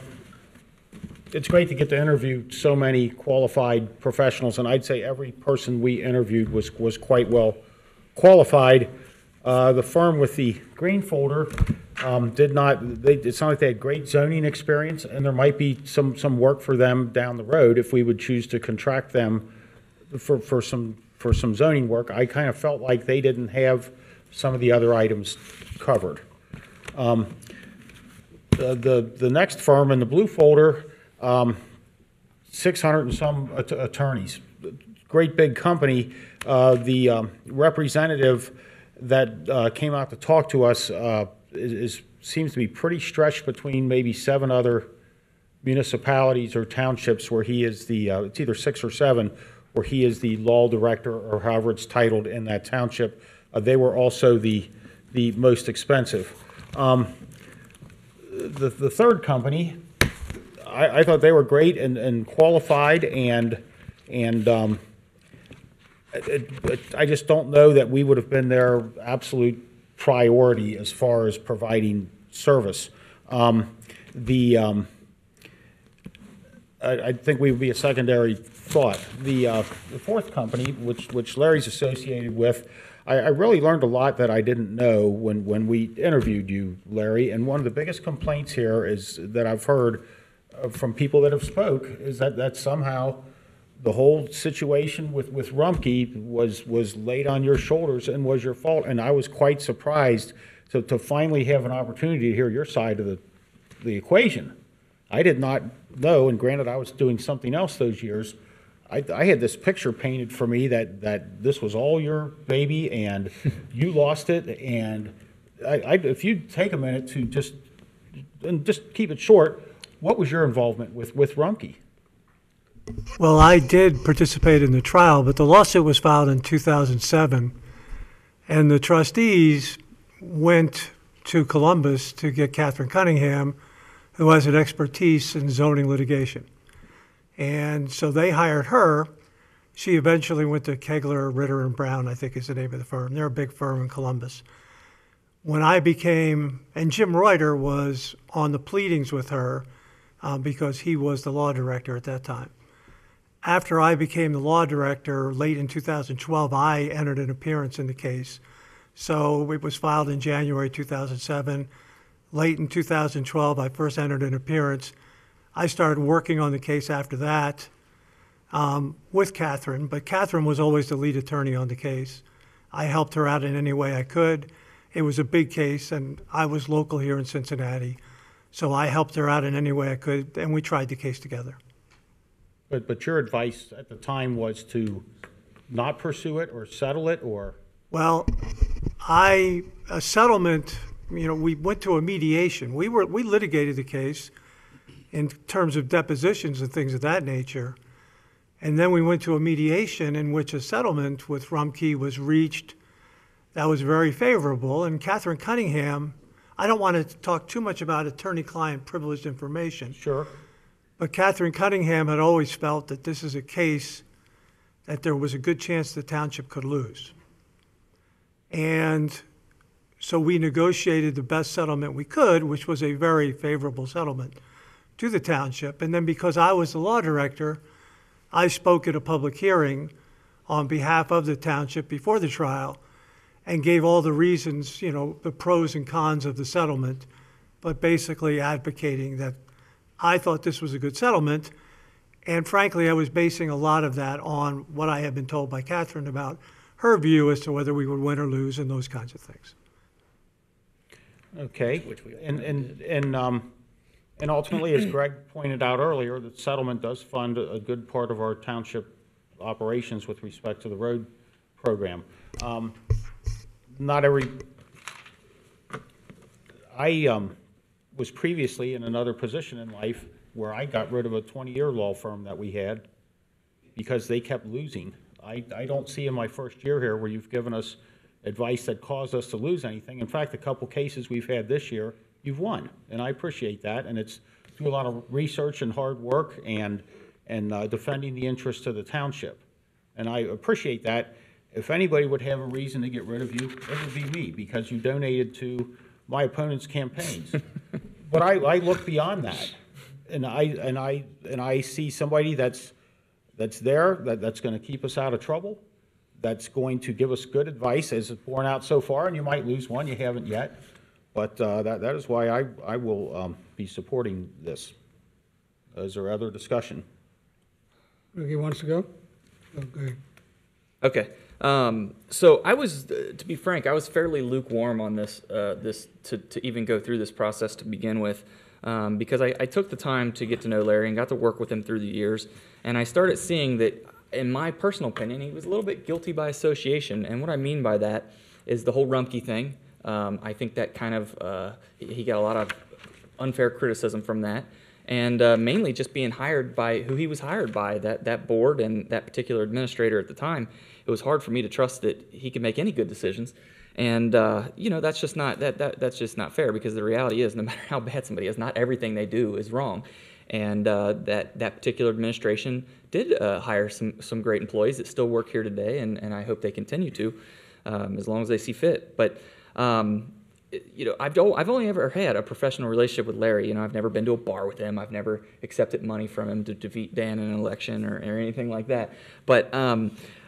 It's great to get to interview so many qualified professionals, and I'd say every person we interviewed was quite well qualified. The firm with the green folder did not, it sounded like they had great zoning experience, and there might be some work for them down the road if we would choose to contract them for some zoning work. I kind of felt like they didn't have some of the other items covered. The next firm in the blue folder, 600 and some attorneys, great big company. The representative that came out to talk to us seems to be pretty stretched between maybe 7 other municipalities or townships where he is it's either 6 or 7, where he is the law director or however it's titled in that township. They were also the most expensive. The third company, I thought they were great and qualified, and I just don't know that we would have been their absolute priority as far as providing service. I think we would be a secondary thought. The fourth company, which Larry's associated with, I really learned a lot that I didn't know when we interviewed you, Larry. And one of the biggest complaints here is that I've heard from people that have spoke is that somehow the whole situation with Rumpke was laid on your shoulders and was your fault. And I was quite surprised to finally have an opportunity to hear your side of the equation. I did not know, and granted I was doing something else those years, I had this picture painted for me that this was all your baby and you lost it. And if you take a minute to just keep it short, what was your involvement with Rumpke? Well, I did participate in the trial, but the lawsuit was filed in 2007, and the trustees went to Columbus to get Catherine Cunningham, who has an expertise in zoning litigation. And so they hired her. She eventually went to Kegler, Ritter, and Brown, I think is the name of the firm. They're a big firm in Columbus. When I became, and Jim Reuter was on the pleadings with her because he was the law director at that time. After I became the law director late in 2012, I entered an appearance in the case. So it was filed in January 2007. Late in 2012, I first entered an appearance. I started working on the case after that with Catherine, but Catherine was always the lead attorney on the case. I helped her out in any way I could. It was a big case, and I was local here in Cincinnati, so I helped her out in any way I could, and we tried the case together. But your advice at the time was to not pursue it or settle it, or? Well, a settlement, we went to a mediation. We litigated the case in terms of depositions and things of that nature. And then we went to a mediation in which a settlement with Rumpke was reached that was very favorable. And Catherine Cunningham, I don't want to talk too much about attorney-client privileged information. Sure. But Catherine Cunningham had always felt that this is a case that there was a good chance the township could lose. And so we negotiated the best settlement we could, which was a very favorable settlement to the township. And then because I was the law director, I spoke at a public hearing on behalf of the township before the trial and gave all the reasons, the pros and cons of the settlement, but basically advocating that I thought this was a good settlement. And frankly, I was basing a lot of that on what I had been told by Catherine about her view as to whether we would win or lose and those kinds of things. Okay. And ultimately, as Greg pointed out earlier, the settlement does fund a good part of our township operations with respect to the road program. I was previously in another position in life where I got rid of a 20-year law firm that we had because they kept losing. I don't see in my first year here where you've given us advice that caused us to lose anything. In fact, a couple cases we've had this year, you've won, and I appreciate that. And it's through a lot of research and hard work and defending the interests of the township. And I appreciate that. If anybody would have a reason to get rid of you, it would be me, because you donated to my opponent's campaigns. But I look beyond that, and I see somebody that's there, that's going to keep us out of trouble, that's going to give us good advice, as it's borne out so far. And you might lose one, you haven't yet, but that is why I will be supporting this. Is there other discussion? Ricky wants to go? Okay. Okay. So I was, to be frank, I was fairly lukewarm on this, to even go through this process to begin with, because I took the time to get to know Larry and got to work with him through the years, and I started seeing that, in my personal opinion, he was a little bit guilty by association. And what I mean by that is the whole Rumpke thing. I think that kind of, he got a lot of unfair criticism from that. And mainly just being hired by who he was hired by, that board and that particular administrator at the time. It was hard for me to trust that he could make any good decisions. And you know, that's just not that's just not fair, because the reality is, no matter how bad somebody is, not everything they do is wrong. And that particular administration did hire some great employees that still work here today, and I hope they continue to, as long as they see fit. But you know, I've only ever had a professional relationship with Larry. You know, I've never been to a bar with him. I've never accepted money from him to defeat Dan in an election or anything like that. But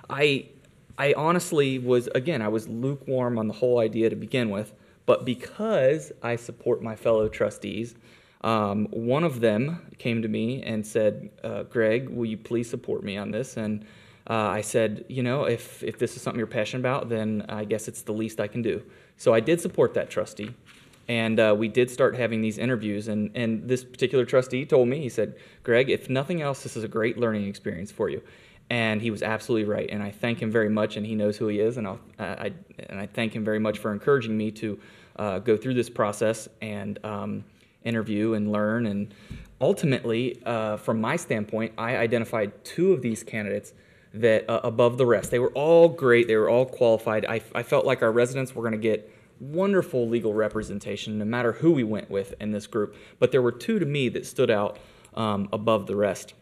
I honestly was, again, I was lukewarm on the whole idea to begin with. But because I support my fellow trustees, one of them came to me and said, Greg, will you please support me on this? And I said, you know, if this is something you're passionate about, then I guess it's the least I can do. So I did support that trustee, and we did start having these interviews. And this particular trustee told me, he said, Greg, if nothing else, this is a great learning experience for you. And he was absolutely right, and I thank him very much, and he knows who he is, and I thank him very much for encouraging me to go through this process and interview and learn. And ultimately, from my standpoint, I identified two of these candidates that above the rest. They were all great. They were all qualified. I felt like our residents were going to get wonderful legal representation no matter who we went with in this group. But there were two to me that stood out above the rest.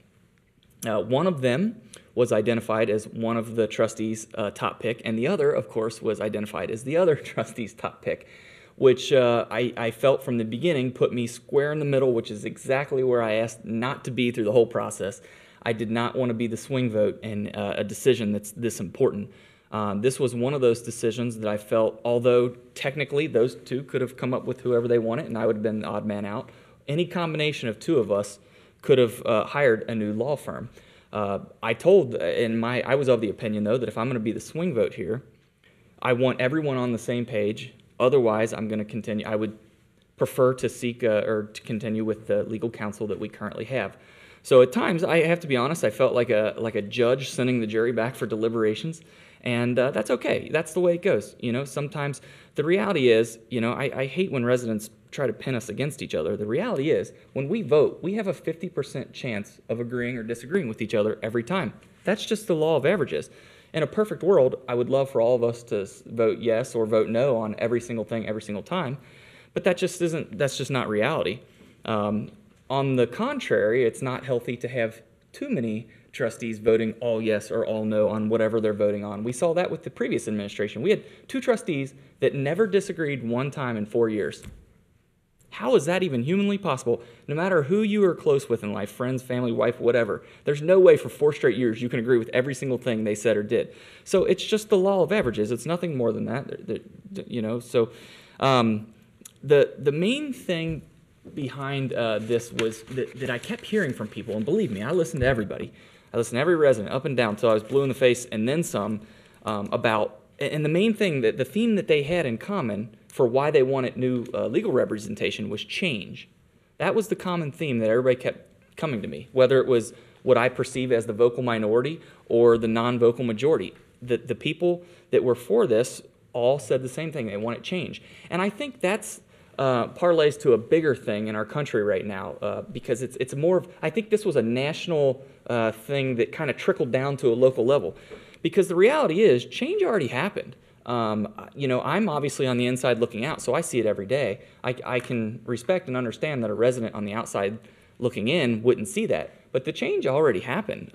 One of them was identified as one of the trustees' top pick, and the other, of course, was identified as the other trustee's top pick, which I felt from the beginning put me square in the middle, which is exactly where I asked not to be through the whole process. I did not want to be the swing vote in a decision that's this important. This was one of those decisions that I felt, although technically those two could have come up with whoever they wanted and I would have been the odd man out, any combination of two of us could have hired a new law firm. I was of the opinion, though, that if I'm going to be the swing vote here, I want everyone on the same page. Otherwise, I'm going to continue. I would prefer to seek or to continue with the legal counsel that we currently have. So at times, I have to be honest, I felt like a judge sending the jury back for deliberations, and that's okay. That's the way it goes. You know, sometimes the reality is, you know, I hate when residents try to pin us against each other. The reality is, when we vote, we have a 50% chance of agreeing or disagreeing with each other every time. That's just the law of averages. In a perfect world, I would love for all of us to vote yes or vote no on every single thing every single time, but that's just not reality. On the contrary, it's not healthy to have too many trustees voting all yes or all no on whatever they're voting on. We saw that with the previous administration. We had two trustees that never disagreed one time in 4 years. How is that even humanly possible? No matter who you are close with in life, friends, family, wife, whatever, there's no way for 4 straight years you can agree with every single thing they said or did. So it's just the law of averages. It's nothing more than that. You know, so the main thing behind this was that I kept hearing from people, and believe me, I listened to everybody. I listened to every resident up and down until I was blue in the face, and then some about, and the main thing, that the theme that they had in common for why they wanted new legal representation was change. That was the common theme that everybody kept coming to me, whether it was what I perceive as the vocal minority or the non-vocal majority. The people that were for this all said the same thing. They wanted change. And I think that's parlays to a bigger thing in our country right now, because it's more of, I think this was a national thing that kind of trickled down to a local level. Because the reality is, change already happened. You know, I'm obviously on the inside looking out, so I see it every day. I can respect and understand that a resident on the outside looking in wouldn't see that. But the change already happened.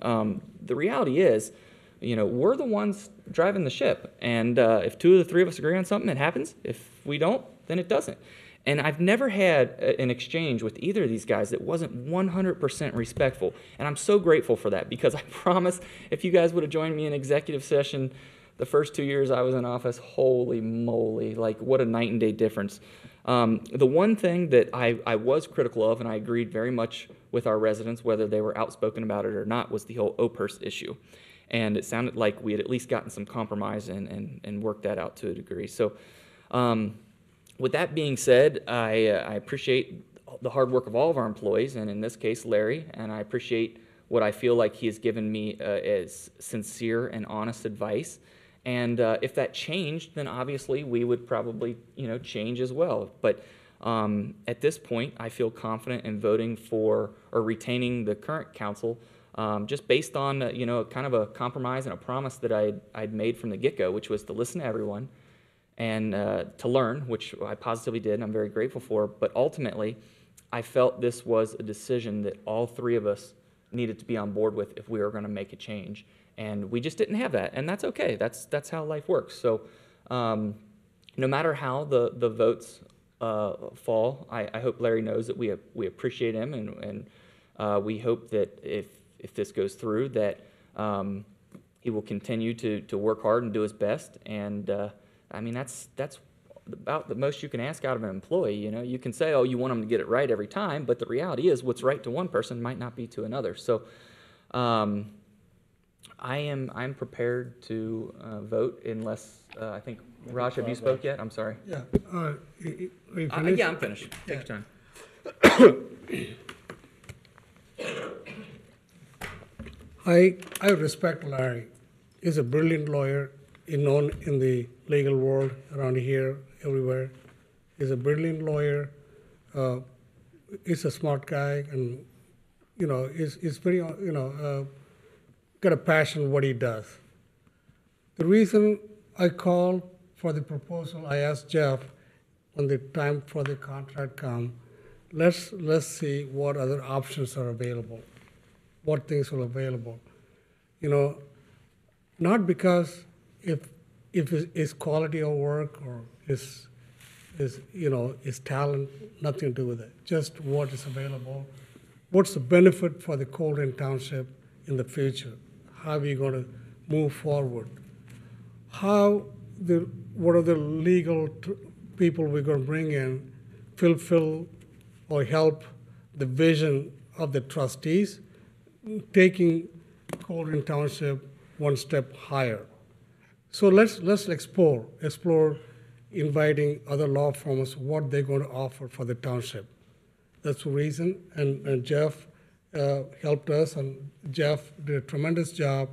The reality is, you know, we're the ones driving the ship. And if two of the three of us agree on something, it happens. If we don't, then it doesn't. And I've never had an exchange with either of these guys that wasn't 100% respectful. And I'm so grateful for that, because I promise if you guys would have joined me in executive session the first 2 years I was in office, holy moly, like what a night and day difference. The one thing that I was critical of, and I agreed very much with our residents, whether they were outspoken about it or not, was the whole OPERS issue. And it sounded like we had at least gotten some compromise and worked that out to a degree. So with that being said, I appreciate the hard work of all of our employees, and in this case, Larry, and I appreciate what I feel like he has given me as sincere and honest advice. And if that changed, then obviously we would probably, you know, change as well. But at this point, I feel confident in voting for or retaining the current council, just based on, you know, kind of a compromise and a promise that I'd made from the get-go, which was to listen to everyone and to learn, which I positively did, and I'm very grateful for. But ultimately, I felt this was a decision that all three of us needed to be on board with if we were going to make a change. And we just didn't have that, and that's okay. That's how life works. So no matter how the votes fall, I hope Larry knows that we appreciate him, and we hope that if this goes through, that he will continue to work hard and do his best. And I mean, that's about the most you can ask out of an employee. You know, you can say, oh, you want them to get it right every time, but the reality is, what's right to one person might not be to another. So. I'm prepared to vote unless I think Raj, have you spoke yet? I'm sorry. Yeah. Yeah, I'm finished. Take your time. I respect Larry. He's a brilliant lawyer, known in the legal world around here, everywhere. He's a brilliant lawyer. He's a smart guy, and you know, he's very got a passion for what he does. The reason I called for the proposal, I asked Jeff when the time for the contract come, let's see what other options are available, what things are available. You know, not because if his quality of work or his talent, nothing to do with it, just what is available, what's the benefit for the Colerain Township in the future. How are we going to move forward? What are the legal people we're going to bring in, fulfill or help the vision of the trustees, taking Colerain Township one step higher. So let's explore inviting other law firms, what they're going to offer for the township. That's the reason, and Jeff helped us, and Jeff did a tremendous job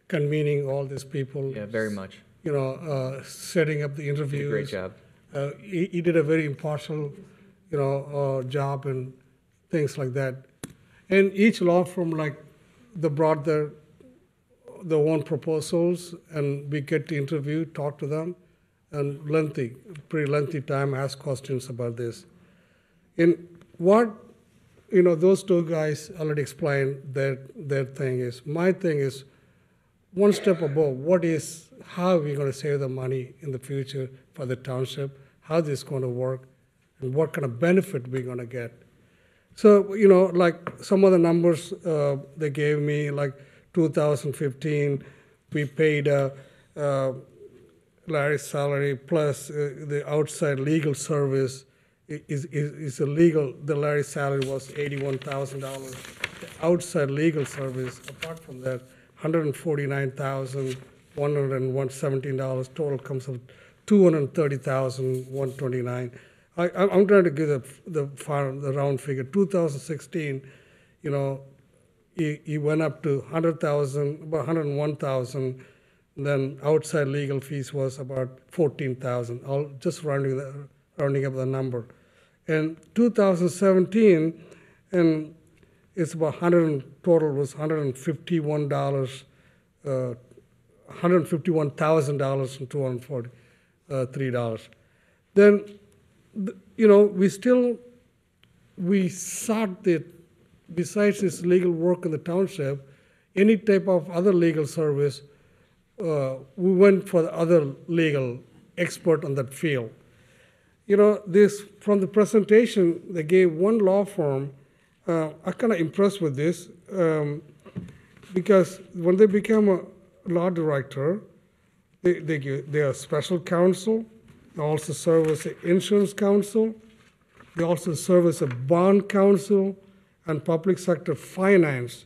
convening all these people. Yeah, very much. You know, setting up the interviews. Great job. He did a very impartial, job and things like that. And each law firm, they brought their own proposals, and we get to interview, talk to them, and pretty lengthy time, ask questions about this. And what those two guys already explained their thing is. My thing is one step above. How are we going to save the money in the future for the township? How this is going to work, and what kind of benefit we're going to get. So, some of the numbers they gave me, like 2015, we paid Larry's salary plus the outside legal service. Is illegal. The Larry salary was $81,000. The outside legal service, apart from that, $149,117 total comes up $230,129. I'm trying to give the round figure. 2016, he went up to $100,000, about $101,000. Then outside legal fees was about $14,000. I'll just rounding up the number. In 2017, and it's about total was $151 $151,000 and $243. Then, you know, we sought that besides this legal work in the township, any type of other legal service, we went for the other legal expert on that field. You know, this, from the presentation, they gave one law firm, I'm kind of impressed with this, because when they become a law director, they are special counsel, they also serve as an insurance counsel, they also serve as a bond counsel, and public sector finance.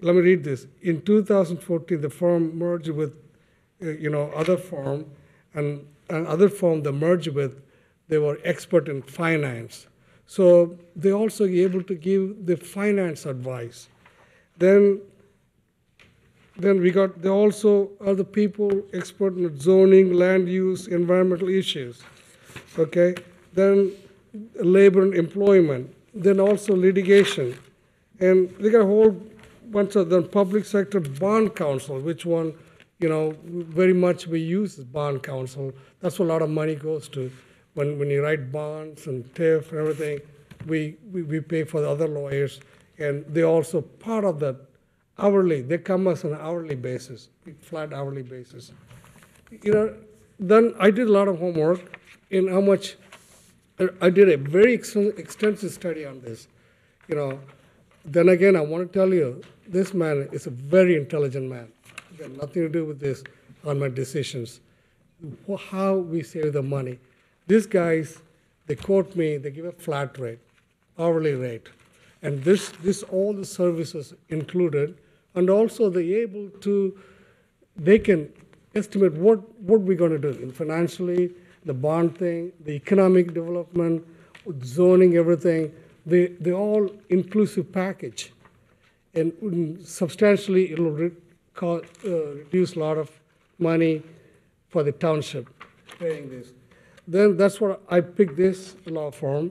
Let me read this. In 2014, the firm merged with, other firm, and other firm they merged with, they were expert in finance. So they also able to give the finance advice. Then they also are the people expert in zoning, land use, environmental issues. Okay. Then labor and employment. Then also litigation, and they got a whole bunch of the public sector bond counsel, which one, very much we use as bond counsel. That's what a lot of money goes to. When you write bonds and TIF and everything, we pay for the other lawyers, and they also part of that hourly. They come us on an hourly basis, flat hourly basis. Then I did a lot of homework in how much. I did a very extensive study on this. Then again, I want to tell you, this man is a very intelligent man. It got nothing to do with this on my decisions. How we save the money. These guys, they quote me, they give a flat rate, hourly rate. And this all the services included, and also they can estimate what we're going to do financially, the bond thing, the economic development, zoning, everything, the all inclusive package. And substantially, it'll reduce a lot of money for the township paying this. Then that's what I picked this law firm,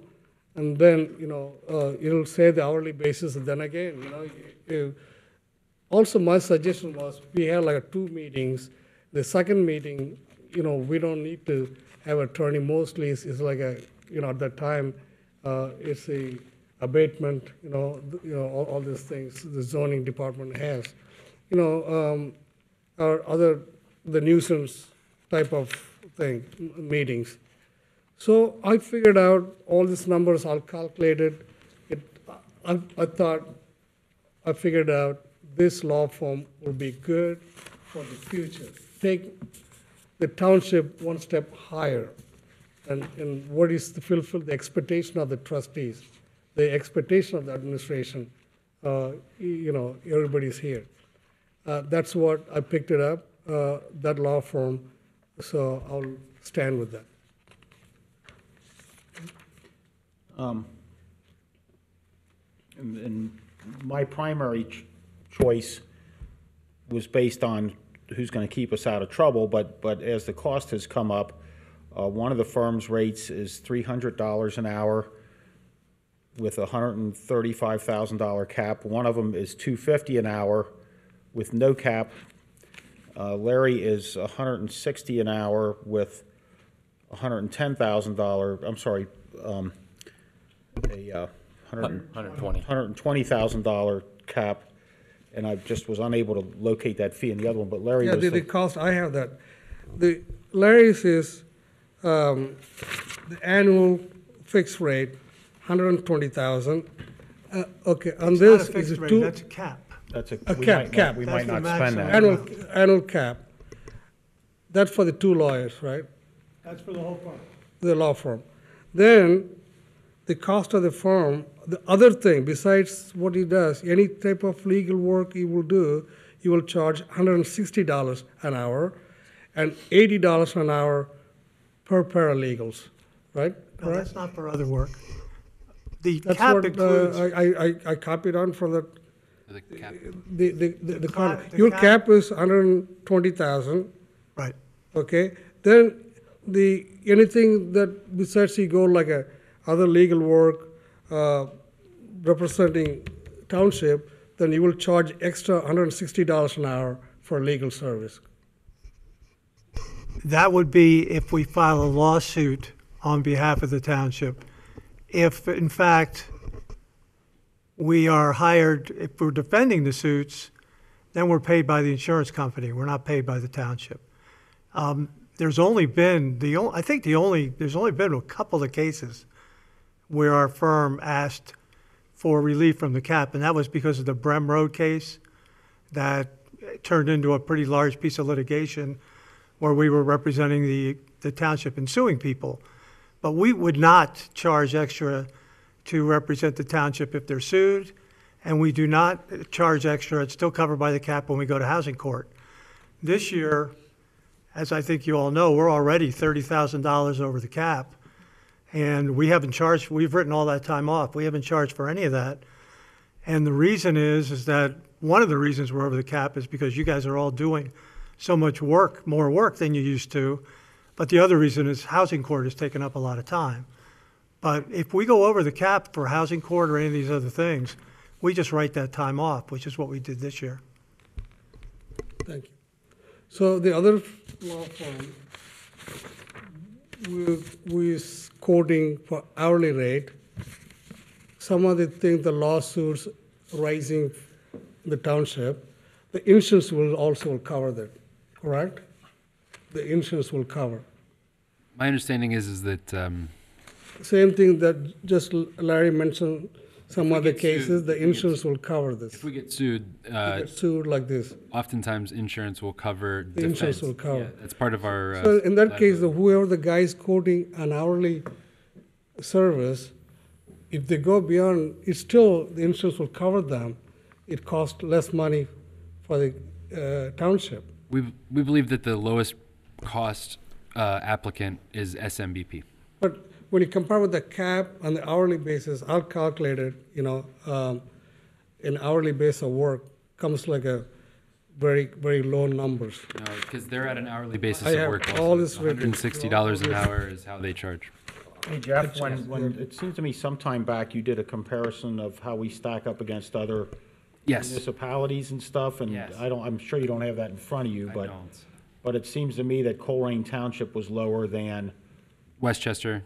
and then, it'll say the hourly basis, and then again, also my suggestion was we had like 2 meetings. The second meeting, we don't need to have attorney. Mostly it's like at that time, it's a abatement, all these things the zoning department has, or the nuisance type of thing, meetings. So I figured out all these numbers, I'll calculate it. I figured out this law firm will be good for the future. Take the township one step higher, and what is to fulfill the expectation of the trustees, the expectation of the administration. Everybody's here. That's what I picked it up, that law firm. So I'll stand with that. And my primary choice was based on who's going to keep us out of trouble, but as the cost has come up, one of the firm's rates is $300 an hour with a $135,000 cap. One of them is $250 an hour with no cap. Larry is $160 an hour with $110,000. I'm sorry, $120,000 cap, and I just was unable to locate that fee in the other one. But Larry, yeah, was the cost, I have that. The Larry's is the annual fixed rate, $120,000. Okay, on It's this not a fixed is rate, that's a cap. That's a cap. We That's might the not spend that. Annual cap. That's for the 2 lawyers, right? That's for the whole firm. The law firm. Then the cost of the firm, the other thing besides what he does, any type of legal work he will do, he will charge $160 an hour and $80 an hour per paralegals, right? No, that's not for other work. The That's cap what includes. I copied on from the cap. Your cap is 120,000. Right. Okay. Then anything that besides you go like other legal work representing township, then you will charge extra $160 an hour for legal service. That would be if we file a lawsuit on behalf of the township. If, in fact, we are hired, if we're defending the suits, then we're paid by the insurance company. We're not paid by the township. There's only been, there's only been a couple of cases where our firm asked for relief from the cap, and that was because of the Brem Road case that turned into a pretty large piece of litigation where we were representing the township and suing people. But we would not charge extra to represent the township if they're sued, and we do not charge extra. It's still covered by the cap when we go to housing court. This year, as I think you all know, we're already $30,000 over the cap, and we haven't charged, we've written all that time off. We haven't charged for any of that. And the reason is that one of the reasons we're over the cap is because you guys are all doing so much work, more work than you used to. But the other reason is housing court has taken up a lot of time. But if we go over the cap for housing court or any of these other things, we just write that time off, which is what we did this year. Thank you. So the other law firm, we're quoting for hourly rate. Some of the things, the lawsuits rising in the township, the insurance will also cover that, correct? The insurance will cover. My understanding is that Same thing that just Larry mentioned, some other cases, the insurance will cover this. if we get sued, Sued like this, oftentimes insurance will cover the insurance defense. will cover. Yeah, that's part of our. So in that case, whoever the guy is quoting an hourly service, if they go beyond, it's still, the insurance will cover them. It costs less money for the township. We believe that the lowest cost applicant is SMBP. But when you compare with the cap on the hourly basis, I'll calculate it, an hourly base of work comes like a very, very low numbers. No, because they're at an hourly basis I of have work. all Also. this written. $160 an hour is how they charge. Hey, Jeff, when, it seems to me sometime back, you did a comparison of how we stack up against other Yes. municipalities and stuff, and Yes. I'm sure you don't have that in front of you, I but, don't. but it seems to me that Colerain Township was lower than, Westchester,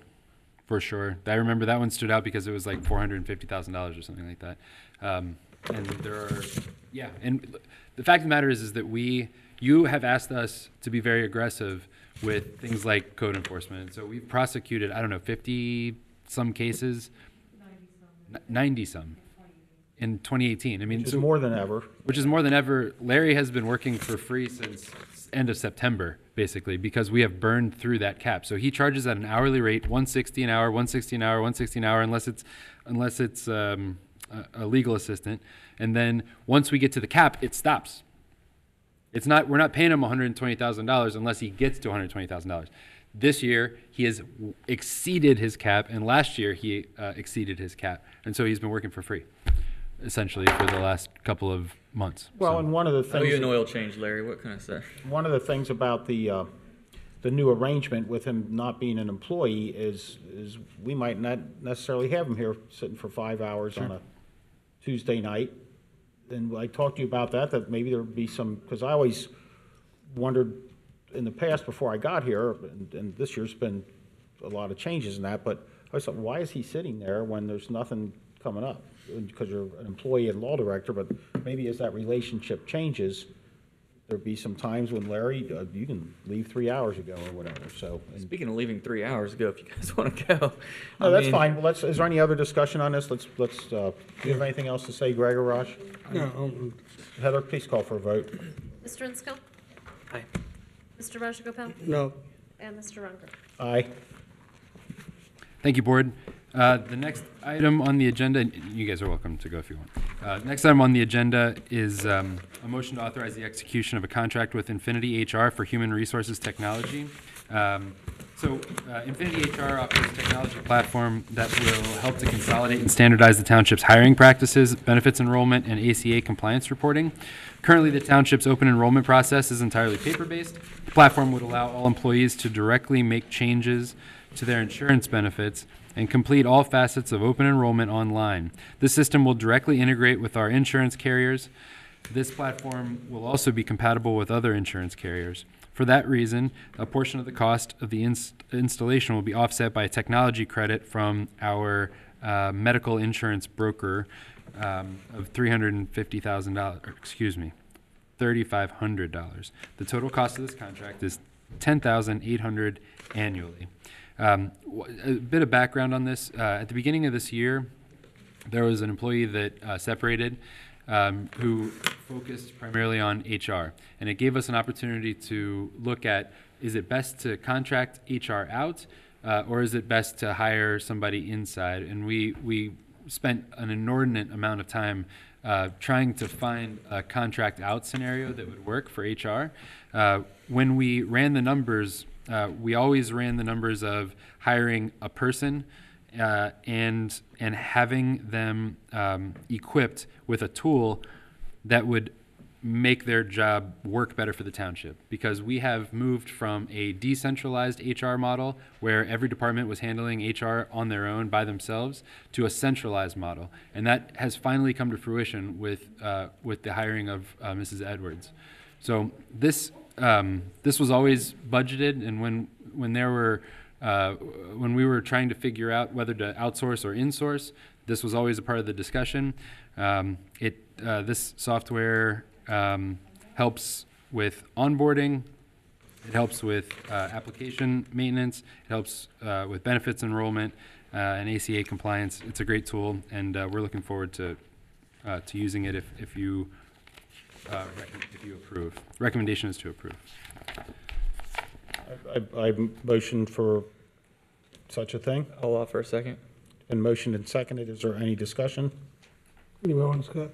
for sure. I remember that one stood out because it was like $450,000 or something like that. And there are, yeah. And the fact of the matter is that you have asked us to be very aggressive with things like code enforcement. So we've prosecuted, 50 some cases, 90 some in 2018. I mean, which is more than ever. Which is more than ever. Larry has been working for free since end of September, basically, because we have burned through that cap. So he charges at an hourly rate, $160 an hour, $160 an hour, $160 an hour, unless it's a legal assistant. And then once we get to the cap, it stops. We're not paying him $120,000 unless he gets to $120,000. This year, he has exceeded his cap, and last year he exceeded his cap. And so he's been working for free, essentially, for the last couple of months. Well, and one of the things. Oh, you an oil change, Larry. What can I say? One of the things about the new arrangement with him not being an employee is we might not necessarily have him here sitting for 5 hours on a Tuesday night. And I talked to you about that maybe there would be some, because I always wondered in the past before I got here, and this year's been a lot of changes in that, but I was like, why is he sitting there when there's nothing coming up? Because you're an employee and law director, but maybe as that relationship changes, there'd be some times when Larry, you can leave 3 hours ago or whatever. So Speaking of leaving 3 hours ago, if you guys want to go. No, that's fine. Well, is there any other discussion on this? Do you have anything else to say, Greg or Raj? No. Heather, please call for a vote. Mr. Inscombe? Aye. Mr. Rajagopal? No. And Mr. Runger? Aye. Thank you, Board. The next item on the agenda, you guys are welcome to go if you want. Next item on the agenda is a motion to authorize the execution of a contract with Infinity HR for human resources technology. Infinity HR offers a technology platform that will help to consolidate and standardize the township's hiring practices, benefits enrollment, and ACA compliance reporting. Currently, the township's open enrollment process is entirely paper-based. The platform would allow all employees to directly make changes to their insurance benefits and complete all facets of open enrollment online. This system will directly integrate with our insurance carriers. This platform will also be compatible with other insurance carriers. For that reason, a portion of the cost of the installation will be offset by a technology credit from our medical insurance broker of $350,000, excuse me, $3,500. The total cost of this contract is $10,800 annually. A bit of background on this. At the beginning of this year, there was an employee that separated who focused primarily on HR. And it gave us an opportunity to look at, is it best to contract HR out or is it best to hire somebody inside? And we spent an inordinate amount of time trying to find a contract out scenario that would work for HR. When we ran the numbers, we always ran the numbers of hiring a person and having them equipped with a tool that would make their job work better for the township, because we have moved from a decentralized HR model where every department was handling HR on their own by themselves to a centralized model, and that has finally come to fruition with the hiring of Mrs. Edwards. So this was always budgeted, and when we were trying to figure out whether to outsource or insource, this was always a part of the discussion. This software helps with onboarding, it helps with application maintenance, it helps with benefits enrollment and ACA compliance. It's a great tool, and we're looking forward to using it if you approve. Recommendation is to approve. I motion for such a thing. I'll offer a second. And motioned and seconded. Is there any discussion? Anyone want to Scott?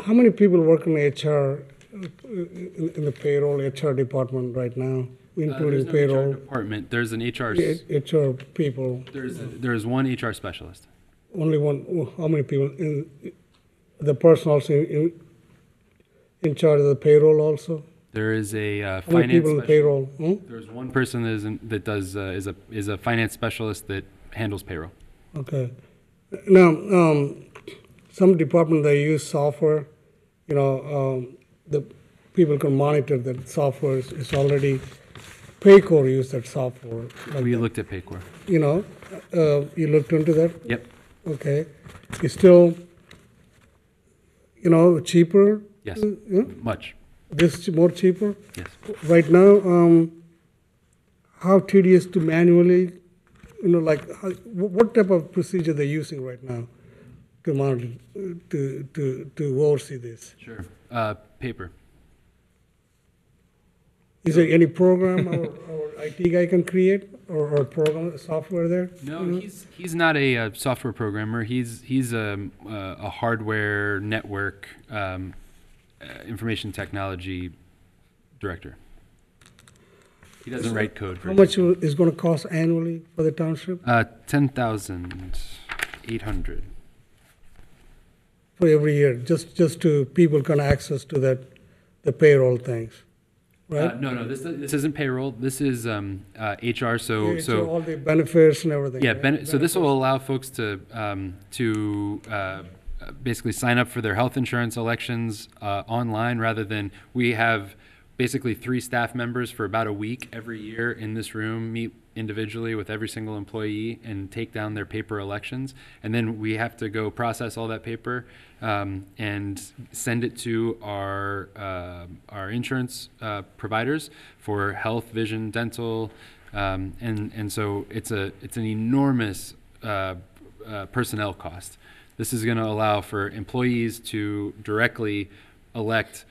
How many people work in HR, in the payroll HR department right now, including There's no payroll? HR department. There's an HR. HR people. There's one HR specialist. Only one. How many people? The person also in charge of the payroll also? There is a How many finance people in the payroll? There's one person is a finance specialist that handles payroll. Okay. Now, some department they use software. The people can monitor that software is already. Paycor use that software. We looked at Paycor. You looked into that. Yep. Okay. It's still, cheaper. Yes. Much. This is more cheaper? Yes. Right now, how tedious to manually, what type of procedure they're using right now to monitor, to oversee this? Sure. Paper. Is there any program or IT guy can create or program software there? No, he's not a software programmer. He's a hardware network information technology director. He doesn't write code. How much is going to cost annually for the township? $10,800 for every year, just to people can access to the payroll things, right? No, this isn't payroll. This is HR. So all the benefits and everything. Yeah, right? so this will allow folks to basically sign up for their health insurance elections online, rather than we have basically 3 staff members for about a week every year in this room meet individually with every single employee and take down their paper elections, and then we have to go process all that paper and send it to our insurance providers for health, vision, dental, and so it's an enormous personnel cost. This is going to allow for employees to directly elect,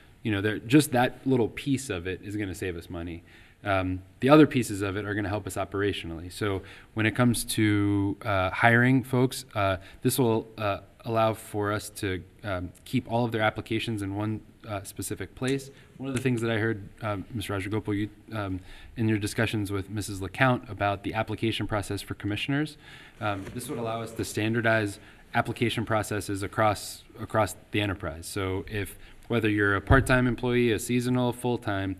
just that little piece of it is going to save us money. The other pieces of it are going to help us operationally. So when it comes to hiring folks, this will allow for us to keep all of their applications in one specific place. One of the things that I heard, Mr. Rajagopal, you, in your discussions with Mrs. LeCount about the application process for commissioners, this would allow us to standardize application processes across the enterprise. So whether you're a part-time employee, a seasonal, full-time,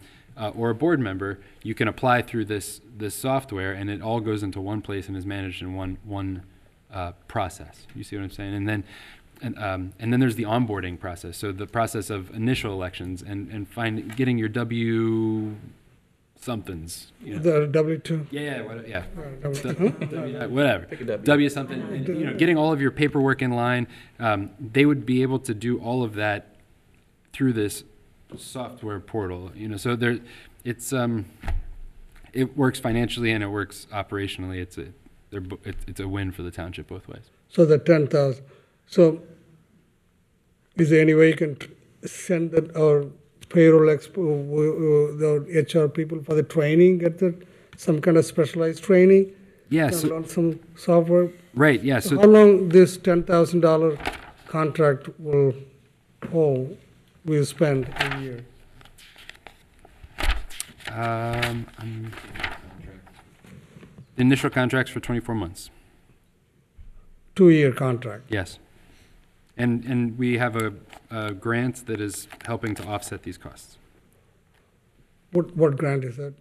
or a board member, you can apply through this software, and it all goes into one place and is managed in one process. You see what I'm saying? And then there's the onboarding process. So the process of initial elections and getting your somethings. You know. The W-2? Yeah, yeah. Huh? Whatever. Pick a W. W something. And, you know, getting all of your paperwork in line. They would be able to do all of that through this software portal. You know, so there, it's it works financially and it works operationally. It's a win for the township both ways. So the 10,000. So is there any way you can send that or payroll the HR people for the training, get some kind of specialized training? Yeah. So learn some software. Right. Yeah. So how long this $10,000 contract will spend a year? Initial contracts for 24 months. 2-year contract. Yes. And we have a grant that is helping to offset these costs. What grant is that?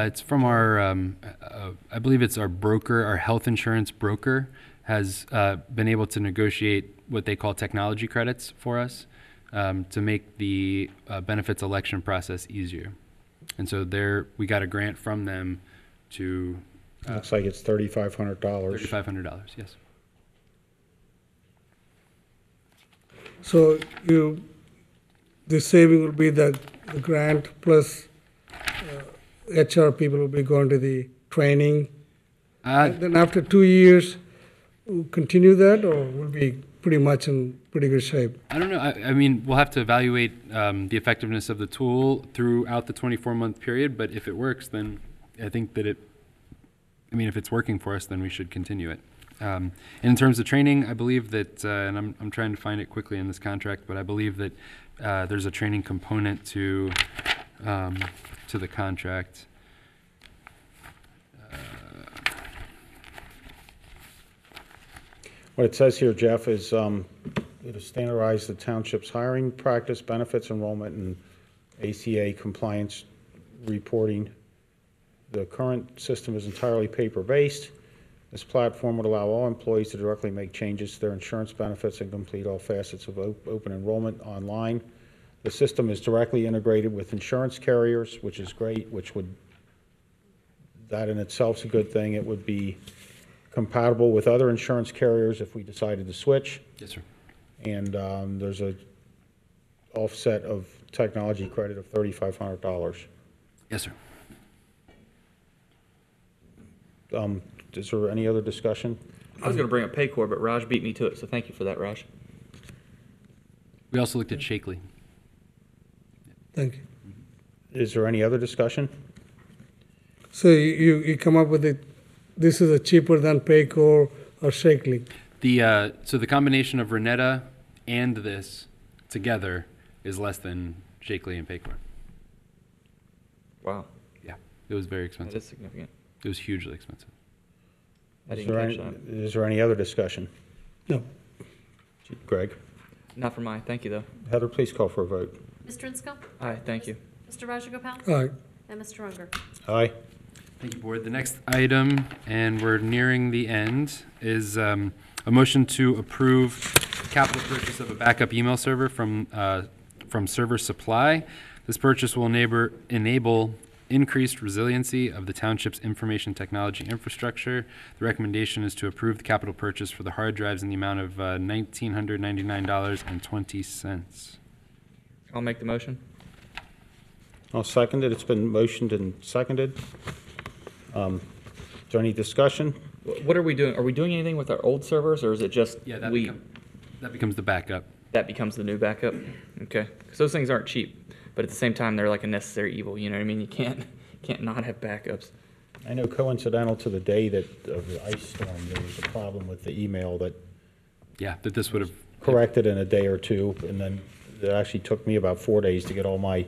It's from our, I believe it's our broker, our health insurance broker has been able to negotiate what they call technology credits for us to make the benefits election process easier. And so we got a grant from them to. Looks like it's $3,500. $3,500, yes. So the saving will be the grant plus HR people will be going to the training. And then after 2 years, we'll continue that, or we'll be pretty much in pretty good shape? I don't know. I mean, we'll have to evaluate the effectiveness of the tool throughout the 24-month period, but if it works, then I think that if it's working for us, then we should continue it. And in terms of training, I believe that, and I'm trying to find it quickly in this contract, but I believe that there's a training component to the contract. What it says here, Jeff, is it'll standardize the township's hiring practice, benefits enrollment, and ACA compliance reporting. The current system is entirely paper-based. This platform would allow all employees to directly make changes to their insurance benefits and complete all facets of open enrollment online. The system is directly integrated with insurance carriers, which is great, that in itself is a good thing. It would be compatible with other insurance carriers if we decided to switch. Yes, sir. And there's a offset of technology credit of $3,500. Yes, sir. Is there any other discussion? I was going to bring up Paycor, but Raj beat me to it, so thank you for that, Raj. We also looked at Shakely. Thank you. Is there any other discussion? So you come up with this is a cheaper than Paycor or Shakely? So the combination of Renetta and this together is less than Shakely and Paycor. Wow. Yeah, it was very expensive. That is significant. It was hugely expensive. Is there any other discussion? No. Greg? Not for mine. Thank you, though. Heather, please call for a vote. Mr. Insco? Aye, thank you. Mr. Rajagopal? Aye. And Mr. Unger? Aye. Thank you, Board. The next item, and we're nearing the end, is a motion to approve capital purchase of a backup email server from Server Supply. This purchase will enable increased resiliency of the township's information technology infrastructure. The recommendation is to approve the capital purchase for the hard drives in the amount of $1,999.20. I'll make the motion. I'll second it. It's been motioned and seconded. Is there any discussion? What are we doing? Are we doing anything with our old servers, or is it just that becomes the backup? That becomes the new backup? Okay. Because those things aren't cheap, but at the same time, they're like a necessary evil. You know what I mean? You can't not have backups. I know coincidental to the day of the ice storm, there was a problem with the email that this would have corrected in a day or two, and then it actually took me about 4 days to get all my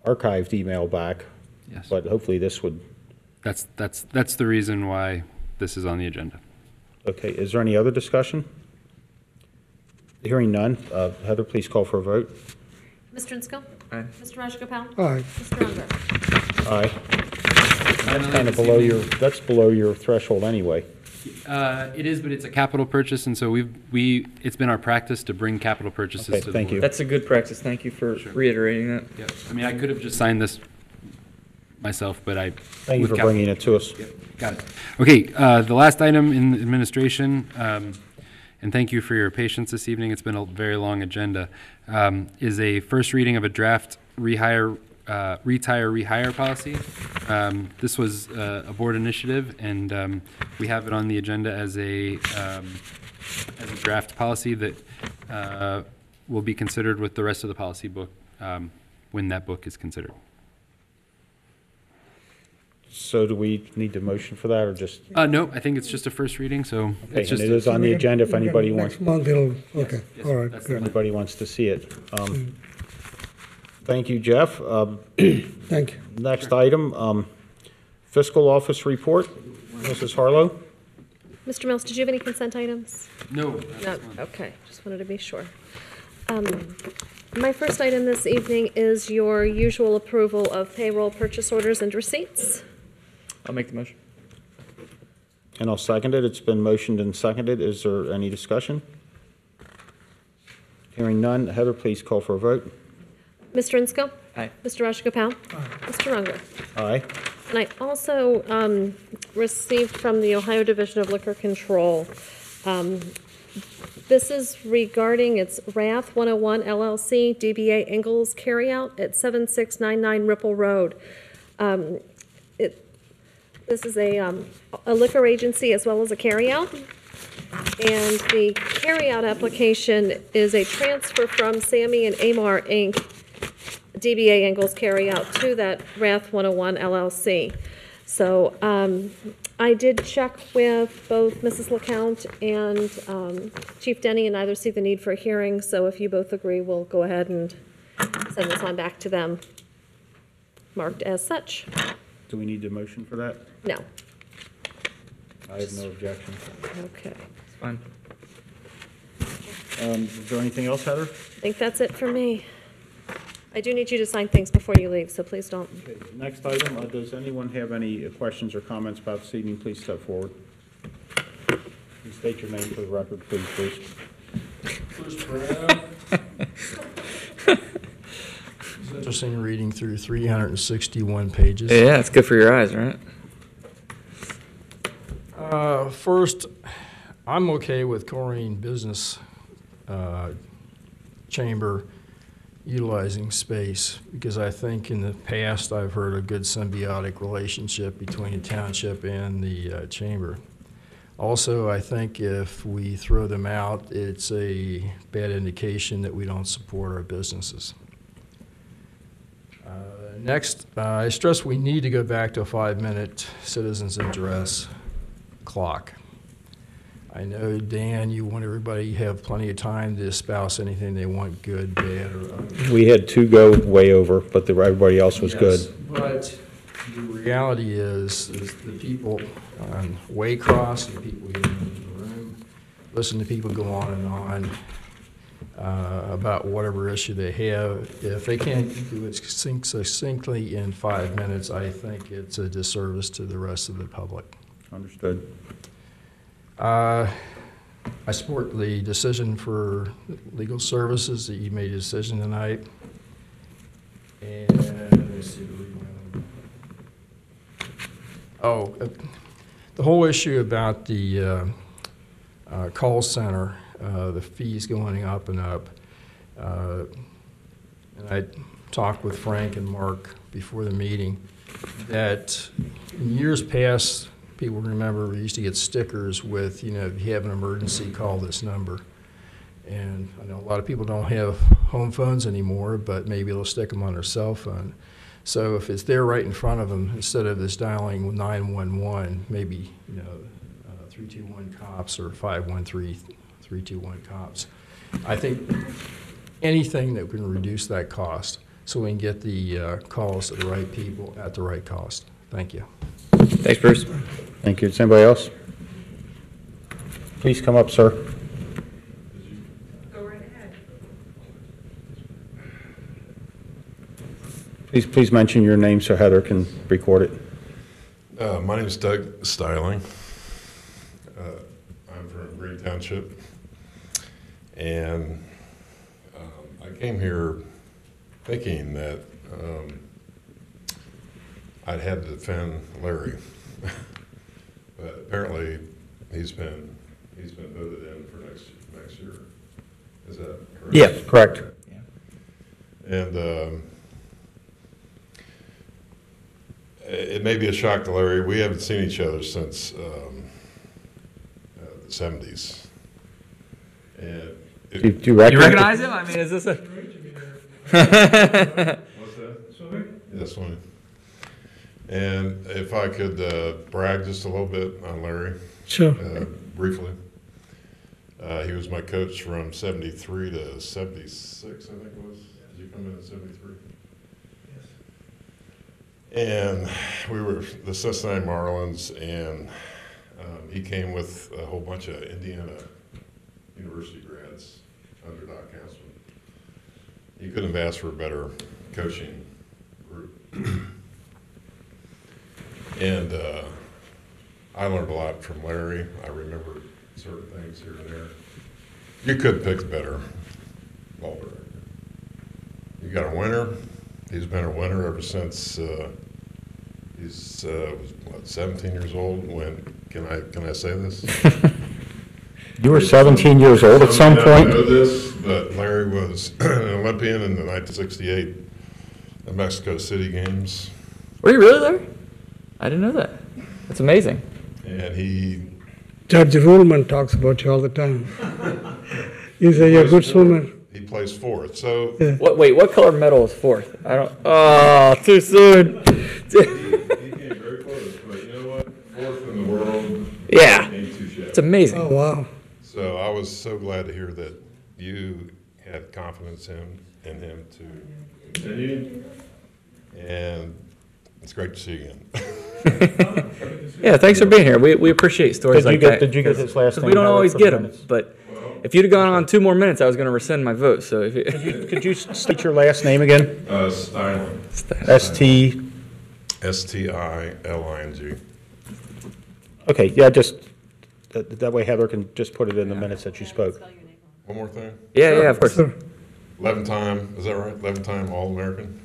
archived email back. Yes. But hopefully this would. That's the reason why this is on the agenda. Okay. Is there any other discussion? Hearing none, Heather, please call for a vote. Mr. Insco? Aye. Mr. Rajagopal? Aye. Mr. Unger? Aye. That's kind of below your threshold anyway. It is, but it's a capital purchase, and so it's been our practice to bring capital purchases to the thank board. you. That's a good practice. Thank you for reiterating that. Yep. I mean, I could have just signed this myself, but I. Thank you with for Cal- bringing it to us. Got it. Okay, the last item in administration, and thank you for your patience this evening, it's been a very long agenda, is a first reading of a draft retire rehire policy. This was a board initiative, and we have it on the agenda as a draft policy that will be considered with the rest of the policy book when that book is considered. So do we need a motion for that, or just? No, I think it's just a first reading, so. Okay, it's just and it is on the agenda if anybody wants. Next month, it'll, okay, yes, all right, that's good. Anybody wants to see it. Thank you, Jeff. Thank you. Next item, fiscal office report. Mrs. Harlow? Mr. Mills, did you have any consent items? No. No, okay, just wanted to be sure. My first item this evening is your usual approval of payroll, purchase orders, and receipts. I'll make the motion. And I'll second it. It's been motioned and seconded. Is there any discussion? Hearing none. Heather, please call for a vote. Mr. Insco? Aye. Mr. Rajagopal? Mr. Runger? Aye. And I also received from the Ohio Division of Liquor Control, this is regarding its Wrath 101 LLC, DBA Ingalls Carryout at 7699 Ripple Road. This is a liquor agency as well as a carryout. And the carryout application is a transfer from Sammy and Amar Inc., DBA Ingalls Carryout, to that Wrath 101 LLC. So I did check with both Mrs. LeCount and Chief Denny, and neither see the need for a hearing. So if you both agree, we'll go ahead and send this on back to them, marked as such. Do we need a motion for that? No. I have no objection. Okay. It's fine. Is there anything else, Heather? I think that's it for me. I do need you to sign things before you leave, so please don't. Okay, next item, does anyone have any questions or comments about this evening? Please step forward. And state your name for the record, please, Bruce. Bruce Brown. It's interesting reading through 361 pages. Yeah, it's good for your eyes, right? First, I'm okay with Colerain Business Chamber utilizing space, because I think in the past I've heard a good symbiotic relationship between the township and the chamber. Also, I think if we throw them out, it's a bad indication that we don't support our businesses. Next, I stress we need to go back to a 5-minute citizens address clock. I know, Dan, you want everybody to have plenty of time to espouse anything they want, good, bad, or ugly. We had two go way over, but everybody else was good. But the reality is the people on Waycross and the people here in the room listen to people go on and on about whatever issue they have. If they can't do it succinctly in 5 minutes, I think it's a disservice to the rest of the public. Understood. I support the decision for legal services that you made a decision tonight. And let me see. Oh, the whole issue about the call center, the fees going up and up. And I talked with Frank and Mark before the meeting that in years past, people remember we used to get stickers with, you know, if you have an emergency, call this number. And I know a lot of people don't have home phones anymore, but maybe they'll stick them on their cell phone. So if it's there right in front of them, instead of this dialing 911, maybe, you know, 321 cops or 513-321 cops. I think anything that can reduce that cost so we can get the calls to the right people at the right cost. Thank you. Thanks, Bruce. Thank you. Is anybody else? Please come up, sir. Go right ahead. Please mention your name so Heather can record it. My name is Doug Styling. I'm from Green Township. And I came here thinking that I'd had to defend Larry. But apparently, he's been voted in for next year. Is that correct? Yeah, correct. And it may be a shock to Larry. We haven't seen each other since the 70s. And Do you recognize him? I mean, is this a? What's that? Swimming? Yeah, swimming. And if I could brag just a little bit on Larry. Sure. Briefly. He was my coach from 73 to 76, I think it was. Did you come in at 73? And we were the Cincinnati Marlins, and he came with a whole bunch of Indiana University grads under Doc Hansman. He couldn't have asked for a better coaching group. And I learned a lot from Larry. I remember certain things here and there. You could pick a better ball director. You got a winner. He's been a winner ever since he's what, 17 years old. When can I say this? You were 17 years old at some point? I know this, but Larry was an Olympian in the 1968 Mexico City Games. Were you really there? I didn't know that. That's amazing. And he... Judge Ruhlman talks about you all the time. He says you're a good swimmer. He plays fourth, so... Yeah. Wait, what color medal is fourth? I don't... Oh, too soon. He came very close, but you know what? Fourth in the world. Yeah. It's amazing. Oh, wow. So I was so glad to hear that you had confidence in him to continue. And it's great to see you again. Yeah, thanks for being here. We appreciate stories like that. Did you get his last name? We don't always for the get them, minutes? but if you'd have gone on 2 more minutes, I was going to rescind my vote. So if Could you state your last name again? Styling. S-T... S-T-I-L-I-N-G. Okay, yeah, just, that way Heather can just put it in the minutes that you spoke. One more thing? Yeah, of course. 11-time, is that right? 11-time All-American?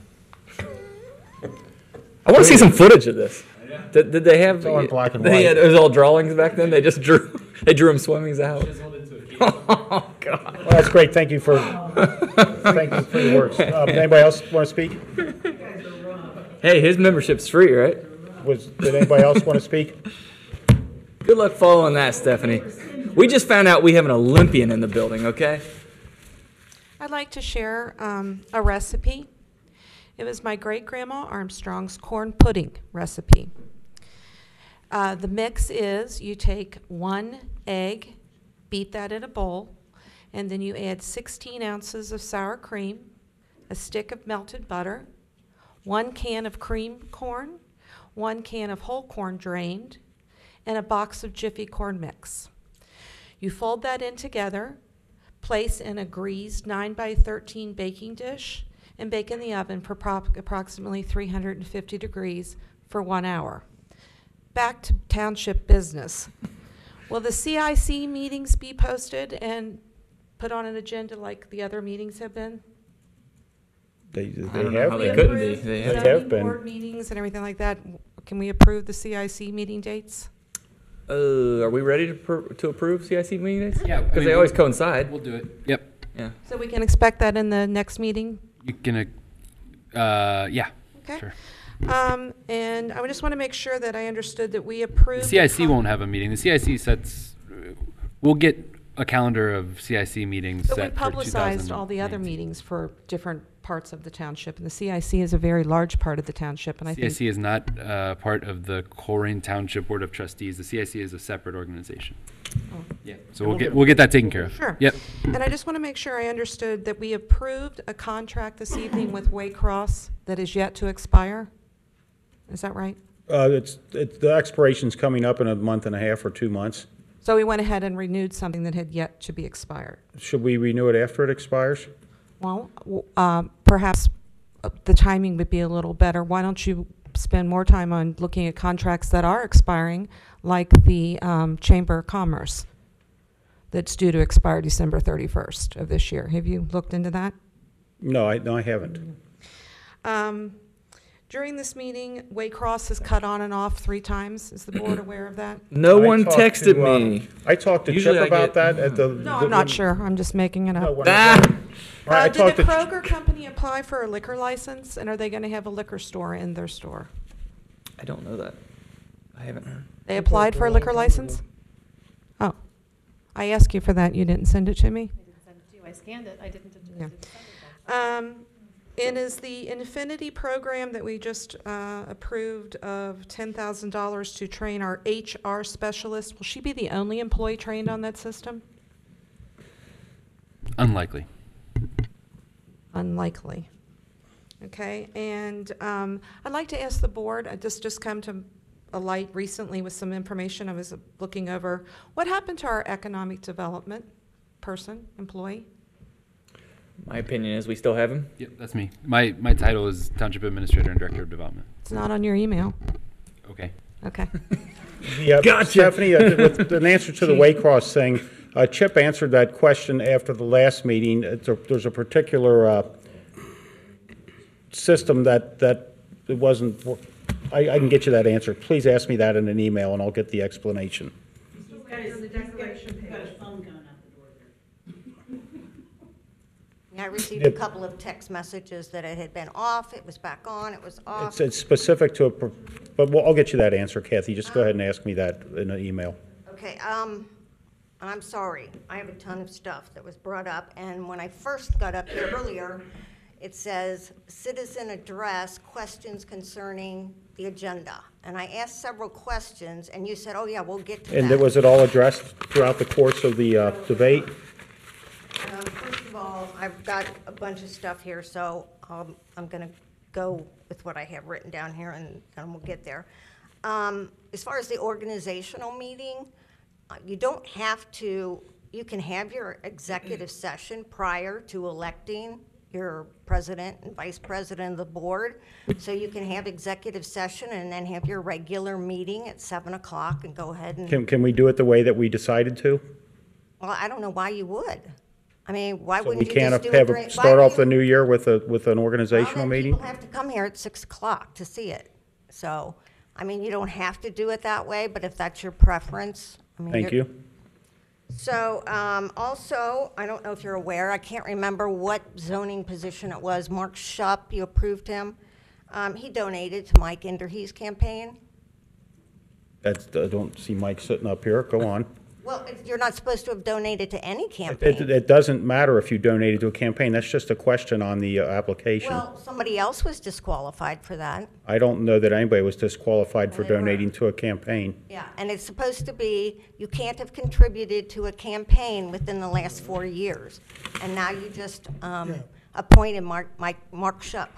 I want to see some footage of this. Did they have? It's all in black and They white. had, it was all drawings back then. They just drew. They drew him swimming out. Oh God. Well, that's great, thank you for your words. Anybody else want to speak? Hey, his membership's free, right? Did anybody else want to speak? Good luck following that, Stephanie. We just found out we have an Olympian in the building. Okay. I'd like to share a recipe. It was my great-grandma Armstrong's corn pudding recipe. The mix is you take 1 egg, beat that in a bowl, and then you add 16 ounces of sour cream, a stick of melted butter, 1 can of cream corn, 1 can of whole corn drained, and a box of Jiffy corn mix. You fold that in together, place in a greased 9 by 13 baking dish, and bake in the oven for approximately 350 degrees for 1 hour. Back to township business. Will the CIC meetings be posted and put on an agenda like the other meetings have been? They I don't know have how been. they couldn't be. They They have. have been. Board meetings and everything like that. Can we approve the CIC meeting dates? Are we ready to approve CIC meeting dates? Yeah, because they always coincide. We'll do it. Yep. Yeah. So we can expect that in the next meeting? You can, yeah. Okay. Sure. And I just want to make sure that I understood that we approved. The CIC won't have a meeting. The CIC sets, we'll get a calendar of CIC meetings But we set for publicized all the other meetings for different parts of the township, and the CIC is a very large part of the township, and I think. CIC is not part of the Colerain Township Board of Trustees. The CIC is a separate organization. Oh. Yeah, so we'll get that taken care of. Sure. Yep. And I just want to make sure I understood that we approved a contract this evening with Waycross that is yet to expire? Is that right? The expiration's coming up in a month and a half or 2 months. So we went ahead and renewed something that had yet to be expired. Should we renew it after it expires? Well, perhaps the timing would be a little better. Why don't you spend more time on looking at contracts that are expiring, like the Chamber of Commerce that's due to expire December 31st of this year. Have you looked into that? No, I haven't. During this meeting, Waycross is cut on and off 3 times. Is the board aware of that? No I one talked texted to, me. I talked to Usually Chip I about get- that at the. No, I'm not sure. I'm just making it up. Ah! I Did talked the to. Kroger company apply for a liquor license, and are they going to have a liquor store in their store? I don't know that. I haven't heard. They applied for a liquor license? Oh, I asked you for that. You didn't send it to me? I didn't send it to you. I scanned it. I didn't. Yeah. It is the Infinity program that we just approved of $10,000 to train our HR specialist. Will she be the only employee trained on that system? Unlikely. Unlikely. Okay, and I'd like to ask the board, this just come to a light recently with some information I was looking over. What happened to our economic development person, employee? My opinion is we still have him. Yep, that's me. My title is Township Administrator and Director of Development. It's not on your email. Okay. Okay. Yeah, Gotcha. Stephanie, with an answer to the Waycross thing, Chip answered that question after the last meeting. There's a particular system that it wasn't. I can get you that answer. Please ask me that in an email, and I'll get the explanation. I received Yep. a couple of text messages that it had been off, it was back on, it was off. It's specific to a, but I'll get you that answer, Kathy. Just go ahead and ask me that in an email. Okay, I'm sorry, I have a ton of stuff that was brought up, and when I first got up here earlier, it says citizen address, questions concerning the agenda. And I asked several questions, and you said, oh yeah, we'll get to And that. was it all addressed throughout the course of the debate? First of all, I've got a bunch of stuff here, so I'm going to go with what I have written down here, and we'll get there. As far as the organizational meeting, you don't have to, you can have your executive session prior to electing your president and vice president of the board. So you can have executive session and then have your regular meeting at 7 o'clock and go ahead and. Can we do it the way that we decided to? Well, I don't know why you would. I mean, why So wouldn't we you can't just do it have during? start off the new year with an organizational meeting? People have to come here at 6 o'clock to see it. So, I mean, you don't have to do it that way, but if that's your preference, I mean. Thank you're- you. So, also, I don't know if you're aware, I can't remember what zoning position it was. Mark Shupp, you approved him. He donated to Mike Inderhe's campaign. I don't see Mike sitting up here. Go on. Well, you're not supposed to have donated to any campaign. It doesn't matter if you donated to a campaign. That's just a question on the application. Well, somebody else was disqualified for that. I don't know that anybody was disqualified for donating to a campaign. Yeah, and it's supposed to be, you can't have contributed to a campaign within the last 4 years. And now you just appointed Mark Shupp.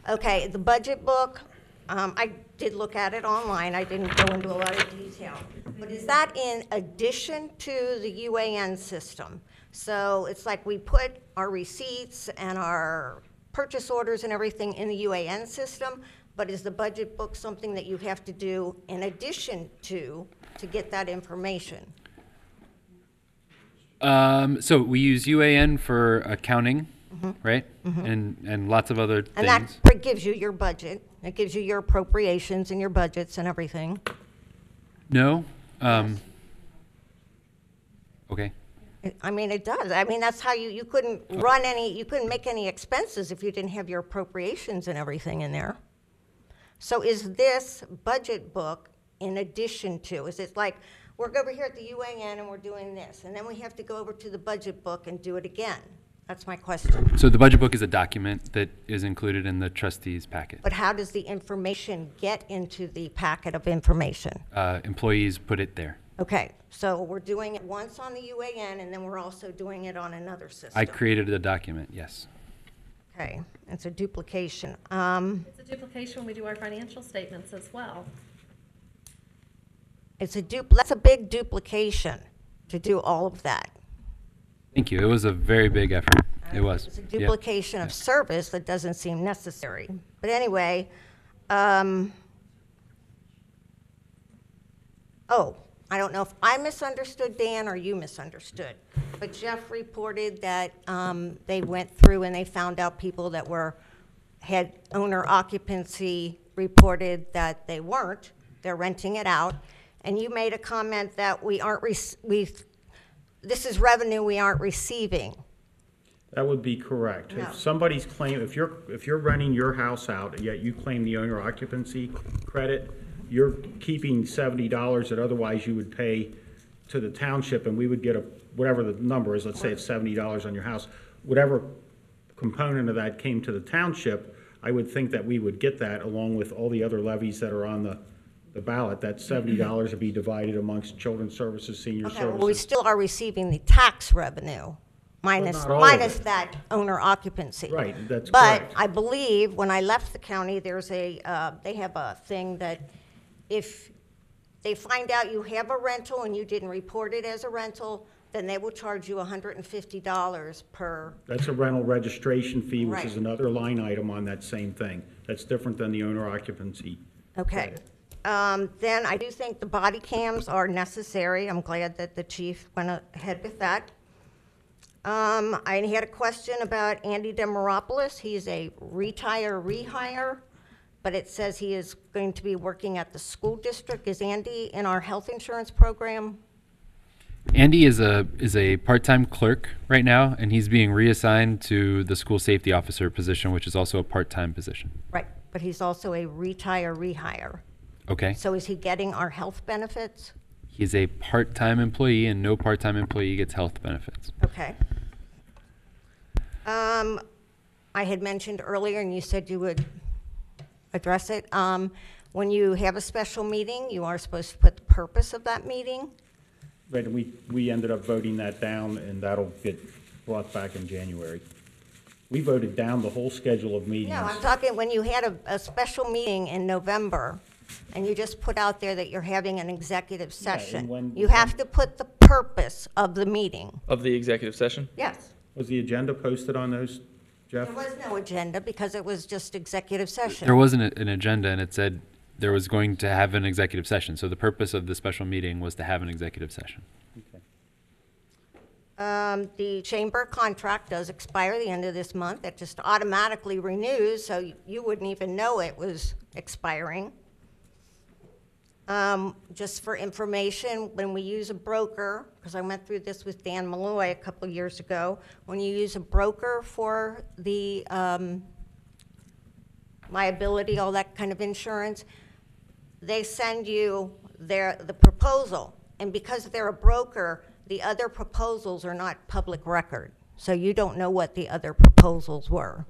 Okay, the budget book, I did look at it online. I didn't go into a lot of detail. But is that in addition to the UAN system? So it's like we put our receipts and our purchase orders and everything in the UAN system, but is the budget book something that you have to do in addition to get that information? So we use UAN for accounting, right? And lots of other And things. that gives you your budget. It gives you your appropriations and your budgets and everything. No? Okay. I mean, it does. I mean, that's how you couldn't run any, you couldn't make any expenses if you didn't have your appropriations and everything in there. So is this budget book in addition to? Is it like, we're over here at the UAN and we're doing this, and then we have to go over to the budget book and do it again? That's my question. So the budget book is a document that is included in the trustees packet. But how does the information get into the packet of information? Employees put it there. Okay, so we're doing it once on the UAN, and then we're also doing it on another system. I created a document, yes. Okay, it's a duplication. It's a duplication when we do our financial statements as well. That's a big duplication to do all of that. Thank you. It was a very big effort. It was. It's a Yep. duplication of service that doesn't seem necessary. But anyway, I don't know if I misunderstood Dan or you misunderstood, but Jeff reported that they went through and they found out people that had owner occupancy reported that they weren't, they're renting it out, and you made a comment that we aren't, this is revenue we aren't receiving. That would be correct. No. If somebody's claim, if you're renting your house out, and yet you claim the owner occupancy credit, you're keeping $70 that otherwise you would pay to the township, and we would get whatever the number is, let's say it's $70 on your house, whatever component of that came to the township, I would think that we would get that along with all the other levies that are on the ballot. That $70 would be divided amongst children's services, senior Okay, services. well, we still are receiving the tax revenue, minus not all of it. that owner occupancy. Right, that's But correct. I believe when I left the county, there's they have a thing that if they find out you have a rental and you didn't report it as a rental, then they will charge you $150 per. That's a rental registration fee, which Right. is another line item on that same thing. That's different than the owner occupancy. Okay. Then I do think the body cams are necessary. I'm glad that the chief went ahead with that. I had a question about Andy Demaropoulos. He's a rehire, but it says he is going to be working at the school district. Is Andy in our health insurance program? Andy is a part-time clerk right now, and he's being reassigned to the school safety officer position, which is also a part-time position. Right, but he's also a rehire. Okay. So is he getting our health benefits? He's a part-time employee, and no part-time employee gets health benefits. Okay. I had mentioned earlier, and you said you would address it. When you have a special meeting, you are supposed to put the purpose of that meeting. Right, and we ended up voting that down, and that'll get brought back in January. We voted down the whole schedule of meetings. No, I'm talking when you had a special meeting in November, and you just put out there that you're having an executive session. You have to put the purpose of the meeting. Of the executive session? Yes. Was the agenda posted on those, Jeff? There was no agenda because it was just executive session. There wasn't an agenda, and it said there was going to have an executive session. So the purpose of the special meeting was to have an executive session. The chamber contract does expire the end of this month. It just automatically renews, so you wouldn't even know it was expiring. Just for information, when we use a broker, because I went through this with Dan Malloy a couple of years ago, when you use a broker for the liability, all that kind of insurance, they send you the proposal. And because they're a broker, the other proposals are not public record. So you don't know what the other proposals were.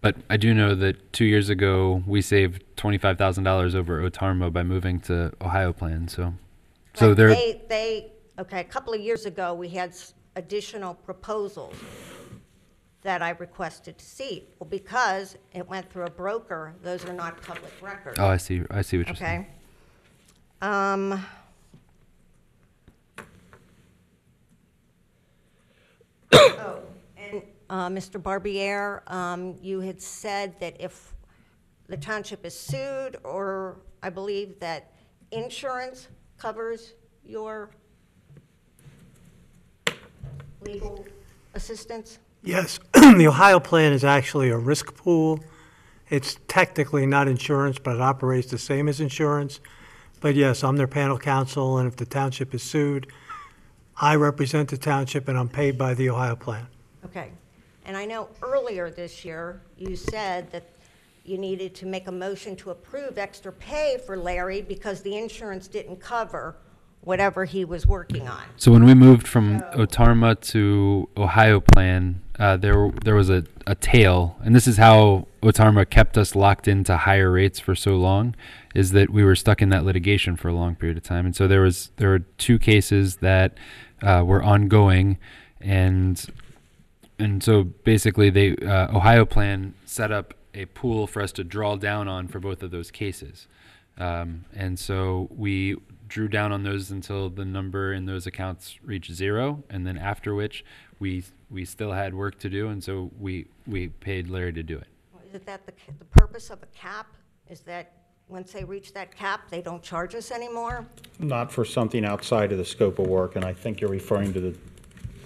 But I do know that 2 years ago, we saved $25,000 over Otarmo by moving to Ohio Plan. So they're... Okay, a couple of years ago, we had additional proposals that I requested to see. Well, because it went through a broker, those are not public records. Oh, I see what you're saying. Okay. Oh, and Mr. Barbier, you had said that if the township is sued, or I believe that insurance covers your legal assistance? Yes, the Ohio plan is actually a risk pool. It's technically not insurance, but it operates the same as insurance. But yes, I'm their panel counsel, and if the township is sued, I represent the township, and I'm paid by the Ohio plan. Okay. And I know earlier this year, you said that you needed to make a motion to approve extra pay for Larry because the insurance didn't cover whatever he was working on. So when we moved from Otarma to Ohio Plan, there was a tail, and this is how Otarma kept us locked into higher rates for so long, is that we were stuck in that litigation for a long period of time. And so there were two cases that were ongoing, and so basically Ohio Plan set up a pool for us to draw down on for both of those cases. And so we drew down on those until the number in those accounts reached zero, and then after which we still had work to do, and so we paid Larry to do it. Is that the purpose of a cap? Is that once they reach that cap, they don't charge us anymore? Not for something outside of the scope of work, and I think you're referring to the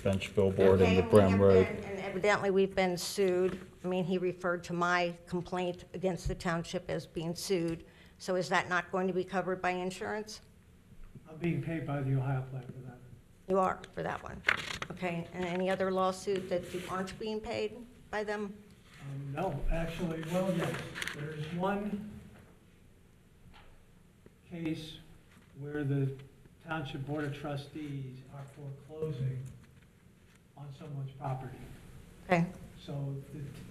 bench billboard and the Brim Road. And evidently we've been sued I mean, he referred to my complaint against the township as being sued. So is that not going to be covered by insurance? I'm being paid by the Ohio plan for that. You are for that one. Okay, and any other lawsuit that you aren't being paid by them? No, actually, well, yes. There's one case where the Township Board of Trustees are foreclosing on someone's property. Okay. So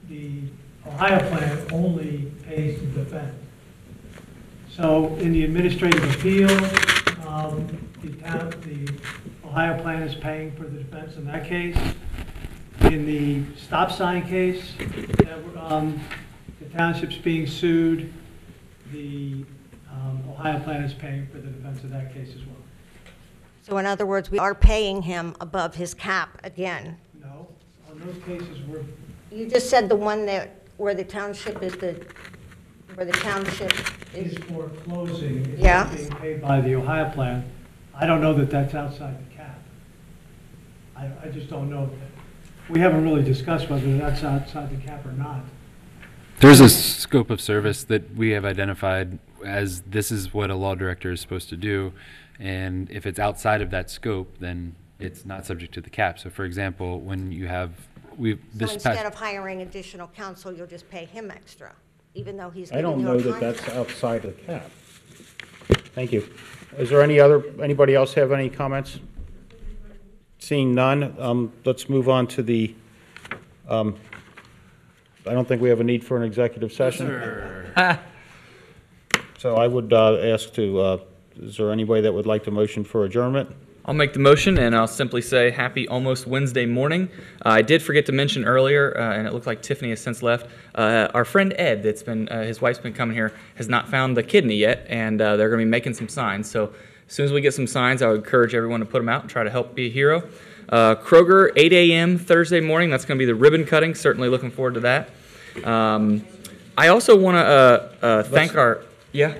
the Ohio plan only pays to defend. So in the administrative appeal, the Ohio plan is paying for the defense in that case. In the stop sign case, the township's being sued, the Ohio plan is paying for the defense of that case as well. So in other words, we are paying him above his cap again. No, on those cases, we're. You just said the one where the township is where the township is foreclosing. Is Yeah. being paid by the Ohio plan. I don't know that that's outside the cap. I just don't know that. We haven't really discussed whether that's outside the cap or not. There's a scope of service that we have identified as this is what a law director is supposed to do. And if it's outside of that scope, then it's not subject to the cap. So for example, when you have, So instead of hiring additional counsel, you'll just pay him extra, even though he's I giving don't you know a that that's contract. outside the cap. Thank you. Is there anybody else have any comments? Seeing none, let's move on to the, I don't think we have a need for an executive session. So I would ask is there anybody that would like to motion for adjournment? I'll make the motion, and I'll simply say happy almost Wednesday morning. I did forget to mention earlier, and it looked like Tiffany has since left, our friend Ed, that's been, his wife's been coming here, has not found the kidney yet, and they're going to be making some signs. So as soon as we get some signs, I would encourage everyone to put them out and try to help be a hero. Kroger, 8 a.m. Thursday morning. That's going to be the ribbon cutting. Certainly looking forward to that. I also want to thank our... Yeah.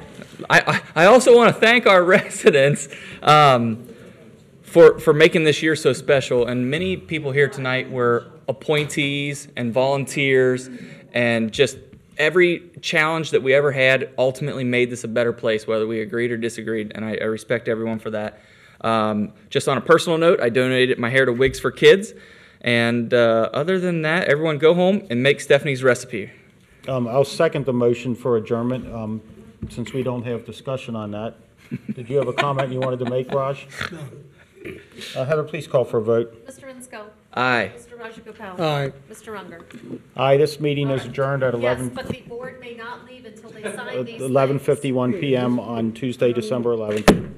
I also want to thank our residents for making this year so special. And many people here tonight were appointees and volunteers, and just every challenge that we ever had ultimately made this a better place, whether we agreed or disagreed, and I respect everyone for that. Just on a personal note, I donated my hair to Wigs for Kids, and other than that, everyone go home and make Stephanie's recipe. I'll second the motion for adjournment, since we don't have discussion on that. Did you have a comment you wanted to make, Raj? No. Heather, please call for a vote. Mr. Insco. Aye. Mr. Rajagopal. Aye. Mr. Unger. Aye, this meeting is adjourned at Yes, but the board may not leave until they sign these things. 11:51 p.m. on Tuesday, December 11th.